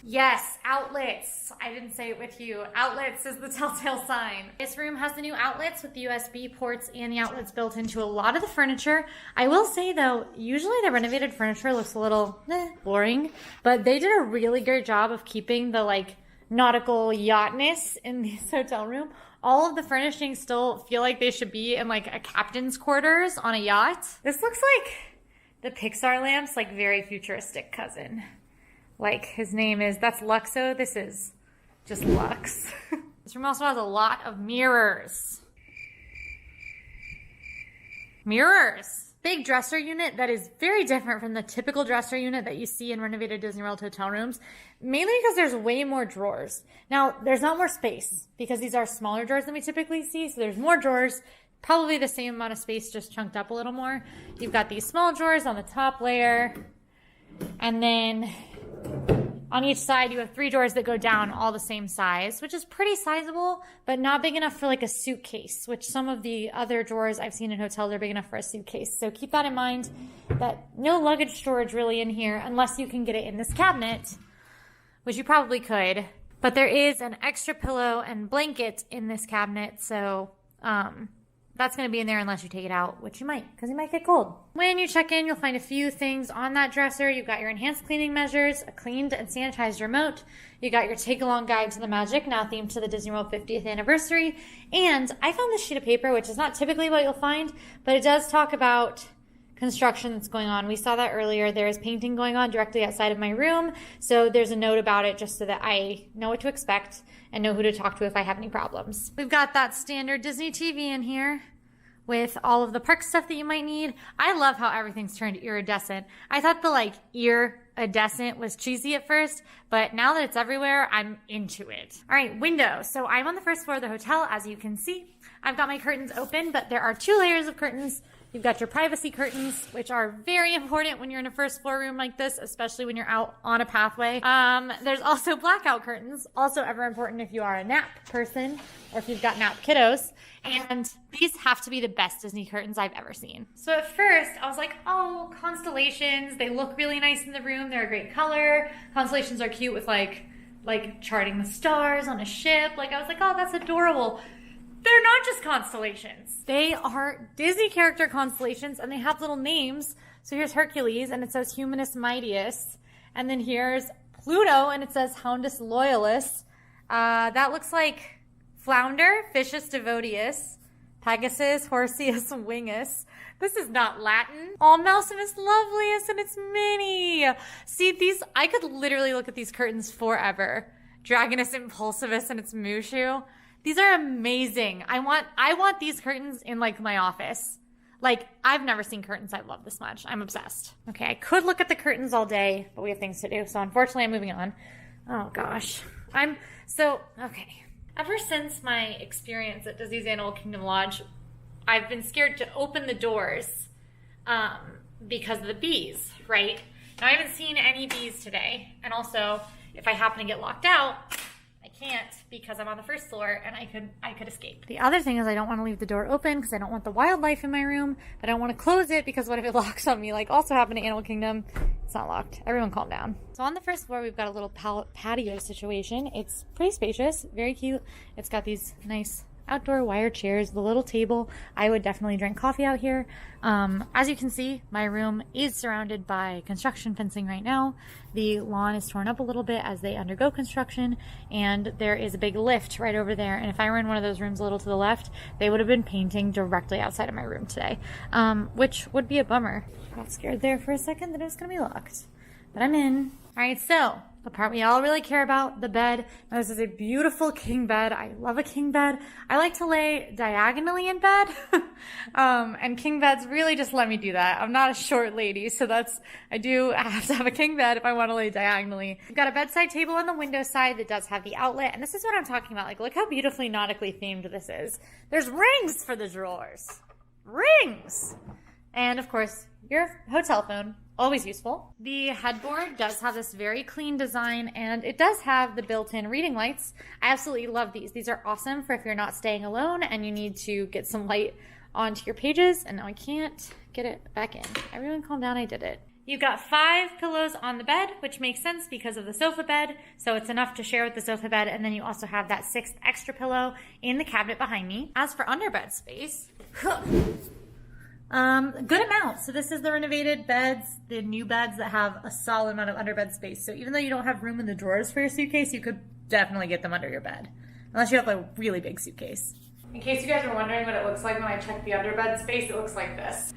A: Yes, outlets. I didn't say it with you. Outlets is the telltale sign. This room has the new outlets with the USB ports and the outlets built into a lot of the furniture. I will say though, usually the renovated furniture looks a little boring, but they did a really great job of keeping the like nautical yachtness in this hotel room. All of the furnishings still feel like they should be in like a captain's quarters on a yacht. This looks like the Pixar lamp's like very futuristic cousin. Like his name is, that's Luxo, this is just Lux. This room also has a lot of mirrors. Mirrors. Big dresser unit that is very different from the typical dresser unit that you see in renovated Disney World hotel rooms, mainly because there's way more drawers. Now, there's not more space because these are smaller drawers than we typically see, so there's more drawers, probably the same amount of space, just chunked up a little more. You've got these small drawers on the top layer, and then on each side, you have 3 drawers that go down all the same size, which is pretty sizable, but not big enough for like a suitcase, which some of the other drawers I've seen in hotels are big enough for a suitcase. So keep that in mind, that no luggage storage really in here unless you can get it in this cabinet, which you probably could. But there is an extra pillow and blanket in this cabinet, so that's going to be in there unless you take it out, which you might, because you might get cold. When you check in, you'll find a few things on that dresser. You've got your enhanced cleaning measures, a cleaned and sanitized remote. You got your take-along guide to the magic, now themed to the Disney World 50th anniversary. And I found this sheet of paper, which is not typically what you'll find, but it does talk about construction that's going on. We saw that earlier. There is painting going on directly outside of my room. So there's a note about it just so that I know what to expect and know who to talk to if I have any problems. We've got that standard Disney TV in here with all of the park stuff that you might need. I love how everything's turned iridescent. I thought the like iridescent was cheesy at first, but now that it's everywhere, I'm into it. All right, window. So I'm on the first floor of the hotel, as you can see. I've got my curtains open, but there are 2 layers of curtains. You've got your privacy curtains, which are very important when you're in a first floor room like this, especially when you're out on a pathway. There's also blackout curtains, also ever important if you are a nap person or if you've got nap kiddos. And these have to be the best Disney curtains I've ever seen. So at first I was like, oh, constellations. They look really nice in the room. They're a great color. Constellations are cute with like charting the stars on a ship. Like I was like, oh, that's adorable. They're not just constellations. They are Disney character constellations, and they have little names. So here's Hercules, and it says Humanus Mightius. And then here's Pluto, and it says Houndus Loyalus. That looks like Flounder, Fiscus Devotius, Pegasus, Horseus Wingus. This is not Latin. Oh, Malsimus Lovelius, and it's mini. See, these, I could literally look at these curtains forever. Dragonus Impulsivus, and it's Mushu. These are amazing. I want these curtains in like my office. Like I've never seen curtains I love this much. I'm obsessed. Okay, I could look at the curtains all day, but we have things to do. So unfortunately I'm moving on. Oh gosh. Okay. Ever since my experience at Disney's Animal Kingdom Lodge, I've been scared to open the doors because of the bees, right? Now I haven't seen any bees today. And also if I happen to get locked out, I can't because I'm on the first floor and I could escape. The other thing is I don't want to leave the door open because I don't want the wildlife in my room, but I don't want to close it because what if it locks on me? Like also happened to Animal Kingdom. It's not locked. Everyone calm down. So on the first floor, we've got a little patio situation. It's pretty spacious, very cute. It's got these nice outdoor wire chairs, the little table. I would definitely drink coffee out here. As you can see, my room is surrounded by construction fencing right now. The lawn is torn up a little bit as they undergo construction, and there is a big lift right over there. And if I were in one of those rooms a little to the left, they would have been painting directly outside of my room today, which would be a bummer. I got scared there for a second that it was going to be locked, but I'm in. All right, so the part we all really care about, the bed. Now, this is a beautiful king bed. I love a king bed. I like to lay diagonally in bed. And king beds really just let me do that. I'm not a short lady, so I do have to have a king bed if I want to lay diagonally. We've got a bedside table on the window side that does have the outlet. And this is what I'm talking about. Like, look how beautifully nautically themed this is. There's rings for the drawers. Rings! And of course, your hotel phone. always useful. The headboard does have this very clean design, and it does have the built-in reading lights. I absolutely love these. These are awesome for if you're not staying alone and you need to get some light onto your pages. And now I can't get it back in. Everyone calm down, I did it. You've got 5 pillows on the bed, which makes sense because of the sofa bed. So it's enough to share with the sofa bed. And then you also have that 6th extra pillow in the cabinet behind me. As for underbed space, good amount. So this is the renovated beds, the new beds that have a solid amount of underbed space. So even though you don't have room in the drawers for your suitcase, you could definitely get them under your bed. Unless you have a really big suitcase. In case you guys are wondering what it looks like when I check the underbed space, it looks like this.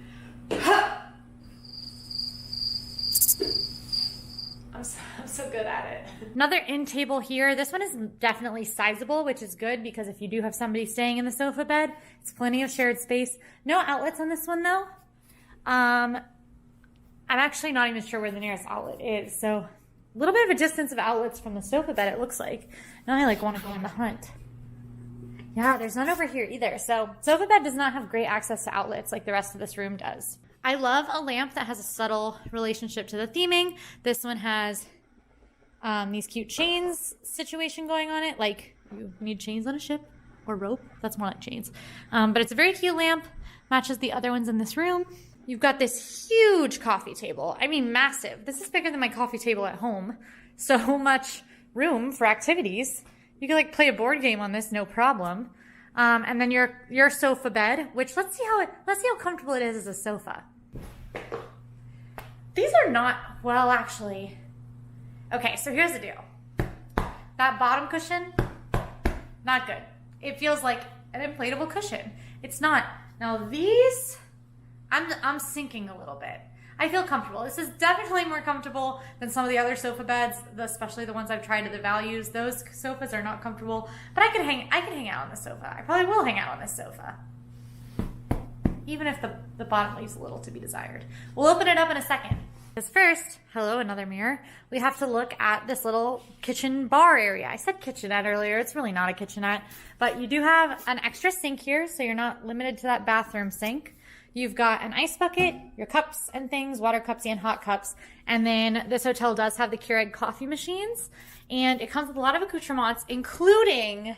A: I'm so good at it. Another end table here. This one is definitely sizable, which is good because if you do have somebody staying in the sofa bed, it's plenty of shared space. No outlets on this one though. I'm actually not even sure where the nearest outlet is. So a little bit of a distance of outlets from the sofa bed, it looks like. Now I want to go on the hunt. Yeah, there's none over here either. So sofa bed does not have great access to outlets like the rest of this room does. I love a lamp that has a subtle relationship to the theming. This one has these cute chains situation going on it. Like you need chains on a ship or rope. That's more like chains. But it's a very cute lamp. Matches the other ones in this room. You've got this huge coffee table. I mean, massive. This is bigger than my coffee table at home. So much room for activities. You can play a board game on this, no problem. And then your sofa bed, which let's see how comfortable it is as a sofa. These are not, well, actually. Okay, so here's the deal. That bottom cushion, not good. It feels like an inflatable cushion. It's not. Now these, I'm sinking a little bit. I feel comfortable. This is definitely more comfortable than some of the other sofa beds, especially the ones I've tried at the values. Those sofas are not comfortable, but I can hang out on the sofa. I probably will hang out on this sofa. Even if the bottom leaves a little to be desired. We'll open it up in a second. Because first, hello, another mirror. We have to look at this little kitchen bar area. I said kitchenette earlier. It's really not a kitchenette, but you do have an extra sink here, so you're not limited to that bathroom sink. You've got an ice bucket, your cups and things, water cups and hot cups. And then this hotel does have the Keurig coffee machines. And it comes with a lot of accoutrements, including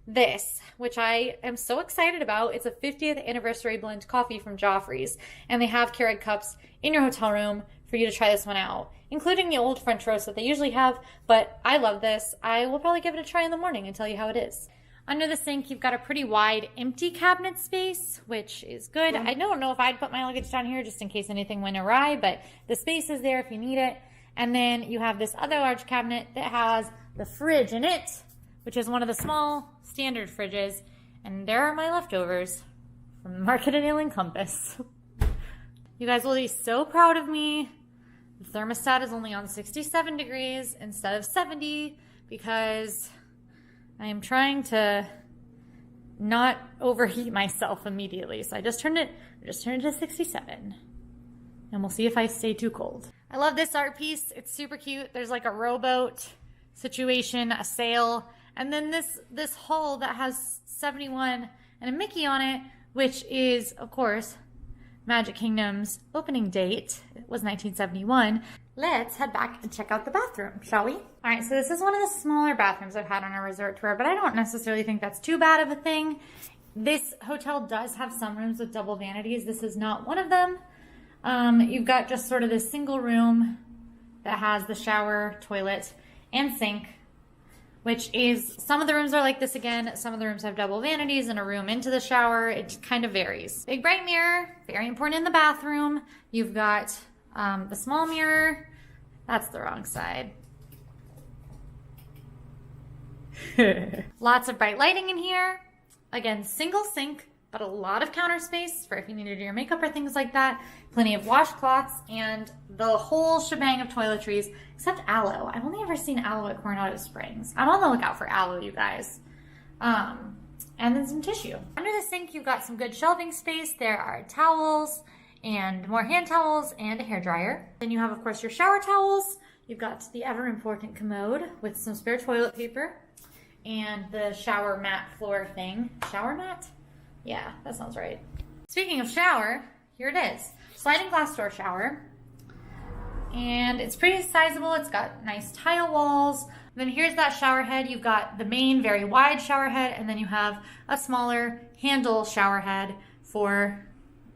A: this, which I am so excited about. It's a 50th anniversary blend coffee from Joffrey's. And they have Keurig cups in your hotel room for you to try this one out, including the old French roast that they usually have. But I love this. I will probably give it a try in the morning and tell you how it is. Under the sink, you've got a pretty wide empty cabinet space, which is good. I don't know if I'd put my luggage down here just in case anything went awry, but the space is there if you need it. And then you have this other large cabinet that has the fridge in it, which is one of the small standard fridges. And there are my leftovers from the Market and Alien Compass. You guys will be so proud of me. The thermostat is only on 67 degrees instead of 70 because I am trying to not overheat myself immediately. So I just turned it to 67. And we'll see if I stay too cold. I love this art piece. It's super cute. There's like a rowboat situation, a sail, and then this hull that has 71 and a Mickey on it, which is, of course, Magic Kingdom's opening date. It was 1971. Let's head back and check out the bathroom, shall we? All right, so this is one of the smaller bathrooms I've had on a resort tour, but I don't necessarily think that's too bad of a thing. This hotel does have some rooms with double vanities. This is not one of them. You've got just sort of this single room that has the shower, toilet, and sink, which is, some of the rooms are like this again. Some of the rooms have double vanities and a room into the shower. It kind of varies. Big bright mirror, very important in the bathroom. You've got the small mirror. That's the wrong side. Lots of bright lighting in here. Again, single sink, but a lot of counter space for if you need to do your makeup or things like that. Plenty of washcloths and the whole shebang of toiletries, except aloe. I've only ever seen aloe at Coronado Springs. I'm on the lookout for aloe, you guys. And then some tissue. Under the sink, you've got some good shelving space. There are towels and more hand towels and a hairdryer. Then you have, of course, your shower towels. You've got the ever important commode with some spare toilet paper and the shower mat floor thing. Shower mat? Yeah, that sounds right. Speaking of shower, here it is. Sliding glass door shower. and it's pretty sizable. It's got nice tile walls. Then here's that shower head. You've got the main very wide shower head, and then you have a smaller handle shower head for,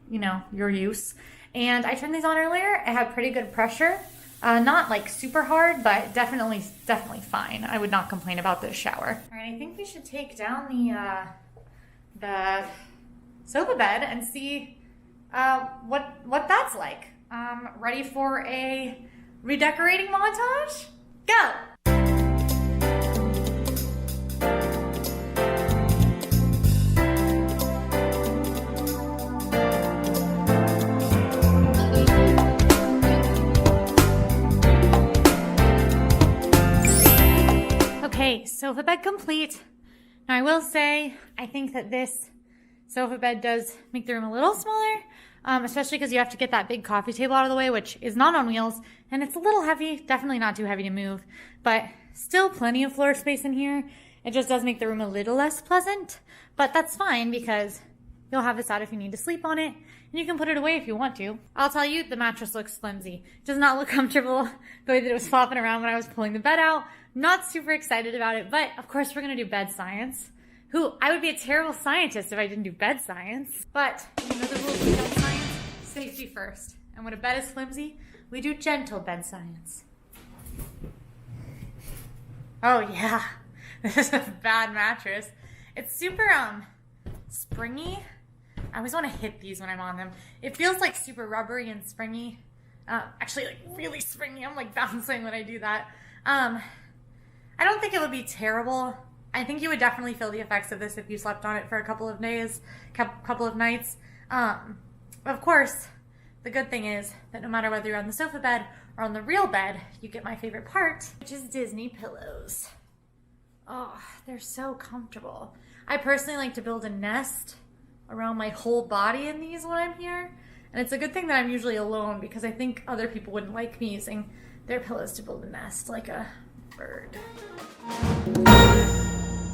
A: you know, your use. And I turned these on earlier. It had pretty good pressure. Not like super hard, but definitely fine. I would not complain about this shower. All right, I think we should take down the sofa bed and see what that's like. Ready for a redecorating montage? Go! Okay, sofa bed complete. Now I will say, I think that this sofa bed does make the room a little smaller, especially because you have to get that big coffee table out of the way, which is not on wheels, and it's a little heavy, definitely not too heavy to move, but still plenty of floor space in here. It just does make the room a little less pleasant, but that's fine because you'll have this out if you need to sleep on it, and you can put it away if you want to. I'll tell you, the mattress looks flimsy. It does not look comfortable the way that it was flopping around when I was pulling the bed out. Not super excited about it, but of course we're gonna do bed science. I would be a terrible scientist if I didn't do bed science. But you know the rules of bed science? Safety first. And when a bed is flimsy, we do gentle bed science. Oh yeah, this is a bad mattress. It's super springy. I always want to hit these when I'm on them. It feels like super rubbery and springy. Actually like really springy. I'm like bouncing when I do that. I don't think it would be terrible. I think you would definitely feel the effects of this if you slept on it for a couple of days, couple of nights. Of course, the good thing is that no matter whether you're on the sofa bed or on the real bed, you get my favorite part, which is Disney pillows. Oh, they're so comfortable. I personally like to build a nest around my whole body in these when I'm here. And it's a good thing that I'm usually alone because I think other people wouldn't like me using their pillows to build a nest like a bird.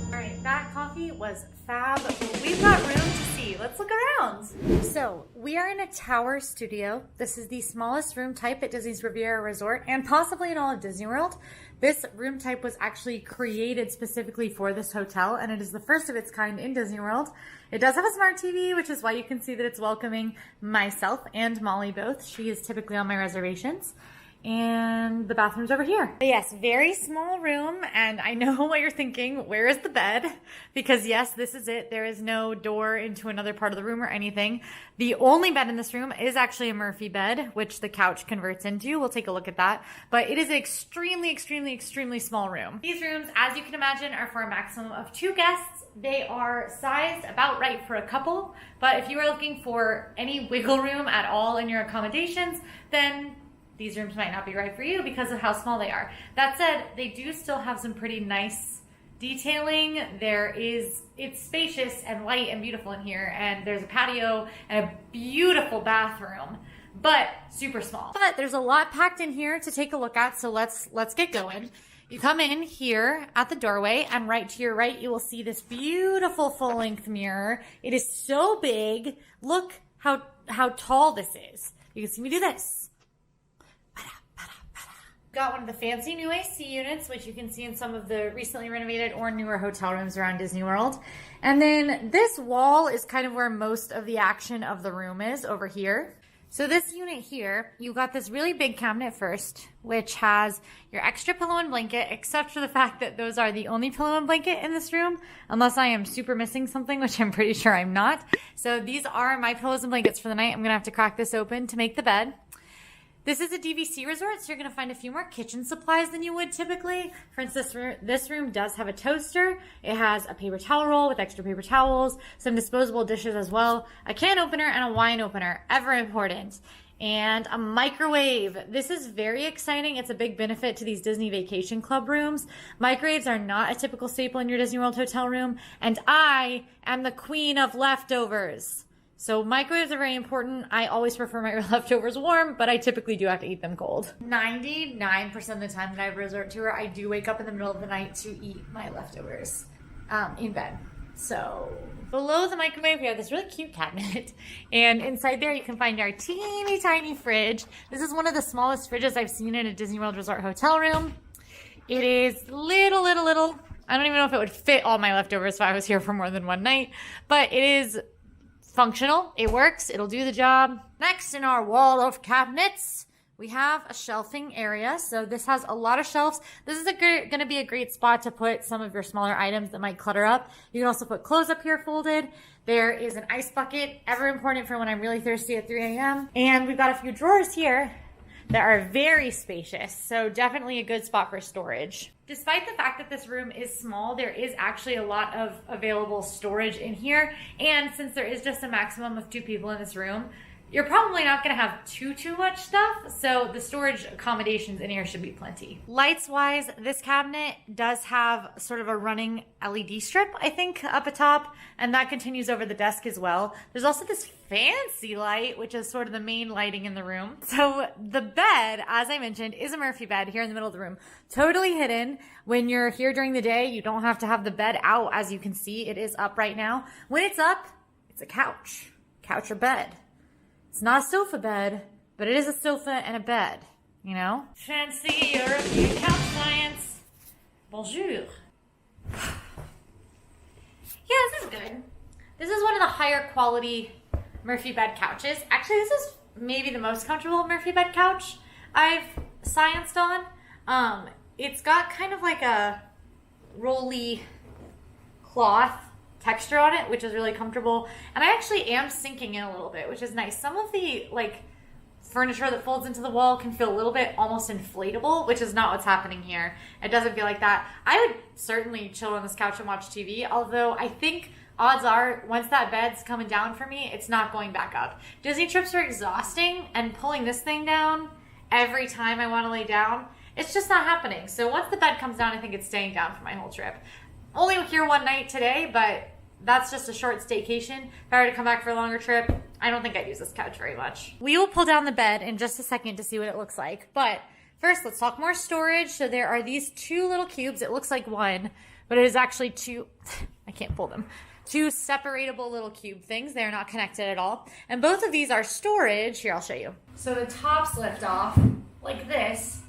A: Alright, that coffee was fab. We've got room to see. Let's look around. So, we are in a tower studio. This is the smallest room type at Disney's Riviera Resort and possibly in all of Disney World. This room type was actually created specifically for this hotel, and it is the first of its kind in Disney World. It does have a smart TV, which is why you can see that it's welcoming myself and Molly both. She is typically on my reservations. And the bathroom's over here. But yes, very small room, and I know what you're thinking, where is the bed? Because yes, this is it. There is no door into another part of the room or anything. The only bed in this room is actually a Murphy bed, which the couch converts into. We'll take a look at that. But it is an extremely, extremely, extremely small room. These rooms, as you can imagine, are for a maximum of 2 guests. They are sized about right for a couple, but if you are looking for any wiggle room at all in your accommodations, then these rooms might not be right for you because of how small they are. That said, they do still have some pretty nice detailing. It's spacious and light and beautiful in here, and there's a patio and a beautiful bathroom, but super small. But there's a lot packed in here to take a look at, so let's get going. You come in here at the doorway, and right to your right, you will see this beautiful full-length mirror. It is so big. Look how tall this is. You can see me do this. Got one of the fancy new AC units, which you can see in some of the recently renovated or newer hotel rooms around Disney World. And then this wall is kind of where most of the action of the room is, over here. So this unit here, you got this really big cabinet first, which has your extra pillow and blanket, except for the fact that those are the only pillow and blanket in this room, unless I am super missing something, which I'm pretty sure I'm not. So these are my pillows and blankets for the night. I'm gonna have to crack this open to make the bed. This is a DVC resort, so you're going to find a few more kitchen supplies than you would typically. For instance, this room does have a toaster. It has a paper towel roll with extra paper towels, some disposable dishes as well, a can opener and a wine opener, ever important, and a microwave. This is very exciting. It's a big benefit to these Disney Vacation Club rooms. Microwaves are not a typical staple in your Disney World hotel room, and I am the queen of leftovers. So microwaves are very important. I always prefer my leftovers warm, but I typically do have to eat them cold. 99% of the time that I have a resort tour, I do wake up in the middle of the night to eat my leftovers in bed. So Below the microwave, we have this really cute cabinet. And inside there, you can find our teeny tiny fridge. This is one of the smallest fridges I've seen in a Disney World Resort hotel room. It is little. I don't even know if it would fit all my leftovers if I was here for more than one night. But it is functional. It works. It'll do the job. Next, in our wall of cabinets, we have a shelving area. So this has a lot of shelves. This is going to be a great spot to put some of your smaller items that might clutter up. You can also put clothes up here folded. There is an ice bucket, ever important for when I'm really thirsty at 3 a.m. And we've got a few drawers here that are very spacious. So definitely a good spot for storage. Despite the fact that this room is small, there is actually a lot of available storage in here. And since there is just a maximum of 2 people in this room, you're probably not going to have too much stuff, so the storage accommodations in here should be plenty. Lights-wise, this cabinet does have sort of a running LED strip, I think, up atop, and that continues over the desk as well. There's also this fancy light, which is sort of the main lighting in the room. So the bed, as I mentioned, is a Murphy bed here in the middle of the room. Totally hidden. When you're here during the day, you don't have to have the bed out. As you can see, it is up right now. When it's up, it's a couch or bed. It's not a sofa bed, but it is a sofa and a bed, you know? Fancy European couch science. Bonjour. Yeah, this is good. This is one of the higher quality Murphy bed couches. Actually, this is maybe the most comfortable Murphy bed couch I've scienced on. It's got kind of like a rolly cloth texture on it, which is really comfortable. And I actually am sinking in a little bit, which is nice. Some of the furniture that folds into the wall can feel a little bit almost inflatable, which is not what's happening here. It doesn't feel like that. I would certainly chill on this couch and watch TV, although I think odds are once that bed's coming down for me, it's not going back up. Disney trips are exhausting, and pulling this thing down every time I want to lay down, it's just not happening. So once the bed comes down, I think it's staying down for my whole trip. Only here one night today, but that's just a short staycation. If I were to come back for a longer trip, I don't think I'd use this couch very much. We will pull down the bed in just a second to see what it looks like. But first, let's talk more storage. So there are these 2 little cubes. It looks like one, but it is actually 2. I can't pull them. 2 separatable little cube things. They're not connected at all. And both of these are storage. Here, I'll show you. So the tops lift off like this.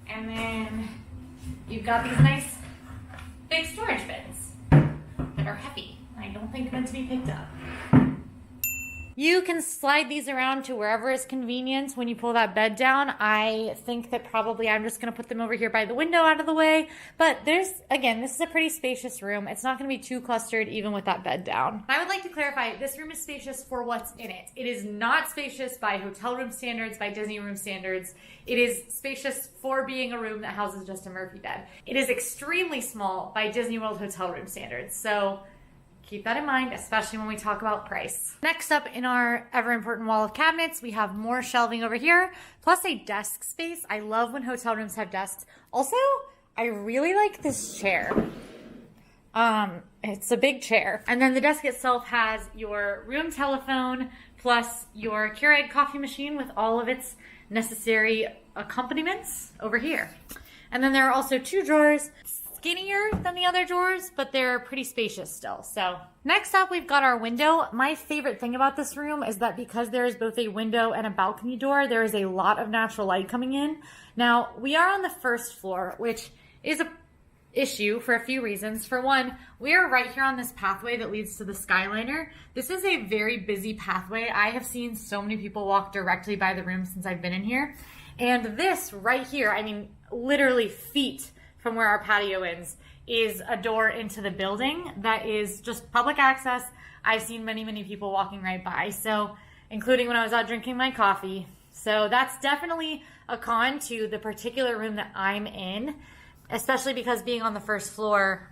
A: And then you've got these nice big storage bins that are heavy. I don't think meant to be picked up. You can slide these around to wherever is convenient when you pull that bed down. I think that probably I'm just going to put them over here by the window out of the way. But this is a pretty spacious room. It's not going to be too clustered even with that bed down. I would like to clarify, this room is spacious for what's in it. It is not spacious by hotel room standards, by Disney room standards. It is spacious for being a room that houses just a Murphy bed. It is extremely small by Disney World hotel room standards. So keep that in mind, especially when we talk about price. Next up in our ever important wall of cabinets, we have more shelving over here, plus a desk space. I love when hotel rooms have desks. Also, I really like this chair. It's a big chair. And then the desk itself has your room telephone, plus your Keurig coffee machine with all of its necessary accompaniments over here. And then there are also 2 drawers, skinnier than the other drawers, but they're pretty spacious still. So next up, we've got our window. My favorite thing about this room is that because there is both a window and a balcony door, there is a lot of natural light coming in. Now, we are on the first floor, which is a issue for a few reasons. For one, we are right here on this pathway that leads to the Skyliner. This is a very busy pathway. I have seen so many people walk directly by the room since I've been in here. And this right here, I mean, literally feet from where our patio is a door into the building that is just public access. I've seen many people walking right by, so including when I was out drinking my coffee. So that's definitely a con to the particular room that I'm in, especially because being on the first floor,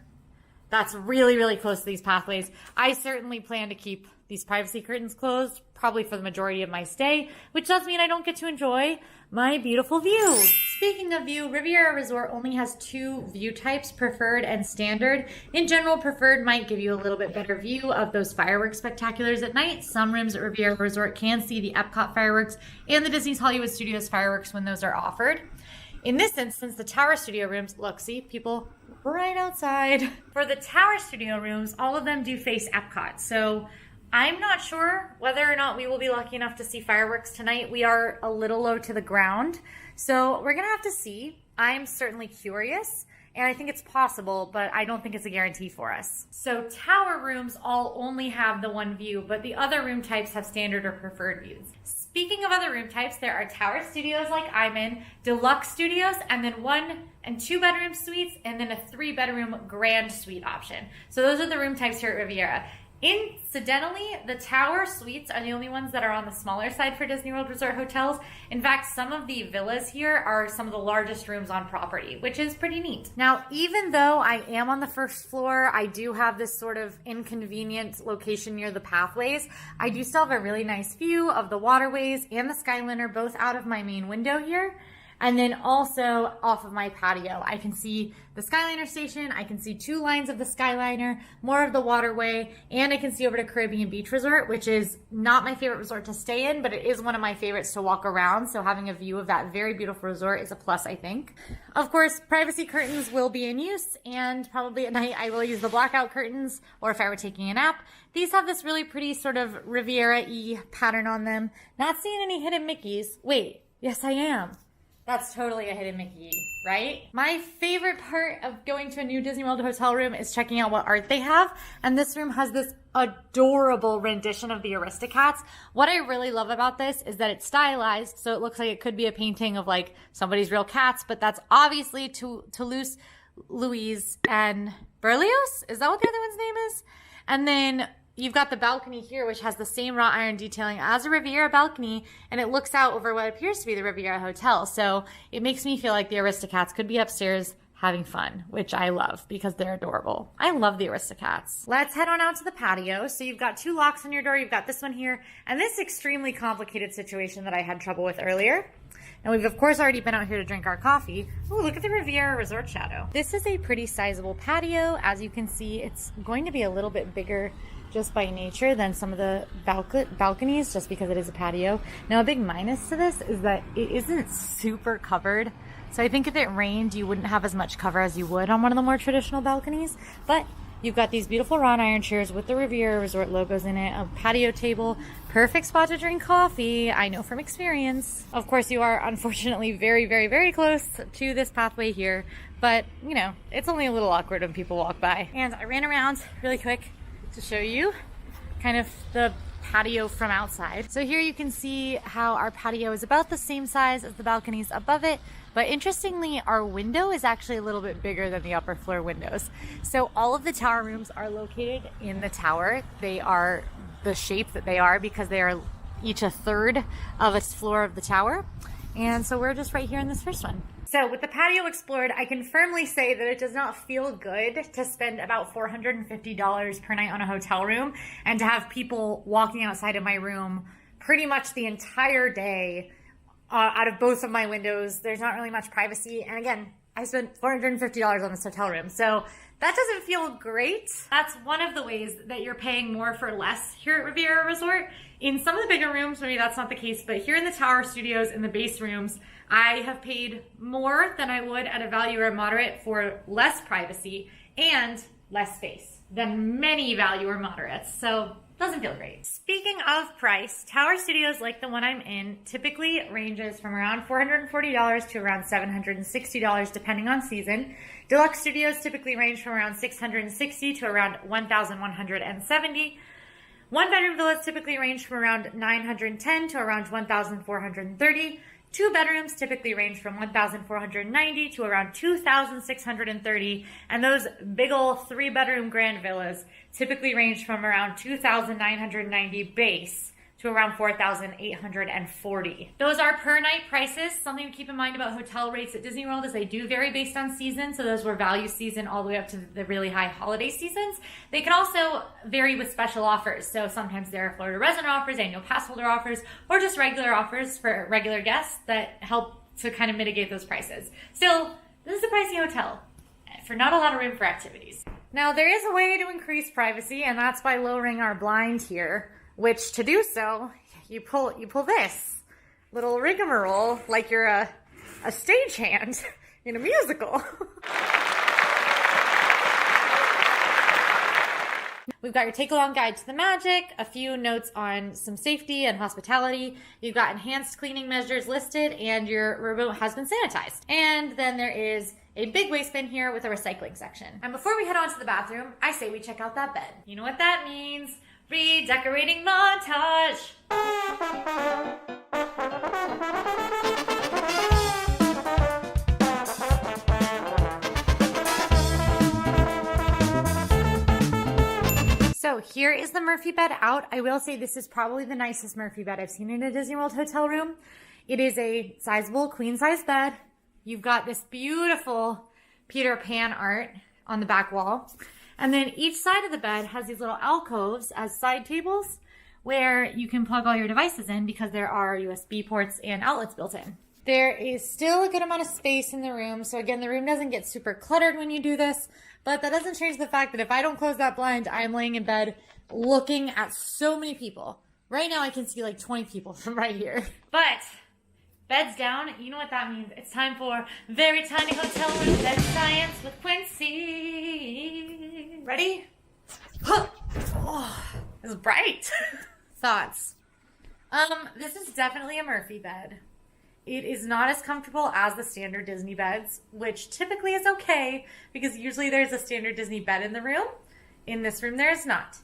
A: that's really close to these pathways. I certainly plan to keep these privacy curtains closed, probably for the majority of my stay, which does mean I don't get to enjoy my beautiful view. Speaking of view, Riviera Resort only has 2 view types, preferred and standard. In general, preferred might give you a little bit better view of those fireworks spectaculars at night. Some rooms at Riviera Resort can see the Epcot fireworks and the Disney's Hollywood Studios fireworks when those are offered. In this instance, the Tower Studio rooms, look, see, people right outside. For the Tower Studio rooms, all of them do face Epcot. So I'm not sure whether or not we will be lucky enough to see fireworks tonight. We are a little low to the ground, so we're gonna have to see. I'm certainly curious, and I think it's possible, but I don't think it's a guarantee for us. So tower rooms all only have the one view, but the other room types have standard or preferred views. Speaking of other room types, there are tower studios like I'm in, deluxe studios, and then 1 and 2 bedroom suites, and then a 3-bedroom grand suite option. So those are the room types here at Riviera. Incidentally, the tower suites are the only ones that are on the smaller side for Disney World Resort hotels. In fact, some of the villas here are some of the largest rooms on property, which is pretty neat. Now, even though I am on the first floor, I do have this sort of inconvenient location near the pathways. I do still have a really nice view of the waterways and the Skyliner, both out of my main window here. And then also off of my patio, I can see the Skyliner station, I can see 2 lines of the Skyliner, more of the waterway, and I can see over to Caribbean Beach Resort, which is not my favorite resort to stay in, but it is one of my favorites to walk around. So having a view of that very beautiful resort is a plus, I think. Of course, privacy curtains will be in use, and probably at night I will use the blackout curtains, or if I were taking a nap. These have this really pretty sort of Riviera-y pattern on them. Not seeing any hidden Mickeys. Wait, yes I am. That's totally a hidden Mickey, right? My favorite part of going to a new Disney World hotel room is checking out what art they have. And this room has this adorable rendition of the Aristocats. What I really love about this is that it's stylized, so it looks like it could be a painting of like somebody's real cats, but that's obviously Toulouse, Louise, and Berlioz? Is that what the other one's name is? And then you've got the balcony here, which has the same wrought iron detailing as a Riviera balcony, and it looks out over what appears to be the Riviera Hotel. So it makes me feel like the Aristocats could be upstairs having fun, which I love because they're adorable. I love the Aristocats. Let's head on out to the patio. So you've got 2 locks on your door. You've got this one here, and this extremely complicated situation that I had trouble with earlier. And we've, of course, already been out here to drink our coffee. Ooh, look at the Riviera Resort shadow. This is a pretty sizable patio. As you can see, it's going to be a little bit bigger just by nature than some of the balconies, just because it is a patio. Now, a big minus to this is that it isn't super covered. So I think if it rained, you wouldn't have as much cover as you would on one of the more traditional balconies. But you've got these beautiful wrought iron chairs with the Riviera Resort logos in it, a patio table, perfect spot to drink coffee, I know from experience. Of course, you are unfortunately very, very, very close to this pathway here, but you know, it's only a little awkward when people walk by. And I ran around really quick to show you kind of the patio from outside. So here you can see how our patio is about the same size as the balconies above it, but interestingly, our window is actually a little bit bigger than the upper floor windows. So all of the tower rooms are located in the tower. They are the shape that they are because they are each a third of a floor of the tower. And so we're just right here in this first one. So with the patio explored, I can firmly say that it does not feel good to spend about $450 per night on a hotel room and to have people walking outside of my room pretty much the entire day out of both of my windows. There's not really much privacy. And again, I spent $450 on this hotel room. So that doesn't feel great. That's one of the ways that you're paying more for less here at Riviera Resort. In some of the bigger rooms, maybe that's not the case, but here in the tower studios, in the base rooms, I have paid more than I would at a value or moderate for less privacy and less space than many value or moderates. So doesn't feel great. Speaking of price, tower studios like the one I'm in typically ranges from around $440 to around $760 depending on season. Deluxe studios typically range from around $660 to around $1,170. 1-bedroom villas typically range from around $910 to around $1,430. 2 bedrooms typically range from $1,490 to around $2,630, and those big ol' 3-bedroom grand villas typically range from around $2,990 base to around $4,840. Those are per night prices. Something to keep in mind about hotel rates at Disney World is they do vary based on season. So those were value season all the way up to the really high holiday seasons. They can also vary with special offers. So sometimes there are Florida resident offers, annual pass holder offers, or just regular offers for regular guests that help to kind of mitigate those prices. Still, this is a pricey hotel for not a lot of room for activities. Now there is a way to increase privacy, and that's by lowering our blind here. Which to do so, you pull this little rigmarole like you're a stagehand in a musical. We've got your take-along guide to the magic, a few notes on some safety and hospitality. You've got enhanced cleaning measures listed, and your remote has been sanitized. And then there is a big waste bin here with a recycling section. And before we head on to the bathroom, I say we check out that bed. You know what that means? Redecorating montage! So here is the Murphy bed out. I will say this is probably the nicest Murphy bed I've seen in a Disney World hotel room. It is a sizable queen size bed. You've got this beautiful Peter Pan art on the back wall. And then each side of the bed has these little alcoves as side tables where you can plug all your devices in because there are USB ports and outlets built in. There is still a good amount of space in the room. So again, the room doesn't get super cluttered when you do this, but that doesn't change the fact that if I don't close that blind, I'm laying in bed looking at so many people. Right now I can see like 20 people from right here. But bed's down, you know what that means. It's time for Very Tiny Hotel Room Bed Science with Quincy. Ready? Oh, it's bright. Thoughts? This is definitely a Murphy bed. It is not as comfortable as the standard Disney beds, which typically is okay because usually there's a standard Disney bed in the room. In this room, there is not.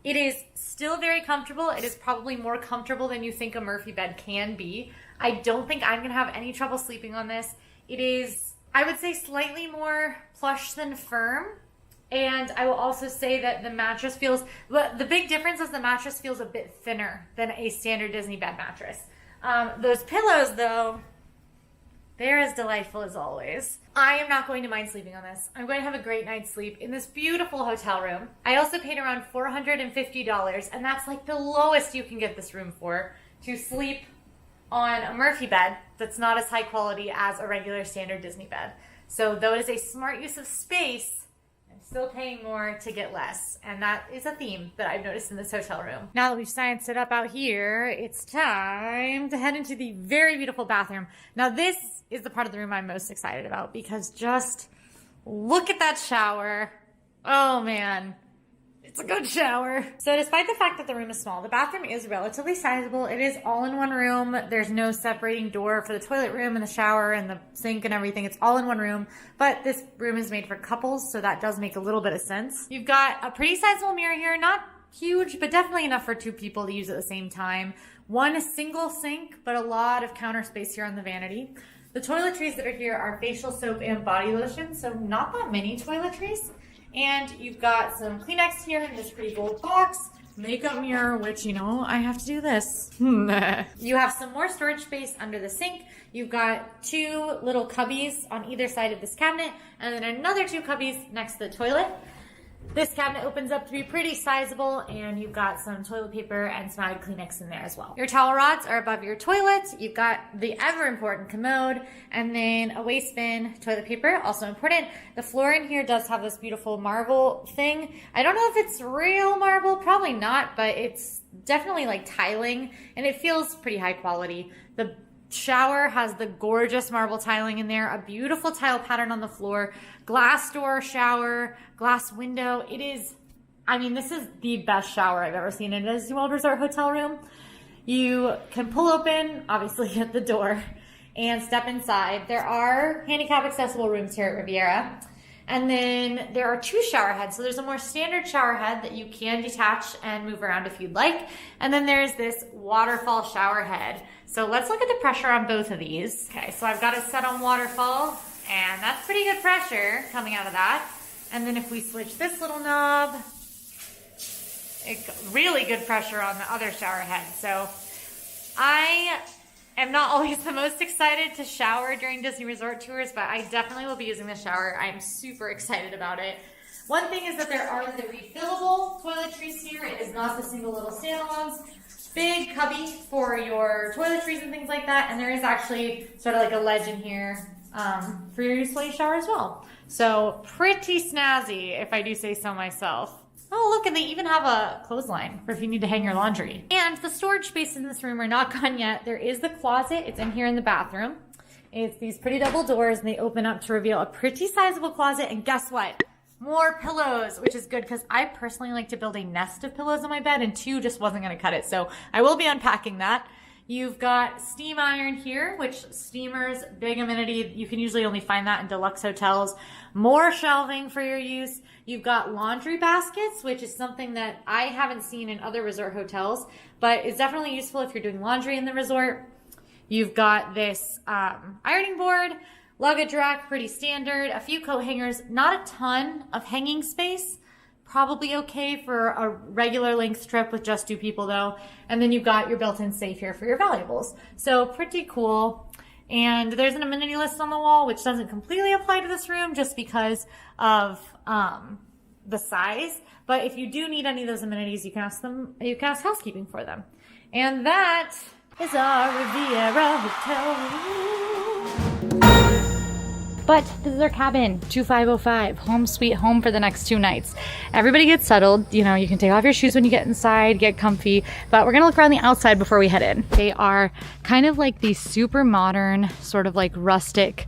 A: It is still very comfortable. It is probably more comfortable than you think a Murphy bed can be. I don't think I'm going to have any trouble sleeping on this. It is, I would say, slightly more plush than firm. And I will also say that the mattress feels, the big difference is the mattress feels a bit thinner than a standard Disney bed mattress. Those pillows, though, they're as delightful as always. I am not going to mind sleeping on this. I'm going to have a great night's sleep in this beautiful hotel room. I also paid around $450, and that's like the lowest you can get this room for, to sleep on a Murphy bed that's not as high quality as a regular standard Disney bed. So though it is a smart use of space, I'm still paying more to get less. And that is a theme that I've noticed in this hotel room. Now that we've scienced it up out here, it's time to head into the very beautiful bathroom. Now this is the part of the room I'm most excited about because just look at that shower. Oh man. It's a good shower. So despite the fact that the room is small, the bathroom is relatively sizable. It is all in one room. There's no separating door for the toilet room and the shower and the sink and everything. It's all in one room. But this room is made for couples, so that does make a little bit of sense. You've got a pretty sizable mirror here. Not huge, but definitely enough for two people to use at the same time. One single sink, but a lot of counter space here on the vanity. The toiletries that are here are facial soap and body lotion, so not that many toiletries. And you've got some Kleenex here in this pretty gold box. Makeup mirror, which, you know, I have to do this. You have some more storage space under the sink. You've got two little cubbies on either side of this cabinet, and then another two cubbies next to the toilet. This cabinet opens up to be pretty sizable, and you've got some toilet paper and some added Kleenex in there as well. Your towel rods are above your toilet. You've got the ever important commode, and then a waste bin, toilet paper, also important. The floor in here does have this beautiful marble thing. I don't know if it's real marble, probably not, but it's definitely like tiling, and it feels pretty high quality. The shower has the gorgeous marble tiling in there, a beautiful tile pattern on the floor, glass door shower, glass window. It is, I mean, this is the best shower I've ever seen in a Disney World Resort hotel room. You can pull open, obviously, at the door and step inside. There are handicap accessible rooms here at Riviera. And then there are two shower heads. So there's a more standard shower head that you can detach and move around if you'd like. And then there's this waterfall shower head. So let's look at the pressure on both of these. Okay, so I've got it set on waterfall, and that's pretty good pressure coming out of that. And then if we switch this little knob, really good pressure on the other shower head. So I am not always the most excited to shower during Disney Resort tours, but I definitely will be using the shower. I'm super excited about it. One thing is that there are the refillable toiletries here. It is not the single little standalones. Big cubby for your toiletries and things like that. And there is actually sort of like a ledge in here for your utility shower as well. So pretty snazzy, if I do say so myself. Oh, look, and they even have a clothesline for if you need to hang your laundry. And the storage space in this room are not gone yet. There is the closet. It's in here in the bathroom. It's these pretty double doors, and they open up to reveal a pretty sizable closet. And guess what? More pillows, which is good because I personally like to build a nest of pillows on my bed, and 2 just wasn't going to cut it. So I will be unpacking that. You've got steam iron here, which steamers, big amenity. You can usually only find that in deluxe hotels. More shelving for your use. You've got laundry baskets, which is something that I haven't seen in other resort hotels, but it's definitely useful if you're doing laundry in the resort. You've got this ironing board, luggage rack, pretty standard, a few coat hangers, not a ton of hanging space. Probably okay for a regular length trip with just 2 people though. And then you've got your built-in safe here for your valuables. So pretty cool. And there's an amenity list on the wall, which doesn't completely apply to this room just because of the size. But if you do need any of those amenities, you can ask housekeeping for them. And that is our Riviera Hotel. But this is our cabin, 2505, home sweet home for the next 2 nights. Everybody gets settled. You know, you can take off your shoes when you get inside, get comfy, but we're gonna look around the outside before we head in. They are kind of like these super modern, sort of like rustic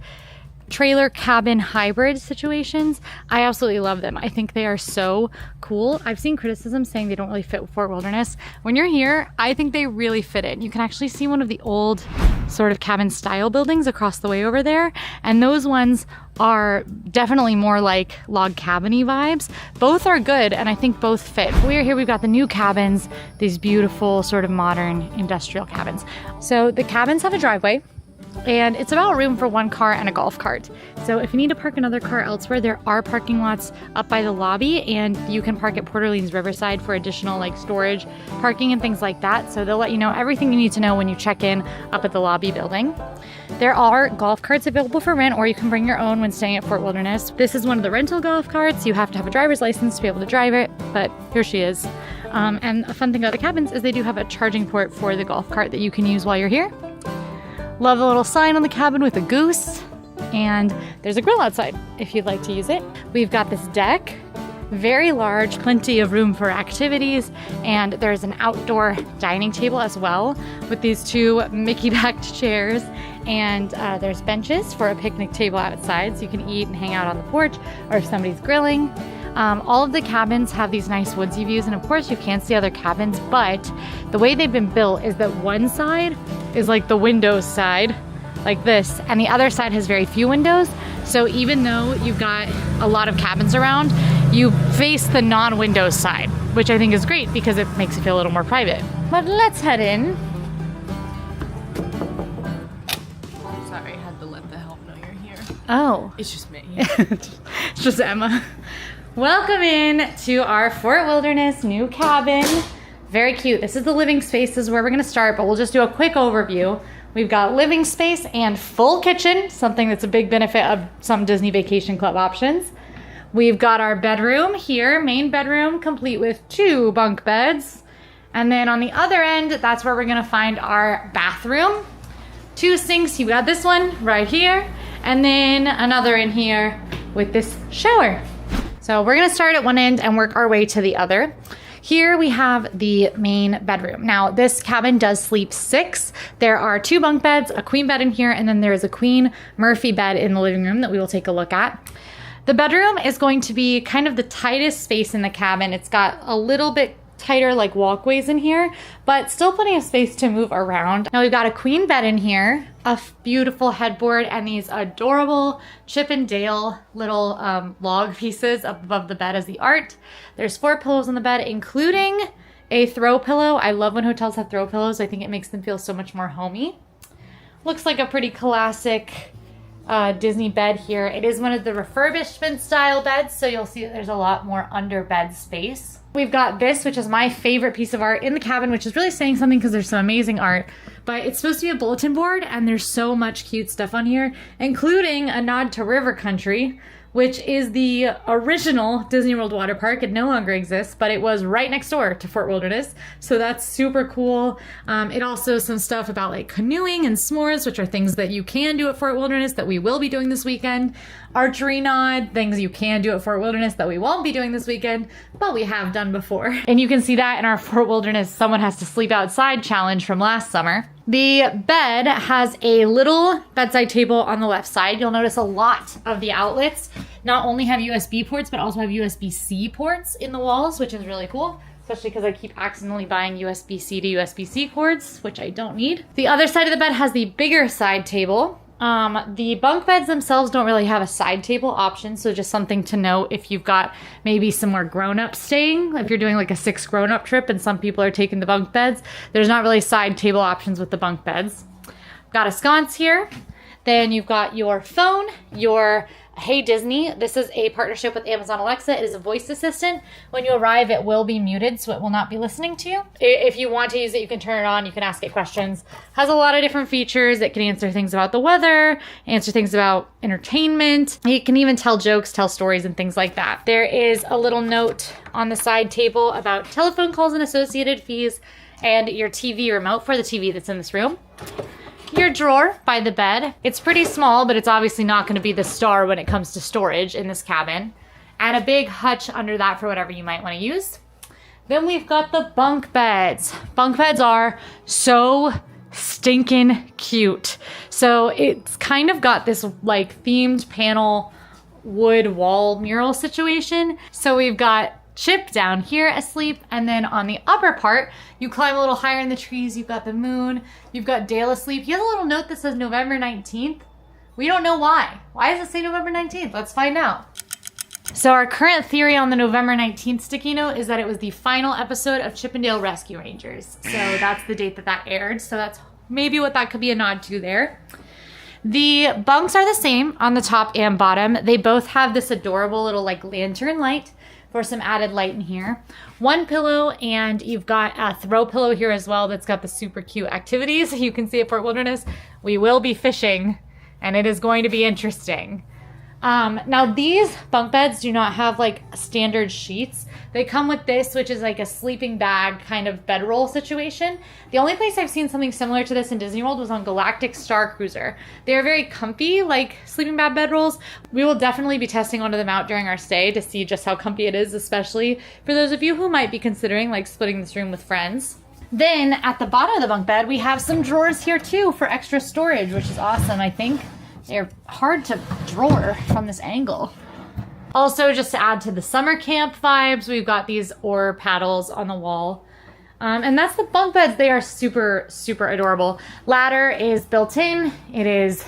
A: trailer cabin hybrid situations. I absolutely love them. I think they are so cool. I've seen criticism saying they don't really fit with Fort Wilderness. When you're here, I think they really fit in. You can actually see one of the old sort of cabin style buildings across the way over there, and those ones are definitely more like log cabin-y vibes. Both are good, and I think both fit. We're here, we've got the new cabins, these beautiful sort of modern industrial cabins. So the cabins have a driveway, and it's about room for 1 car and a golf cart. So if you need to park another car elsewhere, there are parking lots up by the lobby, and you can park at Orleans Riverside for additional like storage parking and things like that. So they'll let you know everything you need to know when you check in up at the lobby building. There are golf carts available for rent, or you can bring your own when staying at Fort Wilderness. This is one of the rental golf carts. You have to have a driver's license to be able to drive it, but here she is. And a fun thing about the cabins is they do have a charging port for the golf cart that you can use while you're here. Love the little sign on the cabin with a goose, and there's a grill outside if you'd like to use it. We've got this deck, very large, plenty of room for activities, and there's an outdoor dining table as well with these 2 Mickey-backed chairs, and there's benches for a picnic table outside so you can eat and hang out on the porch, or if somebody's grilling. All of the cabins have these nice woodsy views, and of course you can see other cabins, but the way they've been built is that one side is like the windows side, like this, and the other side has very few windows. So even though you've got a lot of cabins around, you face the non-windows side, which I think is great because it makes you feel a little more private. But let's head in.
F: Sorry, I had to let the help know you're here.
A: Oh.
F: It's just me.
A: It's just Emma. Welcome in to our Fort Wilderness new cabin. Very cute. This is the living space. This is where we're going to start, but we'll just do a quick overview. We've got living space and full kitchen, something that's a big benefit of some Disney Vacation Club options. We've got our bedroom here, main bedroom, complete with 2 bunk beds. And then on the other end, that's where we're going to find our bathroom. 2 sinks. You've got this one right here, and then another in here with this shower. So we're going to start at one end and work our way to the other. Here we have the main bedroom. Now this cabin does sleep 6. There are 2 bunk beds, a queen bed in here, and then there is a queen Murphy bed in the living room that we will take a look at. The bedroom is going to be kind of the tightest space in the cabin. It's got a little bit tighter like walkways in here, but still plenty of space to move around. Now we've got a queen bed in here, a beautiful headboard, and these adorable Chip and Dale little log pieces up above the bed as the art. There's 4 pillows on the bed, including a throw pillow. I love when hotels have throw pillows. I think it makes them feel so much more homey. Looks like a pretty classic Disney bed here. It is one of the refurbishment style beds, so you'll see that there's a lot more under bed space. We've got this, which is my favorite piece of art in the cabin, which is really saying something because there's some amazing art, but it's supposed to be a bulletin board, and there's so much cute stuff on here, including a nod to River Country, which is the original Disney World water park. It no longer exists, but it was right next door to Fort Wilderness, so that's super cool. It also some stuff about like canoeing and s'mores, which are things that you can do at Fort Wilderness that we will be doing this weekend. Archery nod, things you can do at Fort Wilderness that we won't be doing this weekend, but we have done before. And you can see that in our Fort Wilderness Someone Has to Sleep Outside challenge from last summer. The bed has a little bedside table on the left side. You'll notice a lot of the outlets not only have USB ports, but also have USB-C ports in the walls, which is really cool. Especially because I keep accidentally buying USB-C to USB-C cords, which I don't need. The other side of the bed has the bigger side table. The bunk beds themselves don't really have a side table option, so just something to note if you've got maybe some more grown-ups staying. If you're doing like a 6 grown-up trip and some people are taking the bunk beds, there's not really side table options with the bunk beds. Got a sconce here. Then you've got your phone, your Hey Disney. This is a partnership with Amazon Alexa. It is a voice assistant. When you arrive, it will be muted, so it will not be listening to you. If you want to use it, you can turn it on. You can ask it questions. Has a lot of different features. It can answer things about the weather, answer things about entertainment. It can even tell jokes, tell stories, and things like that. There is a little note on the side table about telephone calls and associated fees, and your TV remote for the TV that's in this room. Your drawer by the bed. It's pretty small, but it's obviously not going to be the star when it comes to storage in this cabin. And a big hutch under that for whatever you might want to use. Then we've got the bunk beds. Bunk beds are so stinking cute. So it's kind of got this like themed panel wood wall mural situation. So we've got Chip down here asleep, and then on the upper part, you climb a little higher in the trees, you've got the moon, you've got Dale asleep. He has a little note that says November 19th. We don't know why. Why does it say November 19th? Let's find out. So our current theory on the November 19th sticky note is that it was the final episode of Chip 'n Dale Rescue Rangers. So that's the date that that aired. So that's maybe what that could be a nod to there. The bunks are the same on the top and bottom. They both have this adorable little like lantern light for some added light in here. One pillow, and you've got a throw pillow here as well that's got the super cute activities. You can see at Fort Wilderness, we will be fishing, and it is going to be interesting. Now these bunk beds do not have like standard sheets. They come with this, which is like a sleeping bag kind of bedroll situation. The only place I've seen something similar to this in Disney World was on Galactic Star Cruiser. They are very comfy, like sleeping bag bedrolls. We will definitely be testing one of them out during our stay to see just how comfy it is, especially for those of you who might be considering like splitting this room with friends. Then at the bottom of the bunk bed, we have some drawers here too for extra storage, which is awesome, I think. They're hard to drawer from this angle. Also, just to add to the summer camp vibes, we've got these oar paddles on the wall. And that's the bunk beds. They are super, super adorable. Ladder is built in. It is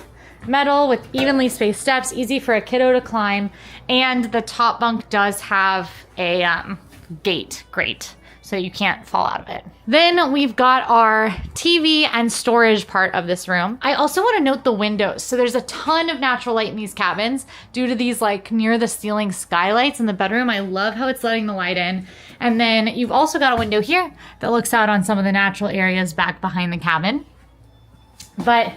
A: metal with evenly spaced steps, easy for a kiddo to climb. And the top bunk does have a gate grate, so you can't fall out of it. Then we've got our TV and storage part of this room. I also want to note the windows. So there's a ton of natural light in these cabins due to these like near the ceiling skylights in the bedroom. I love how it's letting the light in. And then you've also got a window here that looks out on some of the natural areas back behind the cabin. But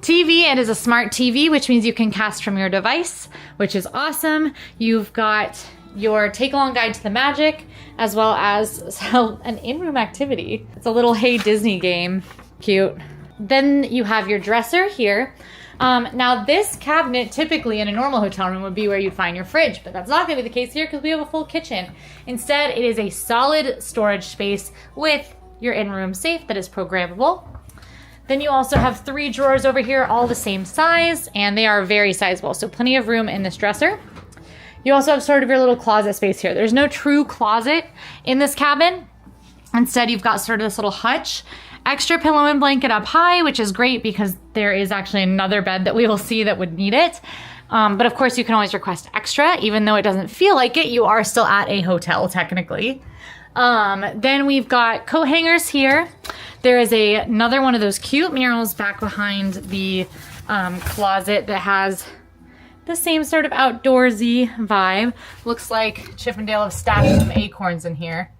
A: TV, it is a smart TV, which means you can cast from your device, which is awesome. You've got your take-along guide to the magic, as well as an in-room activity. It's a little Hey Disney game. Cute. Then you have your dresser here. Now this cabinet typically in a normal hotel room would be where you'd find your fridge, but that's not gonna be the case here because we have a full kitchen. Instead, it is a solid storage space with your in-room safe that is programmable. Then you also have 3 drawers over here, all the same size, and they are very sizable, so plenty of room in this dresser. You also have sort of your little closet space here. There's no true closet in this cabin. Instead, you've got sort of this little hutch. Extra pillow and blanket up high, which is great because there is actually another bed that we will see that would need it. But of course, you can always request extra. Even though it doesn't feel like it, you are still at a hotel, technically. Then we've got coat hangers here. There is another one of those cute murals back behind the closet that has the same sort of outdoorsy vibe. Looks like Chip 'n Dale have stashed some acorns in here.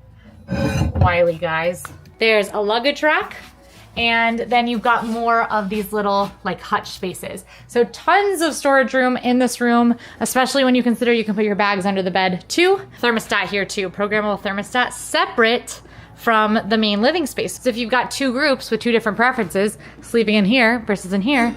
A: Wily guys. There's a luggage rack, and then you've got more of these little like hutch spaces. So tons of storage room in this room, especially when you consider you can put your bags under the bed too. Thermostat here too, programmable thermostat separate from the main living space. So if you've got 2 groups with 2 different preferences, sleeping in here versus in here,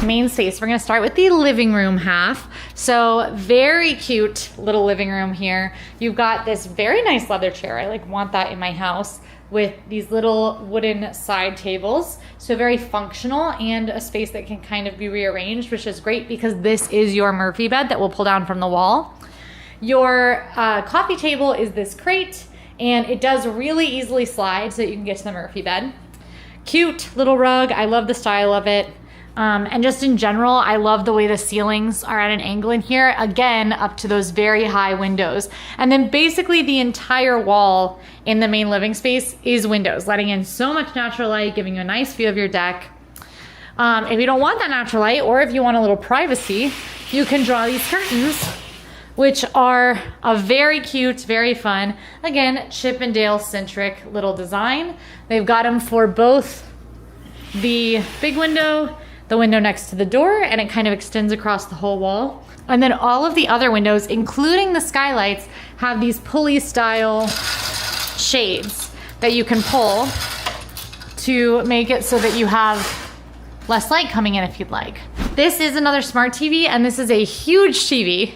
A: main space. We're gonna start with the living room half. So very cute little living room here. You've got this very nice leather chair. I like want that in my house. with these little wooden side tables. So very functional and a space that can kind of be rearranged, which is great because this is your Murphy bed that will pull down from the wall. Your coffee table is this crate, and it does really easily slide so that you can get to the Murphy bed. Cute little rug. I love the style of it. And just in general, I love the way the ceilings are at an angle in here, again, up to those very high windows. And then basically the entire wall in the main living space is windows, letting in so much natural light, giving you a nice view of your deck. If you don't want that natural light, or if you want a little privacy, you can draw these curtains, which are a very cute, very fun, again, Chippendale-centric little design. They've got them for both the big window, the window next to the door, and it kind of extends across the whole wall. And then all of the other windows, including the skylights, have these pulley-style shades that you can pull to make it so that you have less light coming in if you'd like. This is another smart TV, and this is a huge TV.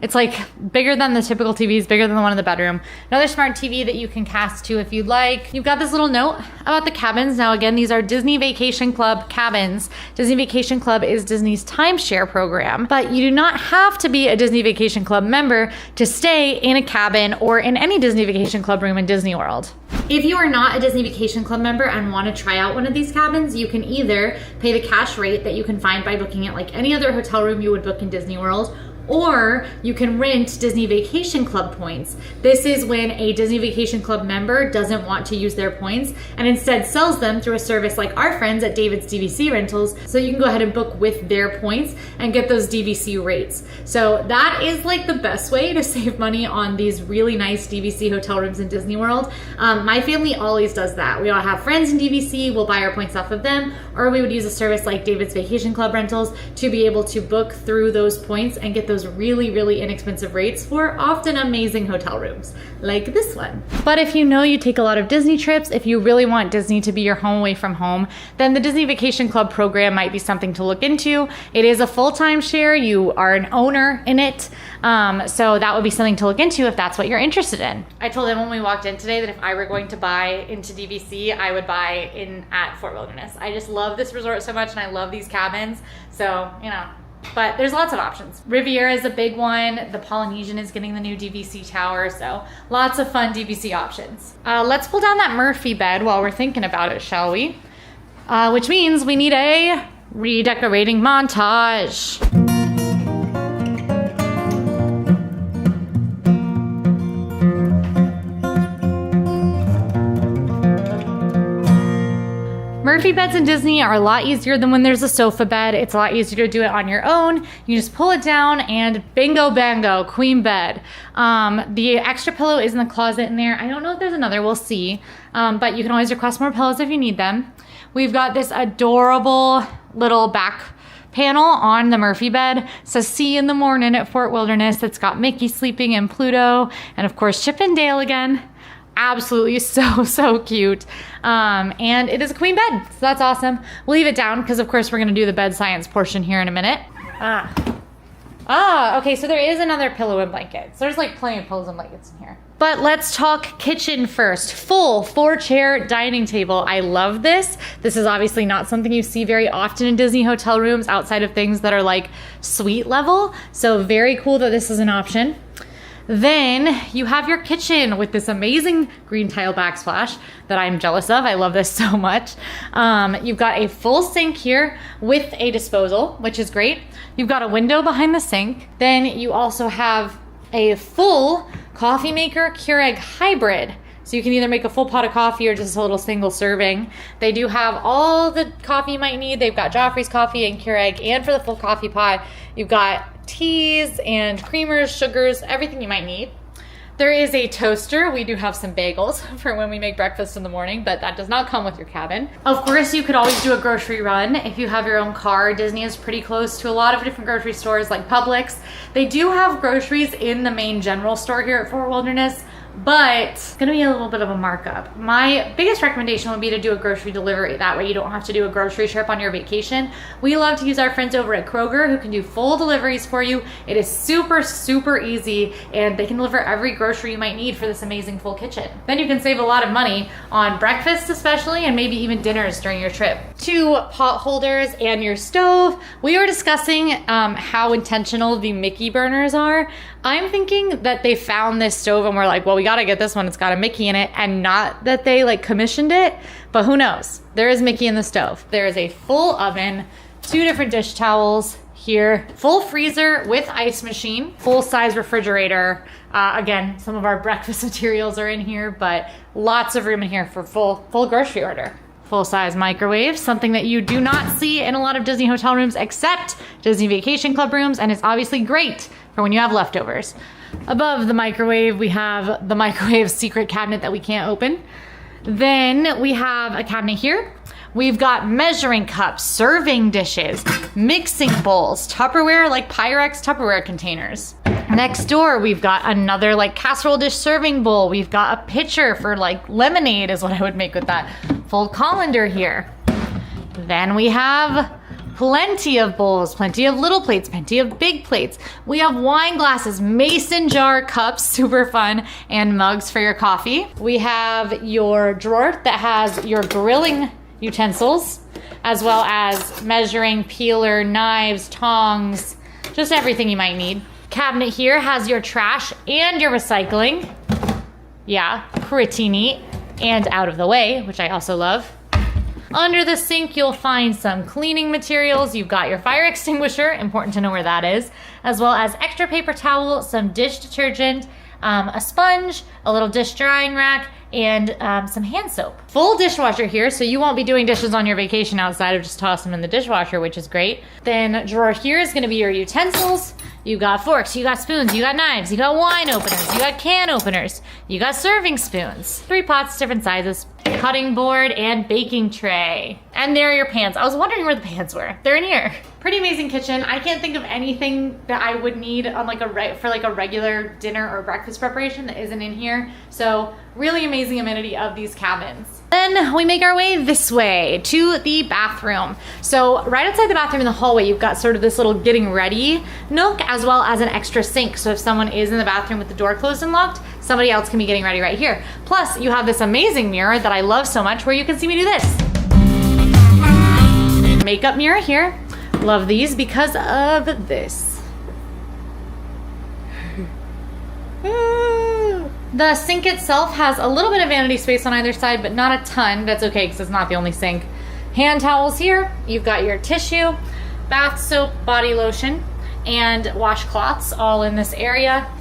A: It's like bigger than the typical TVs, bigger than the one in the bedroom. Another smart TV that you can cast to if you'd like. You've got this little note about the cabins. Now again, these are Disney Vacation Club cabins. Disney Vacation Club is Disney's timeshare program, but you do not have to be a Disney Vacation Club member to stay in a cabin or in any Disney Vacation Club room in Disney World. If you are not a Disney Vacation Club member and want to try out one of these cabins, you can either pay the cash rate that you can find by booking it like any other hotel room you would book in Disney World, or you can rent Disney Vacation Club points. This is when a Disney Vacation Club member doesn't want to use their points and instead sells them through a service like our friends at David's DVC Rentals, so you can go ahead and book with their points and get those DVC rates. So that is like the best way to save money on these really nice DVC hotel rooms in Disney World. My family always does that. We all have friends in DVC, we'll buy our points off of them, or we would use a service like David's Vacation Club Rentals to be able to book through those points and get those really, really inexpensive rates for often amazing hotel rooms, like this one. But if you know you take a lot of Disney trips, if you really want Disney to be your home away from home, then the Disney Vacation Club program might be something to look into. It is a full-time share. You are an owner in it. So that would be something to look into if that's what you're interested in. I told him when we walked in today that if I were going to buy into DVC, I would buy in at Fort Wilderness. I just love this resort so much and I love these cabins. So, you know, but there's lots of options. Riviera is a big one. The Polynesian is getting the new DVC tower. So lots of fun DVC options. Let's pull down that Murphy bed while we're thinking about it, shall we? Which means we need a redecorating montage. Murphy beds in Disney are a lot easier than when there's a sofa bed. It's a lot easier to do it on your own. You just pull it down and bingo bango, queen bed. The extra pillow is in the closet in there. I don't know if there's another, we'll see. But you can always request more pillows if you need them. We've got this adorable little back panel on the Murphy bed. It says "See you in the morning" at Fort Wilderness. It's got Mickey sleeping and Pluto, and of course Chip and Dale again. Absolutely so cute. And it is a queen bed, so that's awesome. We'll leave it down because of course we're gonna do the bed science portion here in a minute. Okay, so there is another pillow and blanket. So there's like plenty of pillows and blankets in here. But let's talk kitchen first. Full 4-chair dining table. I love this. This is obviously not something you see very often in Disney hotel rooms outside of things that are like suite level. So very cool that this is an option. Then you have your kitchen with this amazing green tile backsplash that I'm jealous of. I love this so much. You've got a full sink here with a disposal, which is great. You've got a window behind the sink. Then you also have a full coffee maker Keurig hybrid. So you can either make a full pot of coffee or just a little single serving. They do have all the coffee you might need. They've got Joffrey's coffee and Keurig, and for the full coffee pot, you've got teas and creamers, sugars, everything you might need. There is a toaster. We do have some bagels for when we make breakfast in the morning, but that does not come with your cabin. Of course, you could always do a grocery run if you have your own car. Disney is pretty close to a lot of different grocery stores like Publix. They do have groceries in the main general store here at Fort Wilderness, but it's gonna be a little bit of a markup. My biggest recommendation would be to do a grocery delivery. That way you don't have to do a grocery trip on your vacation. We love to use our friends over at Kroger who can do full deliveries for you. It is super, super easy, and they can deliver every grocery you might need for this amazing full kitchen. Then you can save a lot of money on breakfast especially, and maybe even dinners during your trip. 2 pot holders and your stove. We were discussing how intentional the Mickey burners are. I'm thinking that they found this stove and we're like, well, we gotta get this one, it's got a Mickey in it, and not that they like commissioned it, but who knows? There is Mickey in the stove. There is a full oven, 2 different dish towels here, full freezer with ice machine, full size refrigerator. Again, some of our breakfast materials are in here, but lots of room in here for full grocery order. Full-size microwave, something that you do not see in a lot of Disney hotel rooms except Disney Vacation Club rooms, and it's obviously great for when you have leftovers. Above the microwave, we have the microwave secret cabinet that we can't open. Then we have a cabinet here. We've got measuring cups, serving dishes, mixing bowls, Tupperware, like Pyrex Tupperware containers. Next door, we've got another like casserole dish serving bowl. We've got a pitcher for like lemonade is what I would make with that. Full colander here. Then we have plenty of bowls, plenty of little plates, plenty of big plates. We have wine glasses, mason jar cups, super fun, and mugs for your coffee. We have your drawer that has your grilling utensils, as well as measuring, peeler, knives, tongs, just everything you might need. Cabinet here has your trash and your recycling. Yeah, pretty neat and out of the way, which I also love. Under the sink, you'll find some cleaning materials. You've got your fire extinguisher, important to know where that is, as well as extra paper towel, some dish detergent, a sponge, a little dish drying rack, and some hand soap. Full dishwasher here, so you won't be doing dishes on your vacation outside of just toss them in the dishwasher, which is great. Then drawer here is gonna be your utensils. You got forks, you got spoons, you got knives, you got wine openers, you got can openers, you got serving spoons, 3 pots, different sizes, cutting board, and baking tray. And there are your pans. I was wondering where the pans were. They're in here. Pretty amazing kitchen. I can't think of anything that I would need on like for like a regular dinner or breakfast preparation that isn't in here. So really amazing amenity of these cabins. Then we make our way this way to the bathroom. So right outside the bathroom in the hallway, you've got sort of this little getting ready nook, as well as an extra sink. So if someone is in the bathroom with the door closed and locked, somebody else can be getting ready right here. Plus you have this amazing mirror that I love so much where you can see me do this. Makeup mirror here. Love these because of this. The sink itself has a little bit of vanity space on either side, but not a ton. That's okay because it's not the only sink. Hand towels here. You've got your tissue, bath soap, body lotion, and washcloths all in this area.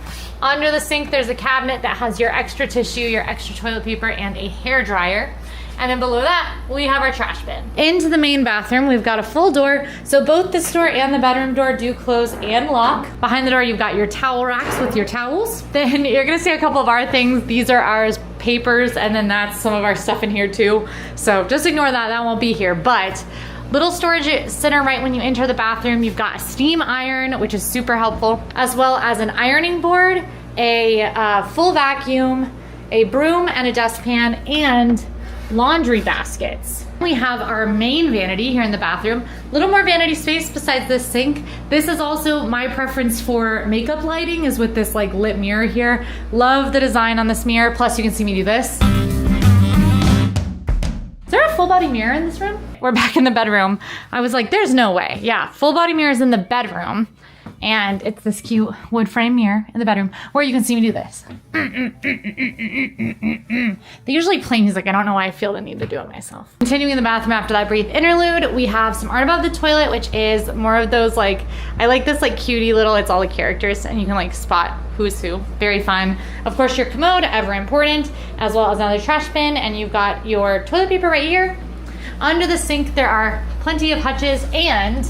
A: Under the sink, there's a cabinet that has your extra tissue, your extra toilet paper, and a hair dryer. And then below that, we have our trash bin. Into the main bathroom, we've got a full door. So both this door and the bedroom door do close and lock. Behind the door, you've got your towel racks with your towels. Then you're gonna see a couple of our things. These are our papers, and then that's some of our stuff in here too. So just ignore that, that won't be here. But little storage center right when you enter the bathroom. You've got a steam iron, which is super helpful, as well as an ironing board, a full vacuum, a broom and a dustpan, and laundry baskets. We have our main vanity here in the bathroom. Little more vanity space besides this sink. This is also my preference for makeup lighting, is with this like lit mirror here. Love the design on this mirror. Plus you can see me do this. Is there a full body mirror in this room? We're back in the bedroom. I was like, there's no way. Yeah, full body mirror is in the bedroom. And it's this cute wood frame mirror in the bedroom where you can see me do this. They usually play music. I don't know why I feel the need to do it myself. Continuing in the bathroom after that brief interlude, we have some art above the toilet, which is more of those like, I like this like cutie little, it's all the characters and you can like spot who's who. Very fun. Of course, your commode, ever important, as well as another trash bin, and you've got your toilet paper right here. Under the sink, there are plenty of hutches and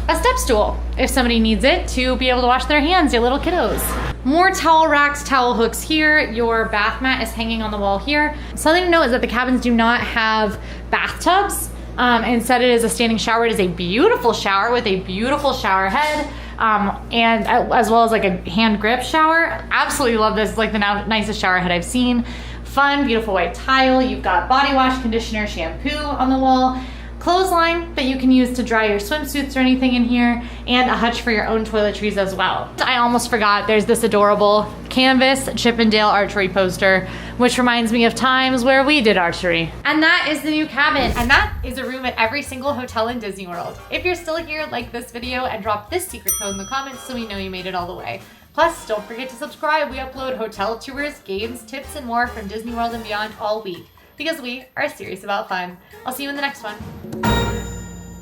A: a step stool if somebody needs it to be able to wash their hands, your little kiddos. More towel racks, towel hooks here. Your bath mat is hanging on the wall here. Something to note is that the cabins do not have bathtubs. Instead, it is a standing shower. It is a beautiful shower with a beautiful shower head. and as well as like a hand grip shower. Absolutely love this. It's like the nicest shower head I've seen. Fun, beautiful white tile. You've got body wash, conditioner, shampoo on the wall. Clothesline that you can use to dry your swimsuits or anything in here, and a hutch for your own toiletries as well. I almost forgot, there's this adorable canvas Chippendale archery poster, which reminds me of times where we did archery. And that is the new cabin, and that is a room at every single hotel in Disney World. If you're still here, like this video and drop this secret code in the comments so we know you made it all the way. Plus, don't forget to subscribe. We upload hotel tours, games, tips, and more from Disney World and beyond all week, because we are serious about fun. I'll see you in the next one.